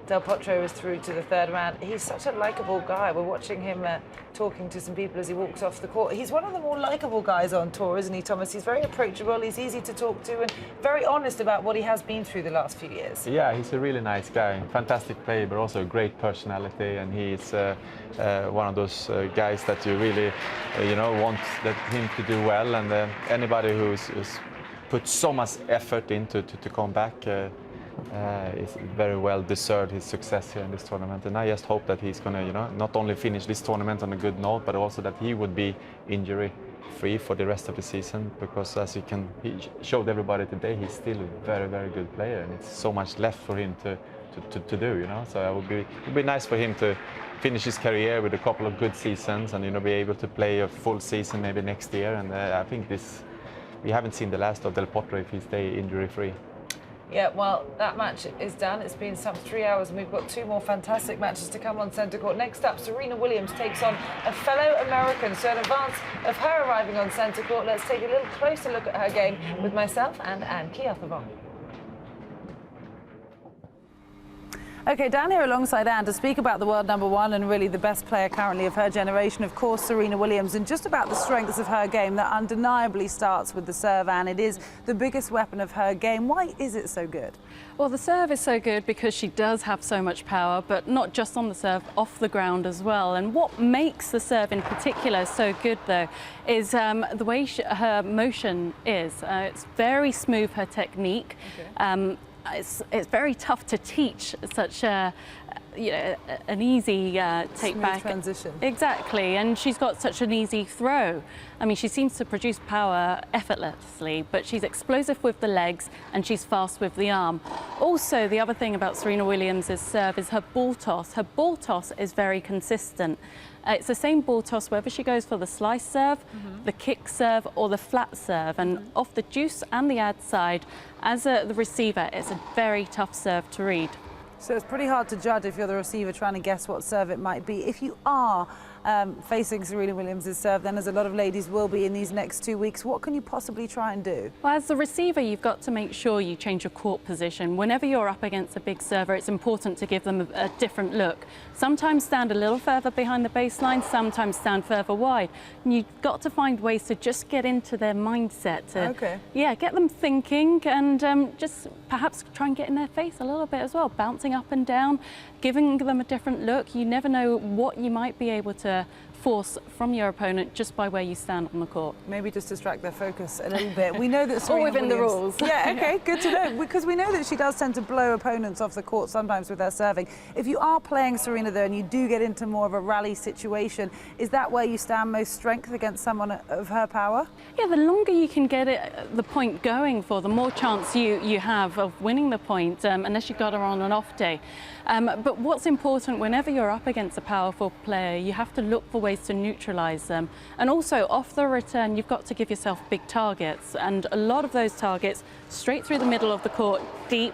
Del Potro is through to the 3rd round. He's such a likeable guy. We're watching him talking to some people as he walks off the court. He's one of the more likeable guys on tour, isn't he, Thomas? He's very approachable, he's easy to talk to, and very honest about what he has been through the last few years. Yeah, he's a really nice guy. Fantastic player, but also a great personality, and he's one of those guys that you really, want him to do well, and anybody who's put so much effort into to come back is very well deserved his success here in this tournament. And I just hope that he's going to, not only finish this tournament on a good note, but also that he would be injury-free for the rest of the season. Because as he showed everybody today, he's still a very, very good player, and it's so much left for him to do. So it would be nice for him to finish his career with a couple of good seasons, and be able to play a full season maybe next year. And I think we haven't seen the last of Del Potro if he stays injury-free. Yeah, well, that match is done. It's been some 3 hours, and we've got 2 more fantastic matches to come on centre court. Next up, Serena Williams takes on a fellow American. So in advance of her arriving on centre court, let's take a little closer look at her game with myself and Anne Kearthavon. Okay, down here alongside Anne to speak about the world number 1 and really the best player currently of her generation, of course, Serena Williams, and just about the strengths of her game that undeniably starts with the serve, Anne. It is the biggest weapon of her game. Why is it so good? Well, the serve is so good because she does have so much power, but not just on the serve, off the ground as well. And what makes the serve in particular so good, though, is the way her motion is. It's very smooth, her technique. Okay. It's very tough to teach such an easy take back transition. Exactly, and she's got such an easy throw. I mean, she seems to produce power effortlessly, but she's explosive with the legs and she's fast with the arm. Also, the other thing about Serena Williams' serve is her ball toss. Her ball toss is very consistent. It's the same ball toss whether she goes for the slice serve, the kick serve, or the flat serve. And off the deuce and the ad side, as the receiver, it's a very tough serve to read. So it's pretty hard to judge if you're the receiver trying to guess what serve it might be. If you are facing Serena Williams' serve then, as a lot of ladies will be in these next 2 weeks. What can you possibly try and do? Well, as the receiver, you've got to make sure you change your court position. Whenever you're up against a big server, it's important to give them a different look. Sometimes stand a little further behind the baseline, sometimes stand further wide. And you've got to find ways to just get into their mindset. Yeah, get them thinking and just perhaps try and get in their face a little bit as well, bouncing up and down, giving them a different look. You never know what you might be able to force from your opponent just by where you stand on the court. Maybe just distract their focus a little bit. We know that Serena All within Williams, the rules. Yeah, okay, good to know, because we know that she does tend to blow opponents off the court sometimes with her serving. If you are playing Serena though and you do get into more of a rally situation, is that where you stand most strength against someone of her power? Yeah, the longer you can get the point going for, the more chance you have of winning the point, unless you've got her on an off day. But what's important, whenever you're up against a powerful player, you have to look for ways to neutralise them. And also, off the return, you've got to give yourself big targets. And a lot of those targets, straight through the middle of the court, deep,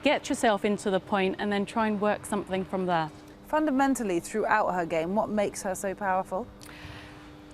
get yourself into the point and then try and work something from there. Fundamentally, throughout her game, what makes her so powerful?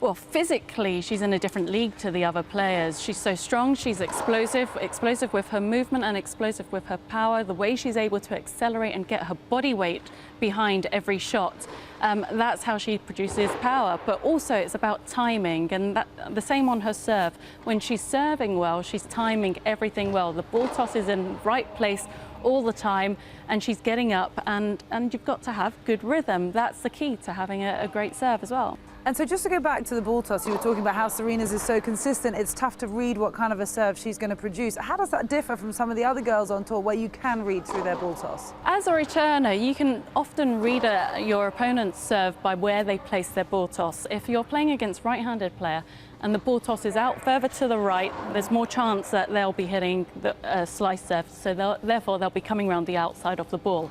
Well, physically, she's in a different league to the other players. She's so strong, she's explosive with her movement and explosive with her power, the way she's able to accelerate and get her body weight behind every shot. That's how she produces power, but also it's about timing, and the same on her serve. When she's serving well, she's timing everything well. The ball toss is in the right place all the time, and she's getting up, and you've got to have good rhythm. That's the key to having a great serve as well. And so just to go back to the ball toss, you were talking about how Serena's is so consistent, it's tough to read what kind of a serve she's going to produce. How does that differ from some of the other girls on tour where you can read through their ball toss? As a returner, you can often read your opponent's serve by where they place their ball toss. If you're playing against a right-handed player and the ball toss is out further to the right, there's more chance that they'll be hitting the slice serve, so therefore they'll be coming around the outside of the ball.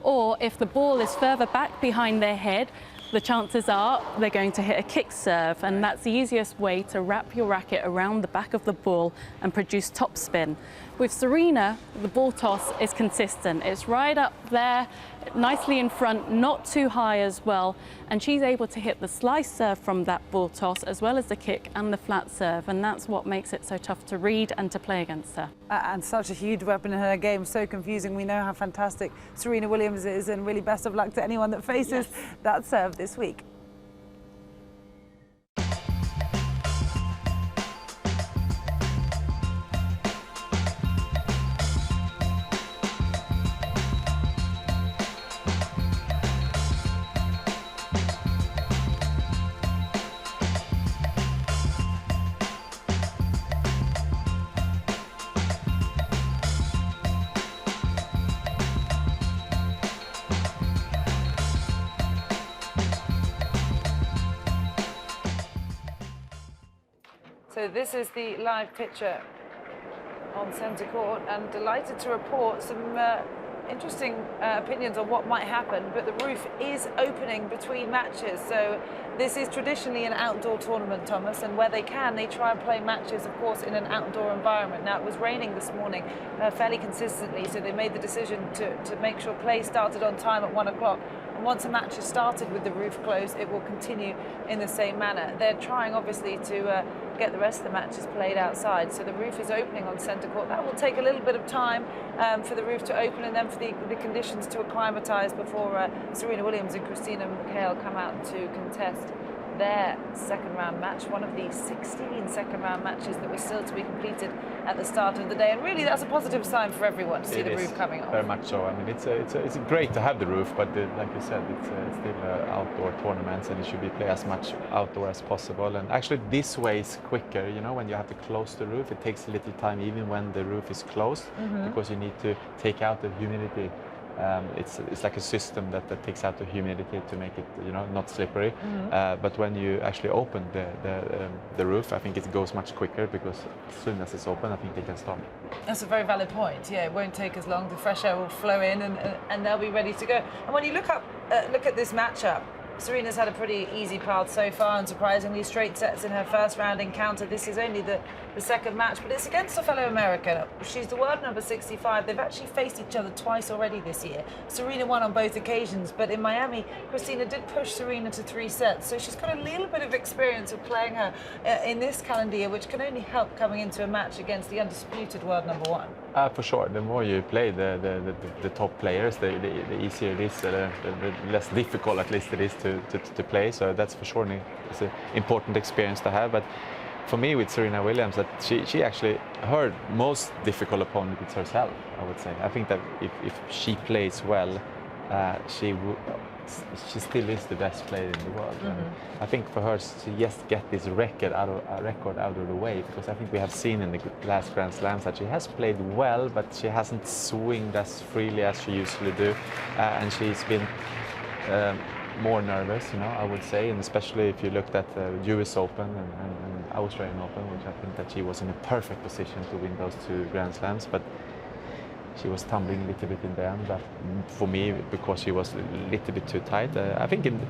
Or if the ball is further back behind their head, the chances are they're going to hit a kick serve, and that's the easiest way to wrap your racket around the back of the ball and produce topspin. With Serena, the ball toss is consistent. It's right up there, nicely in front, not too high as well, and she's able to hit the slice serve from that ball toss as well as the kick and the flat serve, and that's what makes it so tough to read and to play against her. And such a huge weapon in her game, so confusing. We know how fantastic Serena Williams is, and really best of luck to anyone that faces that serve this week. So this is the live picture on centre court, and delighted to report some interesting opinions on what might happen, but the roof is opening between matches. So this is traditionally an outdoor tournament, Thomas, and where they can, they try and play matches, of course, in an outdoor environment. Now, it was raining this morning fairly consistently, so they made the decision to make sure play started on time at 1 o'clock. And once a match has started with the roof closed, it will continue in the same manner. They're trying, obviously, to get the rest of the matches played outside. So the roof is opening on centre court. That will take a little bit of time for the roof to open and then for the conditions to acclimatise before Serena Williams and Christina McHale come out to contest their second round match, one of the 16 second round matches that were still to be completed at the start of the day. And really, that's a positive sign for everyone to see the roof coming off. Very much so. I mean, it's great to have the roof, but like you said, it's still outdoor tournaments, and it should be played as much outdoor as possible. And actually, this way is quicker. You know, when you have to close the roof, it takes a little time, even when the roof is closed, because you need to take out the humidity. It's like a system that takes out the humidity to make it, you know, not slippery. But when you actually open the roof, I think it goes much quicker, because as soon as it's open, I think they can start. That's a very valid point. Yeah, it won't take as long. The fresh air will flow in, and they'll be ready to go. And when you look at this matchup, Serena's had a pretty easy path so far, and surprisingly straight sets in her first round encounter. This is only the second match, but it's against a fellow American. She's the world number 65. They've actually faced each other twice already this year. Serena won on both occasions, but in Miami, Christina did push Serena to 3 sets. So she's got a little bit of experience of playing her in this calendar year, which can only help coming into a match against the undisputed world number 1. For sure, the more you play the top players, the easier it is, the less difficult at least it is to play. So that's for sure it's an important experience to have. But for me, with Serena Williams, that she actually, her most difficult opponent is herself, I would say. I think that if she plays well, she still is the best player in the world. I think for her to just get this record out of the way, because I think we have seen in the last Grand Slams that she has played well, but she hasn't swinged as freely as she usually do, and she's been more nervous, I would say, and especially if you looked at the US Open and Australian Open, which I think that she was in a perfect position to win those 2 Grand Slams, but she was tumbling a little bit in the end, but for me, because she was a little bit too tight. I think in the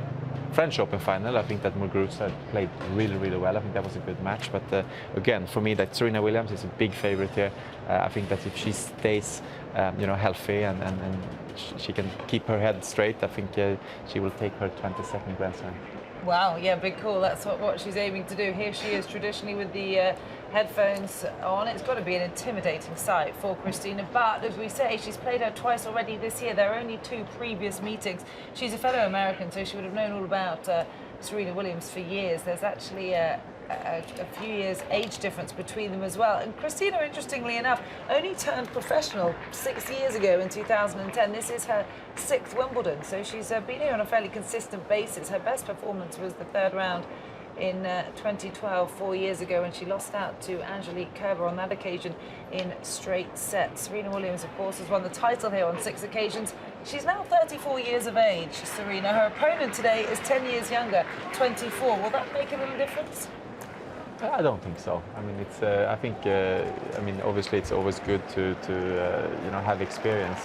French Open final, I think that Muguruza played really, really well. I think that was a good match. But again, for me, that Serena Williams is a big favorite here. I think that if she stays, healthy and she can keep her head straight, I think she will take her 22nd Grand Slam. Wow, yeah, big call. That's what she's aiming to do. Here she is, traditionally with the headphones on. It's got to be an intimidating sight for Christina, but as we say, she's played her twice already this year. There are only 2 previous meetings. She's a fellow American, so she would have known all about Serena Williams for years. There's actually a few years age difference between them as well. And Christina, interestingly enough, only turned professional 6 years ago in 2010. This is her 6th Wimbledon, so she's been here on a fairly consistent basis. Her best performance was the 3rd round in 2012, 4 years ago, and she lost out to Angelique Kerber on that occasion in straight sets. Serena Williams, of course, has won the title here on 6 occasions. She's now 34 years of age, Serena. Her opponent today is 10 years younger, 24. Will that make a little difference? I don't think so. I mean, it's. I think. Obviously, it's always good to have experience.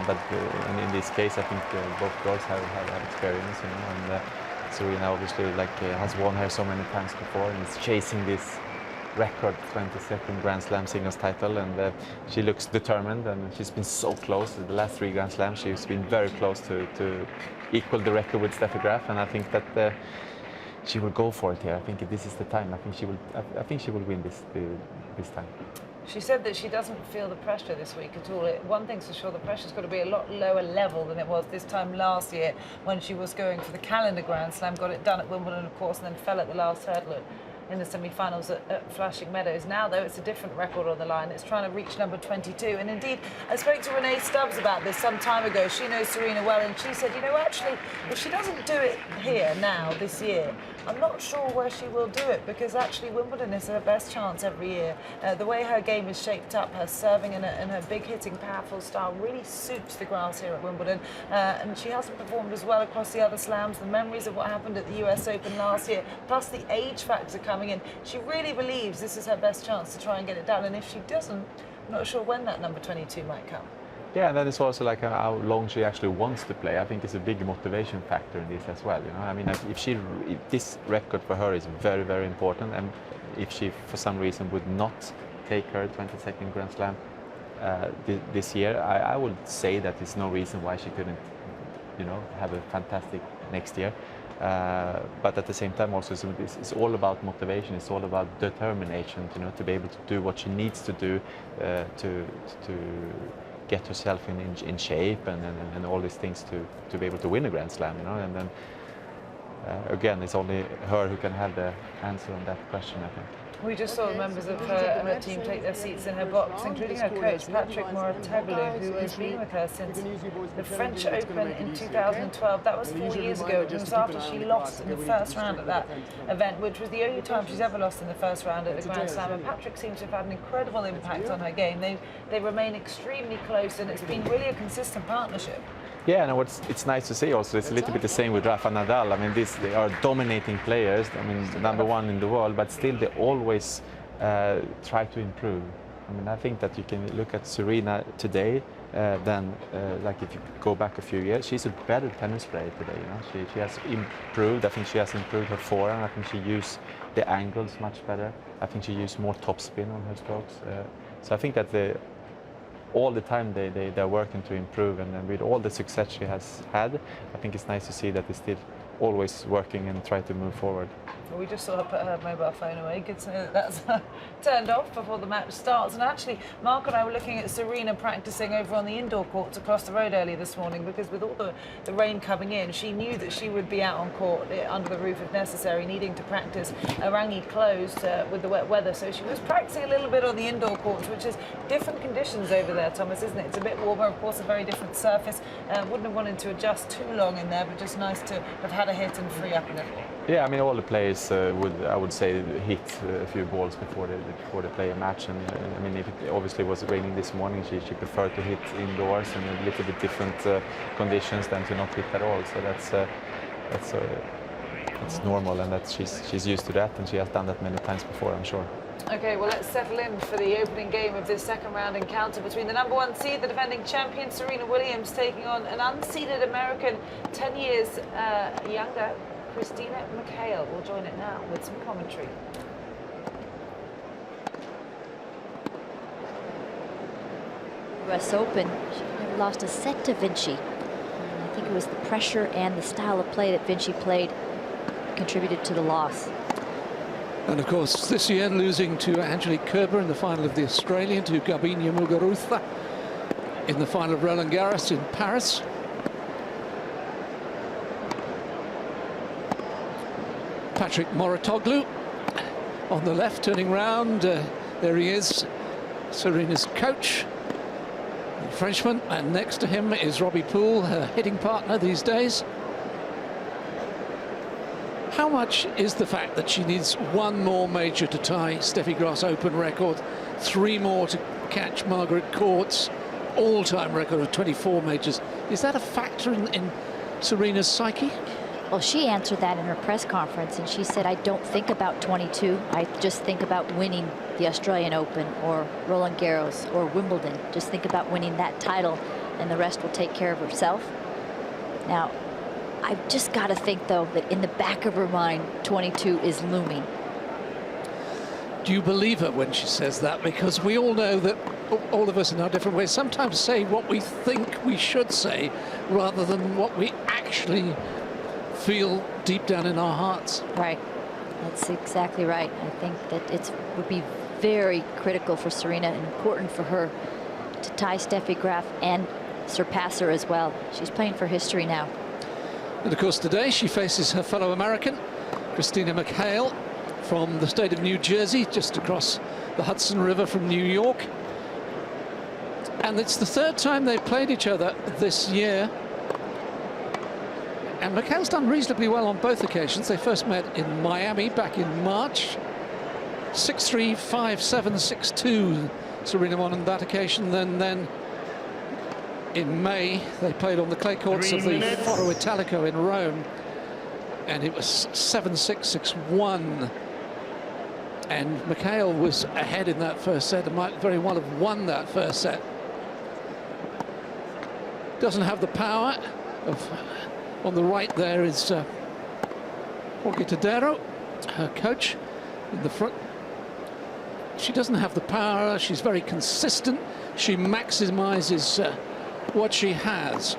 But in this case, I think both girls have experience. And Serena obviously has won her so many times before, and is chasing this record 22nd Grand Slam singles title. And she looks determined, and she's been so close. The last 3 Grand Slams, she's been very close to equal the record with Steffi Graf. And I think that. She will go for it here. I think this is the time. I think she will win this time. She said that she doesn't feel the pressure this week at all. One thing's for sure, the pressure's got to be a lot lower level than it was this time last year when she was going for the calendar Grand Slam, got it done at Wimbledon, of course, and then fell at the last hurdle in the semi-finals at Flashing Meadows. Now, though, it's a different record on the line. It's trying to reach number 22. And indeed, I spoke to Renee Stubbs about this some time ago. She knows Serena well, and she said, actually, if she doesn't do it here now, this year, I'm not sure where she will do it, because actually Wimbledon is her best chance every year. The way her game is shaped up, her serving and her big hitting, powerful style really suits the grass here at Wimbledon. And she hasn't performed as well across the other slams. The memories of what happened at the US Open last year, plus the age factor coming in. She really believes this is her best chance to try and get it done. And if she doesn't, I'm not sure when that number 22 might come. Yeah, and then it's also how long she actually wants to play. I think it's a big motivation factor in this as well. I mean, if this record for her is very, very important, and if she for some reason would not take her 22nd Grand Slam this year, I would say that there's no reason why she couldn't, have a fantastic next year. But at the same time, also, it's all about motivation. It's all about determination, to be able to do what she needs to do to get herself in shape and all these things to be able to win a Grand Slam, And then again, it's only her who can have the answer on that question, I think. We just saw members of her team take their seats in her box, including her coach, Patrick Mouratoglou, who has been with her since the French Open in 2012. That was 4 years ago. It was after she lost in the first round at that event, which was the only time she's ever lost in the first round at the Grand Slam. And Patrick seems to have had an incredible impact on her game. They remain extremely close, and it's been really a consistent partnership. Yeah, and it's nice to see also. It's a little bit the same with Rafa Nadal. I mean, they are dominating players. I mean, number 1 in the world, but still they always try to improve. I mean, I think that you can look at Serena today, than like if you go back a few years. She's a better tennis player today. You know, she has improved. I think she has improved her forehand. I think she used the angles much better. I think she used more topspin on her strokes. So I think that all the time they're working to improve, and with all the success she has had, I think it's nice to see that they're still always working and try to move forward. Well, we just saw her put her mobile phone away. Good to know that that's turned off before the match starts. And actually, Mark and I were looking at Serena practicing over on the indoor courts across the road early this morning, because with all the rain coming in, she knew that she would be out on court under the roof if necessary, needing to practice. Rangi closed with the wet weather, so she was practicing a little bit on the indoor courts, which is different conditions over there, Thomas, isn't it? It's a bit warmer, of course, a very different surface. Wouldn't have wanted to adjust too long in there, but just nice to have had a hit and free up a little. Yeah, I mean, all the players I would say, hit a few balls before they play a match. And I mean, if it obviously was raining this morning, she preferred to hit indoors in a little bit different conditions than to not hit at all. So that's normal, and that she's used to that, and she has done that many times before, I'm sure. Okay, well, let's settle in for the opening game of this second round encounter between the #1 seed, the defending champion Serena Williams, taking on an unseeded American, 10 years younger, Christina McHale. Will join it now with some commentary. US Open, she never lost a set to Vinci. I think it was the pressure and the style of play that Vinci played contributed to the loss. And of course, this year losing to Angelique Kerber in the final of the Australian, to Garbine Muguruza in the final of Roland Garros in Paris. Patrick Mouratoglou on the left, turning round. There he is, Serena's coach, the Frenchman, and next to him is Robbie Poole, her hitting partner these days. How much is the fact that she needs one more major to tie Steffi Graf's Open record, 3 more to catch Margaret Court's all-time record of 24 majors? Is that a factor in Serena's psyche? Well, she answered that in her press conference, and she said, I don't think about 22. I just think about winning the Australian Open or Roland Garros or Wimbledon. Just think about winning that title, and the rest will take care of herself. Now, I've just got to think, though, that in the back of her mind, 22 is looming. Do you believe her when she says that? Because we all know that all of us in our different ways sometimes say what we think we should say rather than what we actually feel deep down in our hearts. Right. That's exactly right. I think that it would be very critical for Serena and important for her to tie Steffi Graf and surpass her as well. She's playing for history now. And of course, today she faces her fellow American, Christina McHale, from the state of New Jersey, just across the Hudson River from New York. And it's the 3rd time they've played each other this year. And McHale's done reasonably well on both occasions. They first met in Miami back in March. 6-3, 5-7, 6-2. Serena won on that occasion. Then in May, they played on the clay courts of the Foro Italico in Rome. And it was 7-6, 6-1. And McHale was ahead in that first set and might very well have won that first set. Doesn't have the power of... On the right there is Jorge Tadero, her coach, in the front. She doesn't have the power. She's very consistent. She maximizes what she has.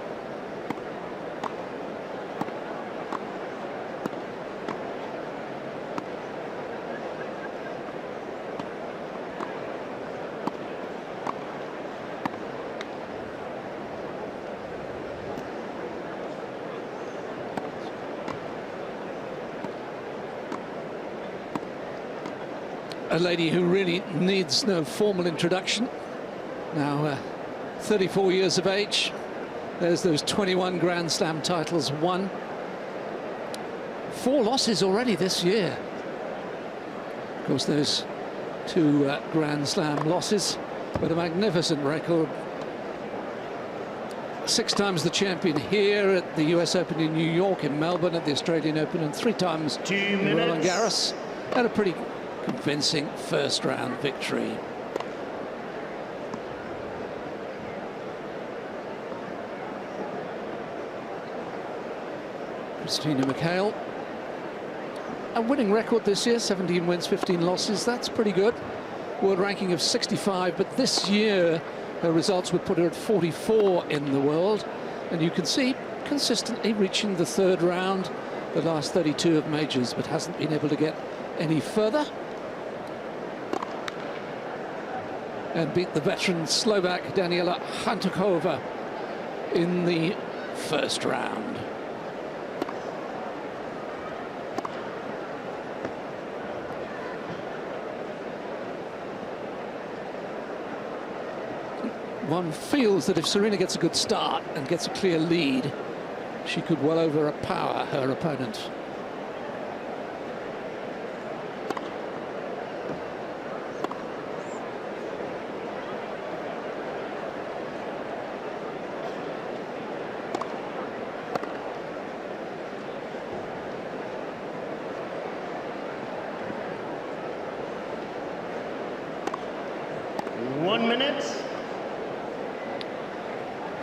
A lady who really needs no formal introduction. Now 34 years of age. There's those 21 Grand Slam titles won. 4 losses already this year. Of course, those 2 Grand Slam losses, but a magnificent record. 6 times the champion here at the US Open in New York, in Melbourne at the Australian Open, and 3 times in Roland Garros. And a pretty convincing first round victory. Christina McHale. A winning record this year, 17 wins, 15 losses. That's pretty good. World ranking of 65, but this year her results would put her at 44 in the world. And you can see consistently reaching the third round the last 32 of majors, but hasn't been able to get any further. And beat the veteran Slovak Daniela Hantuchova in the first round. One feels that if Serena gets a good start and gets a clear lead, she could well overpower her opponent.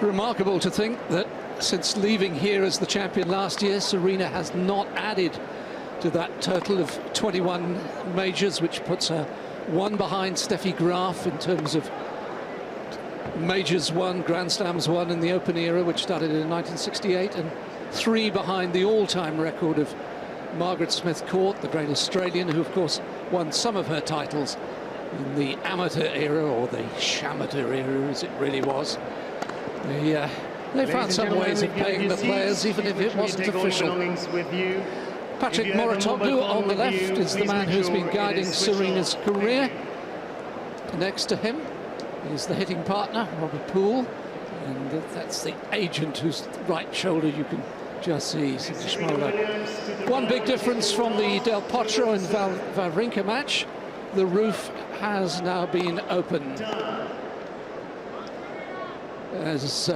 Remarkable to think that since leaving here as the champion last year, Serena has not added to that total of 21 majors, which puts her one behind Steffi Graf in terms of majors won, Grand Slams won in the Open era, which started in 1968, and 3 behind the all-time record of Margaret Smith Court, the great Australian, who of course won some of her titles in the amateur era, or the shamateur era as it really was. They found some ways of paying the players, even if it wasn't official. Patrick Mouratoglou on the left is the man who's been guiding Serena's career. Next to him is the hitting partner, Robert Poole, and that's the agent whose right shoulder you can just see. One big difference from the Del Potro and Wawrinka match: the roof has now been opened. As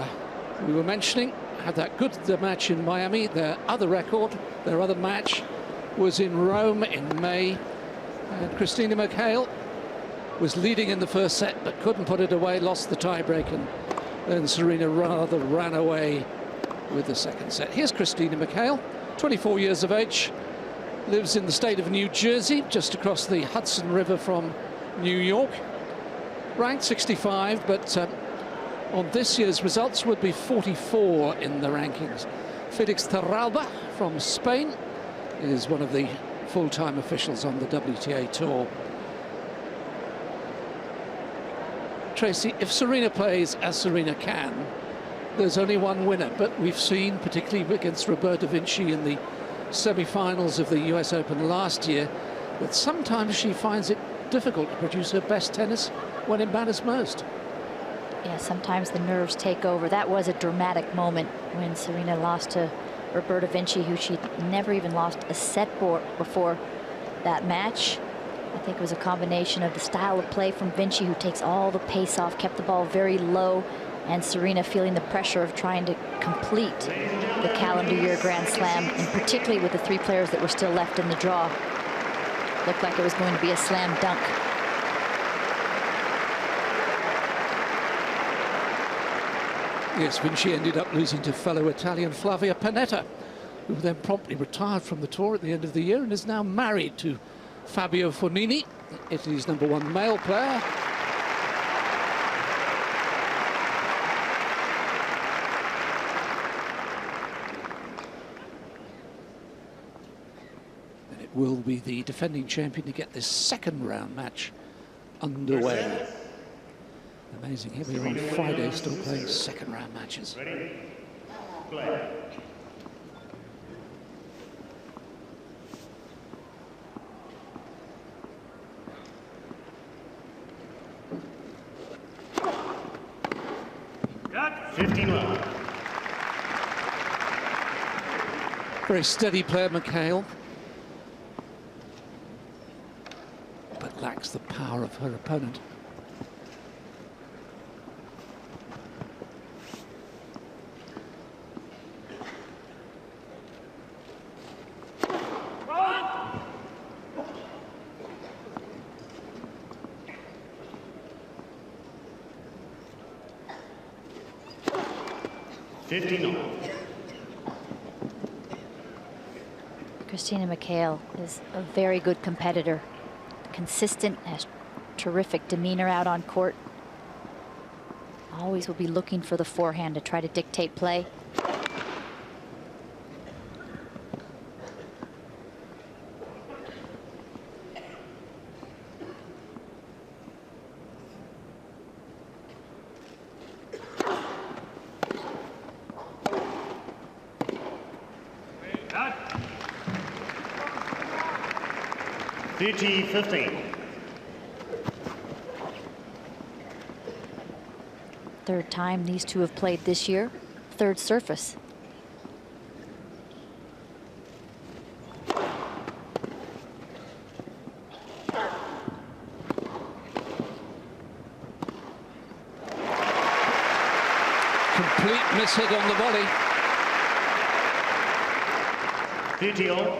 we were mentioning, had that good match in Miami. Their other record, their other match, was in Rome in May. And Christina McHale was leading in the first set, but couldn't put it away, lost the tiebreak, and then Serena rather ran away with the second set. Here's Christina McHale, 24 years of age, lives in the state of New Jersey, just across the Hudson River from New York. Ranked 65, but on this year's results would be 44 in the rankings. Felix Terralba from Spain is one of the full-time officials on the WTA Tour. Tracy, if Serena plays as Serena can, there's only one winner, but we've seen, particularly against Roberta Vinci in the semi-finals of the US Open last year, that sometimes she finds it difficult to produce her best tennis when it matters most. Yeah, sometimes the nerves take over. That was a dramatic moment when Serena lost to Roberta Vinci, who she'd never even lost a set before that match. I think it was a combination of the style of play from Vinci, who takes all the pace off, kept the ball very low, and Serena feeling the pressure of trying to complete the calendar year Grand Slam, and particularly with the 3 players that were still left in the draw. Looked like it was going to be a slam dunk. Yes, Vinci ended up losing to fellow Italian Flavia Pannetta, who then promptly retired from the tour at the end of the year and is now married to Fabio Fognini, Italy's #1 male player. And it will be the defending champion to get this second round match underway. Amazing, here we are on Friday, still playing second round matches. Ready? Play. Got 15 left. Very steady player, McHale, but lacks the power of her opponent. Christina McHale is a very good competitor. Consistent, has terrific demeanor out on court. Always will be looking for the forehand to try to dictate play. Cut. 30-15. Third time these two have played this year. Third surface. Complete miss-hit on the volley. 30-all.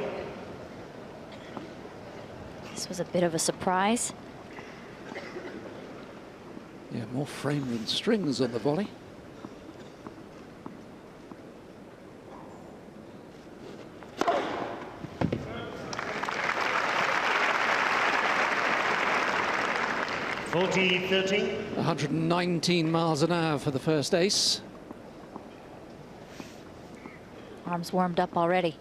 This was a bit of a surprise. Yeah, more frame than strings on the volley. $40-13. 119 miles an hour for the first ace. Arms warmed up already.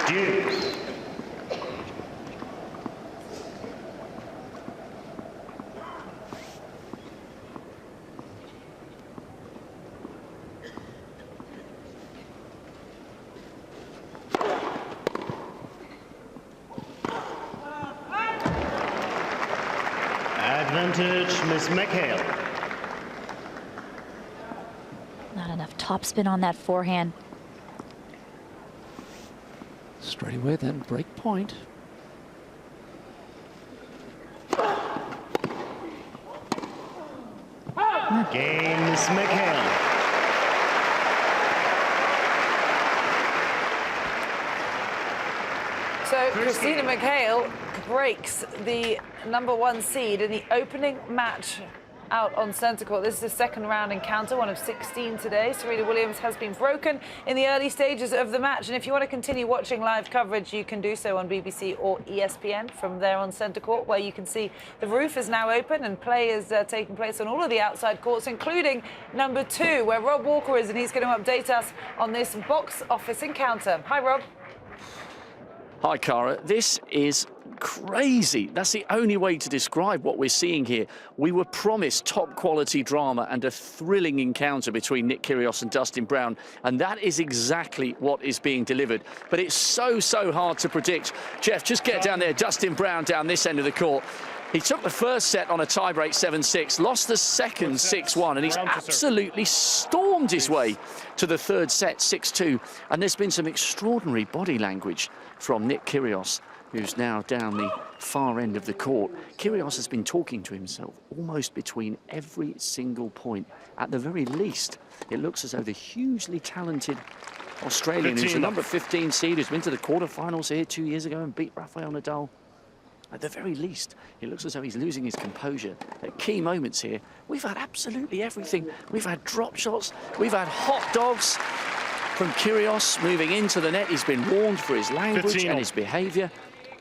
Deuce. Advantage, Miss McHale. Not enough topspin on that forehand. Straight away then, break point. Game, Miss McHale. So Christina McHale breaks the #1 seed in the opening match out on centre court. This is the second round encounter, one of 16 today. Serena Williams has been broken in the early stages of the match. And if you want to continue watching live coverage, you can do so on BBC or ESPN from there on centre court, where you can see the roof is now open and play is taking place on all of the outside courts, including #2, where Rob Walker is, and he's going to update us on this box office encounter. Hi, Rob. Hi, Cara. This is crazy. That's the only way to describe what we're seeing here. We were promised top quality drama and a thrilling encounter between Nick Kyrgios and Dustin Brown, and that is exactly what is being delivered. But it's so hard to predict. Jeff, just get down there. Dustin Brown down this end of the court. He took the first set on a tiebreak 7-6, lost the second 6-1, and he's absolutely stormed his way to the third set 6-2. And there's been some extraordinary body language from Nick Kyrgios, who's now down the far end of the court. Kyrgios has been talking to himself almost between every single point. At the very least, it looks as though the hugely talented Australian, who's the number 15 seed, who's been to the quarterfinals here 2 years ago and beat Rafael Nadal, at the very least, it looks as though he's losing his composure at key moments here. We've had absolutely everything. We've had drop shots, we've had hot dogs from Kyrgios moving into the net. He's been warned for his language and his behaviour.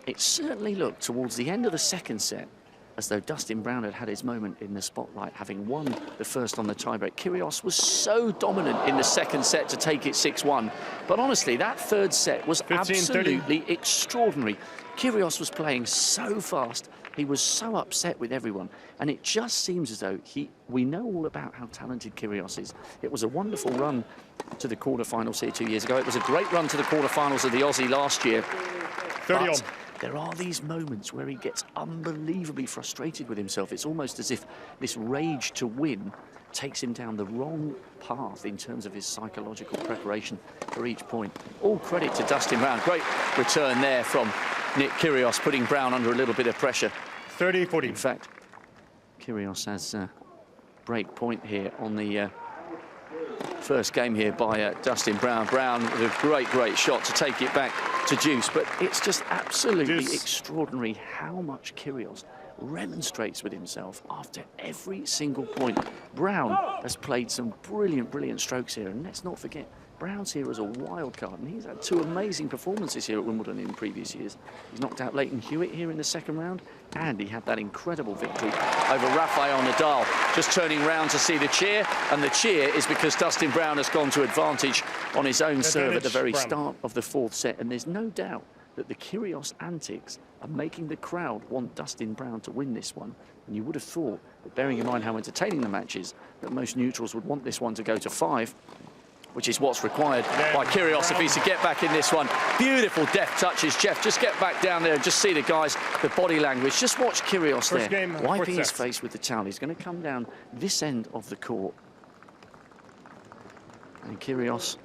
It certainly looked towards the end of the second set as though Dustin Brown had had his moment in the spotlight, having won the first on the tiebreak. Kyrgios was so dominant in the second set to take it 6-1. But honestly, that third set was absolutely extraordinary. Kyrgios was playing so fast. He was so upset with everyone. And it just seems as though we know all about how talented Kyrgios is. It was a wonderful run to the quarterfinals here 2 years ago. It was a great run to the quarterfinals of the Aussie last year. 30 on. There are these moments where he gets unbelievably frustrated with himself. It's almost as if this rage to win takes him down the wrong path in terms of his psychological preparation for each point. All credit to Dustin Brown. Great return there from Nick Kyrgios putting Brown under a little bit of pressure. 30-40. In fact, Kyrgios has break point here on the first game here by Dustin Brown. Brown with a great shot to take it back to deuce, but it's just absolutely extraordinary how much Kyrgios remonstrates with himself after every single point. Brown has played some brilliant strokes here, and let's not forget, Brown's here as a wild card, and he's had 2 amazing performances here at Wimbledon in previous years. He's knocked out Leighton Hewitt here in the second round, and he had that incredible victory over Rafael Nadal. Just turning round to see the cheer, and the cheer is because Dustin Brown has gone to advantage on his own serve at the very start of the 4th set, and there's no doubt that the Kyrgios antics are making the crowd want Dustin Brown to win this one. And you would have thought, that bearing in mind how entertaining the match is, that most neutrals would want this one to go to 5, which is what's required by Kyrgios if he's to get back in this one. Beautiful deft touches, Jeff. Just get back down there and just see the guys, the body language. Just watch Kyrgios there, wiping his face with the towel. He's going to come down this end of the court. And Kyrgios,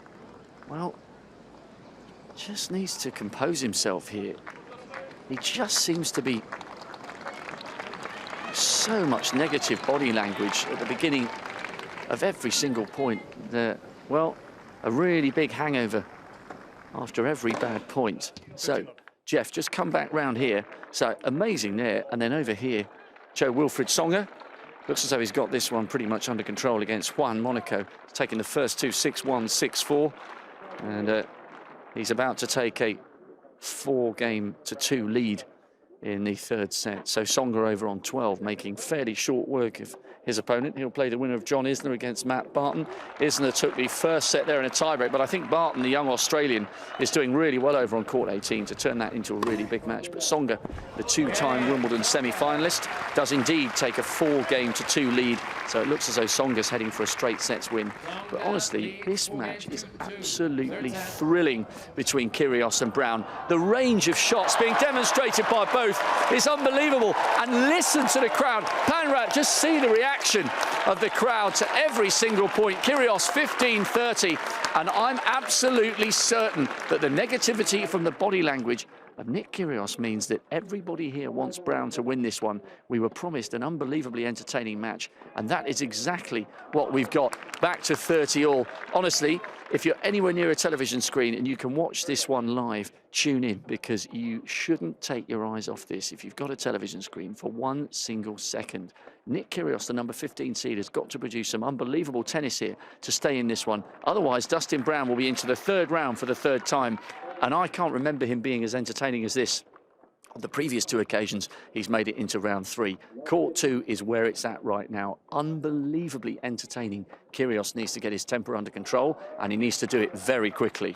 well, just needs to compose himself here. He just seems to be so much negative body language at the beginning of every single point. Well, a really big hangover after every bad point. So, Jeff, just come back round here. So, amazing there. And then over here, Jo-Wilfried Tsonga. Looks as though he's got this one pretty much under control against Juan Monaco. He's taking the first 2, 6-1, 6-4. And he's about to take a 4-game-to-2 lead in the 3rd set. So Tsonga over on 12, making fairly short work of his opponent. He'll play the winner of John Isner against Matt Barton. Isner took the first set there in a tiebreak, but I think Barton, the young Australian, is doing really well over on court 18 to turn that into a really big match. But Tsonga, the 2-time Wimbledon semi-finalist, does indeed take a 4-game-to-2 lead. So it looks as though Tsonga's heading for a straight sets win. But honestly, this match is absolutely thrilling between Kyrgios and Brown. The range of shots being demonstrated by both is unbelievable. And listen to the crowd. Panrat, just see the reaction of the crowd to every single point. Kyrgios 15-30, and I'm absolutely certain that the negativity from the body language of Nick Kyrgios means that everybody here wants Brown to win this one. We were promised an unbelievably entertaining match, and that is exactly what we've got. Back to 30 all. Honestly, if you're anywhere near a television screen and you can watch this one live, tune in, because you shouldn't take your eyes off this if you've got a television screen for 1 single second. Nick Kyrgios, the number 15 seed, has got to produce some unbelievable tennis here to stay in this one. Otherwise, Dustin Brown will be into the 3rd round for the 3rd time. And I can't remember him being as entertaining as this. On the previous 2 occasions, he's made it into round 3. Court 2 is where it's at right now. Unbelievably entertaining. Kyrgios needs to get his temper under control, and he needs to do it very quickly.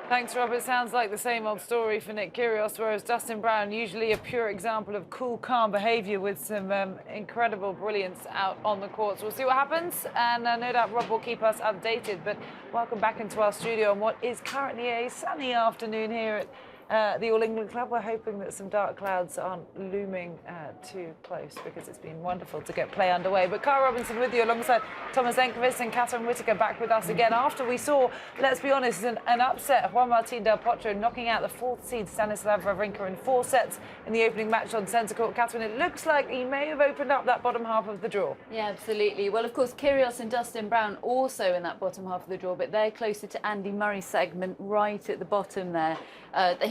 Thanks, Robert. Sounds like the same old story for Nick Kyrgios, whereas Dustin Brown, usually a pure example of cool, calm behaviour with some incredible brilliance out on the courts. We'll see what happens, and no doubt Rob will keep us updated. But welcome back into our studio on what is currently a sunny afternoon here at the All England Club. We're hoping that some dark clouds aren't looming too close, because it's been wonderful to get play underway. But Kyle Robinson with you alongside Thomas Enquist and Catherine Whitaker back with us again after we saw, let's be honest, an upset of Juan Martín del Potro knocking out the 4th seed Stanislav Wawrinka in 4 sets in the opening match on centre court. Catherine, it looks like he may have opened up that bottom half of the draw. Yeah, absolutely. Well, of course, Kyrgios and Dustin Brown also in that bottom half of the draw, but they're closer to Andy Murray's segment right at the bottom there.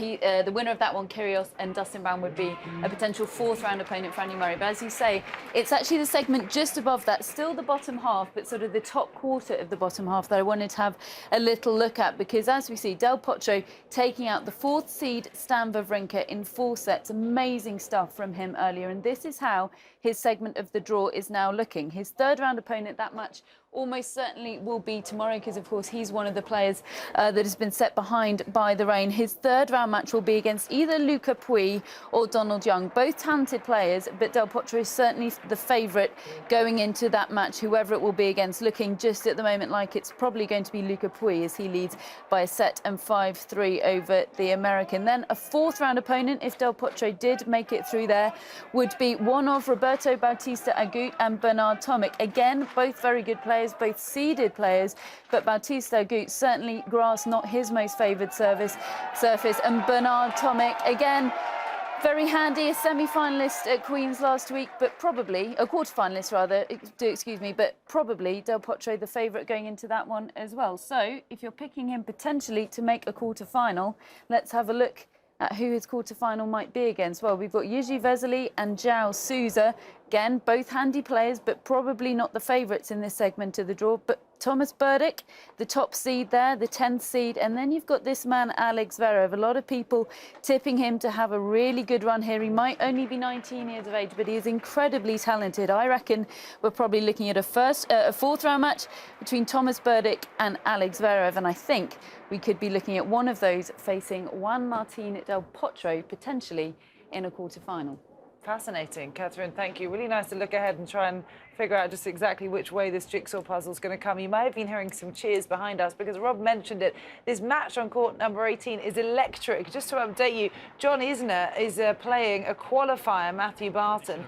The winner of that one, Kyrgios and Dustin Brown, would be a potential 4th round opponent for Andy Murray. But as you say, it's actually the segment just above that, still the bottom half, but sort of the top quarter of the bottom half that I wanted to have a little look at, because as we see, Del Potro taking out the 4th seed Stan Wawrinka in 4 sets. Amazing stuff from him earlier, and this is how his segment of the draw is now looking. His 3rd round opponent, that match almost certainly will be tomorrow, because of course he's one of the players that has been set behind by the rain. His 3rd round match will be against either Luca Pouille or Donald Young, both talented players, but Del Potro is certainly the favourite going into that match, whoever it will be against. Looking just at the moment like it's probably going to be Luca Pouille, as he leads by a set and 5-3 over the American. Then a 4th round opponent, if Del Potro did make it through there, would be one of Roberto Roberto Bautista Agut and Bernard Tomic. Again, both very good players, both seeded players, but Bautista Agut, certainly grass not his most favoured surface. And Bernard Tomic, again, very handy, a semi-finalist at Queen's last week, but probably, a quarter-finalist rather, excuse me, but probably Del Potro the favourite going into that one as well. So if you're picking him potentially to make a quarter-final, let's have a look at who his quarter-final might be against. Well, we've got Jiří Veselý and João Sousa. Again, both handy players, but probably not the favourites in this segment of the draw. But Thomas Berdych, the top seed there, the 10th seed. And then you've got this man, Alex Zverev. A lot of people tipping him to have a really good run here. He might only be 19 years of age, but he is incredibly talented. I reckon we're probably looking at a fourth round match between Thomas Berdych and Alex Zverev. And I think we could be looking at one of those facing Juan Martín del Potro, potentially in a quarter-final. Fascinating, Catherine, thank you. Really nice to look ahead and try and figure out just exactly which way this jigsaw puzzle is going to come. You might have been hearing some cheers behind us because Rob mentioned it. This match on court number 18 is electric. Just to update you, John Isner is playing a qualifier, Matthew Barton.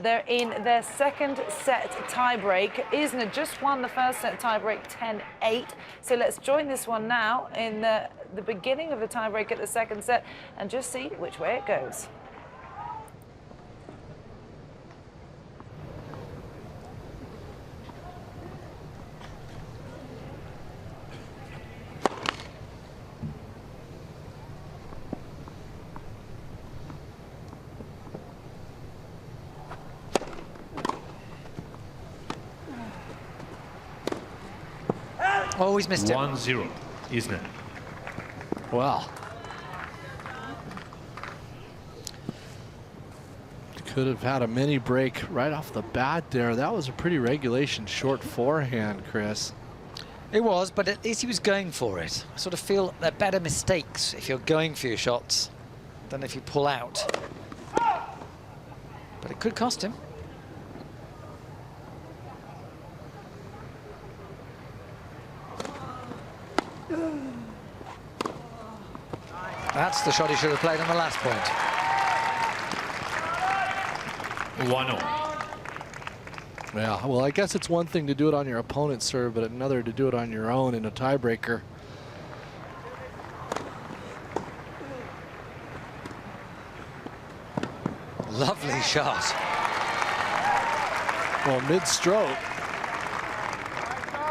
They're in their second set tiebreak. Isner just won the first set tiebreak 10-8. So let's join this one now in the beginning of the tiebreak at the second set and just see which way it goes. Always missed it. 1-0, Isner. Well, could have had a mini break right off the bat there. That was a pretty regulation short forehand, Chris. It was, but at least he was going for it. I sort of feel they're better mistakes if you're going for your shots than if you pull out. But it could cost him. That's the shot he should have played on the last point. 1-0. Yeah, well, I guess it's one thing to do it on your opponent's serve, but another to do it on your own in a tiebreaker. Lovely shot. Well, mid-stroke,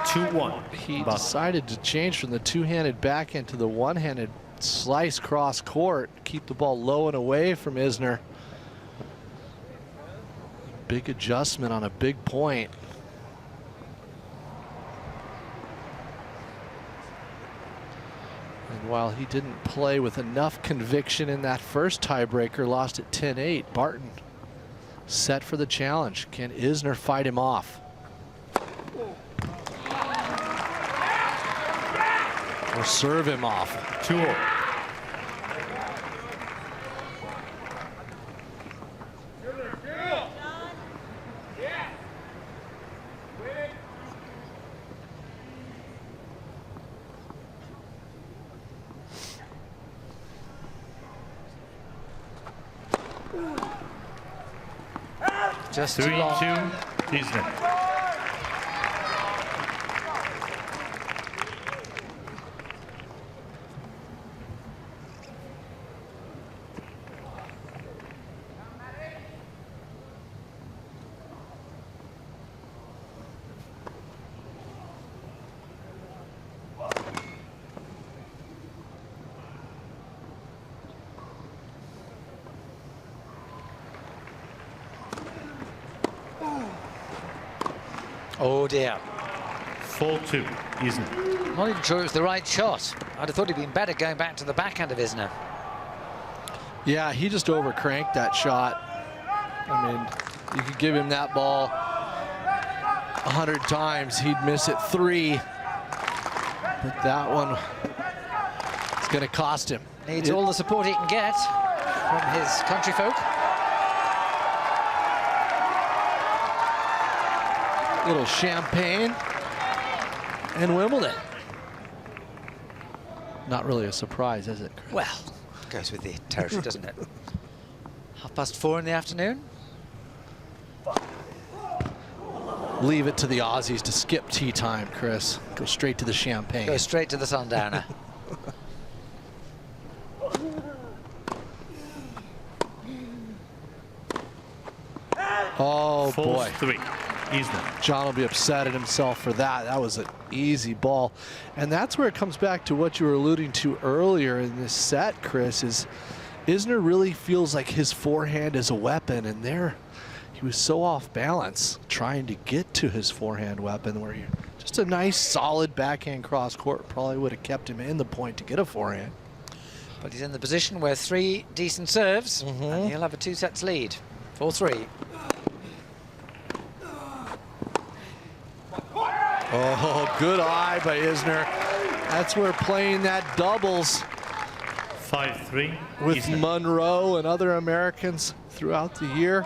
2-1. he decided to change from the two-handed backhand to the one-handed slice cross court, keep the ball low and away from Isner. Big adjustment on a big point. And while he didn't play with enough conviction in that first tiebreaker, lost at 10-8, Barton set for the challenge. Can Isner fight him off? Or serve him off? 2-0. Just too long. 3-2, Isner. Oh dear. 4-2, Isner. Not even sure it was the right shot. I'd have thought he'd been better going back to the backhand of Isner. Yeah, he just overcranked that shot. I mean, you could give him that ball 100 times, he'd miss it 3. But that one is going to cost him. Needs all the support he can get from his countryfolk. Little champagne and Wimbledon. Not really a surprise, is it, Chris? Well, goes with the territory, doesn't it? 4:30 in the afternoon. leave it to the Aussies to skip tea time, Chris. Go straight to the champagne. Go straight to the sundowner. Oh, boy. 4-3. Isner. John will be upset at himself for that. That was an easy ball. And that's where it comes back to what you were alluding to earlier in this set, Chris, is Isner really feels like his forehand is a weapon, and there he was so off balance trying to get to his forehand weapon, where you just a nice solid backhand cross court probably would have kept him in the point to get a forehand. But he's in the position where 3 decent serves, and he'll have a 2 sets lead. 4-3. Oh, good eye by Isner. That's where playing that doubles 5-3 with Isner. Monroe and other Americans throughout the year,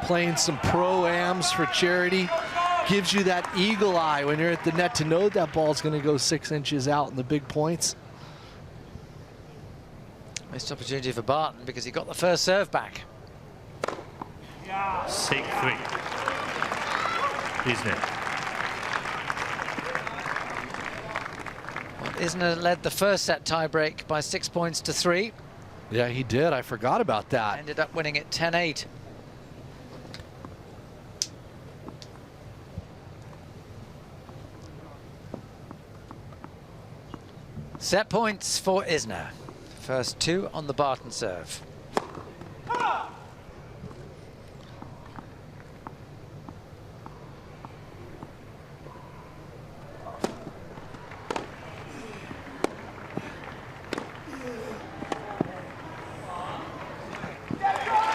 playing some pro-ams for charity, gives you that eagle eye when you're at the net to know that ball's going to go 6 inches out in the big points. Missed opportunity for Barton because he got the first serve back. 6-3 Isner. Isner led the first set tiebreak by 6 points to 3. Yeah, he did. I forgot about that. Ended up winning it 10-8. Set points for Isner. First 2 on the Barton serve.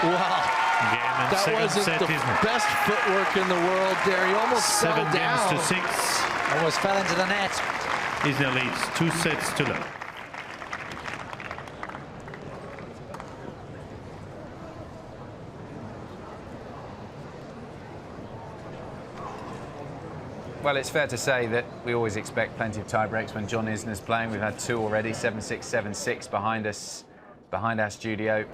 Wow. That wasn't the best footwork in the world there. He almost fell down. 7 games to 6. Almost fell into the net. Isner leads 2 sets to 0. Well, it's fair to say that we always expect plenty of tie breaks when John Isner's playing. We've had 2 already, 7-6, 7-6 behind us, behind our studio.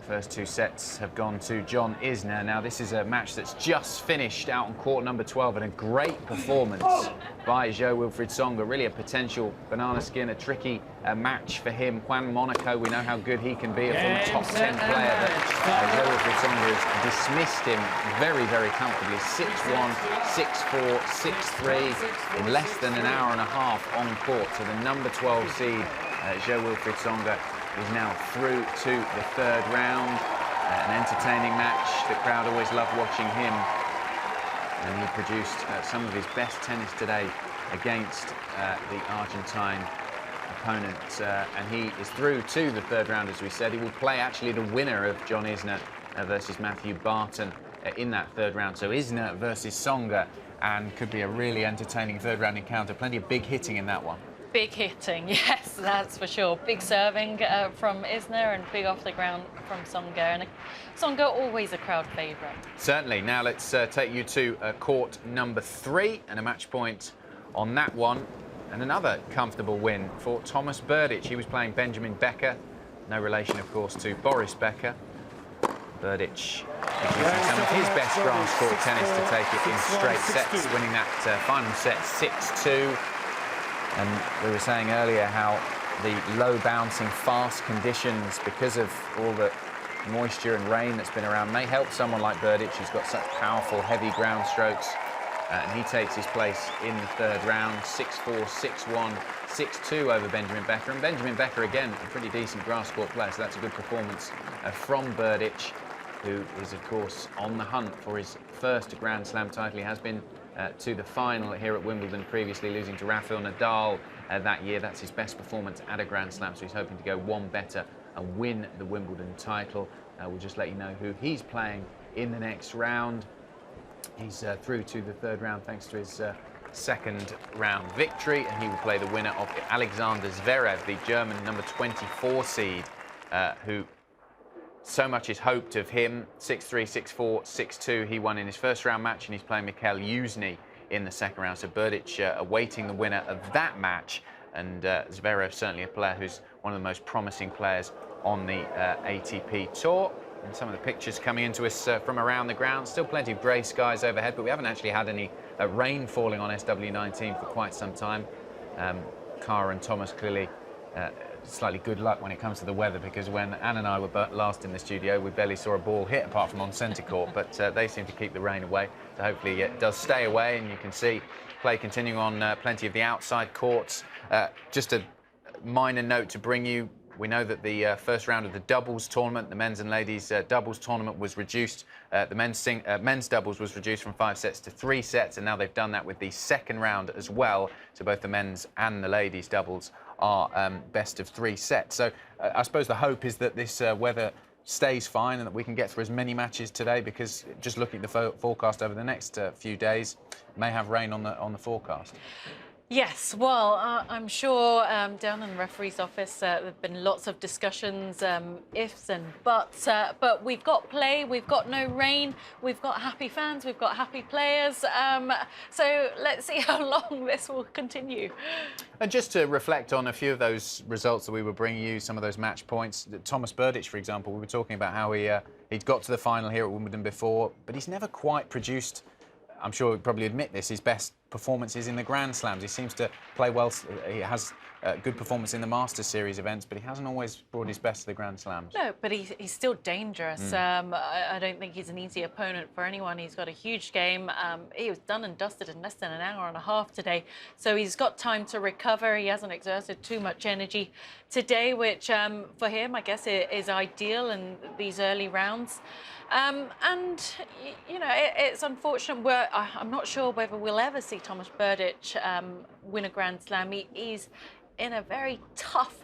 First 2 sets have gone to John Isner. Now, this is a match that's just finished out on court number 12, and a great performance by Jo-Wilfried Tsonga. Really a potential banana skin, a tricky match for him. Juan Monaco, we know how good he can be, a former top 10 player, but Jo-Wilfried Tsonga has dismissed him very, very comfortably. 6-1, 6-4, 6-3 in less than an hour and a half on court. So the number 12 seed, Jo-Wilfried Tsonga, is now through to the 3rd round. An entertaining match. The crowd always love watching him. And he produced some of his best tennis today against the Argentine opponent. And he is through to the 3rd round, as we said. He will play actually the winner of John Isner versus Matthew Barton in that 3rd round. So Isner versus Tsonga, and could be a really entertaining 3rd round encounter. Plenty of big hitting in that one. Big hitting, yes, that's for sure. Big serving from Isner and big off the ground from Tsonga. And Tsonga, always a crowd favourite. Certainly. Now let's take you to court number 3, and a match point on that one. And another comfortable win for Thomas Berdych. He was playing Benjamin Becker. No relation, of course, to Boris Becker. Berdych using some of his best grass court tennis to take it in straight sets, winning that final set 6-2. And we were saying earlier how the low bouncing, fast conditions, because of all the moisture and rain that's been around, may help someone like Berdych, who's got such powerful, heavy ground strokes. And he takes his place in the 3rd round, 6-4, 6-1, 6-2 over Benjamin Becker. And Benjamin Becker, again, a pretty decent grass court player, so that's a good performance from Berdych, who is, of course, on the hunt for his first Grand Slam title. He has been to the final here at Wimbledon, previously losing to Rafael Nadal that year. That's his best performance at a Grand Slam, so he's hoping to go one better and win the Wimbledon title. We'll just let you know who he's playing in the next round. He's through to the 3rd round thanks to his 2nd round victory, and he will play the winner of Alexander Zverev, the German number 24 seed, who so much is hoped of him. 6-3, 6-4, 6-2. He won in his 1st round match, and he's playing Mikhail Yuzny in the 2nd round. So Berdych awaiting the winner of that match. And Zverev, certainly a player who's one of the most promising players on the ATP Tour. And some of the pictures coming into us from around the ground. Still plenty of grey skies overhead, but we haven't actually had any rain falling on SW19 for quite some time. Cara and Thomas clearly slightly good luck when it comes to the weather, because when Anne and I were last in the studio, we barely saw a ball hit apart from on centre court, but they seem to keep the rain away. So hopefully it does stay away, and you can see play continuing on plenty of the outside courts. Just a minor note to bring you. We know that the first round of the doubles tournament, the men's and ladies doubles tournament, was reduced. The men's doubles was reduced from 5 sets to 3 sets, and now they've done that with the second round as well. So both the men's and the ladies doubles are best of 3 sets. So I suppose the hope is that this weather stays fine and that we can get through as many matches today, because just looking at the forecast over the next few days, may have rain on the forecast. Yes, well, I'm sure down in the referee's office there have been lots of discussions, ifs and buts, but we've got play, we've got no rain, we've got happy fans, we've got happy players, so let's see how long this will continue. And just to reflect on a few of those results that we were bringing you, some of those match points, Thomas Berdych, for example, we were talking about how he'd got to the final here at Wimbledon before, but he's never quite produced, I'm sure he'd probably admit this, his best performances in the Grand Slams. He seems to play well. He has good performance in the Masters Series events, but he hasn't always brought his best to the Grand Slams. No, but he's still dangerous. I don't think he's an easy opponent for anyone. He's got a huge game. He was done and dusted in less than an hour and a half today, so he's got time to recover. He hasn't exerted too much energy today, which for him, I guess, is ideal in these early rounds. And, you know, it's unfortunate. I'm not sure whether we'll ever see Thomas Berdych win a Grand Slam. He's in a very tough,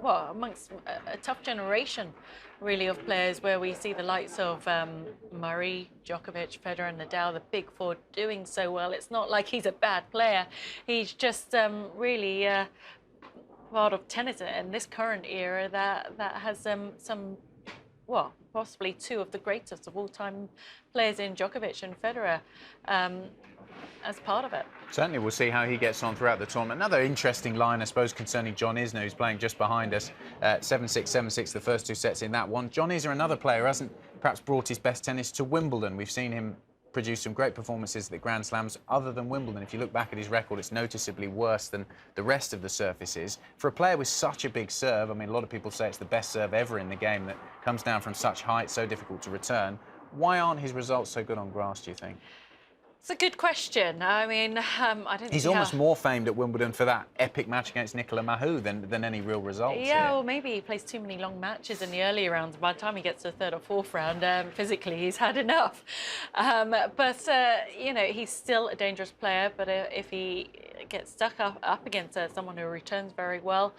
well, amongst a tough generation, really, of players, where we see the likes of Murray, Djokovic, Federer and Nadal, the big four, doing so well. It's not like he's a bad player. He's just really part of tennis in this current era that has some, well, possibly 2 of the greatest of all-time players in Djokovic and Federer as part of it. Certainly, we'll see how he gets on throughout the tournament. Another interesting line, I suppose, concerning John Isner, who's playing just behind us. 7-6, 7-6, the first 2 sets in that one. John Isner, another player, who hasn't perhaps brought his best tennis to Wimbledon. We've seen him produce some great performances at the Grand Slams. Other than Wimbledon, if you look back at his record, it's noticeably worse than the rest of the surfaces. For a player with such a big serve, I mean, a lot of people say it's the best serve ever in the game that comes down from such height, so difficult to return. Why aren't his results so good on grass, do you think? It's a good question. I mean, I don't. He's almost more famed at Wimbledon for that epic match against Nicolas Mahut than any real results. Yeah, well, maybe he plays too many long matches in the early rounds. By the time he gets to the 3rd or 4th round, physically he's had enough. But you know, he's still a dangerous player. But if he gets stuck up against someone who returns very well,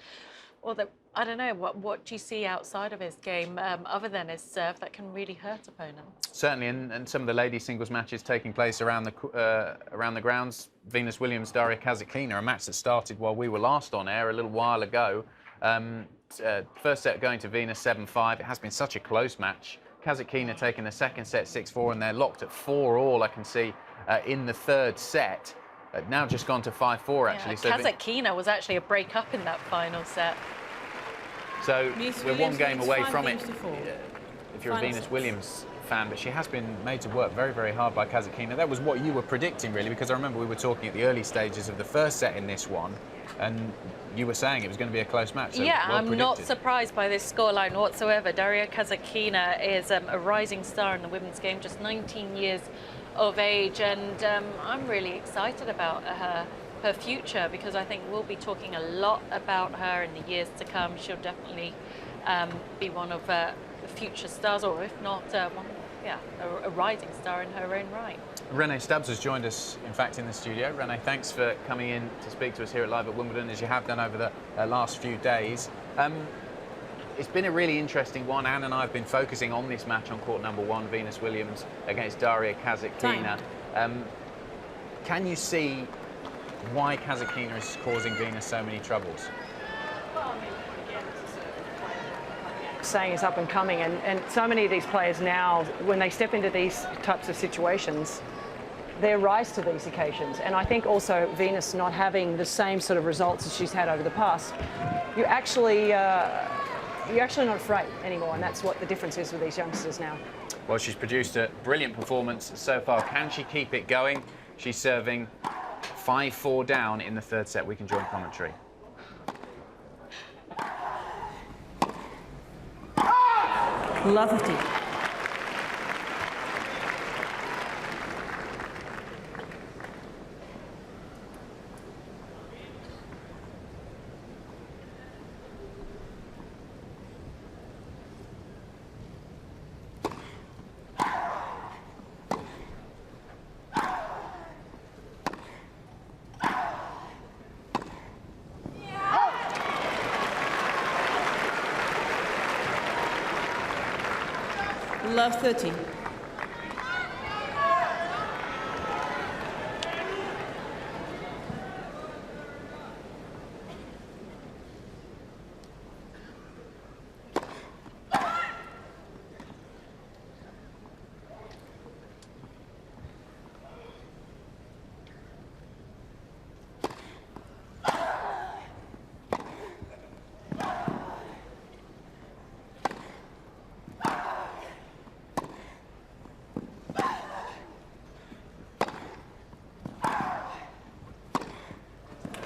or that, I don't know, what do you see outside of his game, other than his serve, that can really hurt opponents? Certainly, and some of the ladies' singles matches taking place around the grounds. Venus Williams, Daria Kasatkina, a match that started while we were last on air a little while ago. First set going to Venus 7-5. It has been such a close match. Kasatkina taking the second set 6-4, and they're locked at 4-all, I can see, in the 3rd set. Now just gone to 5-4, actually. Yeah, Kasatkina was actually a break-up in that final set. So we're one game away from it, if you're a Final Venus sets. Williams fan, but she has been made to work very, very hard by Kasatkina. That was what you were predicting, really, because I remember we were talking at the early stages of the first set in this one, and you were saying it was going to be a close match. So Yeah, well I'm predicted. not surprised by this scoreline whatsoever. Daria Kasatkina is a rising star in the women's game, just 19 years of age, and I'm really excited about her future, because I think we'll be talking a lot about her in the years to come. She'll definitely be one of the future stars, or if not, a rising star in her own right. Renee Stubbs has joined us, in fact, in the studio. Renee, thanks for coming in to speak to us here at Live at Wimbledon, as you have done over the last few days. It's been a really interesting one. Anne and I have been focusing on this match on court number 1, Venus Williams against Daria Kasatkina. Can you see why Kasatkina is causing Venus so many troubles? Saying is up and coming, and so many of these players now, when they step into these types of situations, they rise to these occasions. And I think also Venus not having the same sort of results as she's had over the past, you actually you're actually not afraid anymore, and that's what the difference is with these youngsters now. Well, she's produced a brilliant performance so far. Can she keep it going? She's serving 5-4 down in the third set. We can join commentary. Lovely. Love 13.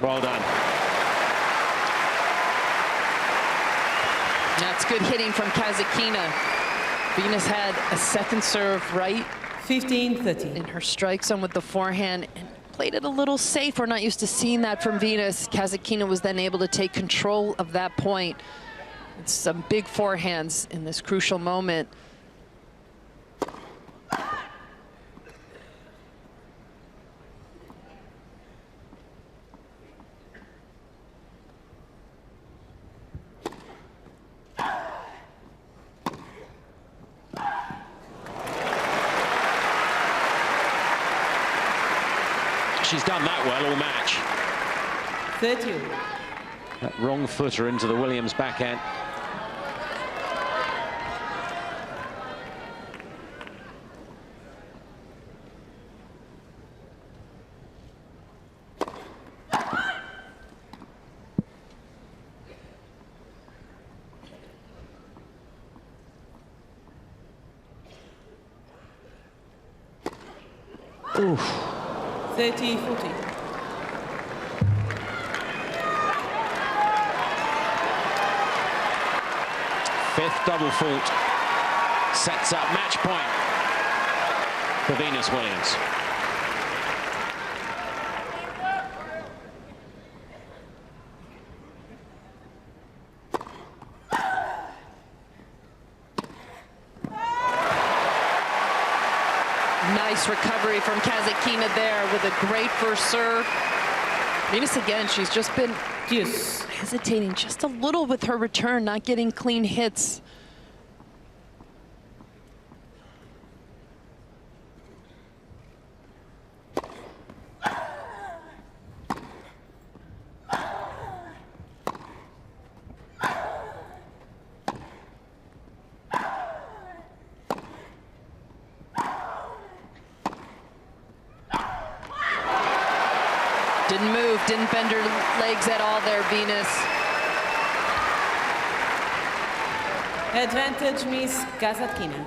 Well done. That's good hitting from Kasatkina. Venus had a second serve right 15-13 in her strike zone with the forehand and played it a little safe. We're not used to seeing that from Venus. Kasatkina was then able to take control of that point. It's some big forehands in this crucial moment. She's done that well all match. 30. That wrong footer into the Williams backhand. Oof. 30-40. Fifth double fault sets up match point for Venus Williams. Nice recovery from Kasatkina there with a great first serve. Venus again, she's just been hesitating just a little with her return, not getting clean hits. Didn't move, didn't bend her legs at all there, Venus. Advantage, Miss Kasatkina.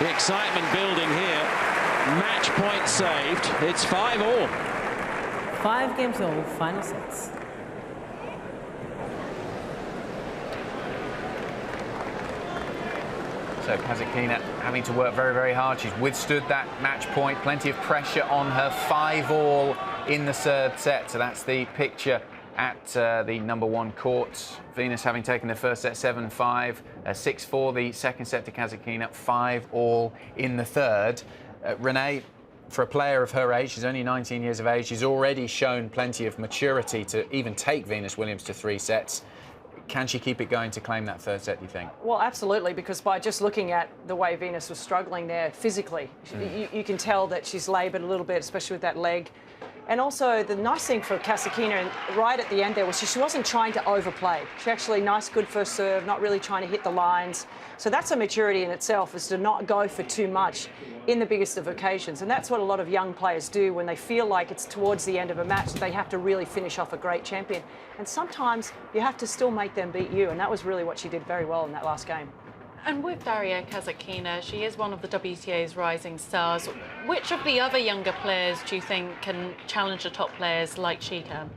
The excitement building here. Match point saved. It's 5-all. 5 games all, final sets. So Kasatkina having to work very, very hard. She's withstood that match point. Plenty of pressure on her. 5-all in the third set. So that's the picture at the #1 court. Venus having taken the first set 7-5, 6-4 the second set to Kasatkina, 5-all in the third. Renee, for a player of her age, she's only 19 years of age, she's already shown plenty of maturity to even take Venus Williams to 3 sets. Can she keep it going to claim that third set, do you think? Well, absolutely, because by just looking at the way Venus was struggling there physically, you can tell that she's laboured a little bit, especially with that leg. And also, the nice thing for Kasatkina right at the end there was she wasn't trying to overplay. She actually, nice, good first serve, not really trying to hit the lines. So that's a maturity in itself, is to not go for too much in the biggest of occasions. And that's what a lot of young players do when they feel like it's towards the end of a match. They have to really finish off a great champion. And sometimes you have to still make them beat you. And that was really what she did very well in that last game. And with Daria Kasatkina, she is one of the WTA's rising stars. Which of the other younger players do you think can challenge the top players like she can?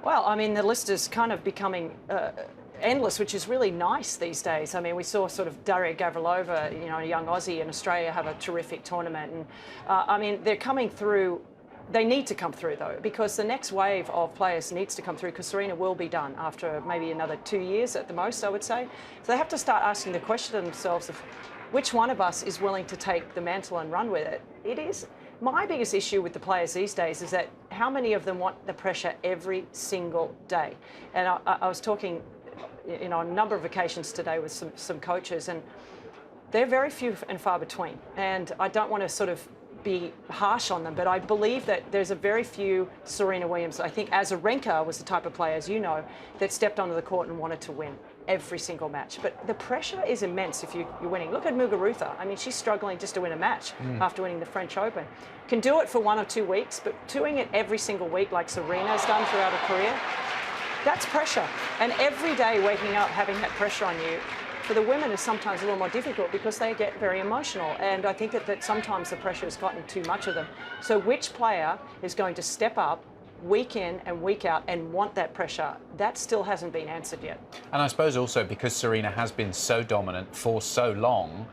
Well, I mean, the list is kind of becoming endless, which is really nice these days. I mean, we saw sort of Daria Gavrilova, you know, a young Aussie in Australia, have a terrific tournament. And I mean, they're coming through. They need to come through, though, because the next wave of players needs to come through, because Serena will be done after maybe another 2 years at the most, I would say. So they have to start asking the question to themselves of which one of us is willing to take the mantle and run with it. It is my biggest issue with the players these days is that how many of them want the pressure every single day. And I was talking, you know, on a number of occasions today with some coaches, and they're very few and far between. And I don't want to sort of be harsh on them, but I believe that there's a very few Serena Williams. I think Azarenka was the type of player, as you know, that stepped onto the court and wanted to win every single match. But the pressure is immense if you're winning. Look at Muguruza. I mean, she's struggling just to win a match after winning the French Open. Can do it for 1 or 2 weeks, but doing it every single week like Serena's done throughout her career, that's pressure. And every day waking up having that pressure on you, for the women is sometimes a little more difficult because they get very emotional. And I think that sometimes the pressure has gotten too much of them. So which player is going to step up week in and week out and want that pressure? That still hasn't been answered yet. And I suppose also because Serena has been so dominant for so long,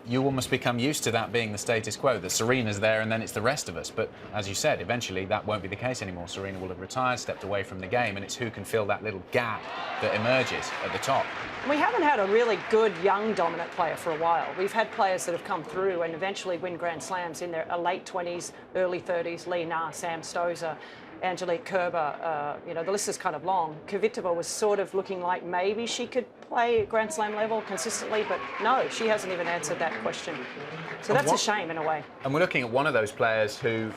you almost become used to that being the status quo, that Serena's there and then it's the rest of us. But as you said, eventually that won't be the case anymore. Serena will have retired, stepped away from the game, and it's who can fill that little gap that emerges at the top. We haven't had a really good young dominant player for a while. We've had players that have come through and eventually win Grand Slams in their late 20s, early 30s, Lee Na, Sam Stosur, Angelique Kerber, you know, the list is kind of long. Kvitova was sort of looking like maybe she could play at Grand Slam level consistently, but no, she hasn't even answered that question. So that's a shame in a way. And we're looking at one of those players who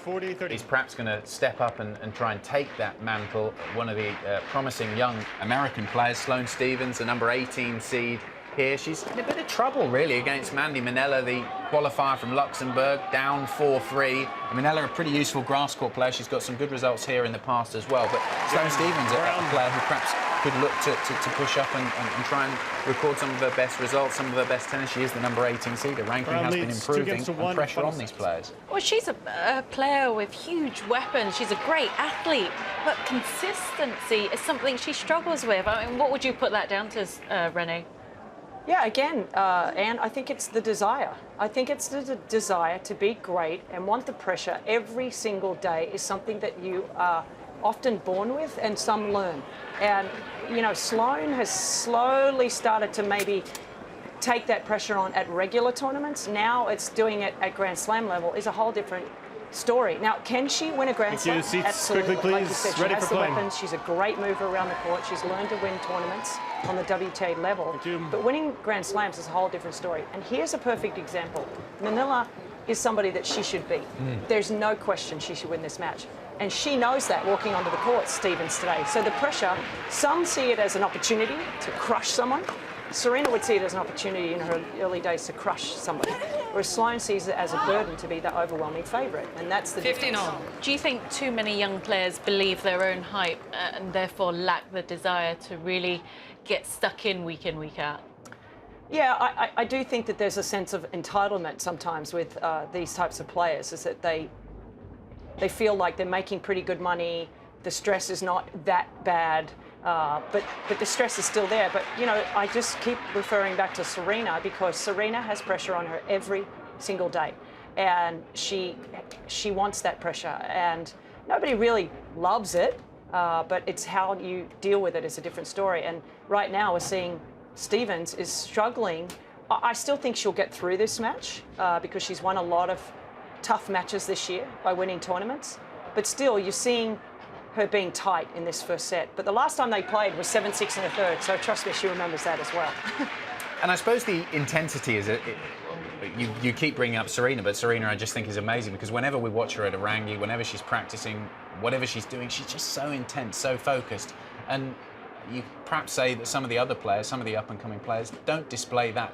is perhaps going to step up and try and take that mantle. One of the promising young American players, Sloane Stephens, the number 18 seed here. She's in a bit of trouble, really, against Mandy Minella, the qualifier from Luxembourg, down 4-3. Minella, a pretty useful grass court player. She's got some good results here in the past as well. But Sloane Stephens, a player who perhaps could look to push up and try and record some of her best results, some of her best tennis. She is the number 18 seed. Her ranking has been improving, and pressure on these players. Well, she's a player with huge weapons. She's a great athlete, but consistency is something she struggles with. I mean, what would you put that down to, Renee? Yeah, again, Anne, I think it's the desire. I think it's the desire to be great and want the pressure every single day is something that you are often born with and some learn. And, you know, Sloane has slowly started to maybe take that pressure on at regular tournaments. Now it's doing it at Grand Slam level is a whole different story. Now, can she win a Grand Slam? Absolutely. Quickly, please. Like you said, she Ready has for the playing. weapons. She's a great mover around the court. She's learned to win tournaments on the WTA level. But winning Grand Slams is a whole different story. And here's a perfect example. Manila is somebody that she should beat. There's no question she should win this match. And she knows that walking onto the court, Stephens, today. So the pressure, some see it as an opportunity to crush someone. Serena would see it as an opportunity in her early days to crush somebody, whereas Sloane sees it as a burden to be the overwhelming favourite, and that's the difference. Do you think too many young players believe their own hype and therefore lack the desire to really get stuck in, week out? Yeah, I do think that there's a sense of entitlement sometimes with these types of players, is that they feel like they're making pretty good money, the stress is not that bad. But the stress is still there. But, you know, I just keep referring back to Serena because Serena has pressure on her every single day. And she wants that pressure. And nobody really loves it, but it's how you deal with it is a different story. And right now we're seeing Stephens is struggling. I still think she'll get through this match because she's won a lot of tough matches this year by winning tournaments. But still, you're seeing her being tight in this first set. But the last time they played was 7-6 in the third, so trust me, she remembers that as well. And I suppose the intensity is, you keep bringing up Serena, but Serena I just think is amazing because whenever we watch her at Orangi, whenever she's practicing, whatever she's doing, she's just so intense, so focused. And you perhaps say that some of the other players, some of the up-and-coming players, don't display that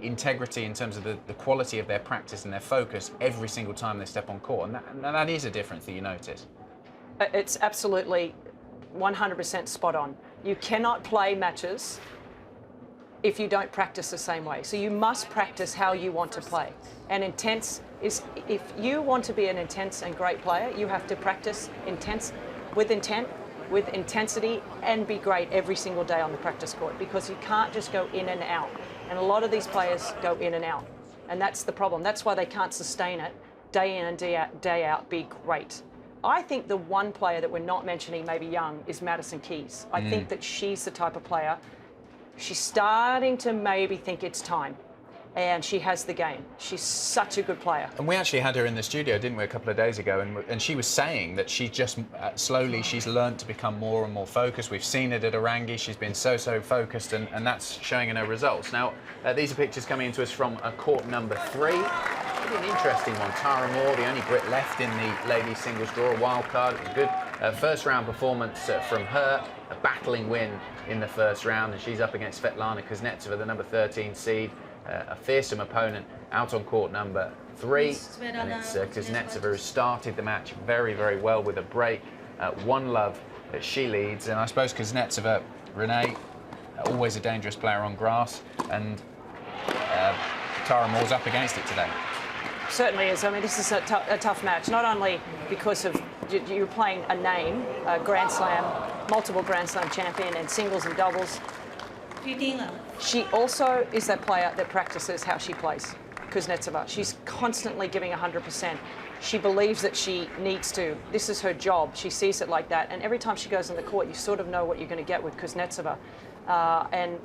integrity in terms of the quality of their practice and their focus every single time they step on court. And that is a difference that you notice. It's absolutely 100% spot on. You cannot play matches if you don't practice the same way. So you must practice how you want to play. And intense is, if you want to be an intense and great player, you have to practice intense, with intent, with intensity, and be great every single day on the practice court, because you can't just go in and out. And a lot of these players go in and out. And that's the problem. That's why they can't sustain it day in and day out, be great. I think the one player that we're not mentioning, maybe young, is Madison Keys. I think that she's the type of player, she's starting to maybe think it's time. And she has the game. She's such a good player. And we actually had her in the studio, didn't we, a couple of days ago, and she was saying that she just slowly, she's learned to become more and more focused. We've seen it at Orangi. She's been so focused, and that's showing in her results. Now, these are pictures coming into us from court number 3. Really an interesting one. Tara Moore, the only Brit left in the ladies singles draw, a wild card. It was a good first round performance from her, a battling win in the first round, and she's up against Svetlana Kuznetsova, the number 13 seed. A fearsome opponent out on court number 3, and it's Kuznetsova who started the match very, very well with a break. 1-love that she leads, and I suppose Kuznetsova, Renee, always a dangerous player on grass, and Tara Moore's up against it today. Certainly is. I mean, this is a tough match, not only because of you're playing a name, a Grand Slam, multiple Grand Slam champion in singles and doubles. She also is that player that practices how she plays, Kuznetsova. She's constantly giving 100%. She believes that she needs to. This is her job. She sees it like that. And every time she goes on the court, you sort of know what you're going to get with Kuznetsova. And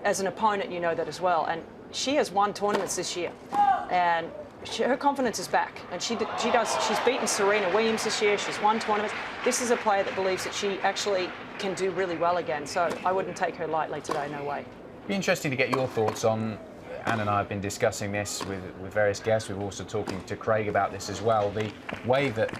as an opponent, you know that as well. And she has won tournaments this year. And her confidence is back. And she's beaten Serena Williams this year. She's won tournaments. This is a player that believes that she actually can do really well again. So I wouldn't take her lightly today, no way. It'd be interesting to get your thoughts on, Anne and I have been discussing this with various guests. We're also talking to Craig about this as well. The way that,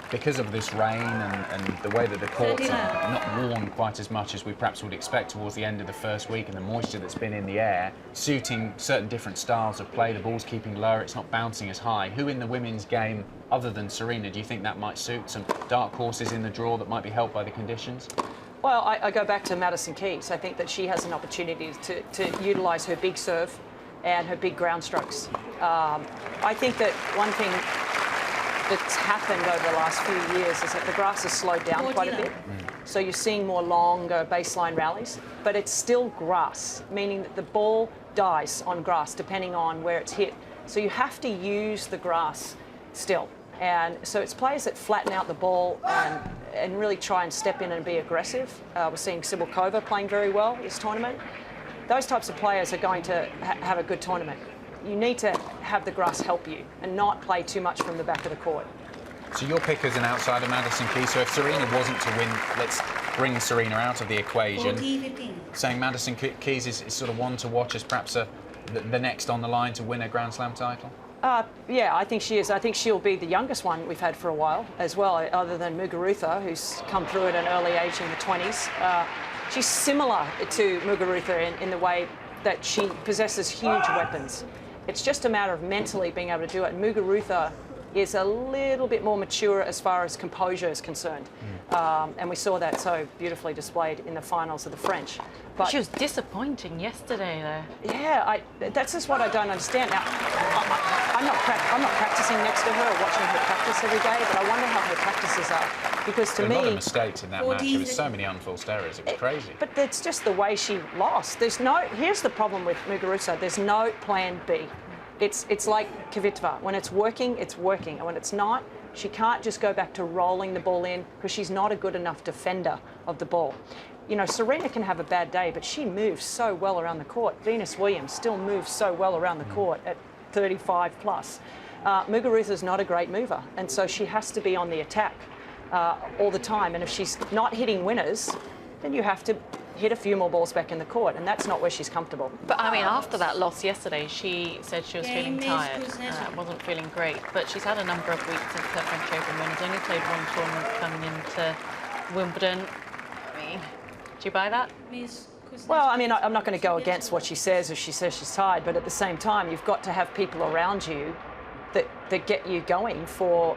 because of this rain and the way that the courts are not worn quite as much as we perhaps would expect towards the end of the first week, and the moisture that's been in the air, suiting certain different styles of play, the ball's keeping lower, it's not bouncing as high. Who in the women's game, other than Serena, do you think that might suit? Some dark horses in the draw that might be helped by the conditions? Well, I go back to Madison Keys. I think that she has an opportunity to utilise her big serve and her big ground strokes. I think that one thing that's happened over the last few years is that the grass has slowed down quite a bit. So you're seeing more longer baseline rallies, but it's still grass, meaning that the ball dies on grass depending on where it's hit. So you have to use the grass still. And so it's players that flatten out the ball and really try and step in and be aggressive. We're seeing Sibylkova playing very well this tournament. Those types of players are going to have a good tournament. You need to have the grass help you and not play too much from the back of the court. So your pick as an outsider, Madison Keys. So if Serena wasn't to win, let's bring Serena out of the equation. Saying Madison Keys is sort of one to watch as perhaps the next on the line to win a Grand Slam title? Yeah, I think she is. I think she'll be the youngest one we've had for a while as well, other than Muguruza, who's come through at an early age in the 20s. She's similar to Muguruza in the way that she possesses huge weapons. It's just a matter of mentally being able to do it. Muguruza is a little bit more mature as far as composure is concerned. And we saw that so beautifully displayed in the finals of the French. But she was disappointing yesterday, though. Yeah, that's just what I don't understand. Now, I'm not practicing next to her or watching her practice every day, but I wonder how her practices are. Because to me... a lot of mistakes in that match. There was so many unforced errors. It was crazy. But it's just the way she lost. Here's the problem with Muguruza. There's no plan B. It's like Kvitova. When it's working, it's working. And when it's not, she can't just go back to rolling the ball in because she's not a good enough defender of the ball. You know, Serena can have a bad day, but she moves so well around the court. Venus Williams still moves so well around the court at 35 plus. Muguruza's not a great mover, and so she has to be on the attack. all the time. And if she's not hitting winners, then you have to hit a few more balls back in the court, and that's not where she's comfortable. But I mean, after that loss yesterday, she said she was feeling tired, wasn't feeling great. But she's had a number of weeks since her French Open win. She's only played one tournament coming into Wimbledon. I mean, do you buy that? Well, I mean, I'm not going to go against what she says if she says she's tired, but at the same time, you've got to have people around you that get you going for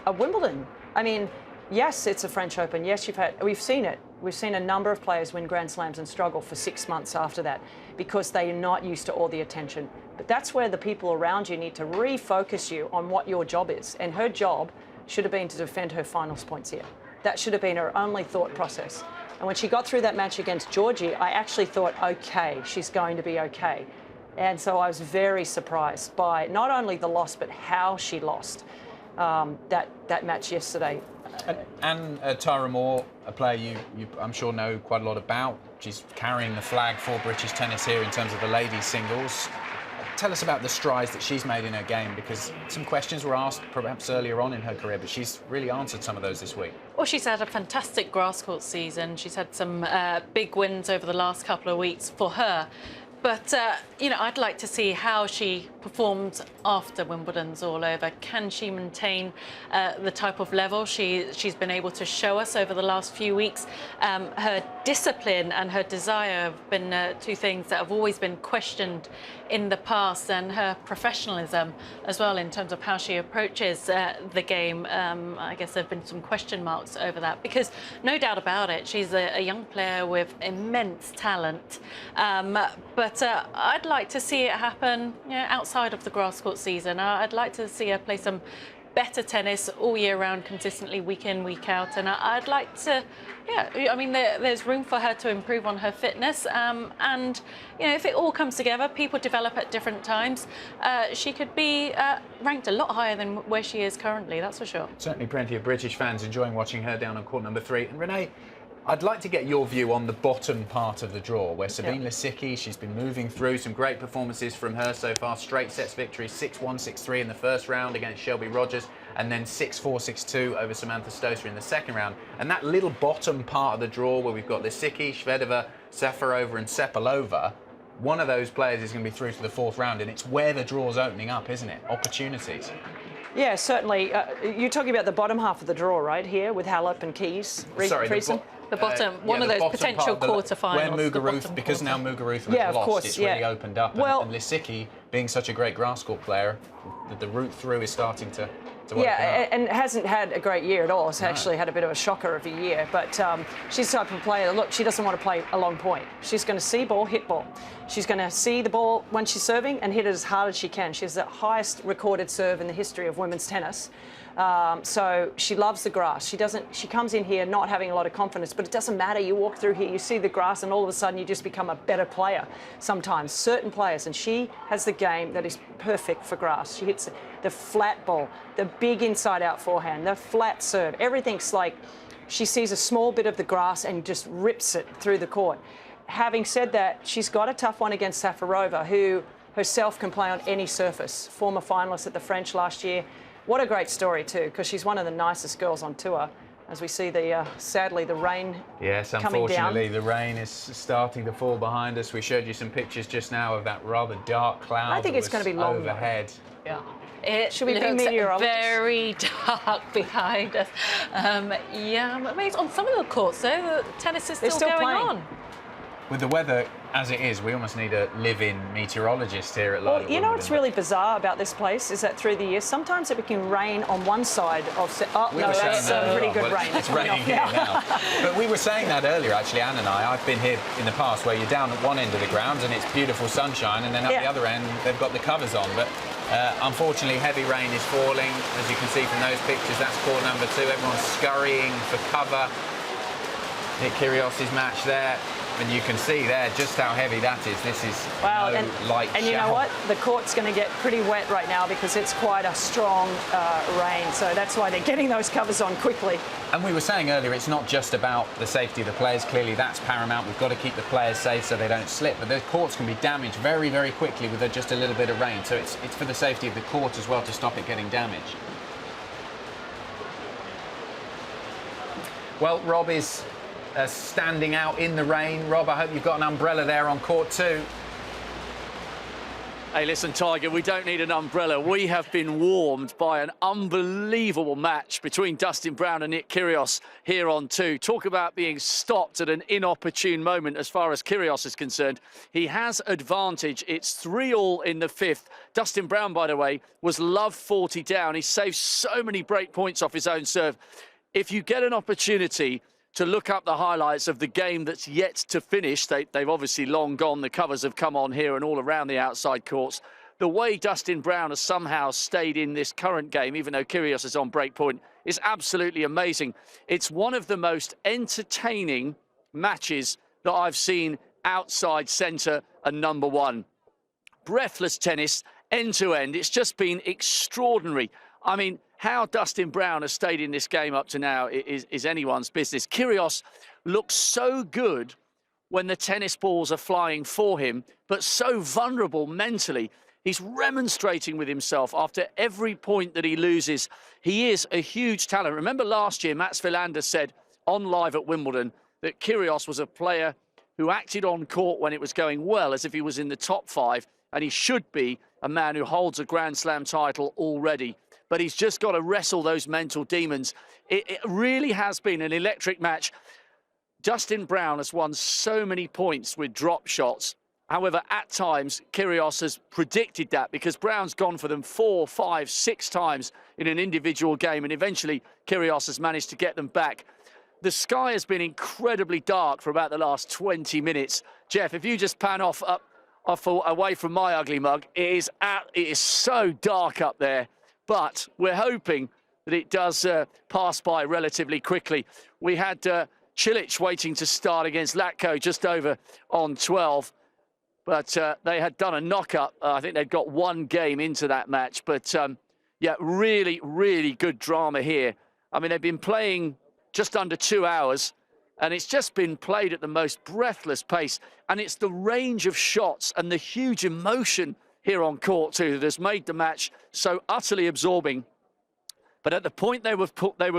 a Wimbledon. I mean, yes, it's a French Open. Yes, we've seen it. We've seen a number of players win Grand Slams and struggle for 6 months after that because they are not used to all the attention. But that's where the people around you need to refocus you on what your job is. And her job should have been to defend her finals points here. That should have been her only thought process. And when she got through that match against Georgie, I actually thought, okay, she's going to be okay. And so I was very surprised by not only the loss, but how she lost that match yesterday. And Tara Moore, a player you I'm sure know quite a lot about. She's carrying the flag for British tennis here in terms of the ladies singles. Tell us about the strides that she's made in her game, because some questions were asked perhaps earlier on in her career, but she's really answered some of those this week. Well, she's had a fantastic grass court season. She's had some big wins over the last couple of weeks for her. But, you know, I'd like to see how she performs after Wimbledon's all over. Can she maintain the type of level she's been able to show us over the last few weeks? Her discipline and her desire have been two things that have always been questioned in the past, and her professionalism as well in terms of how she approaches the game. I guess there have been some question marks over that, because no doubt about it, she's a young player with immense talent. But I'd like to see it happen, you know, outside of the grass court season. I'd like to see her play some better tennis all year round, consistently, week in, week out. And I'd like to, yeah, I mean, there's room for her to improve on her fitness. And, you know, if it all comes together, people develop at different times, she could be ranked a lot higher than where she is currently, that's for sure. Certainly plenty of British fans enjoying watching her down on court number 3. And Renee, I'd like to get your view on the bottom part of the draw, where Sabine Lisicki, she's been moving through, some great performances from her so far. Straight sets victory, 6-1, 6-3 in the first round against Shelby Rogers, and then 6-4, 6-2 over Samantha Stosur in the second round. And that little bottom part of the draw where we've got Lisicki, Shvedova, Safarova and Sepalova, one of those players is going to be through to the 4th round, and it's where the draw's opening up, isn't it? Opportunities. Yeah, certainly. You're talking about the bottom half of the draw, right, here, with Halep and Keys? Sorry, the bottom, one of those potential quarterfinals. Where Muguruza, because now Muguruza has lost, it's really opened up. Well, and Lisicki, being such a great grass court player, the route through is starting to open up. And hasn't had a great year at all. It's actually had a bit of a shocker of a year. But she's the type of player, look, she doesn't want to play a long point. She's going to see ball, hit ball. She's going to see the ball when she's serving and hit it as hard as she can. She has the highest recorded serve in the history of women's tennis. So she loves the grass. She comes in here not having a lot of confidence, but it doesn't matter. You walk through here, you see the grass, and all of a sudden you just become a better player sometimes. Certain players, and she has the game that is perfect for grass. She hits the flat ball, the big inside-out forehand, the flat serve. Everything's like she sees a small bit of the grass and just rips it through the court. Having said that, she's got a tough one against Safarova, who herself can play on any surface. Former finalist at the French last year. What a great story, too, because she's one of the nicest girls on tour. As we see, sadly, the rain Yes, coming down. unfortunately, the rain is starting to fall behind us. We showed you some pictures just now of that rather dark cloud. I think it's going to be long overhead. Yeah. Should we be meteorologists? Very dark behind us. Yeah, but on some of the courts, though, the tennis is still going playing on. With the weather as it is, we almost need a live-in meteorologist here at London. Well, you know what's really bizarre about this place is that through the years, sometimes it can rain on one side of... that's pretty good rain. It's raining here now. But we were saying that earlier, actually, Anne and I. I've been here in the past where you're down at one end of the grounds and it's beautiful sunshine, and then at the other end, they've got the covers on. But unfortunately, heavy rain is falling. As you can see from those pictures, that's court number 2. Everyone's scurrying for cover. Nick Kyrgios's match there. And you can see there just how heavy that is. This is light And you know what? The court's going to get pretty wet right now because it's quite a strong rain. So that's why they're getting those covers on quickly. And we were saying earlier, it's not just about the safety of the players. Clearly, that's paramount. We've got to keep the players safe so they don't slip. But the courts can be damaged very, very quickly with just a little bit of rain. So it's for the safety of the court as well to stop it getting damaged. Well, Rob is standing out in the rain. Rob, I hope you've got an umbrella there on court 2. Hey, listen, Tiger, we don't need an umbrella. We have been warmed by an unbelievable match between Dustin Brown and Nick Kyrgios here on 2. Talk about being stopped at an inopportune moment as far as Kyrgios is concerned. He has advantage. It's 3-all in the 5th. Dustin Brown, by the way, was love 40 down. He saved so many break points off his own serve. If you get an opportunity to look up the highlights of the game that's yet to finish. They've obviously long gone. The covers have come on here and all around the outside courts. The way Dustin Brown has somehow stayed in this current game, even though Kyrgios is on break point, is absolutely amazing. It's one of the most entertaining matches that I've seen outside centre and number 1. Breathless tennis, end to end. It's just been extraordinary. I mean, how Dustin Brown has stayed in this game up to now is anyone's business. Kyrgios looks so good when the tennis balls are flying for him, but so vulnerable mentally. He's remonstrating with himself after every point that he loses. He is a huge talent. Remember last year, Mats Wilander said on Live at Wimbledon that Kyrgios was a player who acted on court when it was going well, as if he was in the top 5, and he should be a man who holds a Grand Slam title already. But he's just got to wrestle those mental demons. It really has been an electric match. Dustin Brown has won so many points with drop shots. However, at times, Kyrgios has predicted that because Brown's gone for them 4, 5, 6 times in an individual game, and eventually Kyrgios has managed to get them back. The sky has been incredibly dark for about the last 20 minutes. Jeff, if you just pan off away from my ugly mug, it is so dark up there. But we're hoping that it does pass by relatively quickly. We had Cilic waiting to start against Latko just over on 12. But they had done a knock-up. I think they'd got 1 game into that match. But, yeah, really, really good drama here. I mean, they've been playing just under 2 hours, and it's just been played at the most breathless pace. And it's the range of shots and the huge emotion here on court 2 that has made the match so utterly absorbing. But at the point they were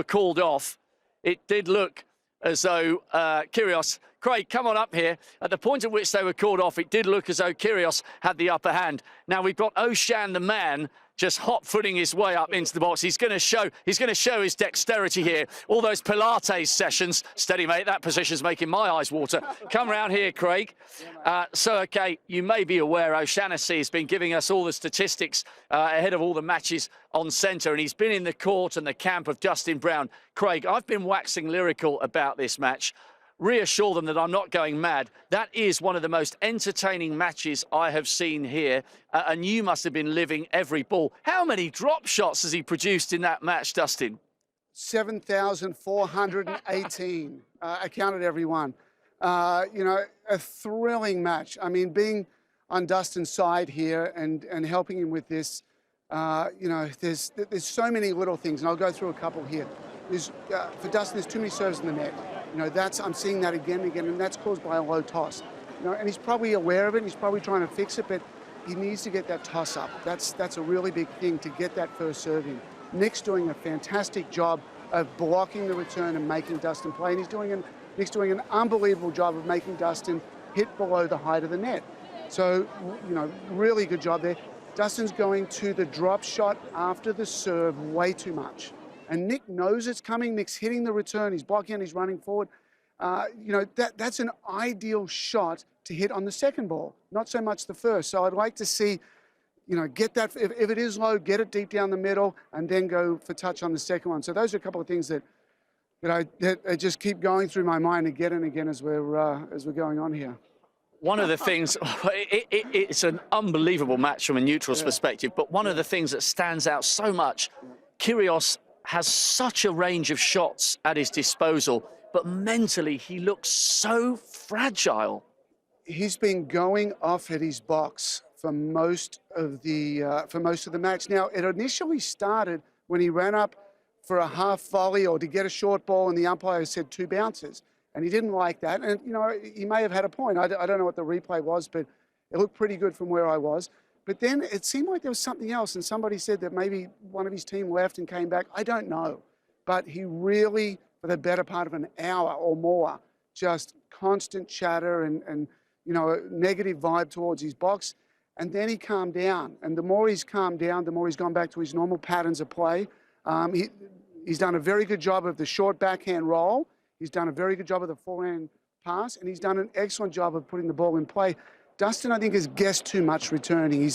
called off, it did look as though Kyrgios... Craig, come on up here. At the point at which they were called off, it did look as though Kyrgios had the upper hand. Now we've got Oshan, the man, just hot-footing his way up into the box. He's going to show his dexterity here. All those Pilates sessions. Steady, mate, that position's making my eyes water. Come round here, Craig. Okay, you may be aware O'Shaughnessy has been giving us all the statistics ahead of all the matches on centre, and he's been in the court and the camp of Dustin Brown. Craig, I've been waxing lyrical about this match. Reassure them that I'm not going mad. That is one of the most entertaining matches I have seen here, and you must have been living every ball. How many drop shots has he produced in that match, Dustin? 7,418. I counted every one. You know, a thrilling match. I mean, being on Dustin's side here and helping him with this, you know, there's so many little things, and I'll go through a couple here. For Dustin, there's too many serves in the net. You know, I'm seeing that again and again, and that's caused by a low toss. You know, and he's probably aware of it, and he's probably trying to fix it, but he needs to get that toss up. That's a really big thing to get that first serving. Nick's doing a fantastic job of blocking the return and making Dustin play, and Nick's doing an unbelievable job of making Dustin hit below the height of the net. So, you know, really good job there. Dustin's going to the drop shot after the serve way too much. And Nick knows it's coming. Nick's hitting the return. He's blocking and he's running forward. You know, that's an ideal shot to hit on the second ball, not so much the first. So I'd like to see, you know, get that, if it is low, get it deep down the middle and then go for touch on the second one. So those are a couple of things that I just keep going through my mind again and again as we're going on here. One of the things, it's an unbelievable match from a neutral's perspective, but one of the things that stands out so much, Kyrgios has such a range of shots at his disposal, but mentally he looks so fragile. He's been going off at his box for most of the match. Now, it initially started when he ran up for a half volley or to get a short ball, and the umpire said 2 bounces, and he didn't like that. And you know, he may have had a point. I don't know what the replay was, but it looked pretty good from where I was. But then it seemed like there was something else, and somebody said that maybe one of his team left and came back. I don't know. But he really for the better part of an hour or more. Just constant chatter and you know, a negative vibe towards his box. And then he calmed down. And the more he's calmed down, the more he's gone back to his normal patterns of play. He's done a very good job of the short backhand roll. He's done a very good job of the forehand pass. And he's done an excellent job of putting the ball in play. Dustin, I think, has guessed too much returning.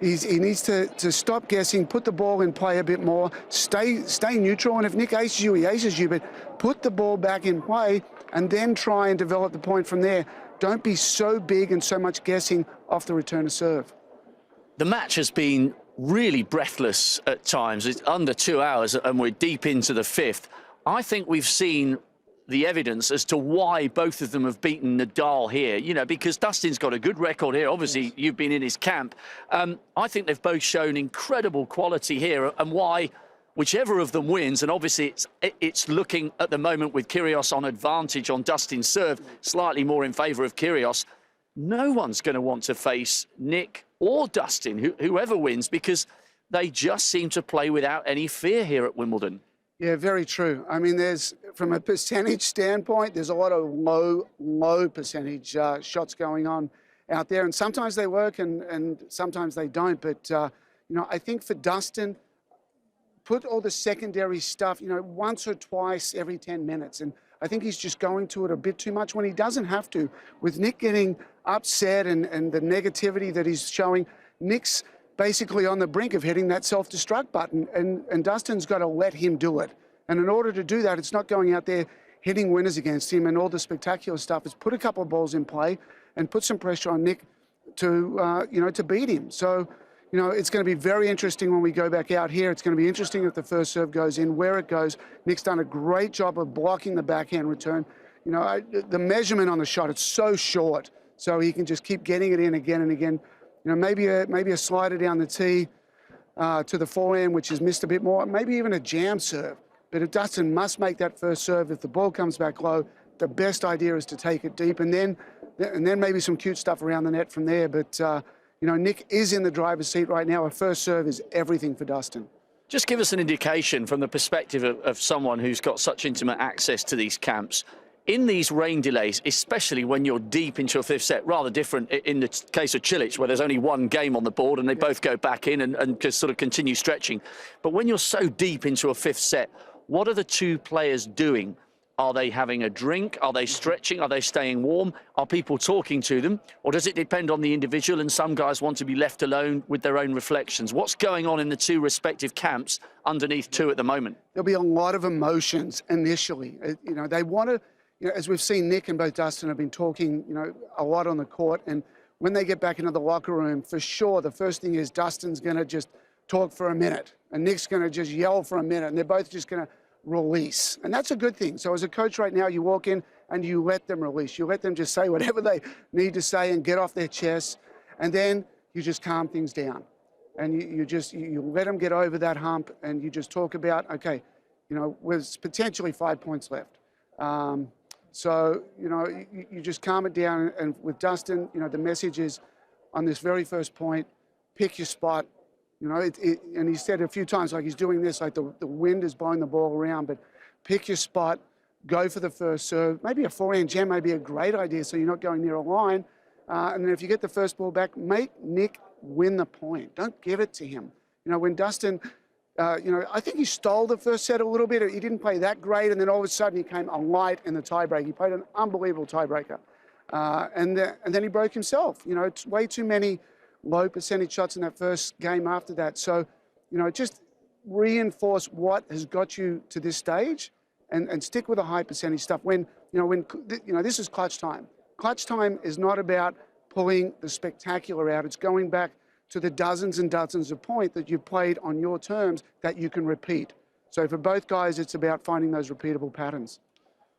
He needs to stop guessing, put the ball in play a bit more, stay neutral. And if Nick aces you, he aces you. But put the ball back in play and then try and develop the point from there. Don't be so big and so much guessing off the return to serve. The match has been really breathless at times. It's under 2 hours and we're deep into the fifth. I think we've seen the evidence as to why both of them have beaten Nadal here, you know, because Dustin's got a good record here. Obviously, you've been in his camp. I think they've both shown incredible quality here, and why whichever of them wins, and obviously it's looking at the moment with Kyrgios on advantage on Dustin's serve, slightly more in favour of Kyrgios. No one's going to want to face Nick or Dustin, whoever wins, because they just seem to play without any fear here at Wimbledon. Yeah, very true. I mean, from a percentage standpoint, there's a lot of low percentage shots going on out there. And sometimes they work and sometimes they don't. But, you know, I think for Dustin, put all the secondary stuff, you know, once or twice every 10 minutes. And I think he's just going to it a bit too much when he doesn't have to. With Nick getting upset and the negativity that he's showing, Nick's basically on the brink of hitting that self-destruct button, and Dustin's got to let him do it. And in order to do that, it's not going out there hitting winners against him and all the spectacular stuff. It's put a couple of balls in play and put some pressure on Nick to, you know, to beat him. So, you know, it's going to be very interesting when we go back out here. It's going to be interesting if the first serve goes in, where it goes. Nick's done a great job of blocking the backhand return. You know, the measurement on the shot, it's so short, so he can just keep getting it in again and again. You know, maybe a slider down the tee to the forehand, which has missed a bit more, maybe even a jam serve. But if Dustin must make that first serve, if the ball comes back low, the best idea is to take it deep, and then maybe some cute stuff around the net from there. But you know, Nick is in the driver's seat right now. A first serve is everything for Dustin. Just give us an indication from the perspective of someone who's got such intimate access to these camps. In these rain delays, especially when you're deep into a fifth set, rather different in the case of Cilic, where there's only one game on the board and they both go back in and just sort of continue stretching. But when you're so deep into a fifth set, what are the two players doing? Are they having a drink? Are they stretching? Are they staying warm? Are people talking to them? Or does it depend on the individual and some guys want to be left alone with their own reflections? What's going on in the two respective camps underneath two at the moment? There'll be a lot of emotions initially. You know, they want to, you know, as we've seen, Nick and both Dustin have been talking, you know, a lot on the court. And when they get back into the locker room, for sure, the first thing is Dustin's going to just talk for a minute and Nick's going to just yell for a minute, and they're both just going to release. And that's a good thing. So as a coach right now, you walk in and you let them release. You let them just say whatever they need to say and get off their chests. And then you just calm things down. And you let them get over that hump, and you just talk about, okay, you know, there's potentially 5 points left. So, you know, you just calm it down. And with Dustin, you know, the message is on this very first point, pick your spot. You know, and he said a few times, like he's doing this, like the wind is blowing the ball around, but pick your spot, go for the first serve. Maybe a forehand jam may be a great idea, so you're not going near a line. And then if you get the first ball back, make Nick win the point. Don't give it to him. You know, when Dustin, you know, I think he stole the first set a little bit. He didn't play that great, and then all of a sudden he came a light in the tiebreak. He played an unbelievable tiebreaker. And then he broke himself. You know, it's way too many low percentage shots in that first game after that. So, you know, just reinforce what has got you to this stage and stick with the high percentage stuff. When this is clutch time. Clutch time is not about pulling the spectacular out. It's going back to the dozens and dozens of points that you've played on your terms that you can repeat. So for both guys, it's about finding those repeatable patterns.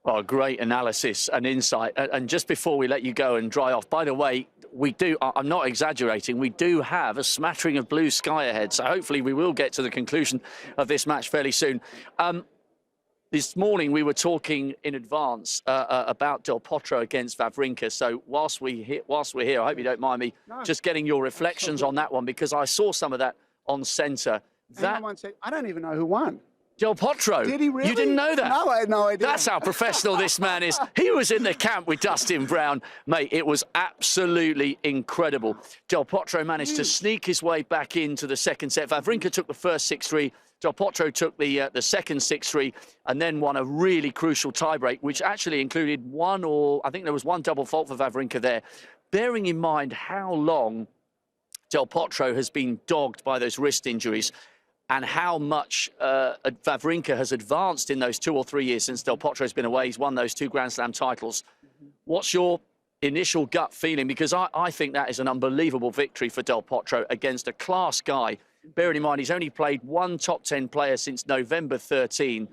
Oh, great analysis and insight. And just before we let you go and dry off, by the way, I'm not exaggerating, we do have a smattering of blue sky ahead. So hopefully we will get to the conclusion of this match fairly soon. This morning we were talking in advance about Del Potro against Wawrinka. So whilst we're here, I hope you don't mind me just getting your reflections on that one, because I saw some of that on centre. I don't even know who won. Del Potro. Did he really? You didn't know that? No, I had no idea. That's how professional this man is. He was in the camp with Dustin Brown. Mate, it was absolutely incredible. Del Potro managed to sneak his way back into the second set. Wawrinka took the first 6-3. Del Potro took the second 6-3 and then won a really crucial tiebreak, which actually included I think there was one double fault for Wawrinka there. Bearing in mind how long Del Potro has been dogged by those wrist injuries, and how much Wawrinka has advanced in those 2 or 3 years since Del Potro's been away. He's won those 2 Grand Slam titles. What's your initial gut feeling? Because I think that is an unbelievable victory for Del Potro against a class guy. Bearing in mind, he's only played 1 top 10 player since November 13.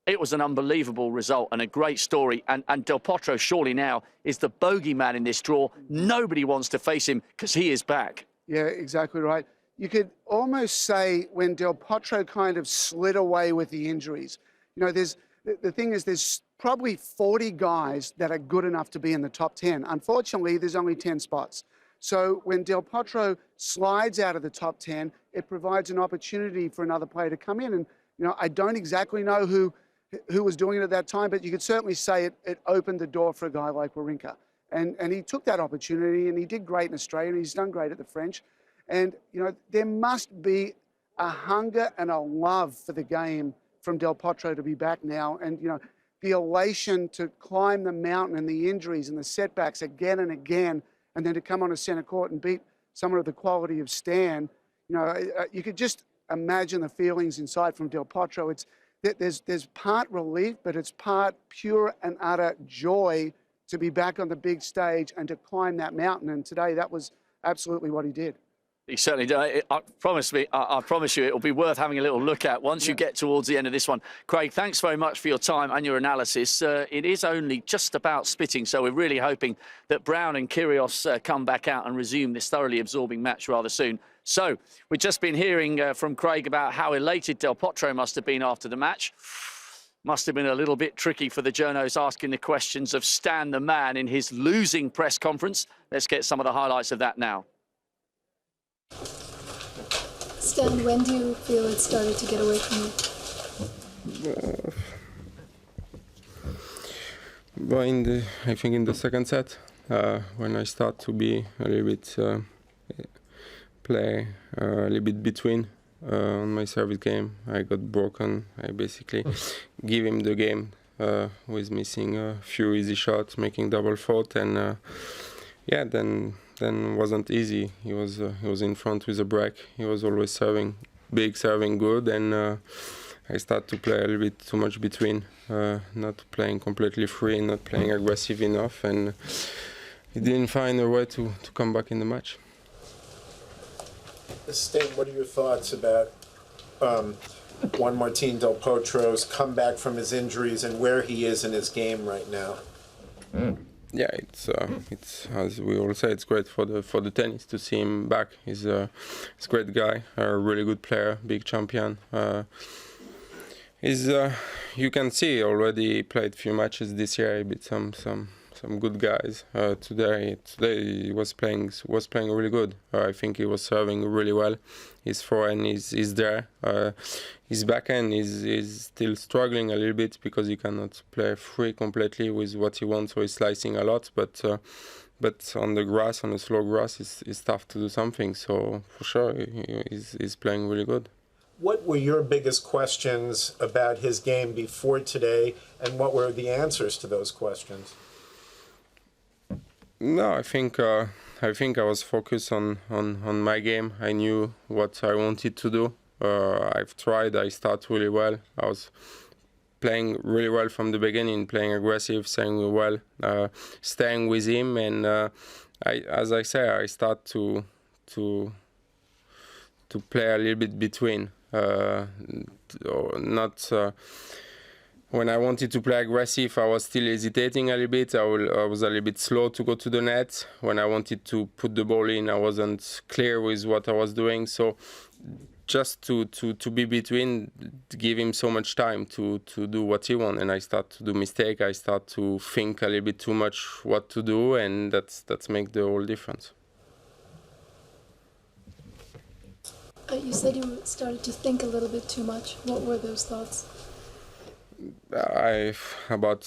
It was an unbelievable result and a great story. And Del Potro surely now is the bogeyman in this draw. Nobody wants to face him because he is back. Yeah, exactly right. You could almost say when Del Potro kind of slid away with the injuries, you know, the thing is there's probably 40 guys that are good enough to be in the top 10. Unfortunately, there's only 10 spots. So when Del Potro slides out of the top 10, it provides an opportunity for another player to come in. And, you know, I don't exactly know who was doing it at that time, but you could certainly say it opened the door for a guy like Wawrinka. And he took that opportunity, and he did great in Australia, and he's done great at the French. And, you know, there must be a hunger and a love for the game from Del Potro to be back now. And, you know, the elation to climb the mountain and the injuries and the setbacks again and again, and then to come on a centre court and beat someone of the quality of Stan, you know, you could just imagine the feelings inside from Del Potro. There's part relief, but it's part pure and utter joy to be back on the big stage and to climb that mountain. And today, that was absolutely what he did. He certainly did. I promise you it'll be worth having a little look at once you get towards the end of this one. Craig, thanks very much for your time and your analysis. It is only just about spitting, so we're really hoping that Brown and Kyrgios come back out and resume this thoroughly absorbing match rather soon. So we've just been hearing from Craig about how elated Del Potro must have been after the match. Must have been a little bit tricky for the journos asking the questions of Stan the man in his losing press conference. Let's get some of the highlights of that now. Stan, when do you feel it started to get away from you? Well, I think in the second set, when I start to be a little bit play a little bit between on my service game, I got broken. I basically give him the game with missing a few easy shots, making double fault, and yeah, then wasn't easy. He was in front with a break. He was always serving big, serving good, and I start to play a little bit too much between, not playing completely free, not playing aggressive enough, and he didn't find a way to come back in the match. Stan, what are your thoughts about Juan Martín Del Potro's comeback from his injuries and where he is in his game right now? Yeah, it's as we all say, it's great for the tennis to see him back. He's a great guy, a really good player, big champion. You can see already played few matches this year. He beat some good guys. Today he was playing really good. I think he was serving really well. His forehand is there. His backhand is still struggling a little bit because he cannot play free completely with what he wants, so he's slicing a lot. But on the grass, on the slow grass, it's tough to do something. So for sure, he's playing really good. What were your biggest questions about his game before today, and what were the answers to those questions? No, I think I was focused on my game. I knew what I wanted to do. I've tried. I started really well. I was playing really well from the beginning, playing aggressive, staying well, staying with him. And as I say, I start to play a little bit between. When I wanted to play aggressive, I was still hesitating a little bit. I was a little bit slow to go to the net. When I wanted to put the ball in, I wasn't clear with what I was doing. So just to be between, give him so much time to do what he wants. And I start to do mistake. I start to think a little bit too much what to do, and that's make the whole difference. You said you started to think a little bit too much. What were those thoughts? About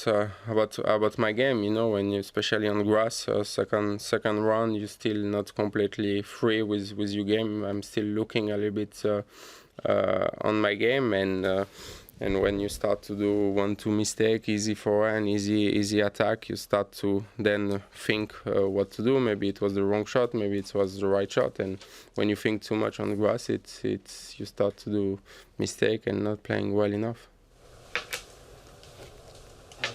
my game, you know, when you, especially on grass, second round, you're still not completely free with your game. I'm still looking a little bit on my game, and when you start to do 1-2 mistake, easy forehand, easy attack, you start to then think what to do. Maybe it was the wrong shot, maybe it was the right shot, and when you think too much on grass, you start to do mistake and not playing well enough.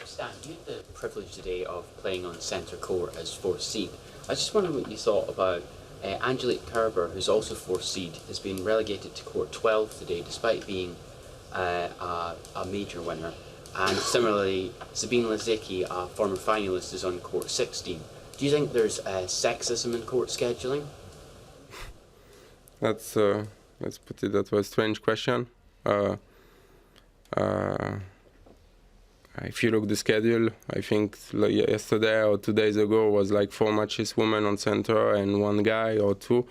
Stan, you had the privilege today of playing on centre court as 4th seed. I was just wondering what you thought about Angelique Kerber, who's also 4th seed, has been relegated to court 12 today, despite being a major winner. And similarly, Sabine Lisicki, a former finalist, is on court 16. Do you think there's sexism in court scheduling? Let's put it that way, a strange question. If you look at the schedule, I think yesterday or 2 days ago was like 4 matches women on center and 1 guy or 2.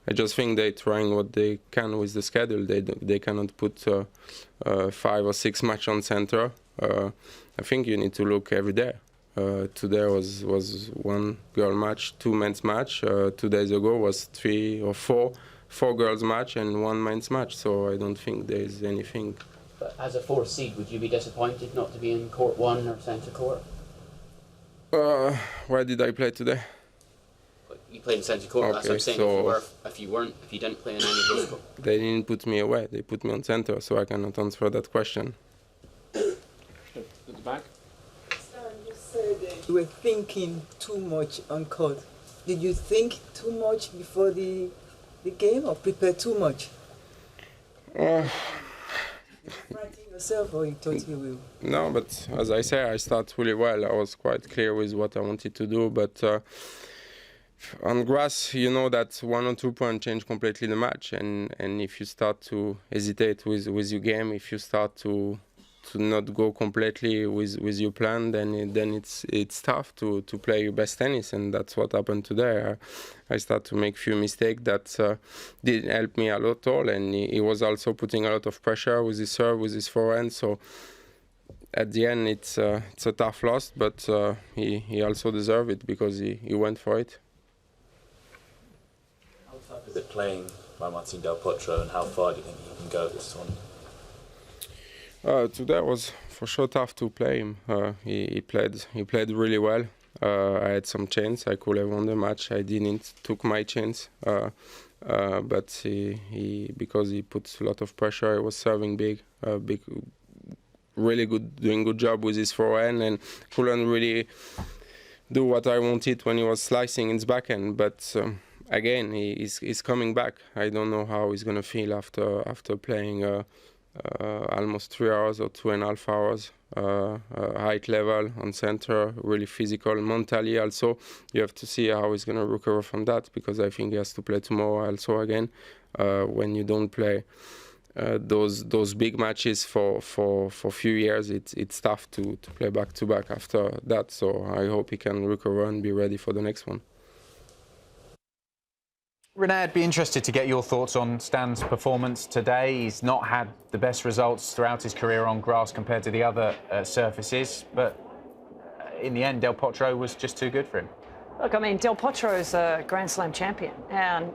I just think they're trying what they can with the schedule. They cannot put 5 or 6 matches on center. I think you need to look every day. Today was 1 girl match, 2 men's match. 2 days ago was 3 or 4 girls match and 1 men's match. So I don't think there's anything. But as a 4th seed, would you be disappointed not to be in court 1 or centre court? Where did I play today? You played in centre court. Okay, that's what I'm saying. so if you didn't play in any of those courts. They didn't put me away. They put me on center, so I cannot answer that question. At the back. Stan, you said you were thinking too much on court. Did you think too much before the game, or prepare too much? Yourself, or you thought you will? No, but as I say, I start really well. I was quite clear with what I wanted to do, but on grass, you know that 1 or 2 points change completely the match, and if you start to hesitate with your game, if you start to not go completely with your plan, then it's tough to play your best tennis, and that's what happened today. I start to make few mistakes that didn't help me a lot at all, and he was also putting a lot of pressure with his serve, with his forehand. So at the end, it's a tough loss, but he also deserved it because he went for it. How tough is it playing by Martin Del Potro, and how far do you think he can go this one? Today was for sure tough to play him. He played really well. I had some chance. I could have won the match. I didn't. Took my chance. But he because he puts a lot of pressure. He was serving big, really good, doing good job with his forehand, and couldn't really do what I wanted when he was slicing in his backhand. But again, he's coming back. I don't know how he's gonna feel after playing almost 3 hours or 2.5 hours, high level on center, really physical, mentally also. You have to see how he's gonna recover from that, because I think he has to play tomorrow also again. When you don't play those big matches for a few years, it's tough to play back to back after that. So I hope he can recover and be ready for the next one. Renee, I'd be interested to get your thoughts on Stan's performance today. He's not had the best results throughout his career on grass compared to the other surfaces, but in the end, Del Potro was just too good for him. Look, I mean, Del Potro is a Grand Slam champion, and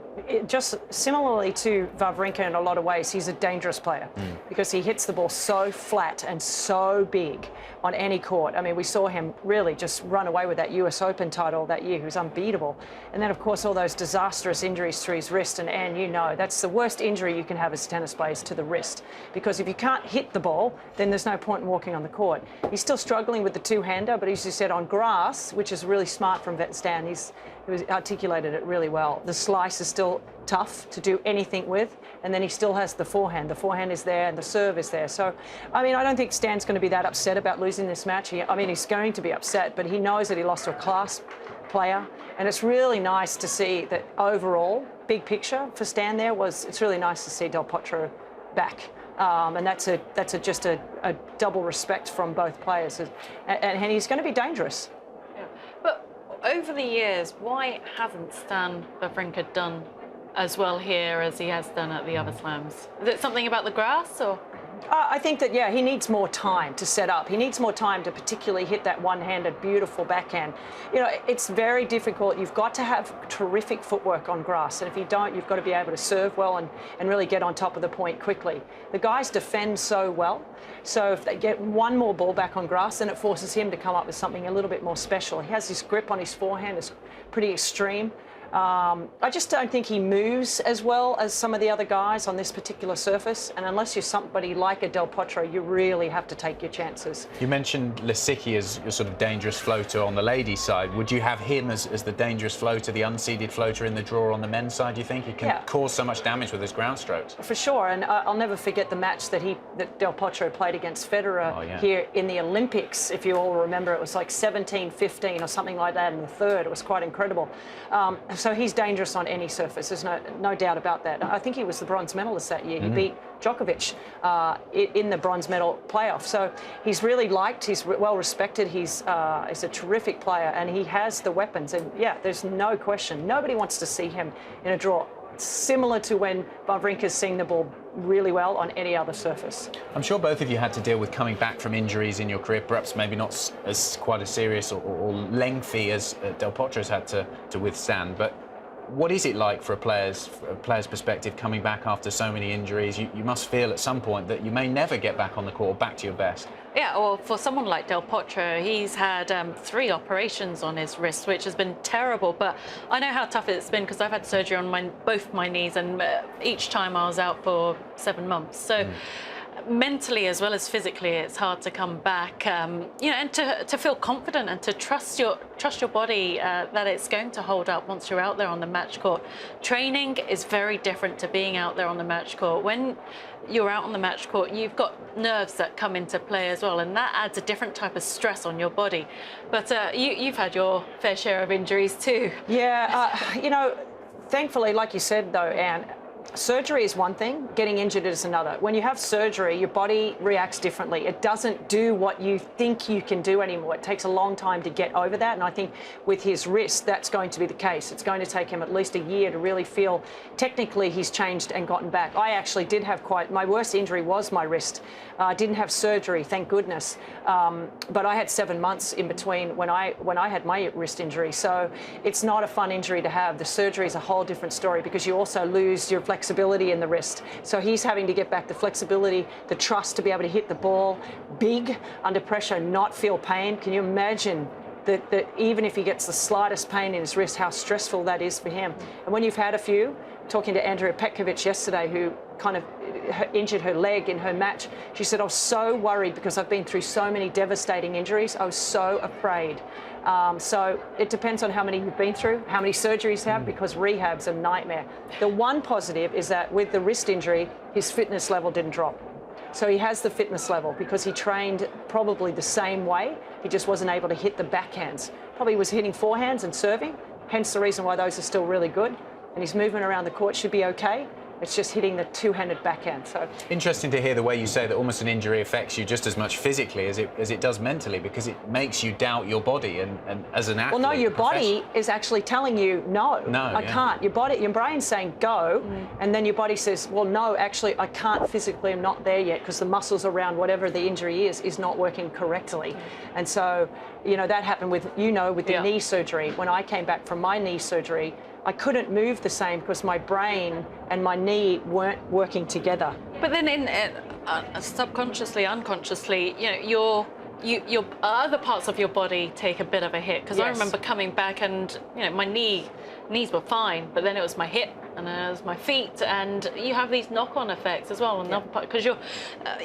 just similarly to Wawrinka in a lot of ways, he's a dangerous player because he hits the ball so flat and so big on any court. I mean, we saw him really just run away with that US Open title that year. He was unbeatable. And then, of course, all those disastrous injuries to his wrist, and you know, that's the worst injury you can have as a tennis player, is to the wrist. Because if you can't hit the ball, then there's no point in walking on the court. He's still struggling with the two-hander, but as you said, on grass, which is really smart from Stan, he articulated it really well. The slice is still tough to do anything with, and then he still has the forehand. The forehand is there and the serve is there. So, I mean, I don't think Stan's going to be that upset about losing this match. I mean, he's going to be upset, but he knows that he lost to a class player, and it's really nice to see that overall, big picture for Stan there was, it's really nice to see Del Potro back. And that's just a double respect from both players, and he's going to be dangerous. But over the years, why hasn't Stan Wawrinka done as well here as he has done at the other slams. Is it something about the grass, or? I think that, yeah, he needs more time to set up. He needs more time to particularly hit that one-handed, beautiful backhand. You know, it's very difficult. You've got to have terrific footwork on grass. And if you don't, you've got to be able to serve well and really get on top of the point quickly. The guys defend so well. So if they get one more ball back on grass, then it forces him to come up with something a little bit more special. He has this grip on his forehand. It's pretty extreme. I just don't think he moves as well as some of the other guys on this particular surface. And unless you're somebody like a Del Potro, you really have to take your chances. You mentioned Lisicki as your sort of dangerous floater on the ladies' side. Would you have him as the dangerous floater, the unseeded floater in the draw on the men's side, do you think? He can cause so much damage with his ground strokes. For sure, and I'll never forget the match that Del Potro played against Federer here in the Olympics. If you all remember, it was like 17-15 or something like that in the third. It was quite incredible. So he's dangerous on any surface. There's no doubt about that. I think he was the bronze medalist that year. He beat Djokovic in the bronze medal playoff. So he's really liked. He's well respected. He's a terrific player, and he has the weapons. And yeah, there's no question. Nobody wants to see him in a draw. Similar to when Wawrinka's seeing the ball really well on any other surface. I'm sure both of you had to deal with coming back from injuries in your career, perhaps maybe not as quite as serious or lengthy as Del Potro's had to withstand. But what is it like for a player's perspective coming back after so many injuries? You must feel at some point that you may never get back on the court or back to your best. Yeah, or for someone like Del Potro, he's had 3 operations on his wrist, which has been terrible. But I know how tough it's been because I've had surgery on both my knees, and each time I was out for 7 months. So mentally as well as physically, it's hard to come back. You know, and to feel confident and to trust your body that it's going to hold up once you're out there on the match court. Training is very different to being out there on the match court. When you're out on the match court, you've got nerves that come into play as well, and that adds a different type of stress on your body. But you've had your fair share of injuries too. Yeah, you know, thankfully, like you said though, Anne, surgery is one thing, getting injured is another. When you have surgery, your body reacts differently. It doesn't do what you think you can do anymore. It takes a long time to get over that, and I think with his wrist, that's going to be the case. It's going to take him at least a year to really feel technically he's changed and gotten back. I actually did have my worst injury was my wrist. I didn't have surgery, thank goodness, but I had 7 months in between when I had my wrist injury, so it's not a fun injury to have. The surgery is a whole different story because you also lose your flexibility in the wrist. So he's having to get back the flexibility, the trust to be able to hit the ball big under pressure, not feel pain. Can you imagine that even if he gets the slightest pain in his wrist, how stressful that is for him? And when you've had a few, talking to Andrea Petkovic yesterday, who kind of injured her leg in her match, she said, I was so worried because I've been through so many devastating injuries. I was so afraid. So it depends on how many you've been through, how many surgeries you have, because rehab's a nightmare. The one positive is that with the wrist injury, his fitness level didn't drop. So he has the fitness level because he trained probably the same way. He just wasn't able to hit the backhands. Probably was hitting forehands and serving, hence the reason why those are still really good. And his movement around the court should be okay. It's just hitting the two-handed backhand. So interesting to hear the way you say that almost an injury affects you just as much physically as it does mentally, because it makes you doubt your body and as an athlete. Well, no, your body is actually telling you no, I can't. Your brain's saying go, and then your body says, well, no, actually, I can't physically. I'm not there yet because the muscles around whatever the injury is not working correctly. And so, you know, that happened with the knee surgery. When I came back from my knee surgery, I couldn't move the same because my brain and my knee weren't working together. But then subconsciously, unconsciously, you know, your other parts of your body take a bit of a hit. Because I remember coming back and, you know, my knees were fine, but then it was my hip and then it was my feet, and you have these knock-on effects as well. Because you're,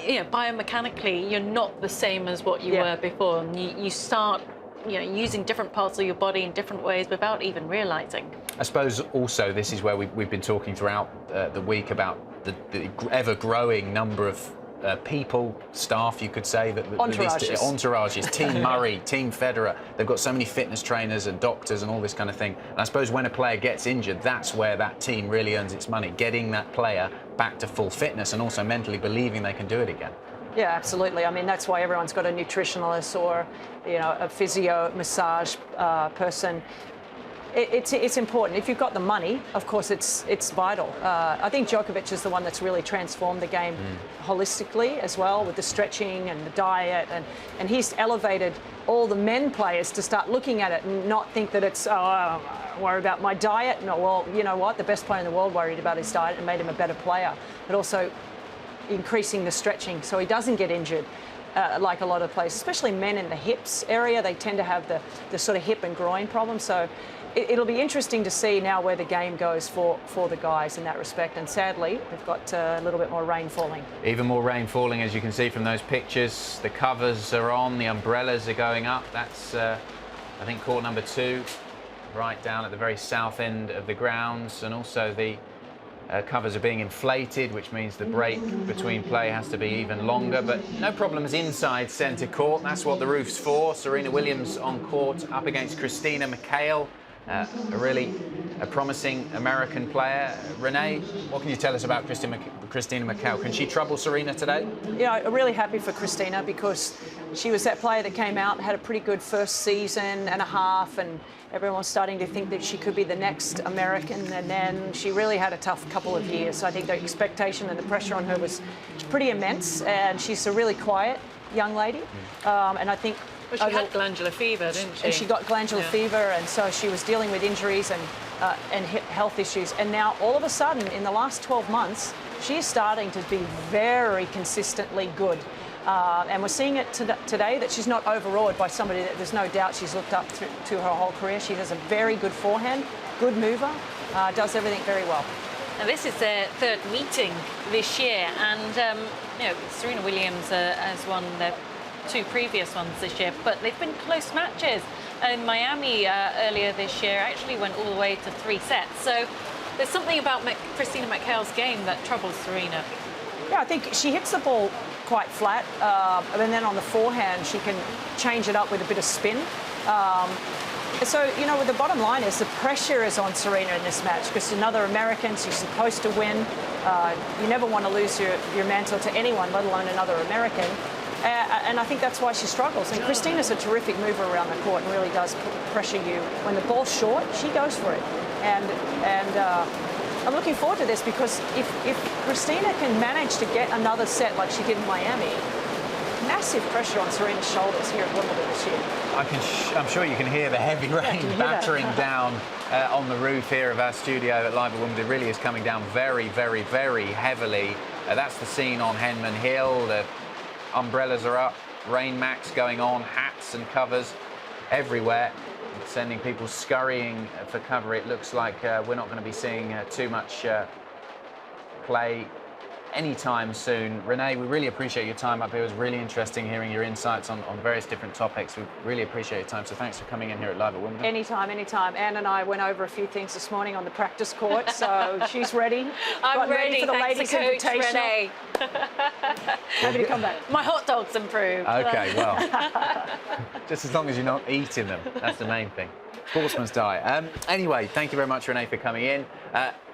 you know, biomechanically, you're not the same as what you were before, and you start, you know, using different parts of your body in different ways without even realizing. I suppose also this is where we've been talking throughout the week about the ever-growing number of people, staff, you could say, entourages, Team Murray, Team Federer. They've got so many fitness trainers and doctors and all this kind of thing. And I suppose when a player gets injured, that's where that team really earns its money, getting that player back to full fitness and also mentally believing they can do it again. Yeah, absolutely. I mean, that's why everyone's got a nutritionalist or, you know, a physio massage person. it's important. If you've got the money, of course, it's vital. I think Djokovic is the one that's really transformed the game holistically as well, with the stretching and the diet, and he's elevated all the men players to start looking at it and not think that it's, I worry about my diet. No, well, you know what? The best player in the world worried about his diet and made him a better player, but also increasing the stretching so he doesn't get injured. Like a lot of players, especially men in the hips area, they tend to have the sort of hip and groin problem. So it'll be interesting to see now where the game goes for the guys in that respect. And sadly, we've got a little bit more rain falling. Even more rain falling, as you can see from those pictures. The covers are on, the umbrellas are going up. That's, I think, court number 2, right down at the very south end of the grounds. And also the covers are being inflated, which means the break between play has to be even longer, but no problems inside centre court. That's what the roof's for. Serena Williams on court up against Christina McHale, a really promising American player. Renee, what can you tell us about Christina McHale? Can she trouble Serena today? Yeah, I'm really happy for Christina because she was that player that came out and had a pretty good first season and a half, and everyone was starting to think that she could be the next American, and then she really had a tough couple of years. So I think the expectation and the pressure on her was pretty immense, and she's a really quiet young lady. And I think... Well, she had glandular fever, didn't she? And she got glandular fever, and so she was dealing with injuries and health issues. And now, all of a sudden, in the last 12 months, she is starting to be very consistently good. And we're seeing it today that she's not overawed by somebody that there's no doubt she's looked up to her whole career. She has a very good forehand, good mover, does everything very well. Now, this is their third meeting this year, and you know, Serena Williams has won their 2 previous ones this year, but they've been close matches. In Miami earlier this year, actually went all the way to 3 sets. So there's something about Christina McHale's game that troubles Serena. Yeah, I think she hits the ball quite flat, and then on the forehand she can change it up with a bit of spin. So, you know, the bottom line is the pressure is on Serena in this match because another American, she's supposed to win. You never want to lose your mantle to anyone, let alone another American. And I think that's why she struggles. And Christina's a terrific mover around the court and really does pressure you. When the ball's short, she goes for it. And I'm looking forward to this because if Christina can manage to get another set like she did in Miami, massive pressure on Serena's shoulders here at Wimbledon this year. I'm sure you can hear the heavy rain battering down on the roof here of our studio at Live at Wimbledon. It really is coming down very, very, very heavily. That's the scene on Henman Hill. The umbrellas are up, rain max going on, hats and covers everywhere, sending people scurrying for cover. It looks like we're not going to be seeing too much play anytime soon. Renee, we really appreciate your time up here. It was really interesting hearing your insights on various different topics. We really appreciate your time, so thanks for coming in here at Live at Wimbledon. Anytime, anytime. Anne and I went over a few things this morning on the practice court, so she's ready. I'm ready for the thanks ladies' to Coach Renee. Happy to come back. My hot dog's improved. Okay, well, just as long as you're not eating them, that's the main thing. Sportsman's diet. Anyway, thank you very much, Renee, for coming in.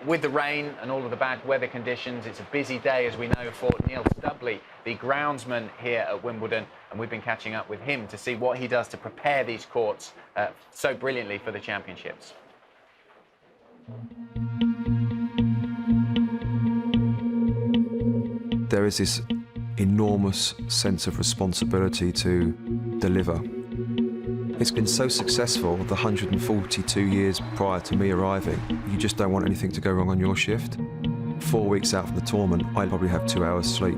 With the rain and all of the bad weather conditions, it's a busy day, as we know, for Neil Stubley, the groundsman here at Wimbledon, and we've been catching up with him to see what he does to prepare these courts so brilliantly for the championships. There is this enormous sense of responsibility to deliver. It's been so successful the 142 years prior to me arriving. You just don't want anything to go wrong on your shift. 4 weeks out from the tournament, I probably have 2 hours sleep.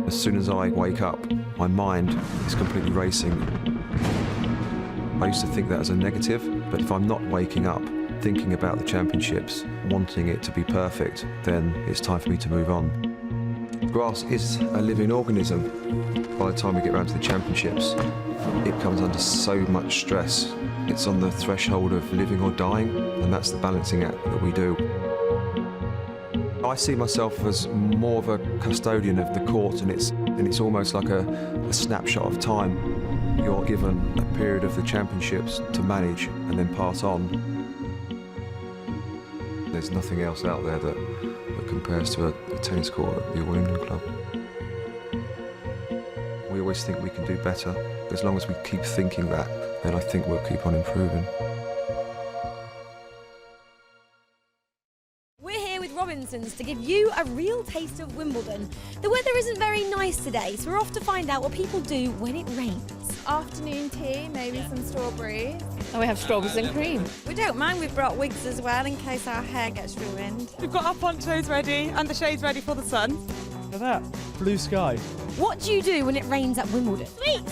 As soon as I wake up, my mind is completely racing. I used to think that as a negative, but if I'm not waking up, thinking about the championships, wanting it to be perfect, then it's time for me to move on. Grass is a living organism. By the time we get around to the championships, it comes under so much stress. It's on the threshold of living or dying, and that's the balancing act that we do. I see myself as more of a custodian of the court, and it's almost like a snapshot of time. You're given a period of the championships to manage and then pass on. There's nothing else out there that compares to a tennis court at the All England Club. We always think we can do better. As long as we keep thinking that, then I think we'll keep on improving. Robinsons to give you a real taste of Wimbledon. The weather isn't very nice today, so we're off to find out what people do when it rains. Afternoon tea, maybe some strawberries. And we have strawberries and cream. We don't mind, we've brought wigs as well in case our hair gets ruined. We've got our ponchos ready and the shades ready for the sun. Look at that, blue sky. What do you do when it rains at Wimbledon? Sweet!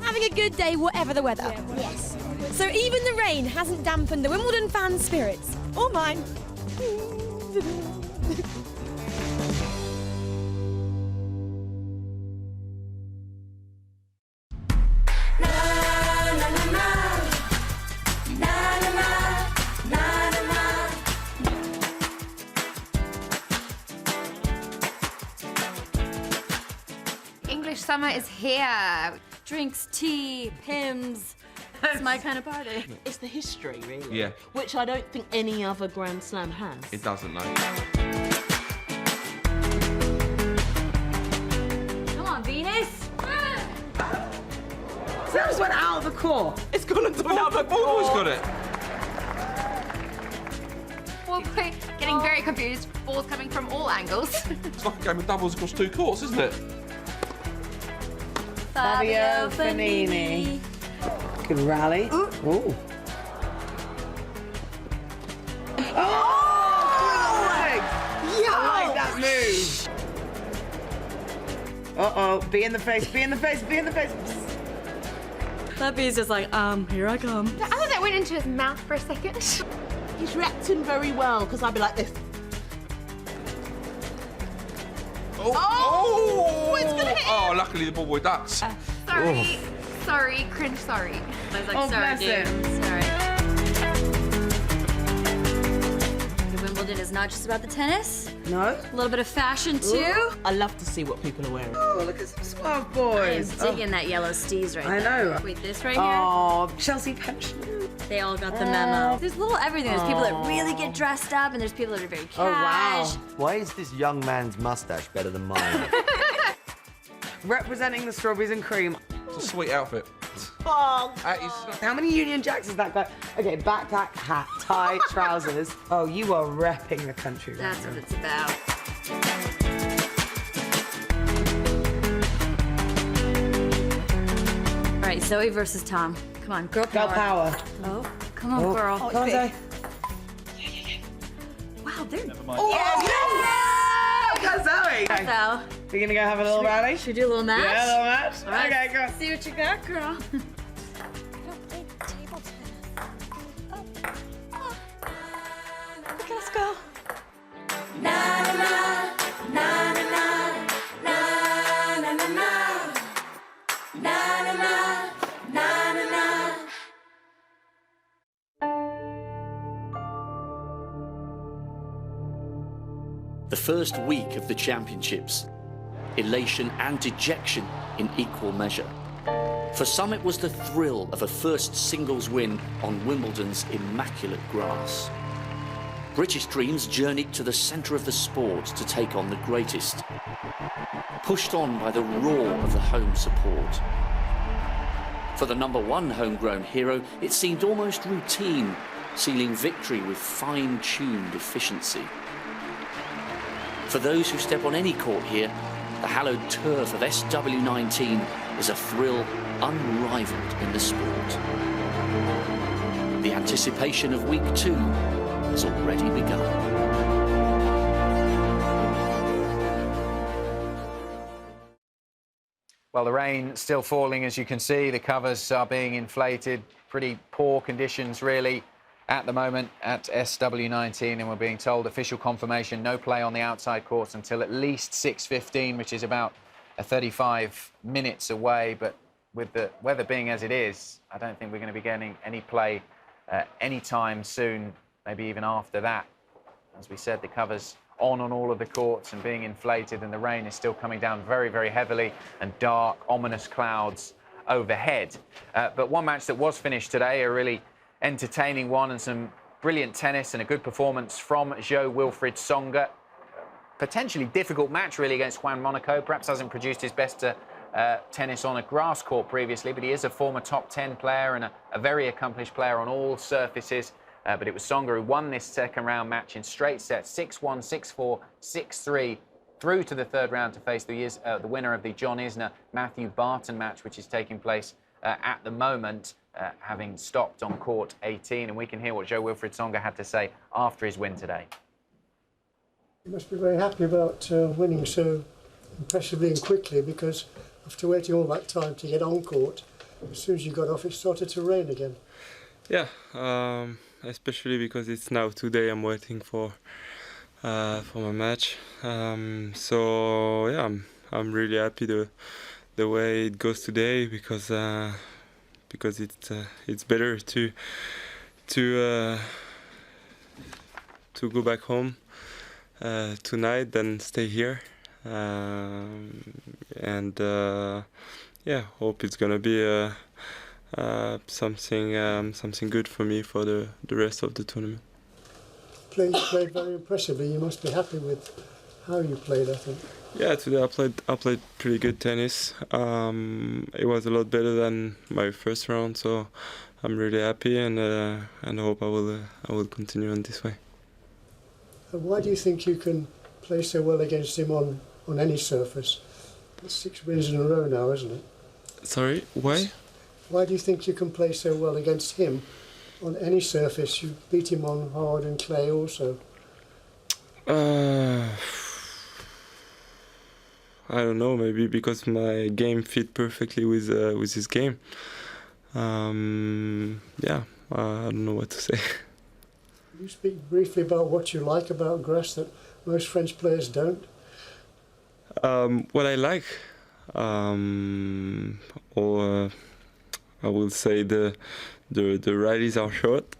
Having a good day, whatever the weather. Yes. So even the rain hasn't dampened the Wimbledon fans' spirits. Or mine. English summer is here. Drinks, tea, hymns. It's my kind of party. It's the history, really. Yeah. Which I don't think any other Grand Slam has. It doesn't, no. Come on, Venus. Sarah's went out of the court. It's gone into another court. Who's got it? Well, we're getting very confused. Balls coming from all angles. It's like a game of doubles across 2 courts, isn't it? Fabio Fognini. Good rally. Ooh. Ooh. Oh! Yeah! I like that move. Uh-oh. Be in the face, be in the face, be in the face. That bee's just like, here I come. I thought that went into his mouth for a second. He's reacting very well, because I'd be like this. Oh! It's gonna hit him. Oh, luckily the ball boy ducks. Sorry. Sorry. Cringe sorry. I was like, Oh, sorry, bless dude. him. Sorry. Wimbledon is not just about the tennis. No? A little bit of fashion, too. Ooh. I love to see what people are wearing. Oh, look at some suave I am boys. digging that yellow steez right I there. know. Wait, this right here? Oh, Chelsea pension. They all got the memo. There's little everything. There's people that really get dressed up, and there's people that are very cash. Why is this young man's mustache better than mine? Representing the strawberries and cream. It's a sweet outfit. Oh, how many Union Jacks has that guy? Okay, backpack, hat, tie, trousers. Oh, you are repping the country. That's what it's about. All right, Zoe versus Tom. Come on, girl power. Girl power. Oh, come on, girl. Come on, Zoe. Wow, they're... Oh, yes! Go, Zoe. So, We're gonna go have a little rally? should we do a little match? Yeah, a little match. All right, Okay, go. see what you got, girl. Let's go. The first week of the championships, elation and dejection in equal measure. For some, it was the thrill of a first singles win on Wimbledon's immaculate grass. British dreams journeyed to the centre of the sport to take on the greatest, pushed on by the roar of the home support. For the #1 homegrown hero, it seemed almost routine, sealing victory with fine-tuned efficiency. For those who step on any court here, the hallowed turf of SW19 is a thrill unrivaled in the sport. The anticipation of week 2 has already begun. Well, the rain still falling, as you can see. The covers are being inflated. Pretty poor conditions, really, at the moment at SW19, and we're being told official confirmation, no play on the outside courts until at least 6:15, which is about 35 minutes away. But with the weather being as it is, I don't think we're going to be getting any play anytime soon, maybe even after that. As we said, the cover's on all of the courts and being inflated, and the rain is still coming down very, very heavily, and dark, ominous clouds overhead. But one match that was finished today, a really entertaining one, and some brilliant tennis and a good performance from Jo-Wilfried Tsonga. Potentially difficult match, really, against Juan Monaco. Perhaps hasn't produced his best tennis on a grass court previously, but he is a former top 10 player and a very accomplished player on all surfaces. but it was Tsonga who won this second round match in straight sets, 6-1, 6-4, 6-3, through to the third round to face the winner of the John Isner-Matthew Barton match, which is taking place at the moment, having stopped on court 18. And we can hear what Jo-Wilfried Tsonga had to say after his win today. You must be very happy about winning so impressively and quickly, because after waiting all that time to get on court, as soon as you got off it started to rain again. Yeah, especially because it's now today I'm waiting for my match. So yeah, I'm really happy the way it goes today, because it's better to go back home tonight than stay here. Yeah, hope it's gonna be something good for me for the rest of the tournament. Played very impressively. You must be happy with how you played, I think. Yeah, today I played pretty good tennis. It was a lot better than my first round, so I'm really happy, and hope I will continue on this way. Why do you think you can play so well against him on any surface? It's 6 wins in a row now, isn't it? Sorry, why? Why do you think you can play so well against him on any surface? You beat him on hard and clay also. I don't know, maybe because my game fit perfectly with his game. Yeah, I don't know what to say. Can you speak briefly about what you like about grass that most French players don't? What I like, or I will say the rallies are short.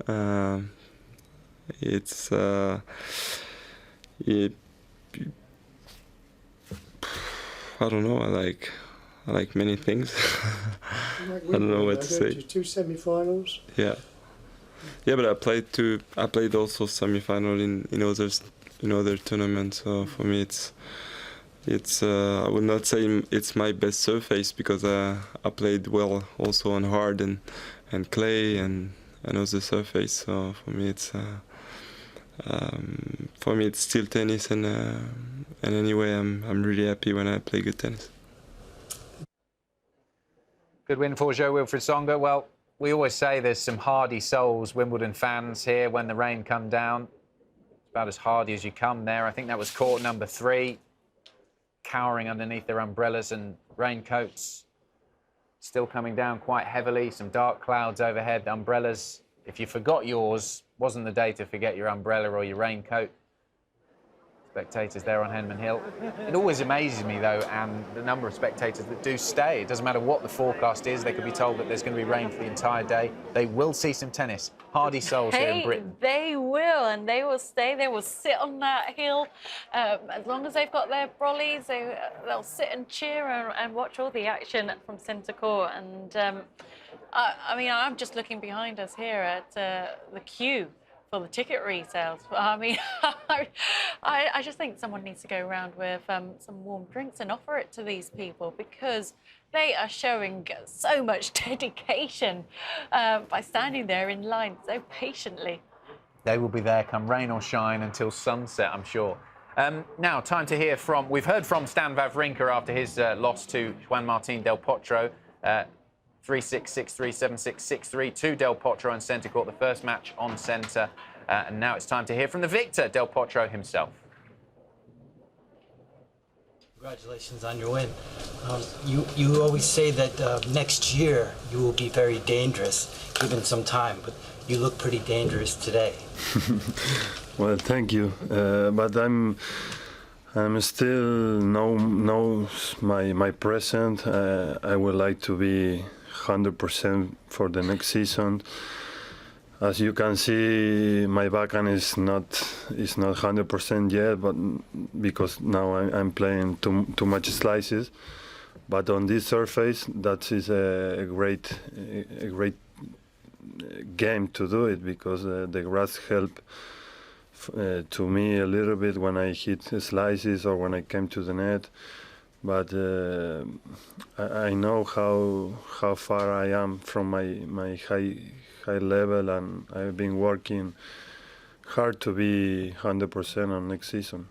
I don't know. I like many things. Like I don't know what to say. 2 semi-finals. Yeah, but I played also semi-final in other tournaments. So for me, it's I would not say it's my best surface, because I played well also on hard and clay and other surface. So for me, it's still tennis, and anyway, I'm really happy when I play good tennis. Good win for Jo-Wilfried Tsonga. Well, we always say there's some hardy souls, Wimbledon fans, here when the rain come down. It's about as hardy as you come there. I think that was court number 3, cowering underneath their umbrellas and raincoats. Still coming down quite heavily, some dark clouds overhead, the umbrellas. If you forgot yours, wasn't the day to forget your umbrella or your raincoat. Spectators there on Henman Hill. It always amazes me, though, and the number of spectators that do stay. It doesn't matter what the forecast is. They could be told that there's going to be rain for the entire day. They will see some tennis. Hardy souls here in Britain. They will, and they will stay. They will sit on that hill. As long as they've got their brollies, they'll sit and cheer and watch all the action from centre court. And I mean, I'm just looking behind us here at the queue for the ticket resales. I mean, I just think someone needs to go around with some warm drinks and offer it to these people, because they are showing so much dedication by standing there in line so patiently. They will be there come rain or shine until sunset, I'm sure. Now, time to hear from... We've heard from Stan Wawrinka after his loss to Juan Martín del Potro. 3-6, 6-3, 7-6, 6-3 to Del Potro on centre court, the first match on centre. And now it's time to hear from the victor, Del Potro himself. Congratulations on your win. You always say that next year you will be very dangerous, given some time, but you look pretty dangerous today. Well, thank you. But I'm still know my present. I would like to be 100% for the next season. As you can see, my backhand is not 100% yet, but because now I'm playing too much slices. But on this surface, that is a great game to do it, because the grass help to me a little bit when I hit slices or when I came to the net. But I know how far I am from my high high level, and I've been working hard to be 100% on next season.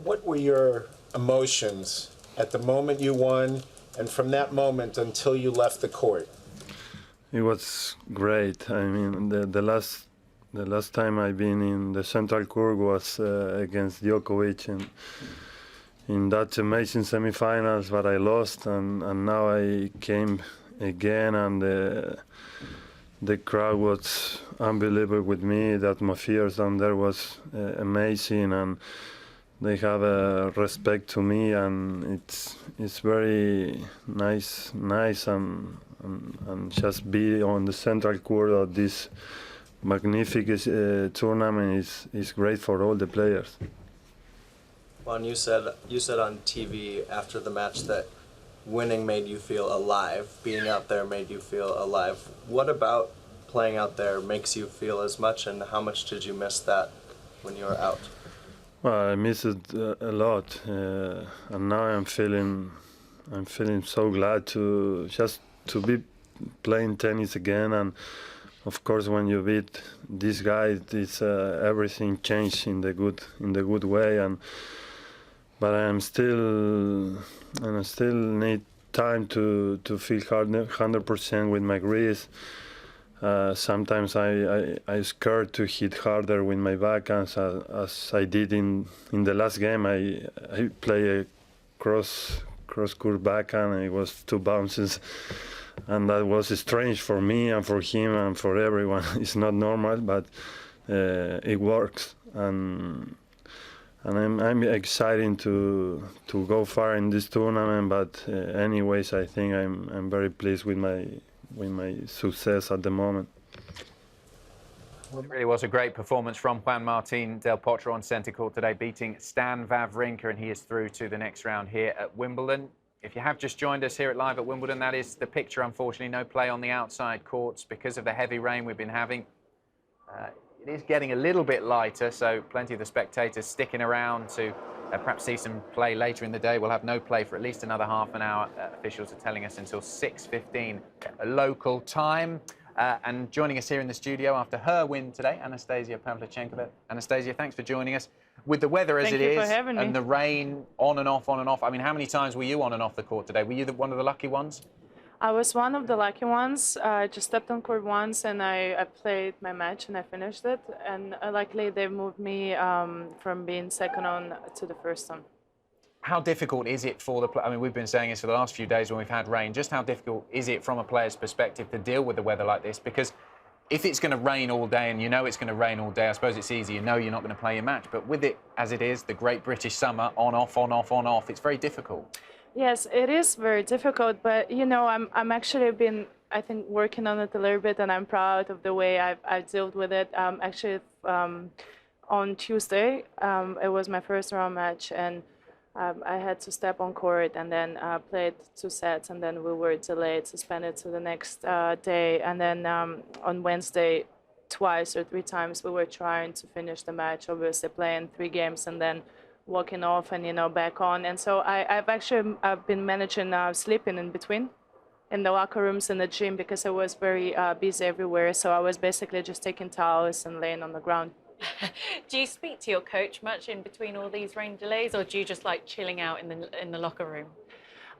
What were your emotions at the moment you won, and from that moment until you left the court? It was great. I mean, the last time I've been in the central court was against Djokovic, and in that amazing semifinals, but I lost, and now I came again, and the crowd was unbelievable with me. The atmosphere down there was amazing, and they have a respect to me, and it's very nice and just be on the central court of this magnificent tournament is great for all the players. Juan, you said on TV after the match that winning made you feel alive, being out there made you feel alive. What about playing out there makes you feel as much, and how much did you miss that when you were out? Well, I miss it a lot, and now I'm feeling so glad to be playing tennis again. And of course, when you beat this guy, it's everything changed in the good way. But I still need time to feel 100% with my wrist. Sometimes I scared to hit harder with my backhand as I did in the last game. I play a cross court backhand, and it was 2 bounces, and that was strange for me and for him and for everyone. It's not normal, but it works, and I'm excited to go far in this tournament. But anyways, I think I'm very pleased with my success at the moment. It really was a great performance from Juan Martín del Potro on centre court today, beating Stan Wawrinka, and he is through to the next round here at Wimbledon. If you have just joined us here at Live at Wimbledon, that is the picture, unfortunately. No play on the outside courts because of the heavy rain we've been having. It is getting a little bit lighter, so plenty of the spectators sticking around to perhaps see some play later in the day. We'll have no play for at least another half an hour. Officials are telling us until 6:15 local time. And joining us here in the studio after her win today, Anastasia Pavlyuchenkova. Anastasia, thanks for joining us. With the weather as it is, and the rain on and off, I mean, how many times were you on and off the court today? Were you one of the lucky ones? I was one of the lucky ones. I just stepped on court once, and I played my match, and I finished it. And luckily, they moved me from being second on to the first on. How difficult is it for I mean, we've been saying this for the last few days when we've had rain. Just how difficult is it from a player's perspective to deal with the weather like this? Because if it's going to rain all day, and you know it's going to rain all day, I suppose it's easy. You know you're not going to play your match. But with it as it is, the great British summer, on, off, on, off, on, off, it's very difficult. Yes, it is very difficult. But, you know, I'm actually been, I think, working on it a little bit, and I'm proud of the way I've dealt with it. Actually, on Tuesday, it was my first round match, and I had to step on court and then played 2 sets, and then we were delayed, suspended to the next day. And then on Wednesday, twice or 3 times, we were trying to finish the match, obviously playing 3 games and then walking off and, you know, back on. And so I've been managing sleeping in between in the locker rooms and the gym because I was very busy everywhere. So I was basically just taking towels and laying on the ground. Do you speak to your coach much in between all these rain delays, or do you just like chilling out in the locker room?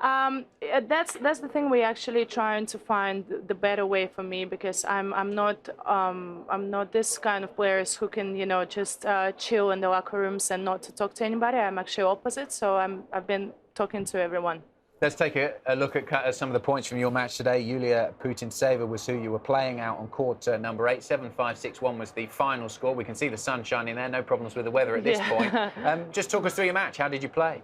That's the thing. We're actually trying to find the better way for me, because I'm not this kind of players who can, you know, just chill in the locker rooms and not to talk to anybody. I'm actually opposite, so I've been talking to everyone. Let's take a look at some of the points from your match today. Yulia Putintseva was who you were playing out on court number 8. 7-5-6-1 was the final score. We can see the sun shining there. No problems with the weather at this point. Just talk us through your match. How did you play?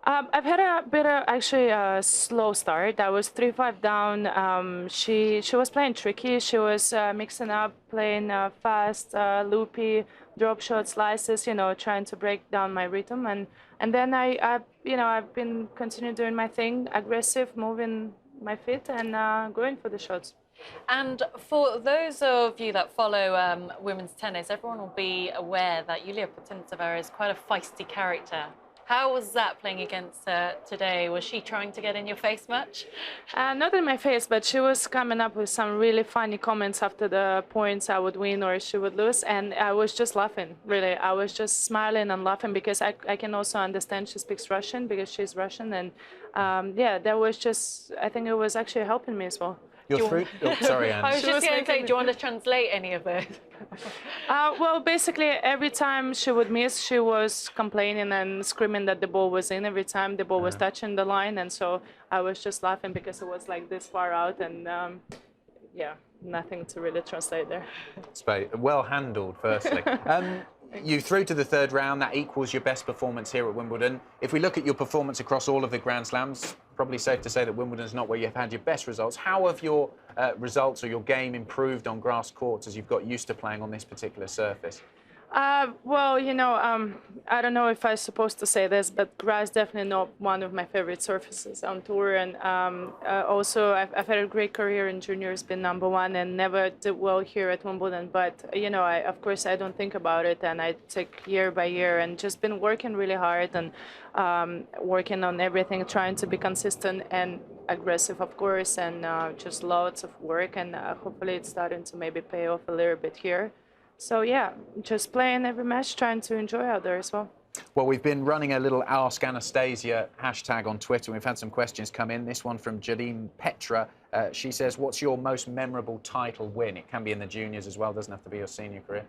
I've had a bit of actually a slow start. I was 3-5 down. She was playing tricky. She was mixing up, playing fast, loopy, drop shot, slices, you know, trying to break down my rhythm. And then I've been continuing doing my thing, aggressive, moving my feet and going for the shots. And for those of you that follow women's tennis, everyone will be aware that Yulia Putintseva is quite a feisty character. How was that playing against her today? Was she trying to get in your face much? Not in my face, but she was coming up with some really funny comments after the points I would win or she would lose, and I was just laughing, really. I was just smiling and laughing because I can also understand she speaks Russian because she's Russian, and yeah, that was just, I think it was actually helping me as well. You're through? Oh, sorry, Anne. I was just going to say, do you want to translate any of those? Well, basically, every time she would miss, she was complaining and screaming that the ball was in every time the ball was touching the line. And so I was just laughing because it was like this far out. And yeah, nothing to really translate there. Well handled, firstly. You through to the third round. That equals your best performance here at Wimbledon. If we look at your performance across all of the Grand Slams, probably safe to say that Wimbledon's not where you've had your best results. How have your results or your game improved on grass courts as you've got used to playing on this particular surface? Well, you know, I don't know if I'm supposed to say this, but grass definitely not one of my favorite surfaces on tour. And also, I've had a great career in juniors, been #1, and never did well here at Wimbledon. But you know, of course, I don't think about it, and I take year by year, and just been working really hard and working on everything, trying to be consistent and aggressive, of course, and just lots of work. And hopefully, it's starting to maybe pay off a little bit here. So yeah, just playing every match, trying to enjoy out there as well. Well, we've been running a little Ask Anastasia hashtag on Twitter. We've had some questions come in. This one from Jadine Petra. She says, what's your most memorable title win? It can be in the juniors as well, doesn't have to be your senior career.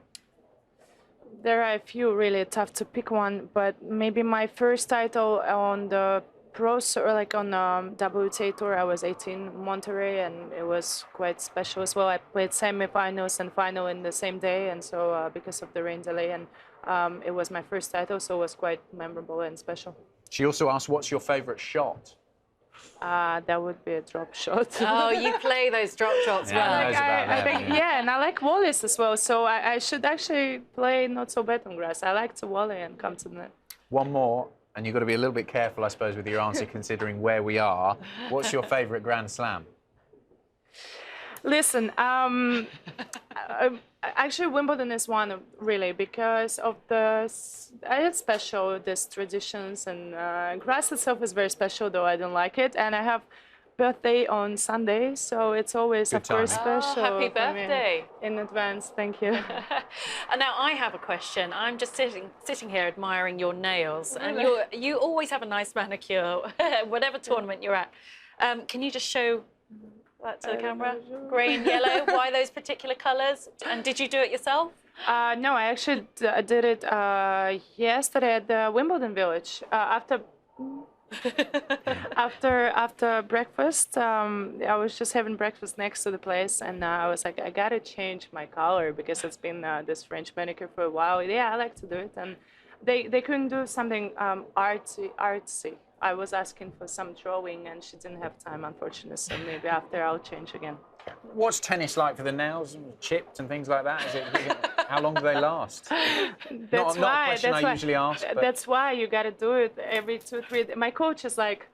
There are a few, really tough to pick one, but maybe my first title on the pros, or like on WTA tour, I was 18 in Monterey, and it was quite special as well. I played semi-finals and final in the same day, and so because of the rain delay, and it was my first title, so it was quite memorable and special. She also asked, what's your favourite shot? That would be a drop shot. Oh, you play those drop shots well. I think, yeah, and I like volleys as well, so I should actually play not so bad on grass. I like to volley and come to the net. One more. And you've got to be a little bit careful, I suppose, with your answer, considering where we are. What's your favourite Grand Slam? Listen, actually, Wimbledon is one of, really, because of it's special, these traditions, and grass itself is very special, though I don't like it. And I have birthday on Sunday, so it's always, of course, special. Oh, happy birthday. In advance, thank you. And now I have a question. I'm just sitting here admiring your nails, and you always have a nice manicure, whatever tournament you're at. Can you just show that to the camera? Grey and yellow, why those particular colours? And did you do it yourself? No, I actually did it yesterday at the Wimbledon Village. After breakfast, I was just having breakfast next to the place, and I was like, I gotta change my color because it's been this French manicure for a while. Yeah, I like to do it, and they couldn't do something artsy. I was asking for some drawing, and she didn't have time, unfortunately. So maybe after I'll change again. What's tennis like for the nails, chipped and things like that? How long do they last? Not a question I usually ask. But... That's why you got to do it every 2-3 days. My coach is like,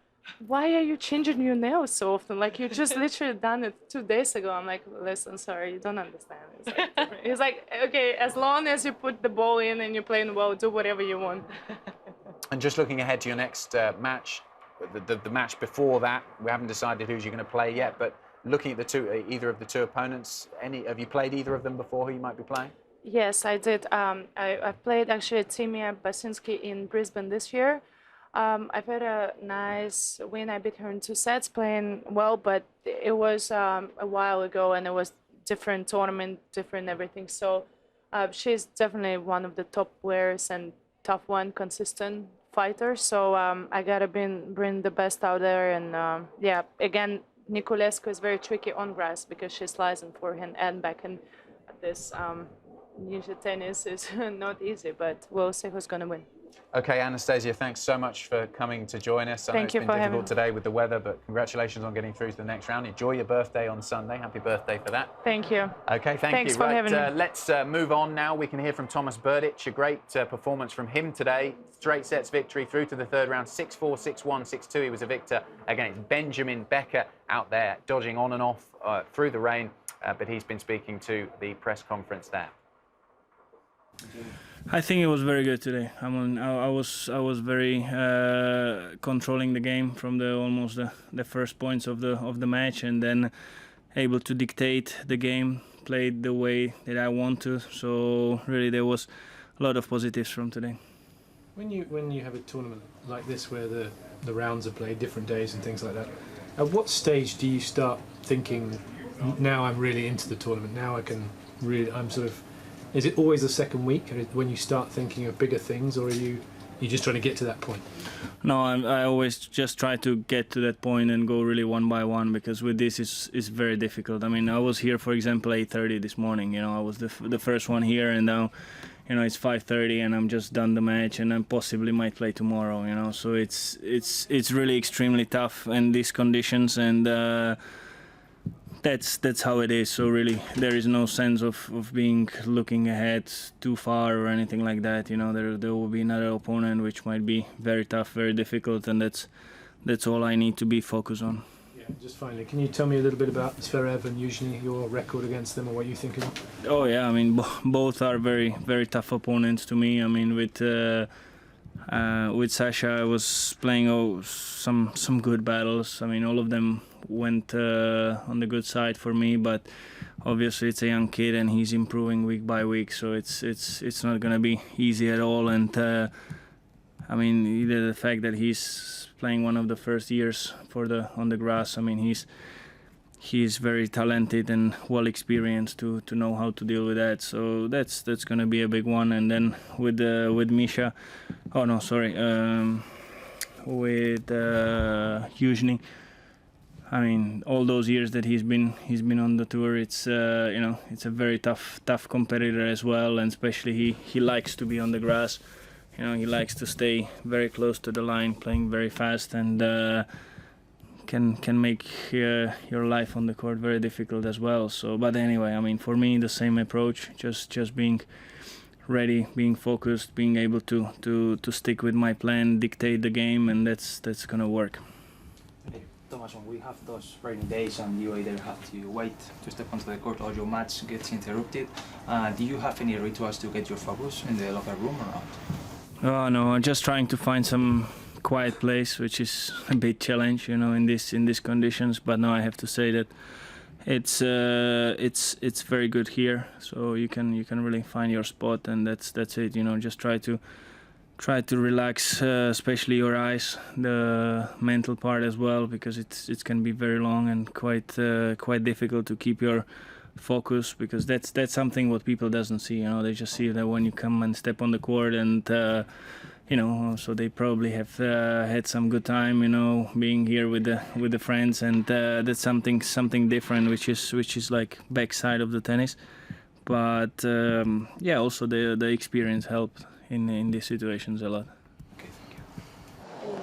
why are you changing your nails so often? Like, you just literally done it 2 days ago. I'm like, listen, sorry, you don't understand. He's like, okay, as long as you put the ball in and you're playing well, do whatever you want. And just looking ahead to your next match, the match before that, we haven't decided who's you're going to play yet, but looking at either of the two opponents, have you played either of them before who you might be playing? Yes, I did. I played actually Timia Basinski in Brisbane this year. I've had a nice win. I beat her in 2 sets, playing well, but it was a while ago, and it was different tournament, different everything. So she's definitely one of the top players and tough one, consistent fighter. So I gotta bring the best out there. And yeah, again, Niculescu is very tricky on grass because she slices in forehand and backhand. This usually tennis is not easy, but we'll see who's gonna win. Okay, Anastasia, thanks so much for coming to join us. I know it's been difficult today with the weather, but congratulations on getting through to the next round. Enjoy your birthday on Sunday. Happy birthday for that. Thank you. Okay, Thanks you. for having me. Let's move on now. We can hear from Thomas Berdych. A great performance from him today. Straight sets victory through to the third round, 6-4, 6-1, 6-2. He was a victor against Benjamin Becker out there, dodging on and off through the rain, but he's been speaking to the press conference there. I think it was very good today. I was very controlling the game from almost the first points of the match, and then able to dictate the game, played the way that I want to. So really, there was a lot of positives from today. When you have a tournament like this where the rounds are played different days and things like that, at what stage do you start thinking, now I'm really into the tournament, now I'm sort of, is it always the second week when you start thinking of bigger things, or are you just trying to get to that point? No, I always just try to get to that point and go really one by one, because with this it's very difficult. I mean, I was here, for example, 8:30 this morning. I was the first one here, and now it's 5:30 and I'm just done the match, and I possibly might play tomorrow. So it's really extremely tough in these conditions, and that's how it is. So really, there is no sense of looking ahead too far or anything like that. There will be another opponent which might be very tough, very difficult, and that's all I need to be focused on. Yeah, just finally, can you tell me a little bit about Zverev and usually your record against them, or what you think of them? Oh yeah, I mean both are very, very tough opponents to me. I mean with Sasha, I was playing some good battles. I mean, all of them went on the good side for me, but obviously it's a young kid and he's improving week by week, so it's not gonna be easy at all. And I mean, either the fact that he's playing one of the first years on the grass. I mean, he's very talented and well experienced to know how to deal with that. So that's gonna be a big one. And then with Misha, with Yuzhny. I mean, all those years that he's been on the tour, it's it's a very tough competitor as well, and especially he likes to be on the grass. He likes to stay very close to the line, playing very fast, and can make your life on the court very difficult as well. So, but anyway, I mean, for me, the same approach, just being ready, being focused, being able to stick with my plan, dictate the game, and that's gonna work. Thomas, when we have those rainy days and you either have to wait to step onto the court or your match gets interrupted, do you have any rituals to get your focus in the locker room or not? Oh no, I'm just trying to find some quiet place, which is a big challenge, in these conditions. But no, I have to say that it's very good here. So you can really find your spot, and that's it. Just try to relax, especially your eyes, the mental part as well, because it can be very long and quite difficult to keep your focus, because that's something what people doesn't see. They just see that when you come and step on the court, and so they probably have had some good time, being here with the friends, and that's something different, which is like backside of the tennis. But also the experience helped in these situations a lot.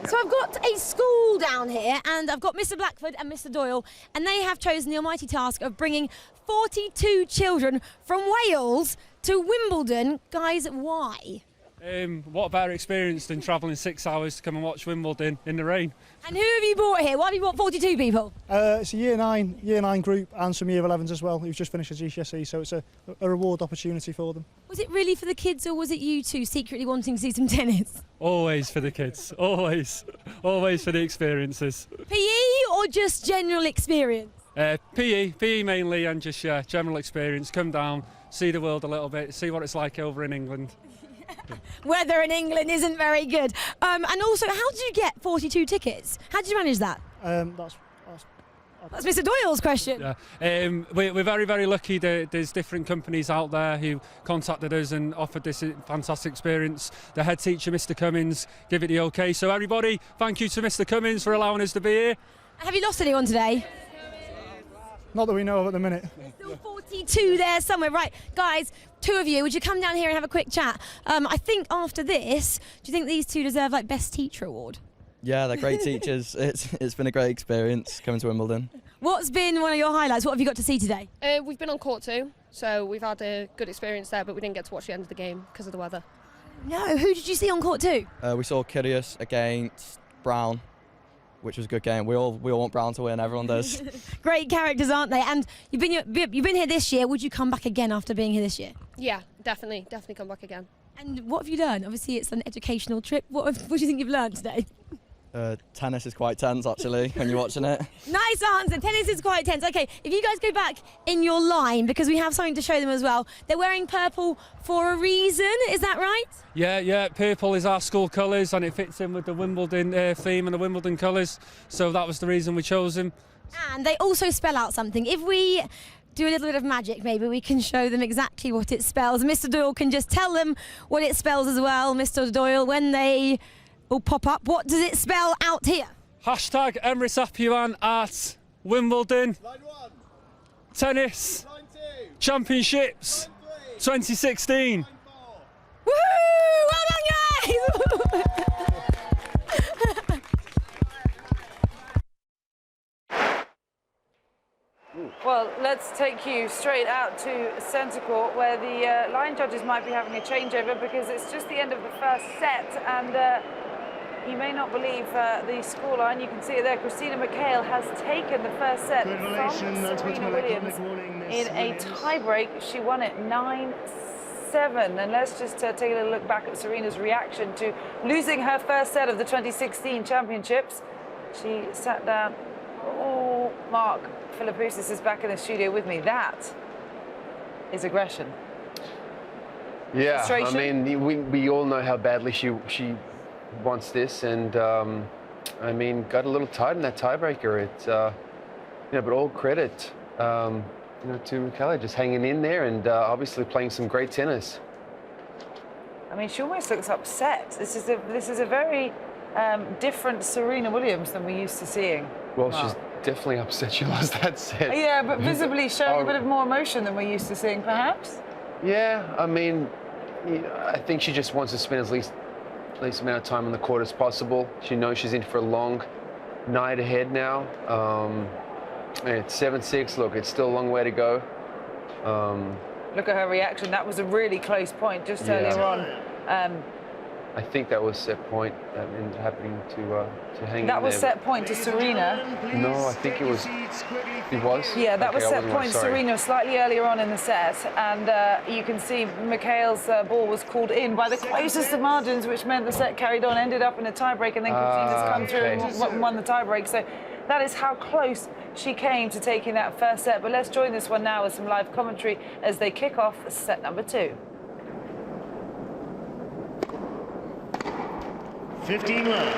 So I've got a school down here, and I've got Mr. Blackford and Mr. Doyle, and they have chosen the almighty task of bringing 42 children from Wales to Wimbledon. Guys, why? What a better experience than travelling 6 hours to come and watch Wimbledon in the rain. And who have you brought here? Why have you brought 42 people? It's a year nine group, and some year 11s as well, who've just finished a GCSE, so it's a reward opportunity for them. Was it really for the kids, or was it you two secretly wanting to see some tennis? Always for the kids, always for the experiences. PE or just general experience? PE mainly, and just general experience. Come down, see the world a little bit, see what it's like over in England. Weather in England isn't very good. And also, how did you get 42 tickets? How did you manage that? That's Mr. Doyle's question. Yeah. We're very, very lucky that there's different companies out there who contacted us and offered this fantastic experience. The head teacher, Mr. Cummins, give it the okay. So everybody, thank you to Mr. Cummins for allowing us to be here. Have you lost anyone today? Not that we know of at the minute. Still 42 there somewhere. Right, guys, two of you, would you come down here and have a quick chat? I think after this, do you think these two deserve like Best Teacher Award? Yeah, they're great teachers. It's been a great experience coming to Wimbledon. What's been one of your highlights? What have you got to see today? We've been on court too, so we've had a good experience there, but we didn't get to watch the end of the game because of the weather. No, who did you see on court too? We saw Kyrgios against Brown, which was a good game. We all want Brown to win. Everyone does. Great characters, aren't they? And you've been here this year. Would you come back again after being here this year? Yeah, definitely come back again. And what have you learned? Obviously, it's an educational trip. What do you think you've learned today? Tennis is quite tense, actually, when you're watching it. Nice answer. Tennis is quite tense. Okay, if you guys go back in your line, because we have something to show them as well. They're wearing purple for a reason, is that right? Yeah, purple is our school colours and it fits in with the Wimbledon theme and the Wimbledon colours. So that was the reason we chose them. And they also spell out something. If we do a little bit of magic, maybe we can show them exactly what it spells. Mr. Doyle can just tell them what it spells as well. Mr. Doyle, when they all pop up, what does it spell out here? Hashtag Emrys Apuan at Wimbledon. Line 1. Tennis. Line 2. Championships. 2016. Line 4. Woohoo! Well done, guys! Well, let's take you straight out to centre court where the line judges might be having a changeover because it's just the end of the first set and you may not believe the scoreline. You can see it there. Christina McHale has taken the first set from Serena Williams in a tie-break. She won it 9-7. And let's just take a little look back at Serena's reaction to losing her first set of the 2016 championships. She sat down. Oh, Mark Philippoussis is back in the studio with me. That is aggression. Yeah, Frustration. I mean, we all know how badly she wants this, and I mean, got a little tight in that tiebreaker. It's but all credit to McKellar just hanging in there and obviously playing some great tennis. I mean, she almost looks upset. This is a very different Serena Williams than we're used to seeing. Well, Mark. she's definitely upset she lost that set. Yeah, but visibly showing a bit of more emotion than we're used to seeing, perhaps. Yeah, I mean, I think she just wants to spend at least amount of time on the court as possible. She knows she's in for a long night ahead now. It's 7-6. Look, it's still a long way to go. Look at her reaction. That was a really close point just earlier on. I think that was set point that ended up happening to hang in That was there. set point to Serena. No, I think it was. It was? Yeah, that was Okay, I set wasn't point sorry. Serena slightly earlier on in the set, and you can see McHale's ball was called in by the closest of margins, which meant the set carried on, ended up in a tiebreak, and then Christina's come through and won the tiebreak. So that is how close she came to taking that first set. But let's join this one now with some live commentary as they kick off set number 2. 15 love.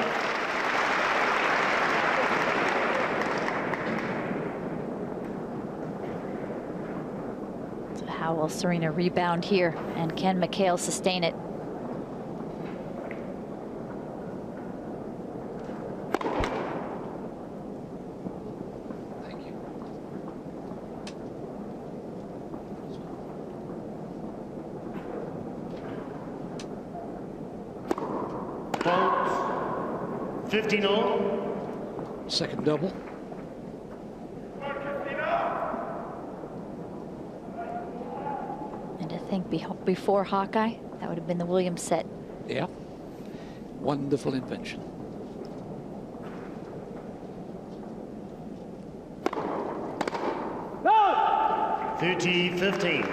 So how will Serena rebound here, and can McHale sustain it? Thank you. Fault. 15 all. Second double. And to think before Hawkeye, that would have been the Williams set. Yeah. Wonderful invention. No! 30-15.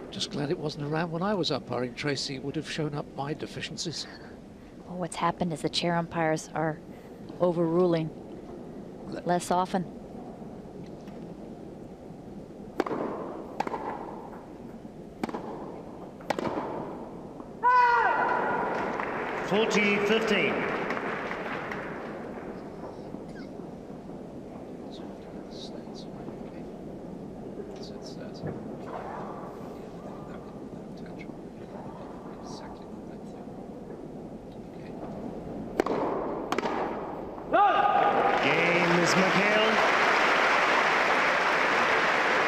Just glad it wasn't around when I was umpiring, Tracy. It would have shown up my deficiencies. Well, what's happened is the chair umpires are overruling less often. Ah! 40-15.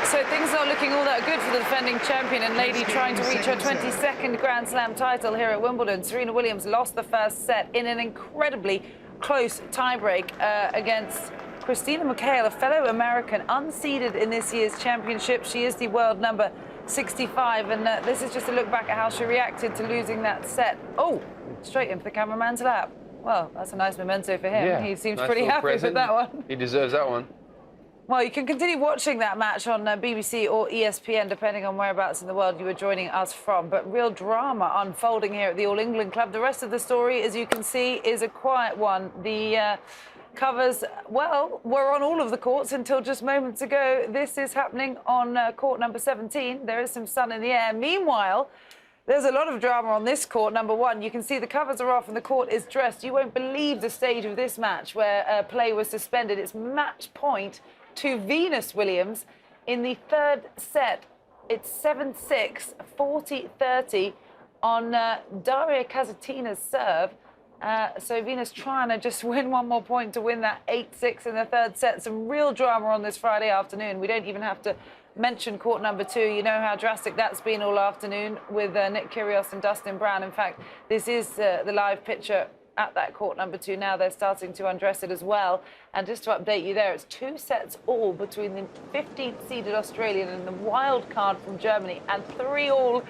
So things not looking all that good for the defending champion and lady trying to reach her 22nd Grand Slam title here at Wimbledon. Serena Williams lost the first set in an incredibly close tiebreak against Christina McHale, a fellow American, unseeded in this year's championship. She is the world number 65, and this is just a look back at how she reacted to losing that set. Oh, straight into the cameraman's lap. Well, that's a nice memento for him. Yeah, He seems nice pretty little happy present. with that one. He deserves that one. Well, you can continue watching that match on BBC or ESPN, depending on whereabouts in the world you were joining us from. But real drama unfolding here at the All England Club. The rest of the story, as you can see, is a quiet one. The covers, well, were on all of the courts until just moments ago. This is happening on court number 17. There is some sun in the air. Meanwhile, there's a lot of drama on this court, number 1. You can see the covers are off and the court is dressed. You won't believe the stage of this match where play was suspended. It's match point to Venus Williams in the third set. It's 7-6, 40-30 on Daria Kasatkina's serve. So Venus trying to just win one more point to win that 8-6 in the third set. Some real drama on this Friday afternoon. We don't even have to mention court number 2. You know how drastic that's been all afternoon with Nick Kyrgios and Dustin BROWN. In fact, this is the live picture at that court number 2 now. They're starting to undress it as well. And just to update you there, it's 2 sets all between the 15th seeded Australian and the wild card from Germany, and 3 all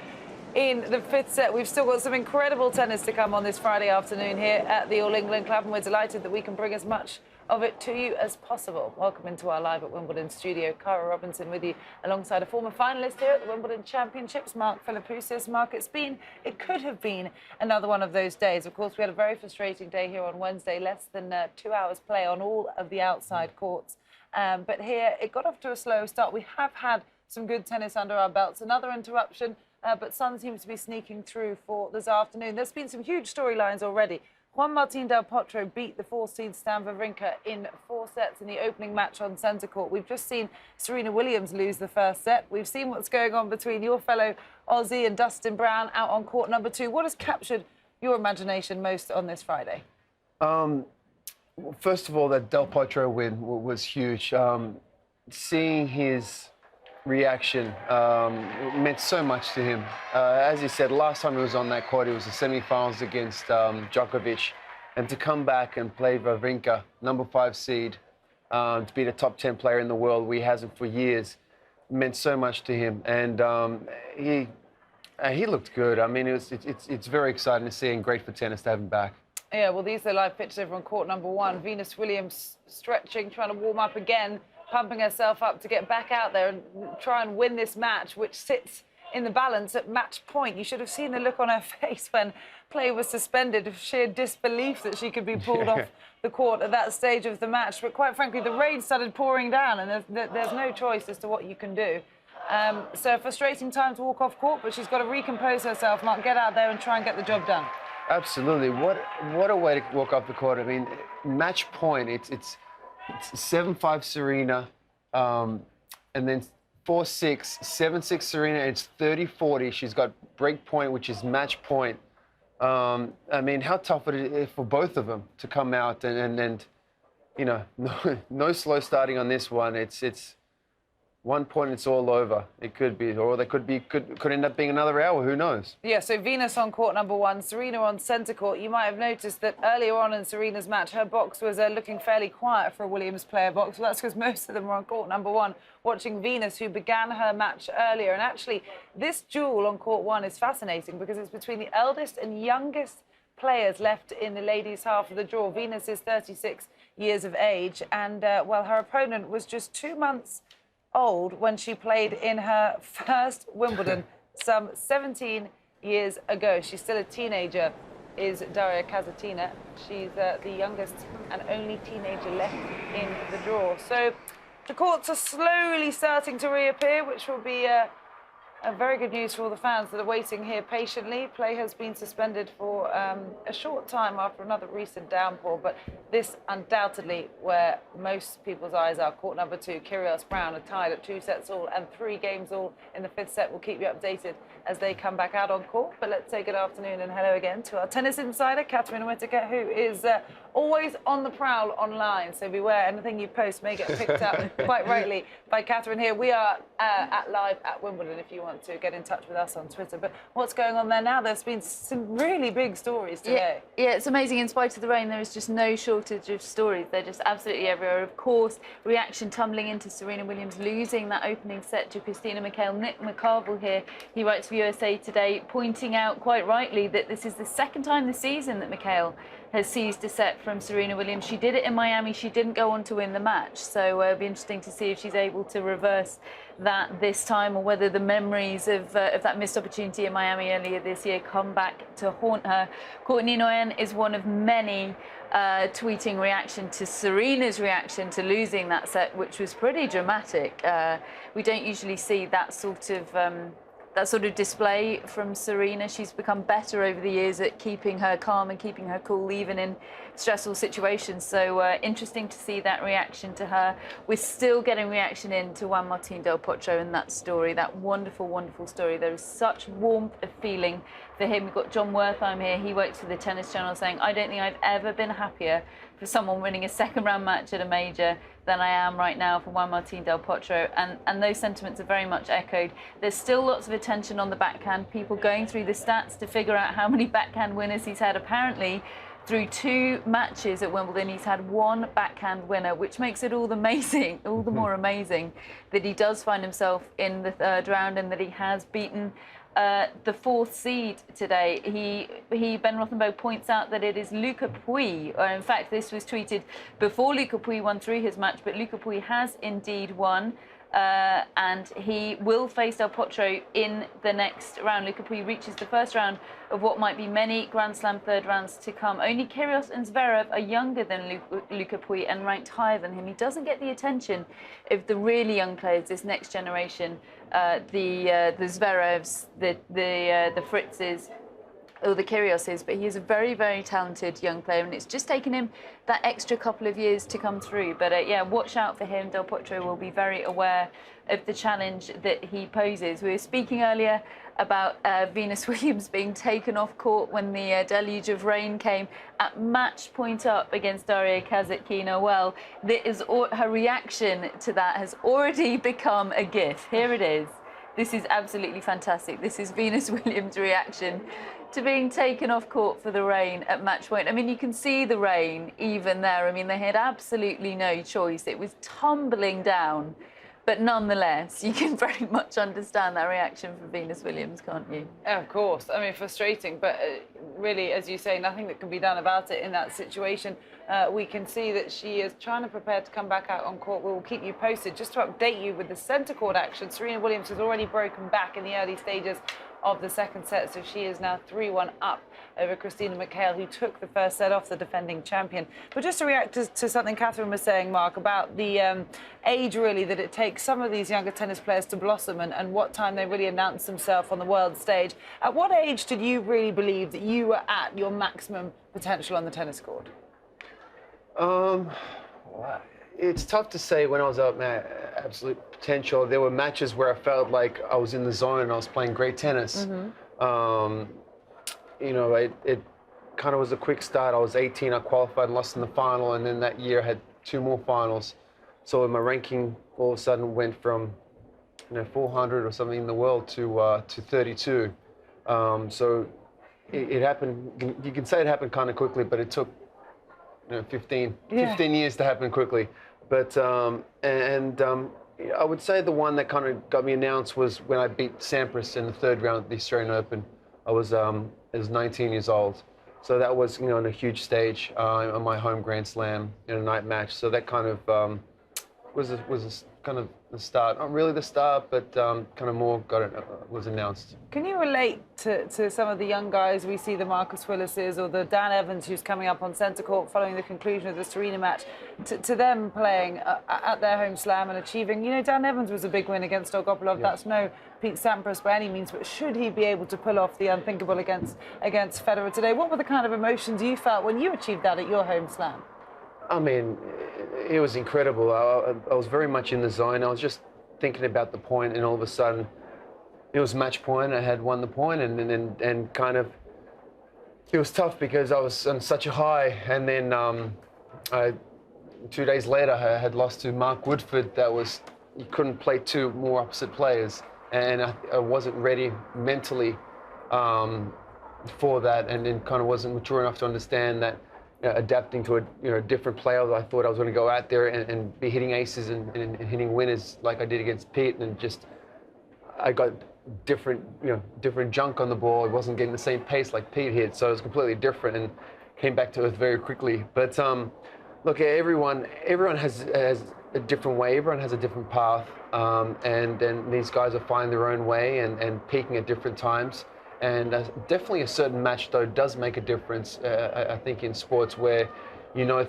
in the 5th set. We've still got some incredible tennis to come on this Friday afternoon here at the All England Club, and we're delighted that we can bring as much of it to you as possible. Welcome into our Live at Wimbledon studio. Cara Robinson with you alongside a former finalist here at the Wimbledon Championships, Mark Philippoussis. Mark, it could have been another one of those days. Of course, we had a very frustrating day here on Wednesday, less than 2 hours play on all of the outside courts. But here, it got off to a slow start. We have had some good tennis under our belts. Another interruption, but sun seems to be sneaking through for this afternoon. There's been some huge storylines already. Juan Martín del Potro beat the 4-seed Stan Wawrinka in 4 sets in the opening match on centre court. We've just seen Serena Williams lose the first set. We've seen what's going on between your fellow Aussie and Dustin BROWN out on court number 2. What has captured your imagination most on this Friday? First of all, that Del Potro win was huge. Seeing his reaction meant so much to him. As he said, last time he was on that court, it was the semi-finals against Djokovic, and to come back and play Wawrinka, number 5 seed, to be the top 10 player in the world, he hasn't for years, meant so much to him. And he looked good. I mean, it's very exciting to see and great for tennis to have him back. Yeah, well, these are live pictures over on court number 1. Venus Williams stretching, trying to warm up again, pumping herself up to get back out there and try and win this match, which sits in the balance at match point. You should have seen the look on her face when play was suspended of sheer disbelief that she could be pulled off the court at that stage of the match. But quite frankly, the rain started pouring down, and there's no choice as to what you can do. So a frustrating time to walk off court, but she's got to recompose herself, Mark, get out there and try and get the job done. Absolutely. What a way to walk off the court. I mean, match point, it's 7-5 Serena, and then 4-6, 7-6 Serena, and it's 30-40. She's got break point, which is match point. I mean, how tough would it is for both of them to come out and you know, no slow starting on this one. It's 1 point, it's all over. It could be, or they could end up being another hour. Who knows? Yeah. So Venus on court number 1, Serena on centre court. You might have noticed that earlier on in Serena's match, her box was looking fairly quiet for a Williams player box. Well, that's because most of them were on court number 1, watching Venus, who began her match earlier. And actually, this duel on court 1 is fascinating because it's between the eldest and youngest players left in the ladies' half of the draw. Venus is 36 years of age, and well, her opponent was just 2 months old when she played in her first Wimbledon some 17 years ago. She's still a teenager, is Daria Kasatkina. She's the youngest and only teenager left in the draw. So the courts are slowly starting to reappear, which will be very good news for all the fans that are waiting here patiently. Play has been suspended for a short time after another recent downpour, but this undoubtedly where most people's eyes are. Court number 2, Kyrgios BROWN are tied at 2 sets all and 3 games all in the 5th set. We'll keep you updated as they come back out on court. But let's say good afternoon and hello again to our tennis insider, Catherine Whitaker, who is always on the prowl online. So beware, anything you post may get picked up quite rightly by Catherine here. We are at Live at Wimbledon if you want to get in touch with us on Twitter. But what's going on there now? There's been some really big stories today. Yeah, it's amazing. In spite of the rain, there is just no shortage of stories. They're just absolutely everywhere. Of course, reaction tumbling into Serena Williams losing that opening set to Christina McHale. Nick McCarville here, he writes for USA Today, pointing out quite rightly that this is the 2nd time this season that McHale has seized a set from Serena Williams. She did it in Miami. She didn't go on to win the match. So it'll be interesting to see if she's able to reverse that this time, or whether the memories of that missed opportunity in Miami earlier this year come back to haunt her. Courtney Nguyen is one of many tweeting reaction to Serena's reaction to losing that set, which was pretty dramatic. We don't usually see that sort of display from Serena. She's become better over the years at keeping her calm and keeping her cool, even in stressful situations. So interesting to see that reaction to her. We're still getting reaction into Juan Martín del Potro and that story, that wonderful, wonderful story. There is such warmth of feeling for him. We've got John Wertheim here. He works for the Tennis Channel, saying, I don't think I've ever been happier for someone winning a second round match at a major than I am right now for Juan Martín del Potro, and those sentiments are very much echoed. There's still lots of attention on the backhand, people going through the stats to figure out how many backhand winners he's had. Apparently, through 2 matches at Wimbledon, he's had 1 backhand winner, which makes it all the more amazing that he does find himself in the 3rd round and that he has beaten the 4th seed today. Ben Rothenberg points out that it is Lucas Pouille. In fact, this was tweeted before Lucas Pouille won through his match, but Lucas Pouille has indeed won. And he will face Del Potro in the next round. Lucas Pouille reaches the 1st round of what might be many Grand Slam 3rd rounds to come. Only Kyrgios and Zverev are younger than Lucas Pouille and ranked higher than him. He doesn't get the attention of the really young players, this next generation, the Zverevs, the Fritzes, or the Kyrgioses, but he is a very, very talented young player, and it's just taken him that extra couple of years to come through. But yeah, watch out for him. Del Potro will be very aware of the challenge that he poses. We were speaking earlier about Venus Williams being taken off court when the deluge of rain came at match point up against Daria Kasatkina. Well, her reaction to that has already become a GIF. Here it is. This is absolutely fantastic. This is Venus Williams' reaction to being taken off court for the rain at match point. I mean, you can see the rain even there. I mean, they had absolutely no choice. It was tumbling down. But nonetheless, you can very much understand that reaction from Venus Williams, can't you? Of course. I mean, frustrating, but really, as you say, nothing that can be done about it in that situation. We can see that she is trying to prepare to come back out on court. We'll keep you posted. Just to update you with the centre court action, Serena Williams has already broken back in the early stages of the 2nd set, so she is now 3-1 up over Christina McHale, who took the 1st set off the defending champion. But just to react to something Catherine was saying, Mark, about the age, really, that it takes some of these younger tennis players to blossom and what time they really announce themselves on the world stage. At what age did you really believe that you were at your maximum potential on the tennis court? It's tough to say when I was at my absolute potential. There were matches where I felt like I was in the zone and I was playing great tennis. You know, it kind of was a quick start. I was 18, I qualified and lost in the final, and then that year I had 2 more finals. So my ranking all of a sudden went from 400 or something in the world to 32. So it happened. You can say it happened kind of quickly, but it took 15 years to happen quickly. But I would say the one that kind of got me announced was when I beat Sampras in the 3rd round of the Australian Open. I was 19 years old, so that was on a huge stage on my home Grand Slam in a night match. So that kind of was kind of the start. Not really the start, but kind of more was announced. Can you relate to some of the young guys? We see the Marcus Willises or the Dan Evans, who's coming up on centre court following the conclusion of the Serena match, to them playing at their home slam and achieving. Dan Evans was a big win against Dolgopolov. Yeah. That's no Pete Sampras by any means, but should he be able to pull off the unthinkable against Federer today? What were the kind of emotions you felt when you achieved that at your home slam? I mean, it was incredible. I was very much in the zone. I was just thinking about the point, and all of a sudden, it was match point. I had won the point, and kind of, it was tough because I was on such a high. And then 2 days later, I had lost to Mark Woodford. You couldn't play 2 more opposite players, and I wasn't ready mentally for that, and then kind of wasn't mature enough to understand that. Adapting to a different player. I thought I was going to go out there and be hitting aces and hitting winners like I did against Pete, and just I got different junk on the ball. I wasn't getting the same pace like Pete hit, so it was completely different. And came back to earth very quickly. But look, everyone has a different way. Everyone has a different path, and these guys are finding their own way and peaking at different times. And definitely a certain match though does make a difference. I think in sports where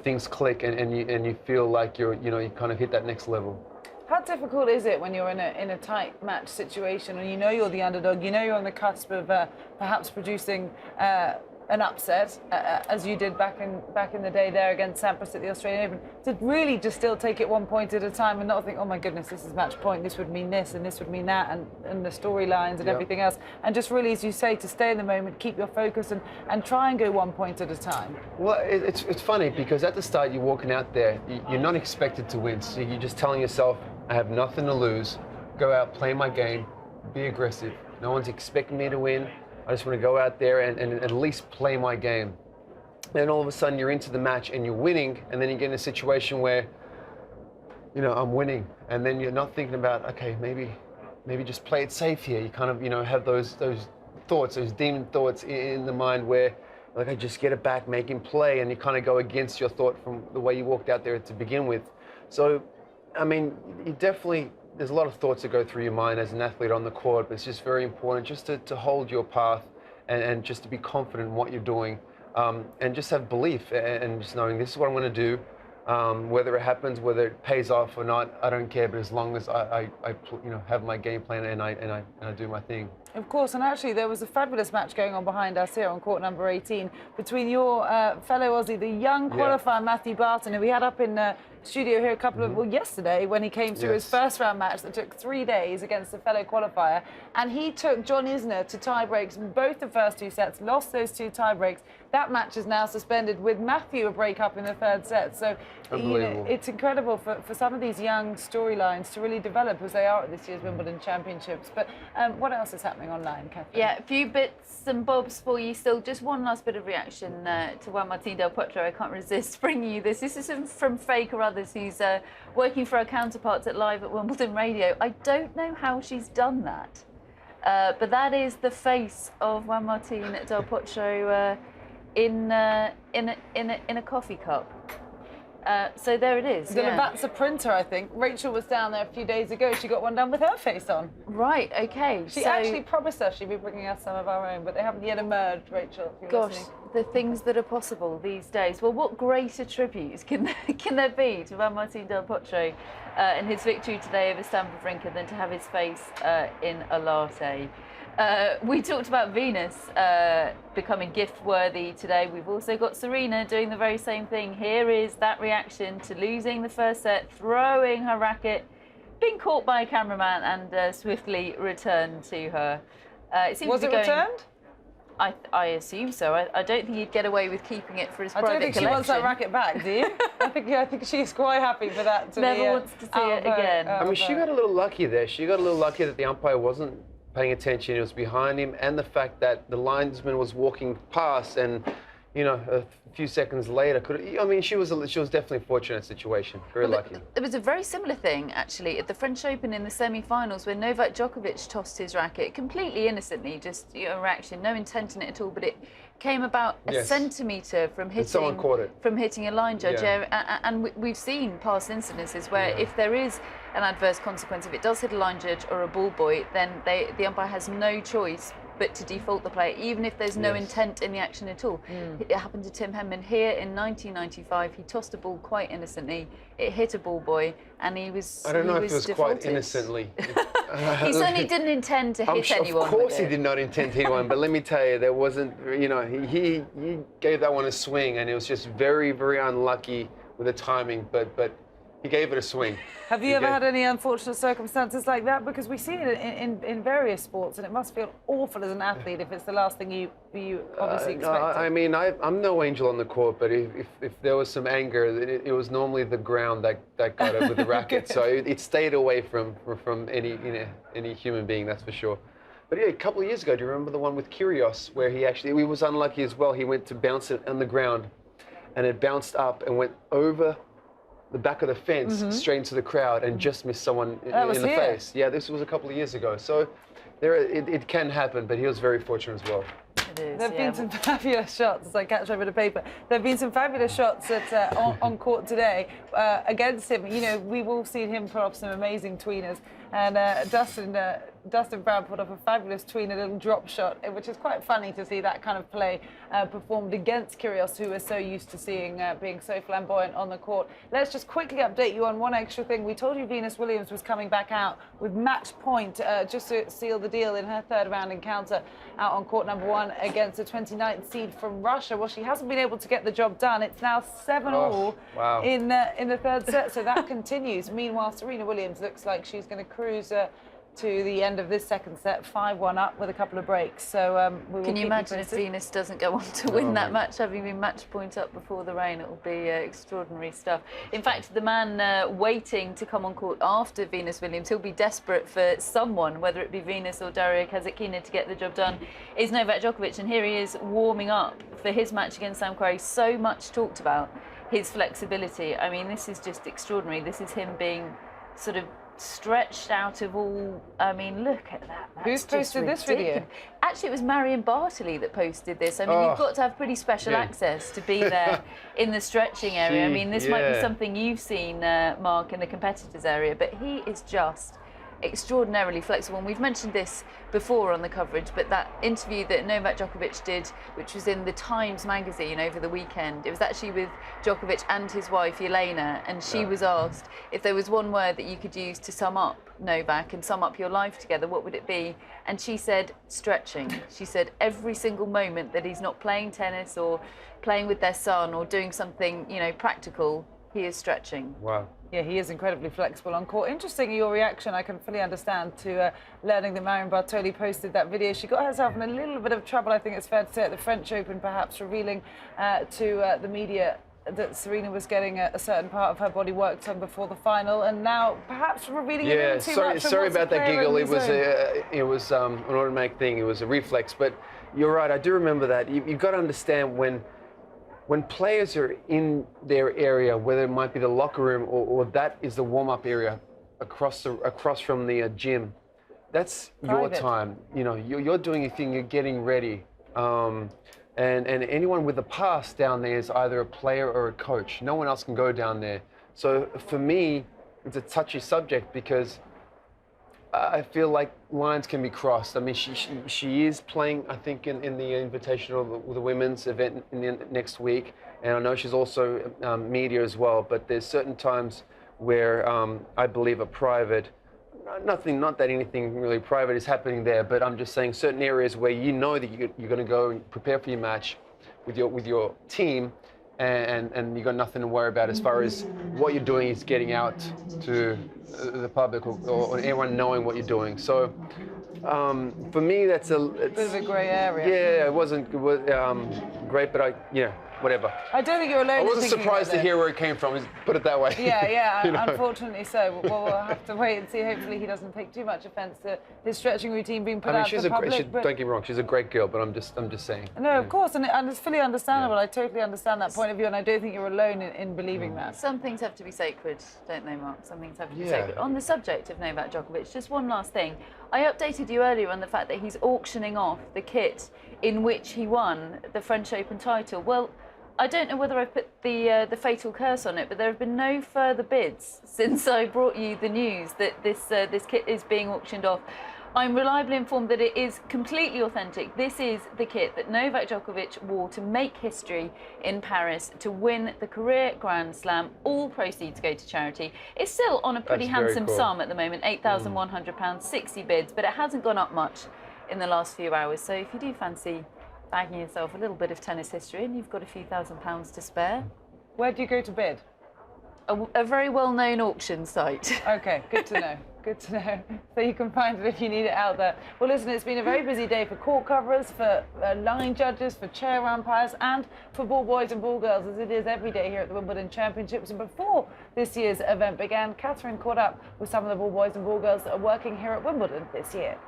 things click and you feel like you kind of hit that next level. How difficult is it when you're in a tight match situation and you're the underdog, you're on the cusp of perhaps producing an upset, as you did back in the day there against Sampras at the Australian Open, to really just still take it 1 point at a time and not think, oh my goodness, this is match point, this would mean this and this would mean that, and the storylines and everything else, and just really, as you say, to stay in the moment, keep your focus and try and go 1 point at a time. Well, it's funny because at the start you're walking out there, you're not expected to win, so you're just telling yourself, I have nothing to lose, go out, play my game, be aggressive. No one's expecting me to win. I just want to go out there and at least play my game. Then all of a sudden you're into the match and you're winning, and then you get in a situation where, I'm winning, and then you're not thinking about, okay, maybe just play it safe here. You kind of, have those thoughts, those demon thoughts in the mind where, like, I just get it back, make him play, and you kind of go against your thought from the way you walked out there to begin with. So, I mean, there's a lot of thoughts that go through your mind as an athlete on the court, but it's just very important just to hold your path and just to be confident in what you're doing, and just have belief and just knowing this is what I'm going to do. Whether it happens, whether it pays off or not, I don't care. But as long as I have my game plan and I do my thing. Of course, and actually there was a fabulous match going on behind us here on court number 18 between your fellow Aussie, the young qualifier Matthew Barton, who we had up in studio here yesterday when he came through his first round match that took 3 days against a fellow qualifier, and he took John Isner to tie breaks in both the first 2 sets, lost those 2 tie breaks. That match is now suspended with Matthew a break up in the 3rd set. So it's incredible for some of these young storylines to really develop as they are at this year's Wimbledon Championships. But what else is happening online, Catherine? Yeah, a few bits and bobs for you still. Just one last bit of reaction to Juan Martín del Potro. I can't resist bringing you this. This is from Faye Carruthers, who's working for her counterparts at Live at Wimbledon Radio. I don't know how she's done that, but that is the face of Juan Martín del Potro in a coffee cup. So there it is. That's a printer, I think. Rachel was down there a few days ago. She got one done with her face on. Right, okay. She actually promised us she'd be bringing us some of our own, but they haven't yet emerged, Rachel. If you're listening. The things that are possible these days. Well, what greater tributes can there be to Juan Martín del Potro and his victory today over Stan Wawrinka than to have his face in a latte? We talked about Venus becoming gift-worthy today. We've also got Serena doing the very same thing. Here is that reaction to losing the first set, throwing her racket, being caught by a cameraman and swiftly returned to her. Was it returned? I assume so. I don't think he'd get away with keeping it for his private collection. I don't think she wants that racket back, do you? I think she's quite happy for that. Never wants to see it again. I mean, she got a little lucky there. She got a little lucky that the umpire wasn't paying attention. It was behind him, and the fact that the linesman was walking past, and a few seconds later she was definitely a fortunate situation. Very lucky. There was a very similar thing actually at the French Open in the semi-finals when Novak Djokovic tossed his racket completely innocently, just a reaction, no intent in it at all, but it came about a centimetre from hitting a line judge. And we've seen past incidences where if there is an adverse consequence, if it does hit a line judge or a ball boy, then the umpire has no choice but to default the play, even if there's no intent in the action at all. It happened to Tim Henman here in 1995. He tossed a ball quite innocently. It hit a ball boy, and he was I don't know if it was defaulted. Quite innocently. He certainly didn't intend to hit anyone. Of course he did not intend to hit anyone, but let me tell you, there wasn't, he gave that one a swing, and it was just very, very unlucky with the timing, but he gave it a swing. Have you ever had any unfortunate circumstances like that? Because we see it in various sports, and it must feel awful as an athlete if it's the last thing you obviously expected. No, I mean, I'm no angel on the court, but if there was some anger, it was normally the ground that got it with the racket. So it stayed away from any human being, that's for sure. But yeah, a couple of years ago, do you remember the one with Kyrgios, where he was unlucky as well. He went to bounce it on the ground, and it bounced up and went over the back of the fence straight into the crowd and just missed someone in the face. Yeah, this was a couple of years ago. So it can happen, but he was very fortunate as well. It is. There have been some fabulous shots, as I catch over the paper. There have been some fabulous shots on court today against him. You know, we've all seen him put off some amazing tweeners. And Dustin BROWN put off a fabulous tween, a little drop shot, which is quite funny to see that kind of play performed against Kyrgios, who we're so used to seeing being so flamboyant on the court. Let's just quickly update you on one extra thing. We told you Venus Williams was coming back out with match point just to seal the deal in her third round encounter out on court number 1 against the 29th seed from Russia. Well, she hasn't been able to get the job done. It's now 7-all in the third set, so that continues. Meanwhile, Serena Williams looks like she's going to cruise to the end of this second set, 5-1 up with a couple of breaks. So can you imagine if Venus doesn't go on to win that match, having been match point up before the rain? It will be extraordinary stuff. In fact, the man waiting to come on court after Venus Williams, he'll be desperate for someone, whether it be Venus or Daria Kasatkina, to get the job done, is Novak Djokovic, and here he is warming up for his match against Sam Querrey. So much talked about his flexibility. I mean, this is just extraordinary. This is him being sort of stretched out of all. I mean, look at that. Who's posted this video? Actually, it was Marion Bartley that posted this. I mean, you've got to have pretty special access to be there in the stretching area. I mean, this might be something you've seen, Mark, in the competitors area, but he is just extraordinarily flexible. And we've mentioned this before on the coverage, but that interview that Novak Djokovic did, which was in the Times magazine over the weekend, it was actually with Djokovic and his wife Elena, and she was asked if there was one word that you could use to sum up Novak and sum up your life together, what would it be? And she said stretching. She said every single moment that he's not playing tennis or playing with their son or doing something, you know, practical, he is stretching. Wow. Yeah, he is incredibly flexible on court. Interesting, your reaction, I can fully understand, to learning that Marion Bartoli posted that video. She got herself in a little bit of trouble, I think it's fair to say, at the French Open, perhaps revealing to the media that Serena was getting a certain part of her body worked on before the final, and now perhaps revealing a little too much. Sorry about that giggle. It was an automatic thing. It was a reflex. But you're right. I do remember that. You've got to understand when players are in their area, whether it might be the locker room or that is the warm-up area across from the gym, that's your time. You know, you're doing your thing. You're getting ready. And anyone with a pass down there is either a player or a coach. No one else can go down there. So for me, it's a touchy subject because I feel like lines can be crossed. I mean, she is playing, I think, in the Invitational, the women's event next week, and I know she's also media as well. But there's certain times where I believe a private, not that anything really private is happening there, but I'm just saying certain areas where you know that you're going to go and prepare for your match with your team, and you got nothing to worry about as far as what you're doing is getting out to the public or anyone knowing what you're doing. So for me, that's a bit of a grey area. Yeah, it wasn't great, but whatever. I don't think you're alone. I wasn't surprised to hear where it came from, put it that way. Yeah, You know? unfortunately so. Well, we'll have to wait and see. Hopefully he doesn't take too much offence to his stretching routine being put out to the public. Don't get me wrong, she's a great girl, but I'm just saying. No, of course, and it's fully understandable. I totally understand that point of view, and I don't think you're alone in believing that. Some things have to be sacred, don't they, Mark? Some things have to be sacred. On the subject of Novak Djokovic, just one last thing. I updated you earlier on the fact that he's auctioning off the kit in which he won the French Open title. Well, I don't know whether I've put the fatal curse on it, but there have been no further bids since I brought you the news that this kit is being auctioned off. I'm reliably informed that it is completely authentic. This is the kit that Novak Djokovic wore to make history in Paris to win the career Grand Slam. All proceeds go to charity. It's still on a pretty handsome sum at the moment, £8,100, 60 bids, but it hasn't gone up much in the last few hours. So if you do fancy bagging yourself a little bit of tennis history and you've got a few £1,000s to spare. Where do you go to bid? A very well-known auction site. Okay, good to know. Good to know. So you can find it if you need it out there. Well, listen, it's been a very busy day for court coverers, for line judges, for chair umpires, and for ball boys and ball girls, as it is every day here at the Wimbledon Championships. And before this year's event began, Catherine caught up with some of the ball boys and ball girls that are working here at Wimbledon this year.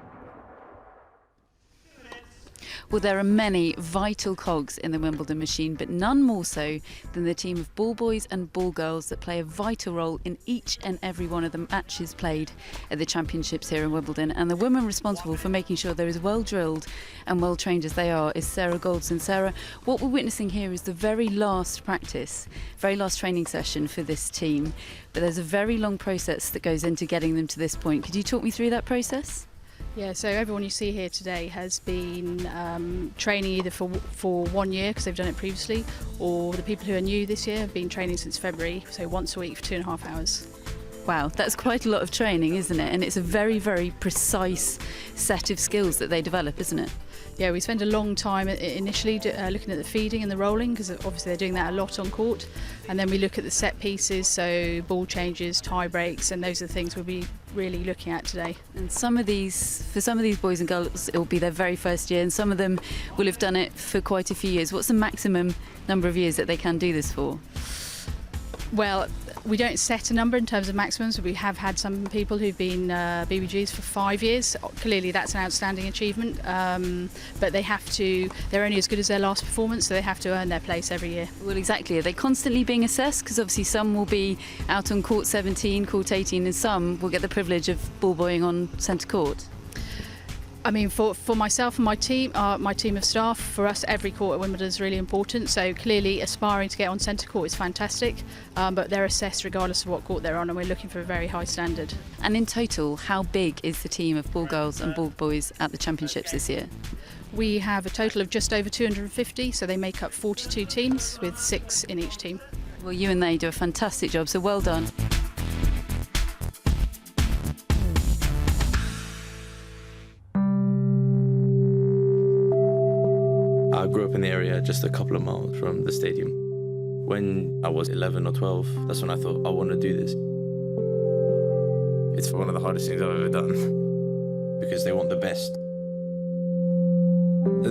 Well, there are many vital cogs in the Wimbledon machine, but none more so than the team of ball boys and ball girls that play a vital role in each and every one of the matches played at the championships here in Wimbledon. And the woman responsible for making sure they're as well drilled and well trained as they are is Sarah Goldson. Sarah, what we're witnessing here is the very last practice, very last training session for this team. But there's a very long process that goes into getting them to this point. Could you talk me through that process? Yeah, so everyone you see here today has been training either for 1 year, because they've done it previously, or the people who are new this year have been training since February, so once a week for 2.5 hours. Wow, that's quite a lot of training, isn't it? And it's a very, very precise set of skills that they develop, isn't it? Yeah, we spend a long time initially looking at the feeding and the rolling, because obviously they're doing that a lot on court. And then we look at the set pieces, so ball changes, tie breaks, and those are the things we'll be really looking at today. And for some of these boys and girls, it will be their very first year, and some of them will have done it for quite a few years. What's the maximum number of years that they can do this for? Well, we don't set a number in terms of maximums, but we have had some people who've been BBGs for 5 years. Clearly that's an outstanding achievement, but they're only as good as their last performance, so they have to earn their place every year. Well, exactly. Are they constantly being assessed? Because obviously some will be out on court 17, court 18, and some will get the privilege of ball boying on centre court. I mean, for myself and my team of staff, for us, every court at Wimbledon is really important. So clearly, aspiring to get on centre court is fantastic, but they're assessed regardless of what court they're on, and we're looking for a very high standard. And in total, how big is the team of ball girls and ball boys at the championships this year? We have a total of just over 250, so they make up 42 teams with 6 in each team. Well, you and they do a fantastic job, so well done. I grew up in the area just a couple of miles from the stadium. When I was 11 or 12, that's when I thought, I want to do this. It's one of the hardest things I've ever done because they want the best.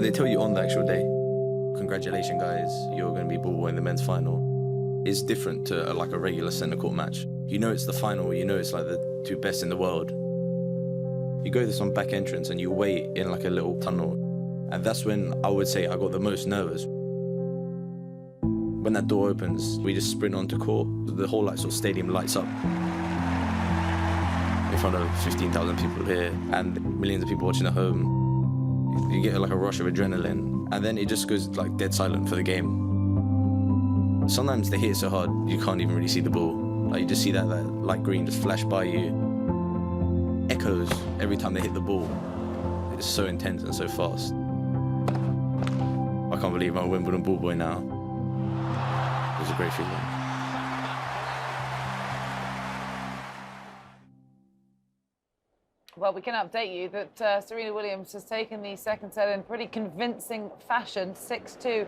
They tell you on the actual day, congratulations guys, you're going to be ball boy in the men's final. It's different to like a regular centre court match. You know it's the final, you know it's like the 2 best in the world. You go to some back entrance and you wait in like a little tunnel. And that's when I would say I got the most nervous. When that door opens, we just sprint onto court. The whole sort of stadium lights up in front of 15,000 people here and millions of people watching at home. You get like a rush of adrenaline, and then it just goes like dead silent for the game. Sometimes they hit it so hard you can't even really see the ball. Like you just see that light green just flash by you. Echoes every time they hit the ball. It's so intense and so fast. I can't believe I'm a Wimbledon ball boy now. It was a great feeling. Well, we can update you that Serena Williams has taken the second set in pretty convincing fashion, 6-2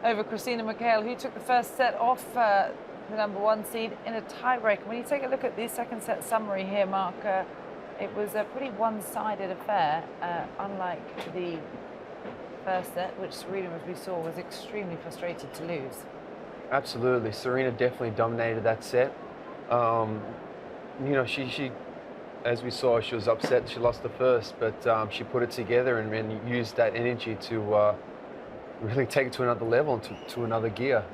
over Christina McHale, who took the first set off the #1 seed in a tiebreak. When you take a look at the second set summary here, Mark, it was a pretty one-sided affair, unlike the first set, which Serena, as we saw, was extremely frustrated to lose. Absolutely. Serena definitely dominated that set. You know, she, as we saw, she was upset she lost the first, but she put it together and used that energy to really take it to another level and to another gear.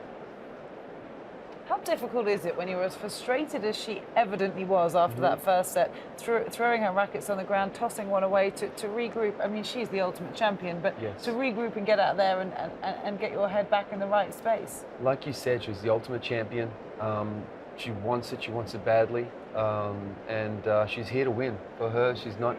How difficult is it when you're as frustrated as she evidently was after that first set, throwing her rackets on the ground, tossing one away, to regroup? I mean, she's the ultimate champion, but yes, to regroup and get out there and get your head back in the right space. Like you said, she's the ultimate champion. She wants it badly, and she's here to win. For her, she's not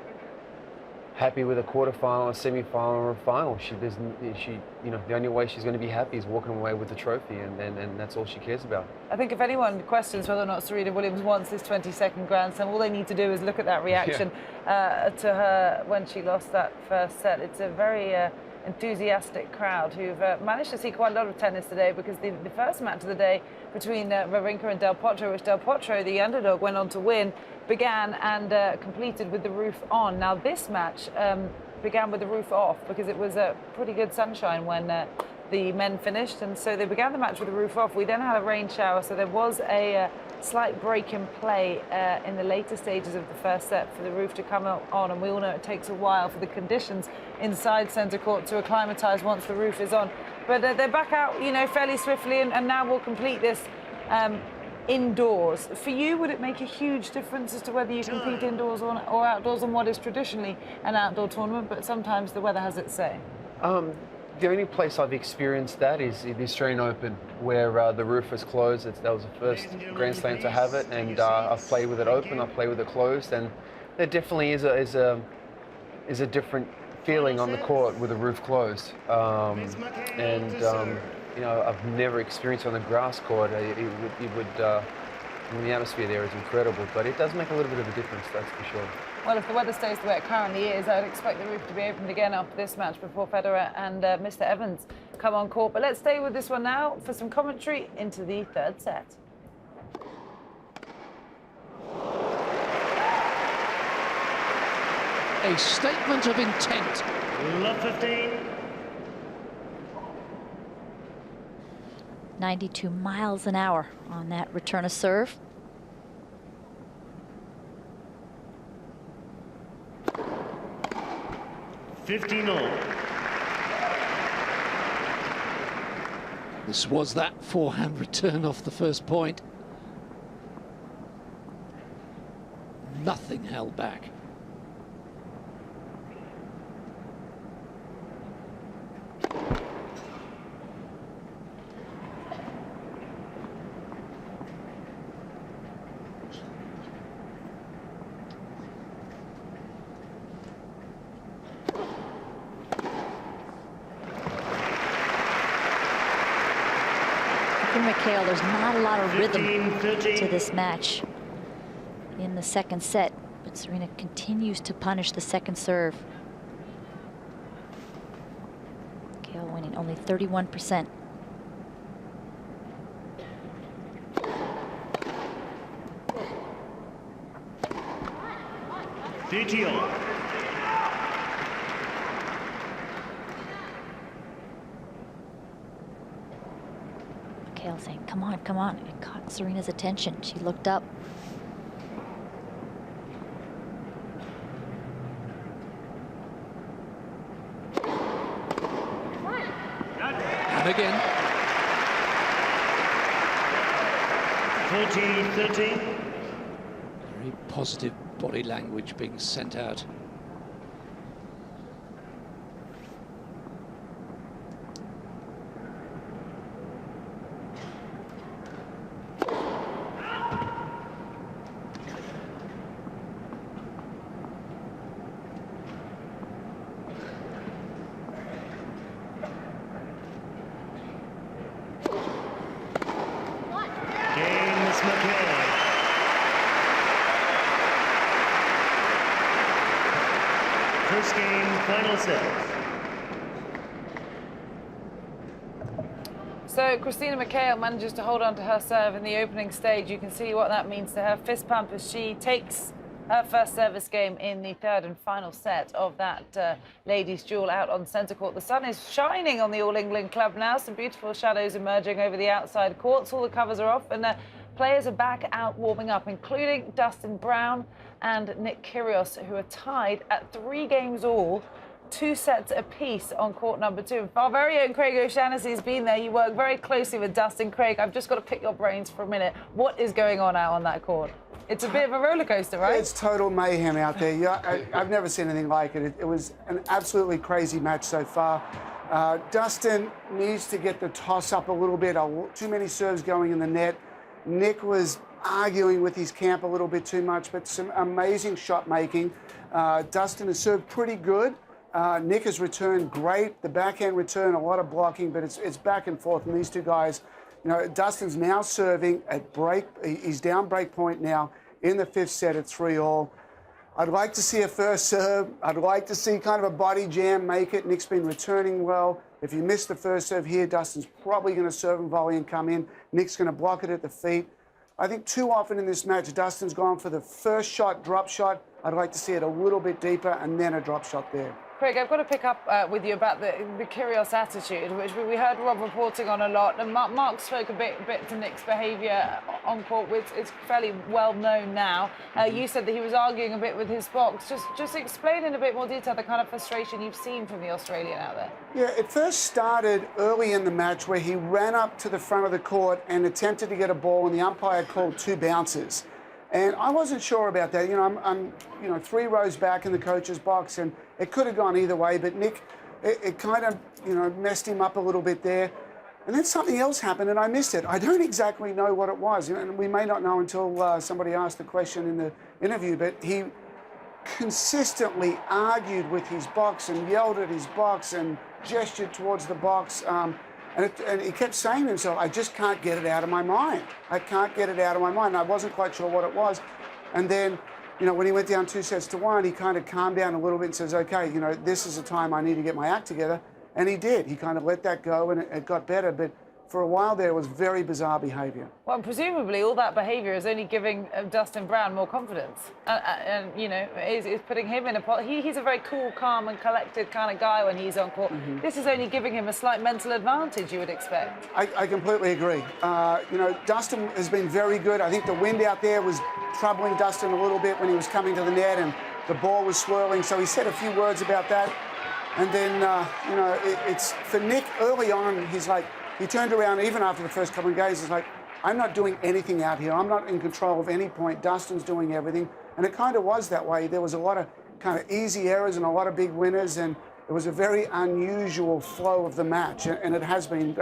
happy with a quarterfinal, a semi-final, or a final. You know, the only way she's going to be happy is walking away with the trophy, and that's all she cares about. I think if anyone questions whether or not Serena Williams wants this 22nd Grand Slam, all they need to do is look at that reaction to her when she lost that first set. It's a very enthusiastic crowd who've managed to see quite a lot of tennis today, because the first match of the day between Wawrinka and Del Potro, which Del Potro, the underdog, went on to win, began and completed with the roof on. Now this match began with the roof off because it was a pretty good sunshine when the men finished, and so they began the match with the roof off. We then had a rain shower, so there was a slight break in play in the later stages of the first set for the roof to come on, and we all know it takes a while for the conditions inside centre court to acclimatise once the roof is on. But they're back out, you know, fairly swiftly, and now we'll complete this indoors. For you, would it make a huge difference as to whether you compete indoors or outdoors on what is traditionally an outdoor tournament, but sometimes the weather has its say? The only place I've experienced that is the Australian Open, where the roof was closed. That was the first Grand Slam to have it, and I've played with it open, I've played with it closed, and there definitely is a different feeling on the court with the roof closed. You know, I've never experienced it on the grass court. The atmosphere there is incredible, but it does make a little bit of a difference, that's for sure. Well, if the weather stays the way it currently is, I'd expect the roof to be opened again after this match before Federer and Mr. Evans come on court. But let's stay with this one now for some commentary into the third set. A statement of intent. Love 15. 92 miles an hour on that return of serve. This was that forehand return off the first point. Nothing held back. McHale, there's not a lot of rhythm to this match in the second set, but Serena continues to punish the second serve. McHale winning only 31%. Saying, come on, come on. It caught Serena's attention. She looked up. And again. 14-13. Very positive body language being sent out. First game, final set. So Christina McHale manages to hold on to her serve in the opening stage. You can see what that means to her. Fist pump as she takes her first service game in the third and final set of that ladies' duel out on centre court. The sun is shining on the All England club now. Some beautiful shadows emerging over the outside courts. All the covers are off, and players are back out warming up, including Dustin BROWN and Nick Kyrgios, who are tied at 3 games all, 2 sets apiece on court number 2. Our very own Craig O'Shaughnessy has been there. You work very closely with Dustin. Craig, I've just got to pick your brains for a minute. What is going on out on that court? It's a bit of a roller coaster, right? It's total mayhem out there. Yeah, I've never seen anything like it. It was an absolutely crazy match so far. Dustin needs to get the toss up a little bit. Too many serves going in the net. Nick was arguing with his camp a little bit too much, but some amazing shot making. Dustin has served pretty good. Nick has returned great. The backhand return, a lot of blocking, but it's back and forth. And these two guys, you know, Dustin's now serving at break. He's down break point now in the 5th set at 3-all. I'd like to see a first serve. I'd like to see kind of a body jam make it. Nick's been returning well. If you miss the first serve here, Dustin's probably going to serve and volley and come in. Nick's going to block it at the feet. I think too often in this match, Dustin's gone for the first shot, drop shot. I'd like to see it a little bit deeper and then a drop shot there. Craig, I've got to pick up with you about the Kyrgios attitude, which we heard Rob reporting on a lot. And Mark spoke a bit to Nick's behaviour on court, which is fairly well known now. You said that he was arguing a bit with his box. Just explain in a bit more detail the kind of frustration you've seen from the Australian out there. Yeah, it first started early in the match where he ran up to the front of the court and attempted to get a ball, and the umpire called 2 bounces. And I wasn't sure about that. You know, I'm 3 rows back in the coach's box, and it could have gone either way. But Nick, it kind of, messed him up a little bit there. And then something else happened, and I missed it. I don't exactly know what it was, and we may not know until somebody asked the question in the interview. But he consistently argued with his box and yelled at his box and gestured towards the box. And he kept saying to himself, I just can't get it out of my mind. I can't get it out of my mind. And I wasn't quite sure what it was. And then, when he went down 2-1, he kind of calmed down a little bit and says, okay, this is the time I need to get my act together. And he did. He kind of let that go, and it got better. But for a while there, it was very bizarre behaviour. Well, presumably all that behaviour is only giving Dustin Brown more confidence. And is putting him in a... He's a very cool, calm and collected kind of guy when he's on court. Mm-hmm. This is only giving him a slight mental advantage, you would expect. I completely agree. Dustin has been very good. I think the wind out there was troubling Dustin a little bit when he was coming to the net and the ball was swirling. So he said a few words about that. And then, it's for Nick early on, he's like... He turned around, even after the first couple of games, he's like, I'm not doing anything out here. I'm not in control of any point. Dustin's doing everything. And it kind of was that way. There was a lot of kind of easy errors and a lot of big winners, and it was a very unusual flow of the match, and it has been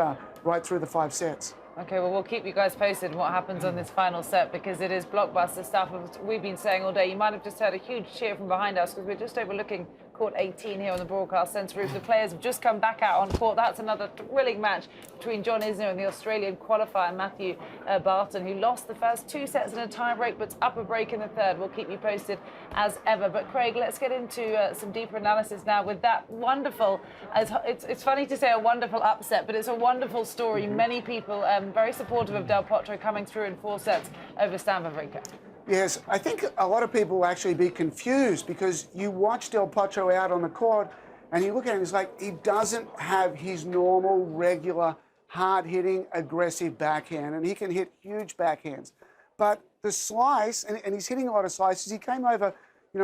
right through the 5 sets. OK, well, we'll keep you guys posted on what happens on this final set, because it is blockbuster stuff. We've been saying all day. You might have just heard a huge cheer from behind us, because we're just overlooking court 18 here on the broadcast centre roof. The players have just come back out on court. That's another thrilling match between John Isner and the Australian qualifier Matthew Barton, who lost the first 2 sets in a tie-break, but's up a break in the third. We'll keep you posted as ever. But Craig, let's get into some deeper analysis now with that wonderful, it's funny to say a wonderful upset, but it's a wonderful story. Many people very supportive of Del Potro coming through in 4 sets over Stan Wawrinka. Yes, I think a lot of people will actually be confused, because you watch Del Potro out on the court and you look at him, it's like he doesn't have his normal, regular, hard-hitting, aggressive backhand, and he can hit huge backhands. But the slice, and he's hitting a lot of slices, he came over,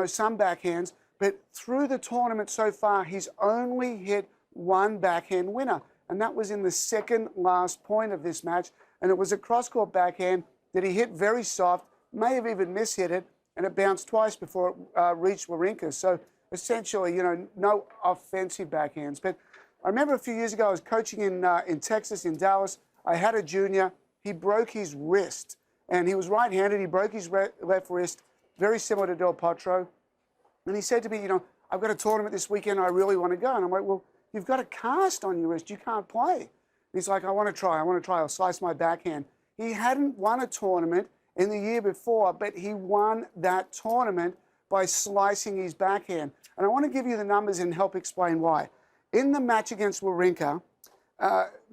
some backhands, but through the tournament so far, he's only hit 1 backhand winner, and that was in the second last point of this match, and it was a cross-court backhand that he hit very soft, may have even mishit it, and it bounced twice before it reached Wawrinka. So essentially, no offensive backhands. But I remember a few years ago, I was coaching in Texas, in Dallas. I had a junior. He broke his wrist, and he was right-handed. He broke his left wrist, very similar to Del Potro. And he said to me, I've got a tournament this weekend. I really want to go. And I'm like, well, you've got a cast on your wrist. You can't play. And he's like, I want to try. I'll slice my backhand. He hadn't won a tournament in the year before, but he won that tournament by slicing his backhand. And I want to give you the numbers and help explain why. In the match against Wawrinka,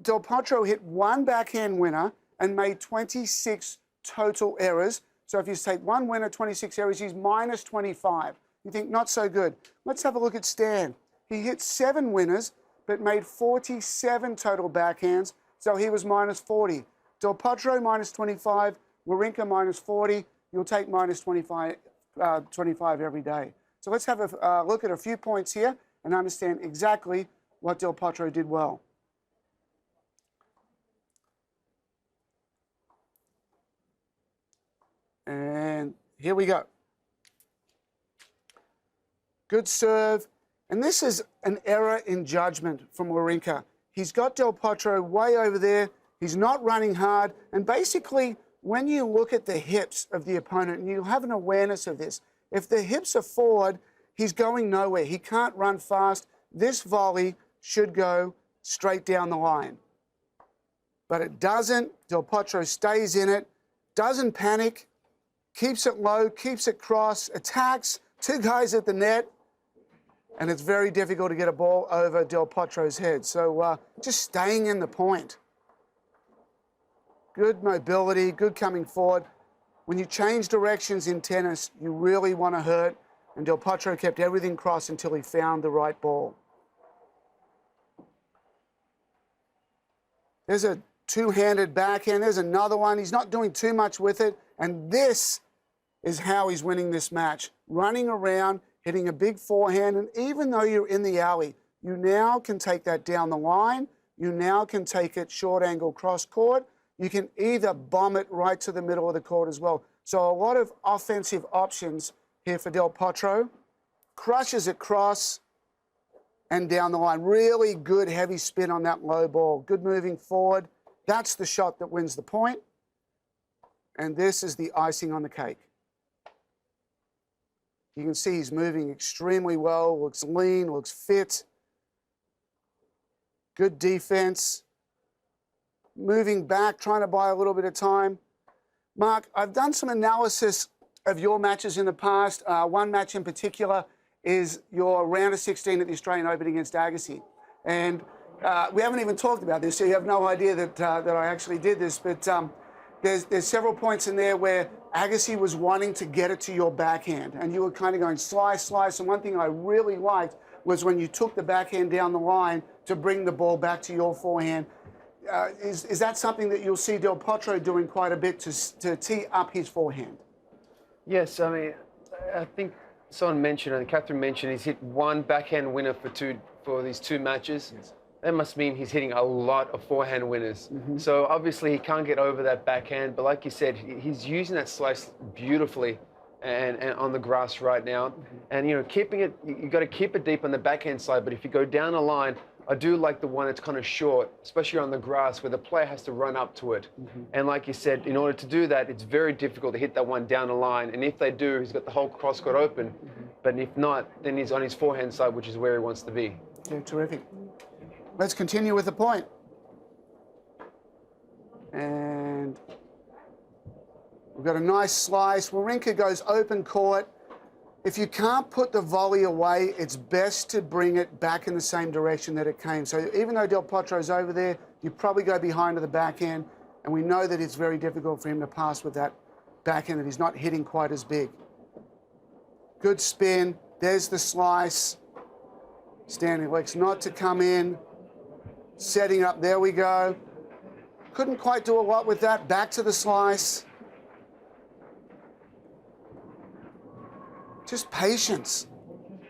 Del Potro hit 1 backhand winner and made 26 total errors. So if you take 1 winner, 26 errors, he's minus 25. You think, not so good. Let's have a look at Stan. He hit 7 winners, but made 47 total backhands, so he was minus 40. Del Potro, minus 25. Wawrinka, minus 40. You'll take minus 25 every day. So let's have a look at a few points here and understand exactly what Del Potro did well. And here we go. Good serve. And this is an error in judgment from Wawrinka. He's got Del Potro way over there. He's not running hard. And basically, when you look at the hips of the opponent, and you have an awareness of this, if the hips are forward, he's going nowhere. He can't run fast. This volley should go straight down the line. But it doesn't. Del Potro stays in it, doesn't panic, keeps it low, keeps it cross, attacks, 2 guys at the net, and it's very difficult to get a ball over Del Potro's head. So just staying in the point. Good mobility, good coming forward. When you change directions in tennis, you really want to hurt And Del Potro kept everything crossed until he found the right ball. There's a two-handed backhand. There's another one. He's not doing too much with it. And this is how he's winning this match. Running around, hitting a big forehand. And even though you're in the alley, you now can take that down the line. You now can take it short angle cross court. You can either bomb it right to the middle of the court as well. So a lot of offensive options here for Del Potro. Crushes it cross and down the line. Really good heavy spin on that low ball. Good moving forward. That's the shot that wins the point. And this is the icing on the cake. You can see he's moving extremely well, looks lean, looks fit. Good defense. Moving back, trying to buy a little bit of time. Mark, I've done some analysis of your matches in the past. One match in particular is your round of 16 at the Australian Open against Agassi. And we haven't even talked about this, so you have no idea that I actually did this. But there's several points in there where Agassi was wanting to get it to your backhand, and you were kind of going slice, slice. And one thing I really liked was when you took the backhand down the line to bring the ball back to your forehand. Is that something that you'll see Del Potro doing quite a bit to tee up his forehand? Yes, I mean, I think someone mentioned, and Catherine mentioned, he's hit one backhand winner for these two matches. Yes. That must mean he's hitting a lot of forehand winners. Mm-hmm. So obviously he can't get over that backhand, but like you said, he's using that slice beautifully and on the grass right now. Mm-hmm. And, you know, keeping it, you got to keep it deep on the backhand side, but if you go down the line, I do like the one that's kind of short, especially on the grass, where the player has to run up to it. Mm-hmm. And like you said, in order to do that, it's very difficult to hit that one down the line. And if they do, he's got the whole cross court open. Mm-hmm. But if not, then he's on his forehand side, which is where he wants to be. Yeah, terrific. Let's continue with the point. And we've got a nice slice. Wawrinka goes open court. If you can't put the volley away, it's best to bring it back in the same direction that it came. So even though Del Potro's over there, you probably go behind to the backhand, and we know that it's very difficult for him to pass with that backhand, that he's not hitting quite as big. Good spin. There's the slice. Stanley elects not to come in. Setting up. There we go. Couldn't quite do a lot with that. Back to the slice. Just patience.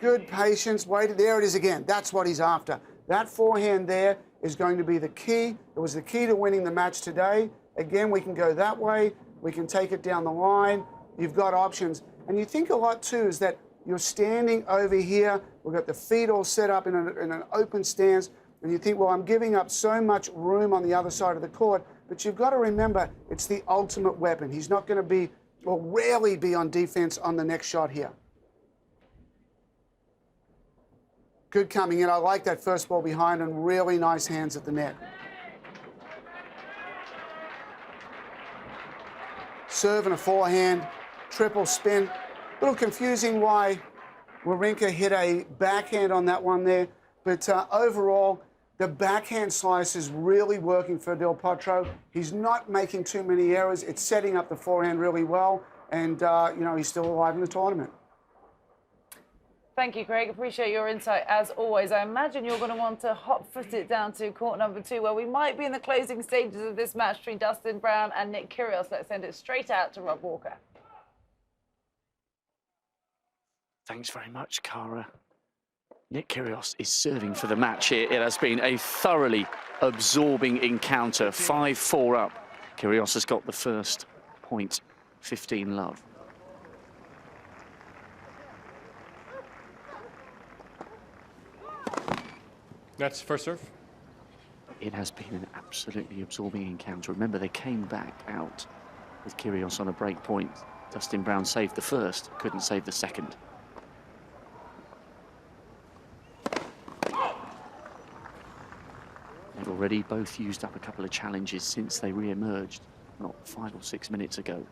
Good patience. Wait, there it is again. That's what he's after. That forehand there is going to be the key. It was the key to winning the match today. Again, we can go that way. We can take it down the line. You've got options. And you think a lot, too, is that you're standing over here. We've got the feet all set up in an open stance. And you think, well, I'm giving up so much room on the other side of the court. But you've got to remember, it's the ultimate weapon. He's not going to be, or rarely be on defense on the next shot here. Good coming in. I like that first ball behind, and really nice hands at the net. Serve and a forehand, triple spin. A little confusing why Wawrinka hit a backhand on that one there. But overall, the backhand slice is really working for Del Potro. He's not making too many errors. It's setting up the forehand really well. And, you know, he's still alive in the tournament. Thank you, Craig. Appreciate your insight as always. I imagine you're going to want to hot-foot it down to court number 2, where we might be in the closing stages of this match between Dustin Brown and Nick Kyrgios. Let's send it straight out to Rob Walker. Thanks very much, Cara. Nick Kyrgios is serving for the match here. It has been a thoroughly absorbing encounter. 5-4 up. Kyrgios has got the first point. 15-love. That's first serve. It has been an absolutely absorbing encounter. Remember, they came back out with Kyrgios on a break point. Dustin Brown saved the first, couldn't save the second. They've already both used up a couple of challenges since they re-emerged, not 5 or 6 minutes ago.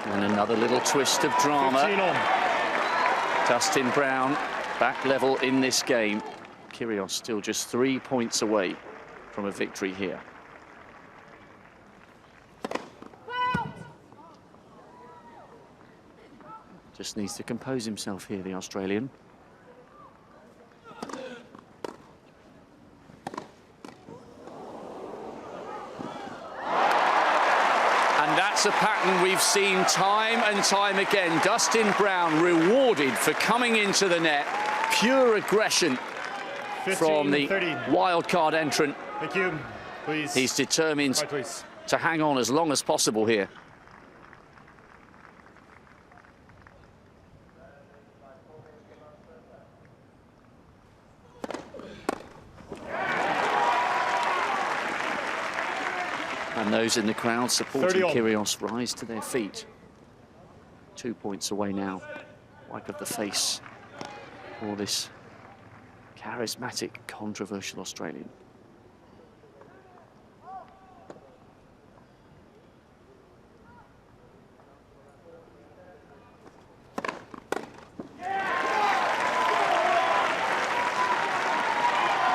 And another little twist of drama. Dustin Brown back level in this game. Kyrgios still just 3 points away from a victory here. Just needs to compose himself here, the Australian. And that's a pattern we've seen time and time again. Dustin Brown rewarded for coming into the net. Pure aggression 15, from the 13. wild card entrant. Thank you. Please. He's determined Right, please. to hang on as long as possible here. And those in the crowd supporting Kyrgios rise to their feet. 2 points away now. Wipe of the face for this charismatic, controversial Australian.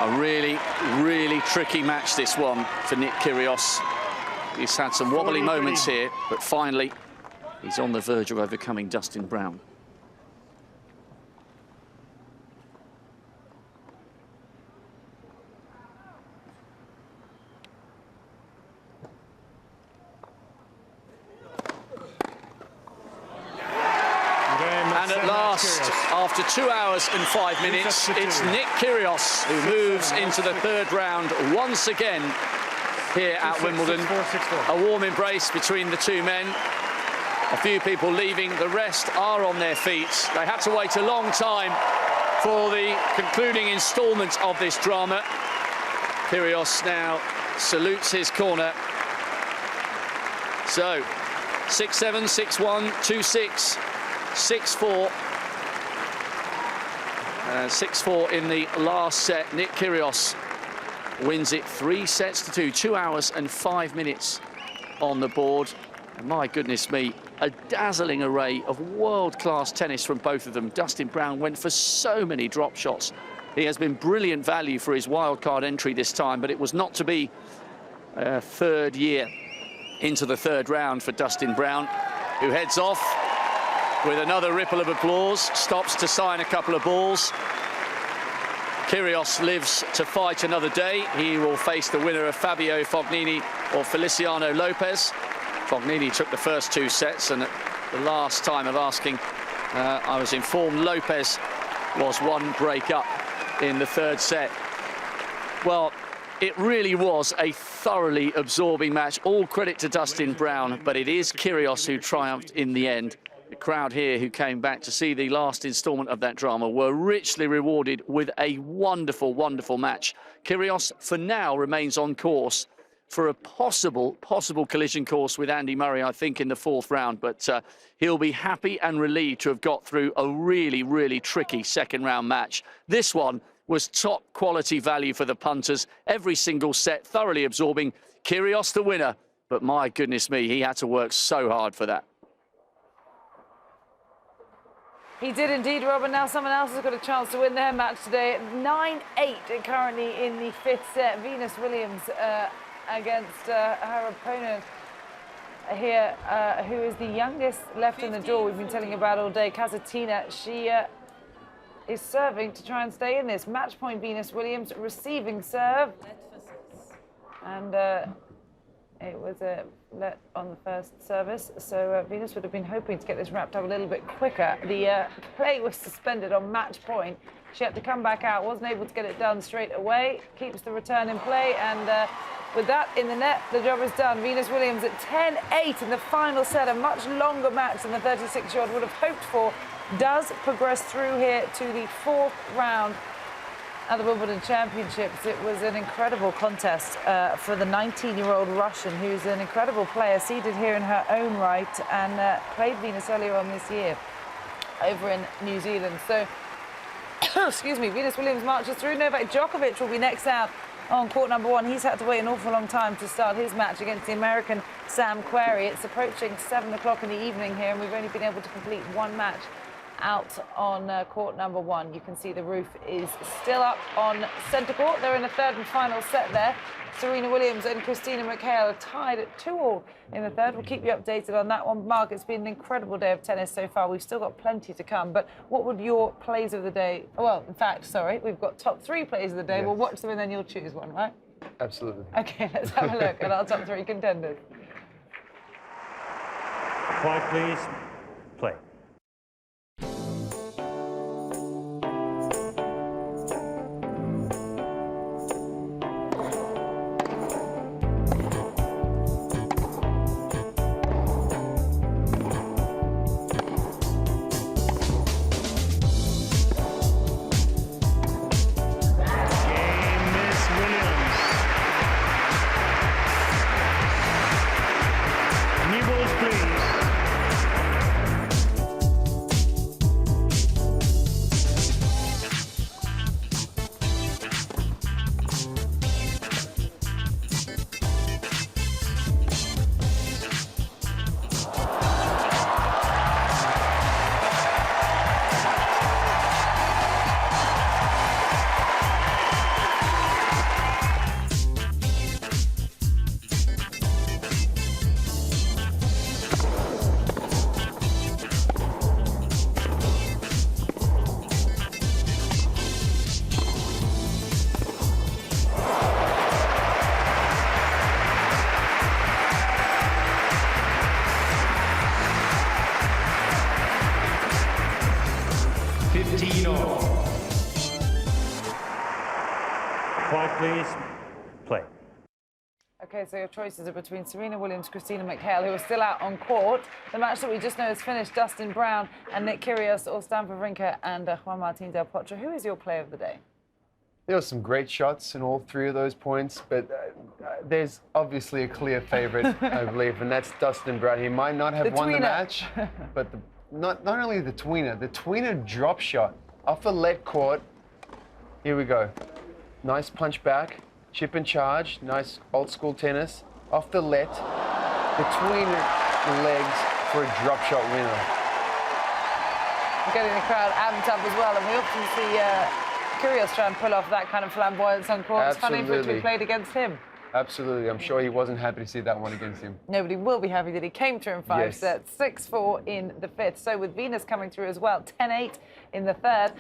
A really, really tricky match, this one, for Nick Kyrgios. He's had some wobbly moments here, but finally, he's on the verge of overcoming Dustin Brown. And at last, after 2 hours and 5 minutes, it's Nick Kyrgios who moves into the third round once again here at Wimbledon. A warm embrace between the two men. A few people leaving, the rest are on their feet. They had to wait a long time for the concluding instalment of this drama. Kyrgios now salutes his corner. So, 6-7, 6-1, 2-6, 6-4. 6-4 in the last set. Nick Kyrgios wins it 3-2, 2 hours and 5 minutes on the board. And my goodness me, a dazzling array of world-class tennis from both of them. Dustin Brown went for so many drop shots. He has been brilliant value for his wildcard entry this time, but it was not to be. Third year into the third round for Dustin Brown, who heads off with another ripple of applause, stops to sign a couple of balls. Kyrgios lives to fight another day. He will face the winner of Fabio Fognini or Feliciano Lopez. Fognini took the first 2 sets, and at the last time of asking, I was informed Lopez was 1 break up in the third set. Well, it really was a thoroughly absorbing match. All credit to Dustin Brown, but it is Kyrgios who triumphed in the end. The crowd here who came back to see the last instalment of that drama were richly rewarded with a wonderful, wonderful match. Kyrgios, for now, remains on course for a possible collision course with Andy Murray, I think, in the 4th round. But he'll be happy and relieved to have got through a really, really tricky second round match. This one was top quality value for the punters. Every single set thoroughly absorbing. Kyrgios the winner. But my goodness me, he had to work so hard for that. He did indeed, Rob, and now someone else has got a chance to win their match today. 9-8 currently in the 5th set. Venus Williams against her opponent here, who is the youngest left in the draw we've been telling you about all day, Kasatina. She is serving to try and stay in this. Match point Venus Williams, receiving serve. And it was a let on the first service, so Venus would have been hoping to get this wrapped up a little bit quicker. The play was suspended on match point. She had to come back out, wasn't able to get it done straight away. Keeps the return in play, and with that in the net, the job is done. Venus Williams at 10-8 in the final set, a much longer match than the 36-year-old would have hoped for. Does progress through here to the 4th round at the Wimbledon Championships. It was an incredible contest for the 19-year-old Russian, who's an incredible player, seeded here in her own right, and played Venus earlier on this year over in New Zealand. So, excuse me, Venus Williams marches through. Novak Djokovic will be next out on court number 1. He's had to wait an awful long time to start his match against the American Sam Querrey. It's approaching 7 o'clock in the evening here, and we've only been able to complete 1 match out on court number 1. You can see the roof is still up on centre court. They're in the 3rd and final set there. Serena Williams and Christina McHale are tied at 2-2 in the third. We'll keep you updated on that one. Mark, it's been an incredible day of tennis so far. We've still got plenty to come, but what would your plays of the day... Well, in fact, sorry, we've got top 3 plays of the day. Yes. We'll watch them and then you'll choose one, right? Absolutely. Okay, let's have a look at our top 3 contenders. Quiet, please. Play. Quiet, please. Play. Okay, so your choices are between Serena Williams, Christina McHale, who are still out on court. The match that we just know has finished, Dustin BROWN and Nick Kyrgios, or Stan Wawrinka and Juan Martín del Potro. Who is your player of the day? There were some great shots in all 3 of those points, but there's obviously a clear favorite, I believe, and that's Dustin BROWN. He might not have won the match, but not only the tweener drop shot off the lead court. Here we go. Nice punch back, chip and charge, nice old school tennis. Off the let, between the legs for a drop shot winner. Getting the crowd amped up as well, and we often see Kyrgios try and pull off that kind of flamboyance on court. It's funny for it to be played against him. Absolutely. I'm sure he wasn't happy to see that one against him. Nobody will be happy that he came through in 5 sets, 6-4 in the 5th. So with Venus coming through as well, 10-8 in the 3rd.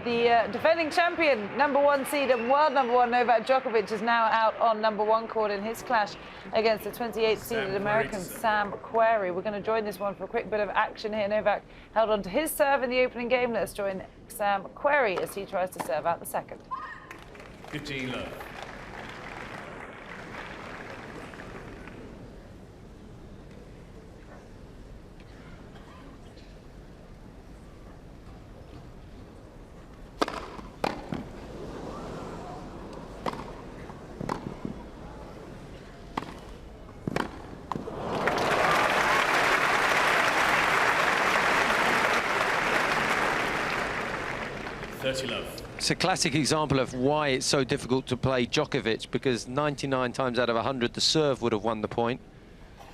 The defending champion, #1 seed and world #1 Novak Djokovic is now out on #1 court in his clash against the 28th seeded American Sam Querrey. We're going to join this one for a quick bit of action here. Novak held on to his serve in the opening game. Let's join Sam Querrey as he tries to serve out the second. 15 love. It's a classic example of why it's so difficult to play Djokovic, because 99 times out of 100 the serve would have won the point.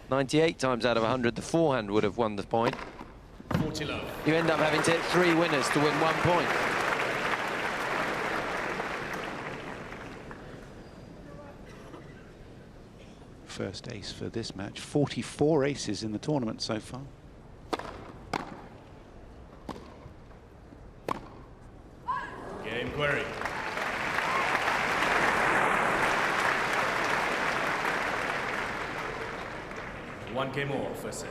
98 times out of 100 the forehand would have won the point. 40 love. You end up having to hit 3 winners to win 1 point. First ace for this match. 44 aces in the tournament so far. Game query. One game more, first set.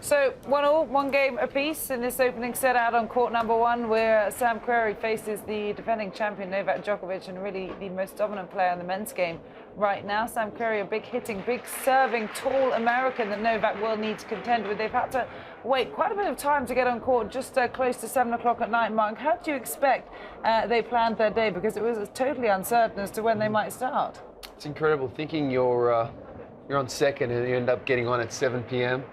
So 1-1, 1 game apiece in this opening set out on court #1, where Sam Querrey faces the defending champion Novak Djokovic, and really the most dominant player in the men's game right now. Sam Querrey, a big hitting, big serving, tall American that Novak will need to contend with. They've had to wait quite a bit of time to get on court, just close to 7 o'clock at night. Mark, how do you expect they planned their day? Because it was totally uncertain as to when they might start. It's incredible thinking you're on second and you end up getting on at 7 p.m.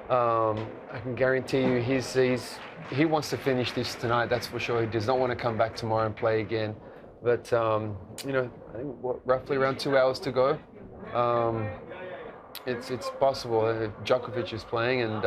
I can guarantee you he wants to finish this tonight, that's for sure. He does not want to come back tomorrow and play again. But, you know, I think roughly around 2 hours to go. It's possible. Djokovic is playing, and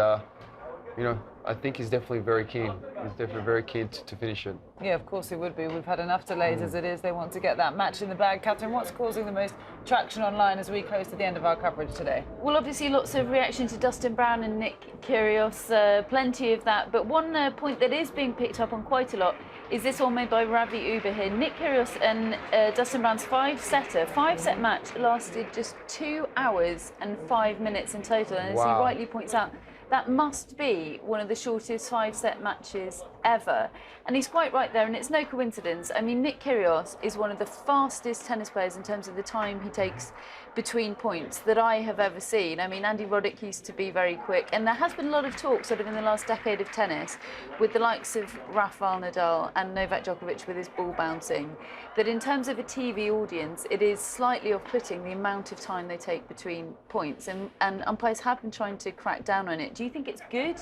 you know, I think he's definitely very keen. He's definitely very keen to finish it. Yeah, of course he would be. We've had enough delays as it is. They want to get that match in the bag. Catherine, what's causing the most traction online as we close to the end of our coverage today? Well, obviously lots of reaction to Dustin BROWN and Nick Kyrgios, plenty of that. But one point that is being picked up on quite a lot is this one made by Ravi Uber here. Nick Kyrgios and Dustin BROWN's five-set match lasted just 2 hours and 5 minutes in total. And as he rightly points out, that must be one of the shortest 5-set matches ever. And he's quite right there, and it's no coincidence. I mean, Nick Kyrgios is one of the fastest tennis players in terms of the time he takes between points that I have ever seen. I mean, Andy Roddick used to be very quick, and there has been a lot of talk sort of in the last decade of tennis with the likes of Rafael Nadal and Novak Djokovic with his ball bouncing, that in terms of a TV audience, it is slightly off-putting the amount of time they take between points, and umpires have been trying to crack down on it. Do you think it's good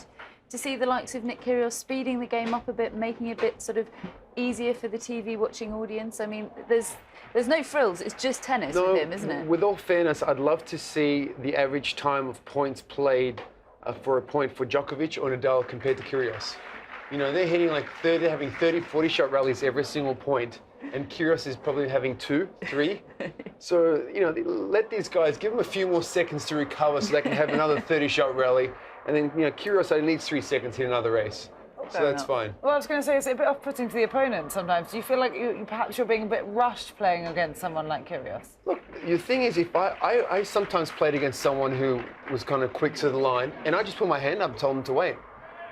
to see the likes of Nick Kyrgios speeding the game up a bit, making it a bit sort of easier for the TV watching audience? I mean, there's no frills, it's just tennis with him, isn't it? With all fairness, I'd love to see the average time of points played for a point for Djokovic or Nadal compared to Kyrgios. You know, they're hitting like they're having 30, 40 shot rallies every single point, and Kyrgios is probably having 2, 3. So, you know, let these guys, give them a few more seconds to recover so they can have another 30 shot rally. And then, you know, Kyrgios only needs 3 seconds to hit another race. So that's fine. Well, I was going to say, it's a bit off-putting to the opponent sometimes. Do you feel like perhaps you're being a bit rushed playing against someone like Kyrgios? Look, the thing is, if I sometimes played against someone who was kind of quick to the line, and I just put my hand up and told them to wait.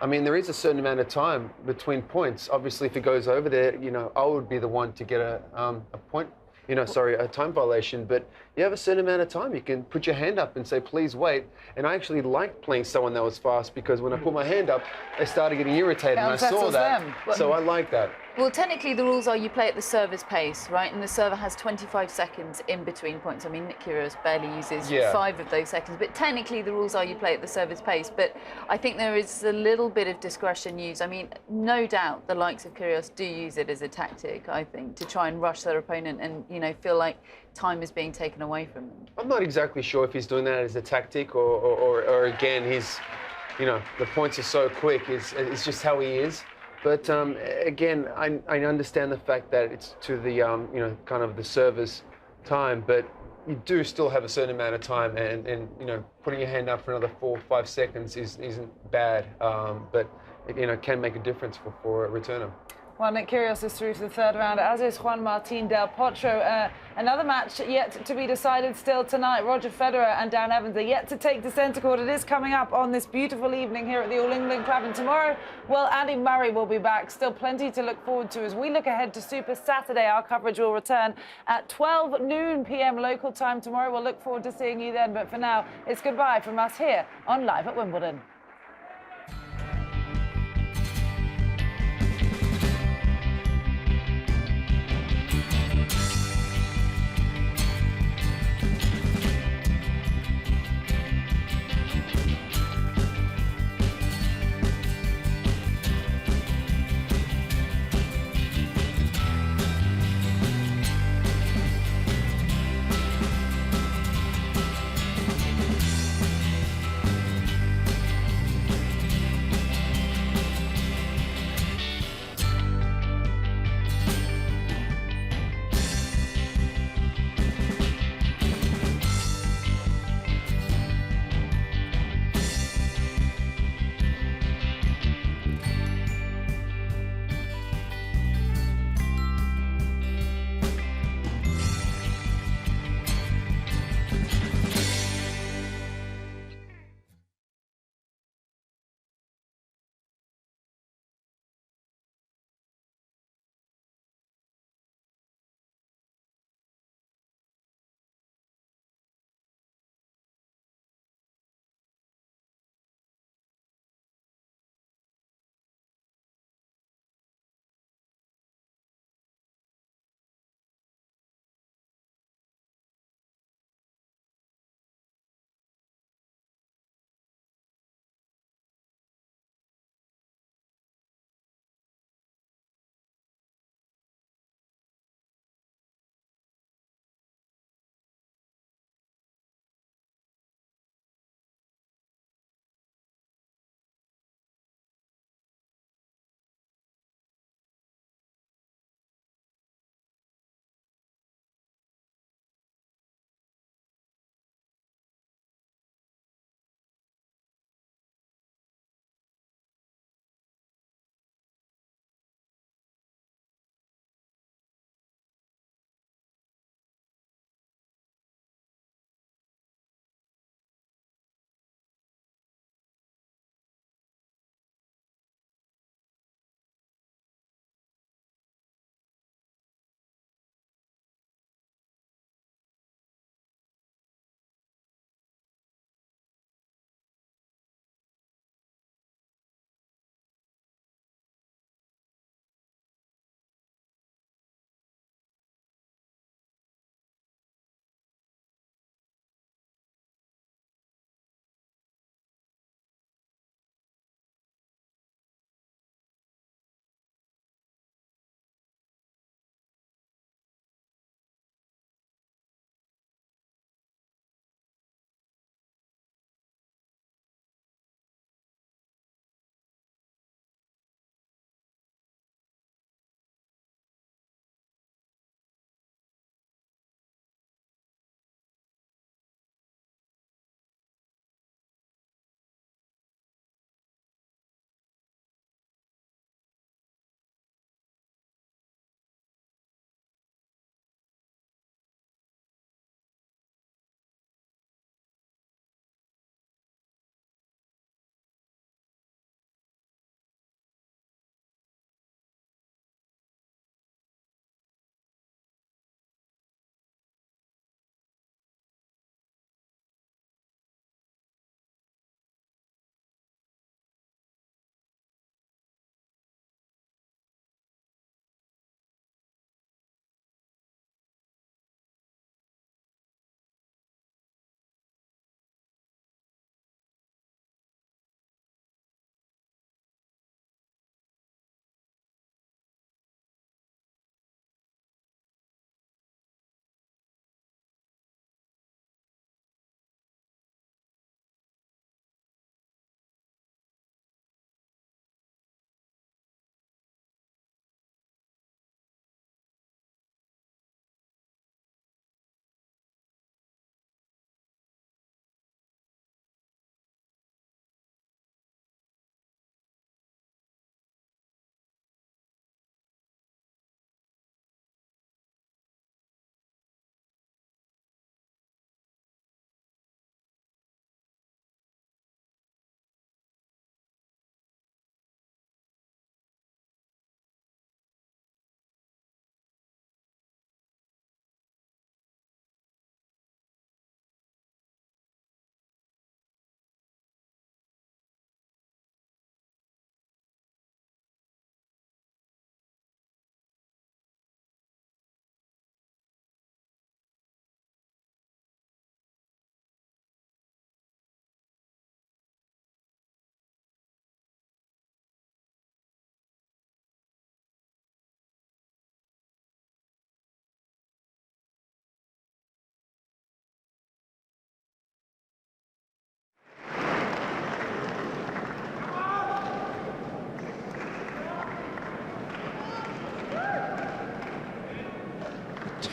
I mean, there is a certain amount of time between points. Obviously, if it goes over there, you know, I would be the one to get a point, you know, sorry, a time violation. But you have a certain amount of time. You can put your hand up and say, please wait. And I actually liked playing someone that was fast because when I put my hand up, they started getting irritated, and I saw that. So I like that. Well, technically, the rules are you play at the server's pace, right? And the server has 25 seconds in between points. I mean, Nick Kyrgios barely uses 5 of those seconds. But technically, the rules are you play at the server's pace. But I think there is a little bit of discretion used. I mean, no doubt the likes of Kyrgios do use it as a tactic, I think, to try and rush their opponent and, you know, feel like time is being taken away from them. I'm not exactly sure if he's doing that as a tactic or again, he's, you know, the points are so quick. It's just how he is. But again, I understand the fact that it's to the, you know, kind of the server's time, but you do still have a certain amount of time, and you know, putting your hand up for another 4 or 5 seconds isn't bad, but you know, can make a difference for a returner. Well, Nick Kyrgios is through to the 3rd round, as is Juan Martín del Potro. Another match yet to be decided still tonight. Roger Federer and Dan Evans are yet to take to centre court. It is coming up on this beautiful evening here at the All England Club. And tomorrow, well, Andy Murray will be back. Still plenty to look forward to as we look ahead to Super Saturday. Our coverage will return at 12 noon p.m. local time tomorrow. We'll look forward to seeing you then. But for now, it's goodbye from us here on Live at Wimbledon.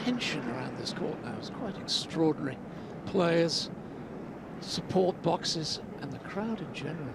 tension around this court now. It's quite extraordinary. Players, support boxes, and the crowd in general.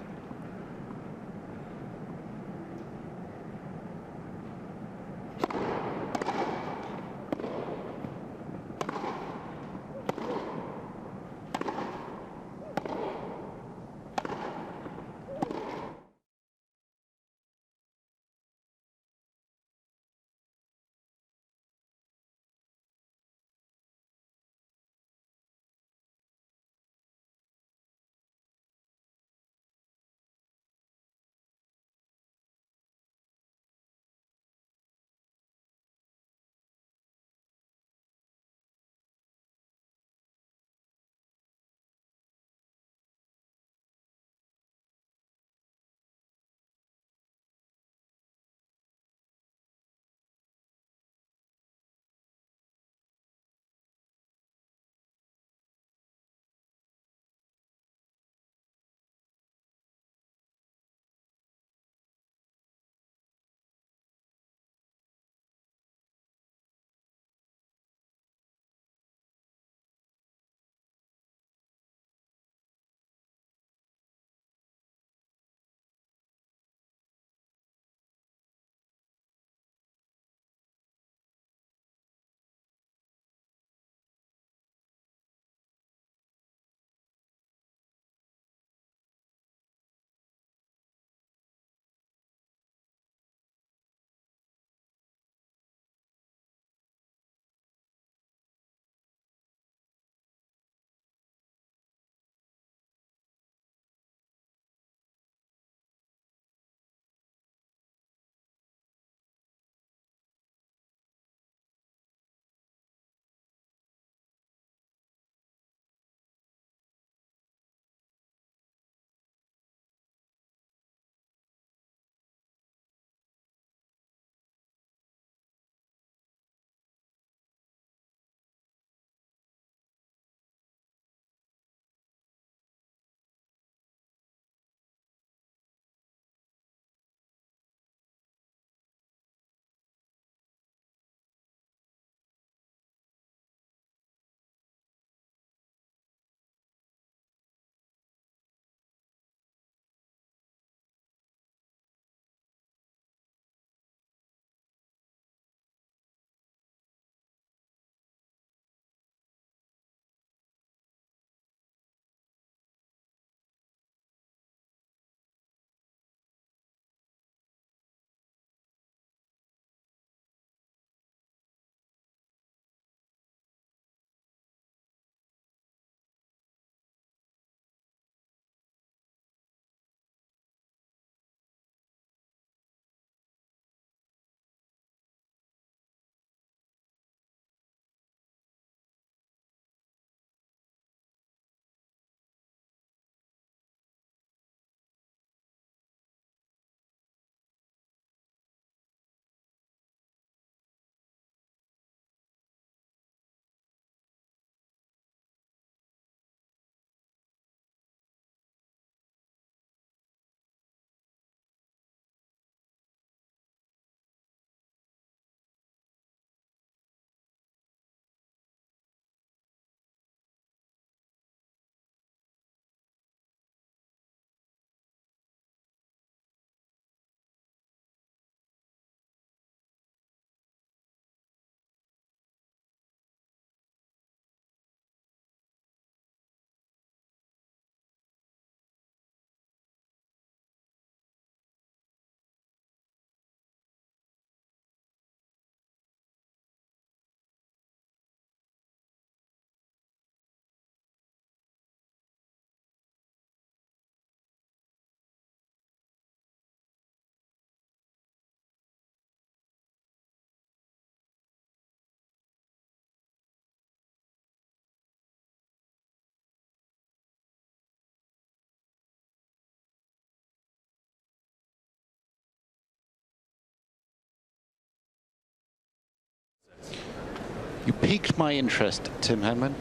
You piqued my interest, Tim Henman.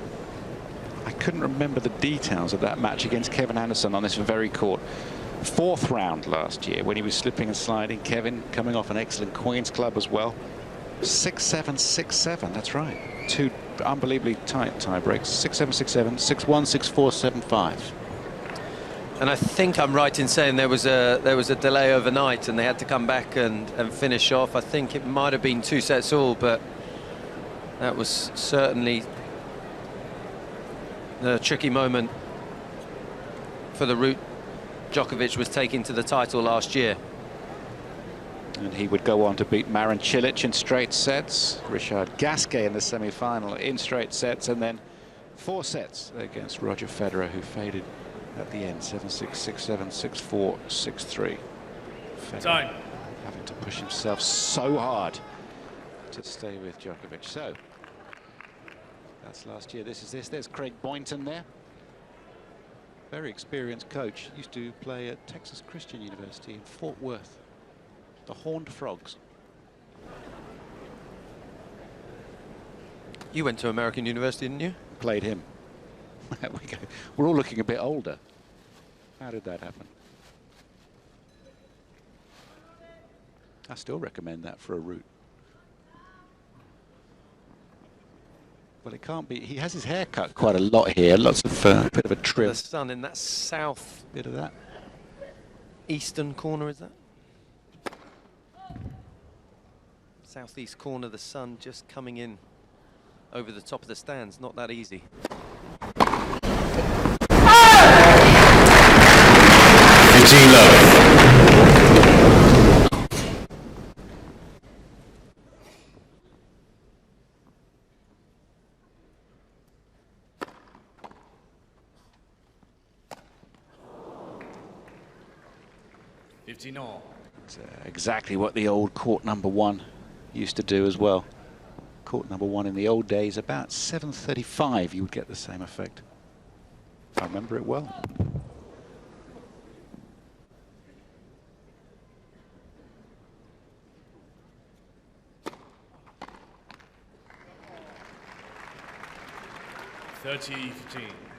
I couldn't remember the details of that match against Kevin Anderson on this very court. Fourth round last year when he was slipping and sliding. Kevin coming off an excellent Queen's Club as well. 6-7, 6-7, that's right. Two unbelievably tight tie breaks. 6-7, 6-7, 6-1, 6-4, 7-5. And I think I'm right in saying there was a delay overnight and they had to come back and finish off. I think it might have been 2 sets all, but that was certainly the tricky moment for the route Djokovic was taking to the title last year. And he would go on to beat Marin Cilic in straight sets, Richard Gasquet in the semi-final in straight sets, and then 4 sets against Roger Federer, who faded at the end, 7-6, 6-7, 6-4, 6-3. Time. Having to push himself so hard to stay with Djokovic. So that's last year. This is this. There's Craig Boynton there. Very experienced coach. Used to play at Texas Christian University in Fort Worth. The Horned Frogs. You went to American University, didn't you? Played him. There we go. We're all looking a bit older. How did that happen? I still recommend that for a route. Well, it can't be. He has his hair cut quite a lot here. Lots of bit of a trim. The sun in that south bit of that eastern corner, is that? Southeast corner, the sun just coming in over the top of the stands. Not that easy. It's exactly what the old court number 1 used to do as well. Court number 1 in the old days, about 7:35, you would get the same effect. I remember it well. $30-15.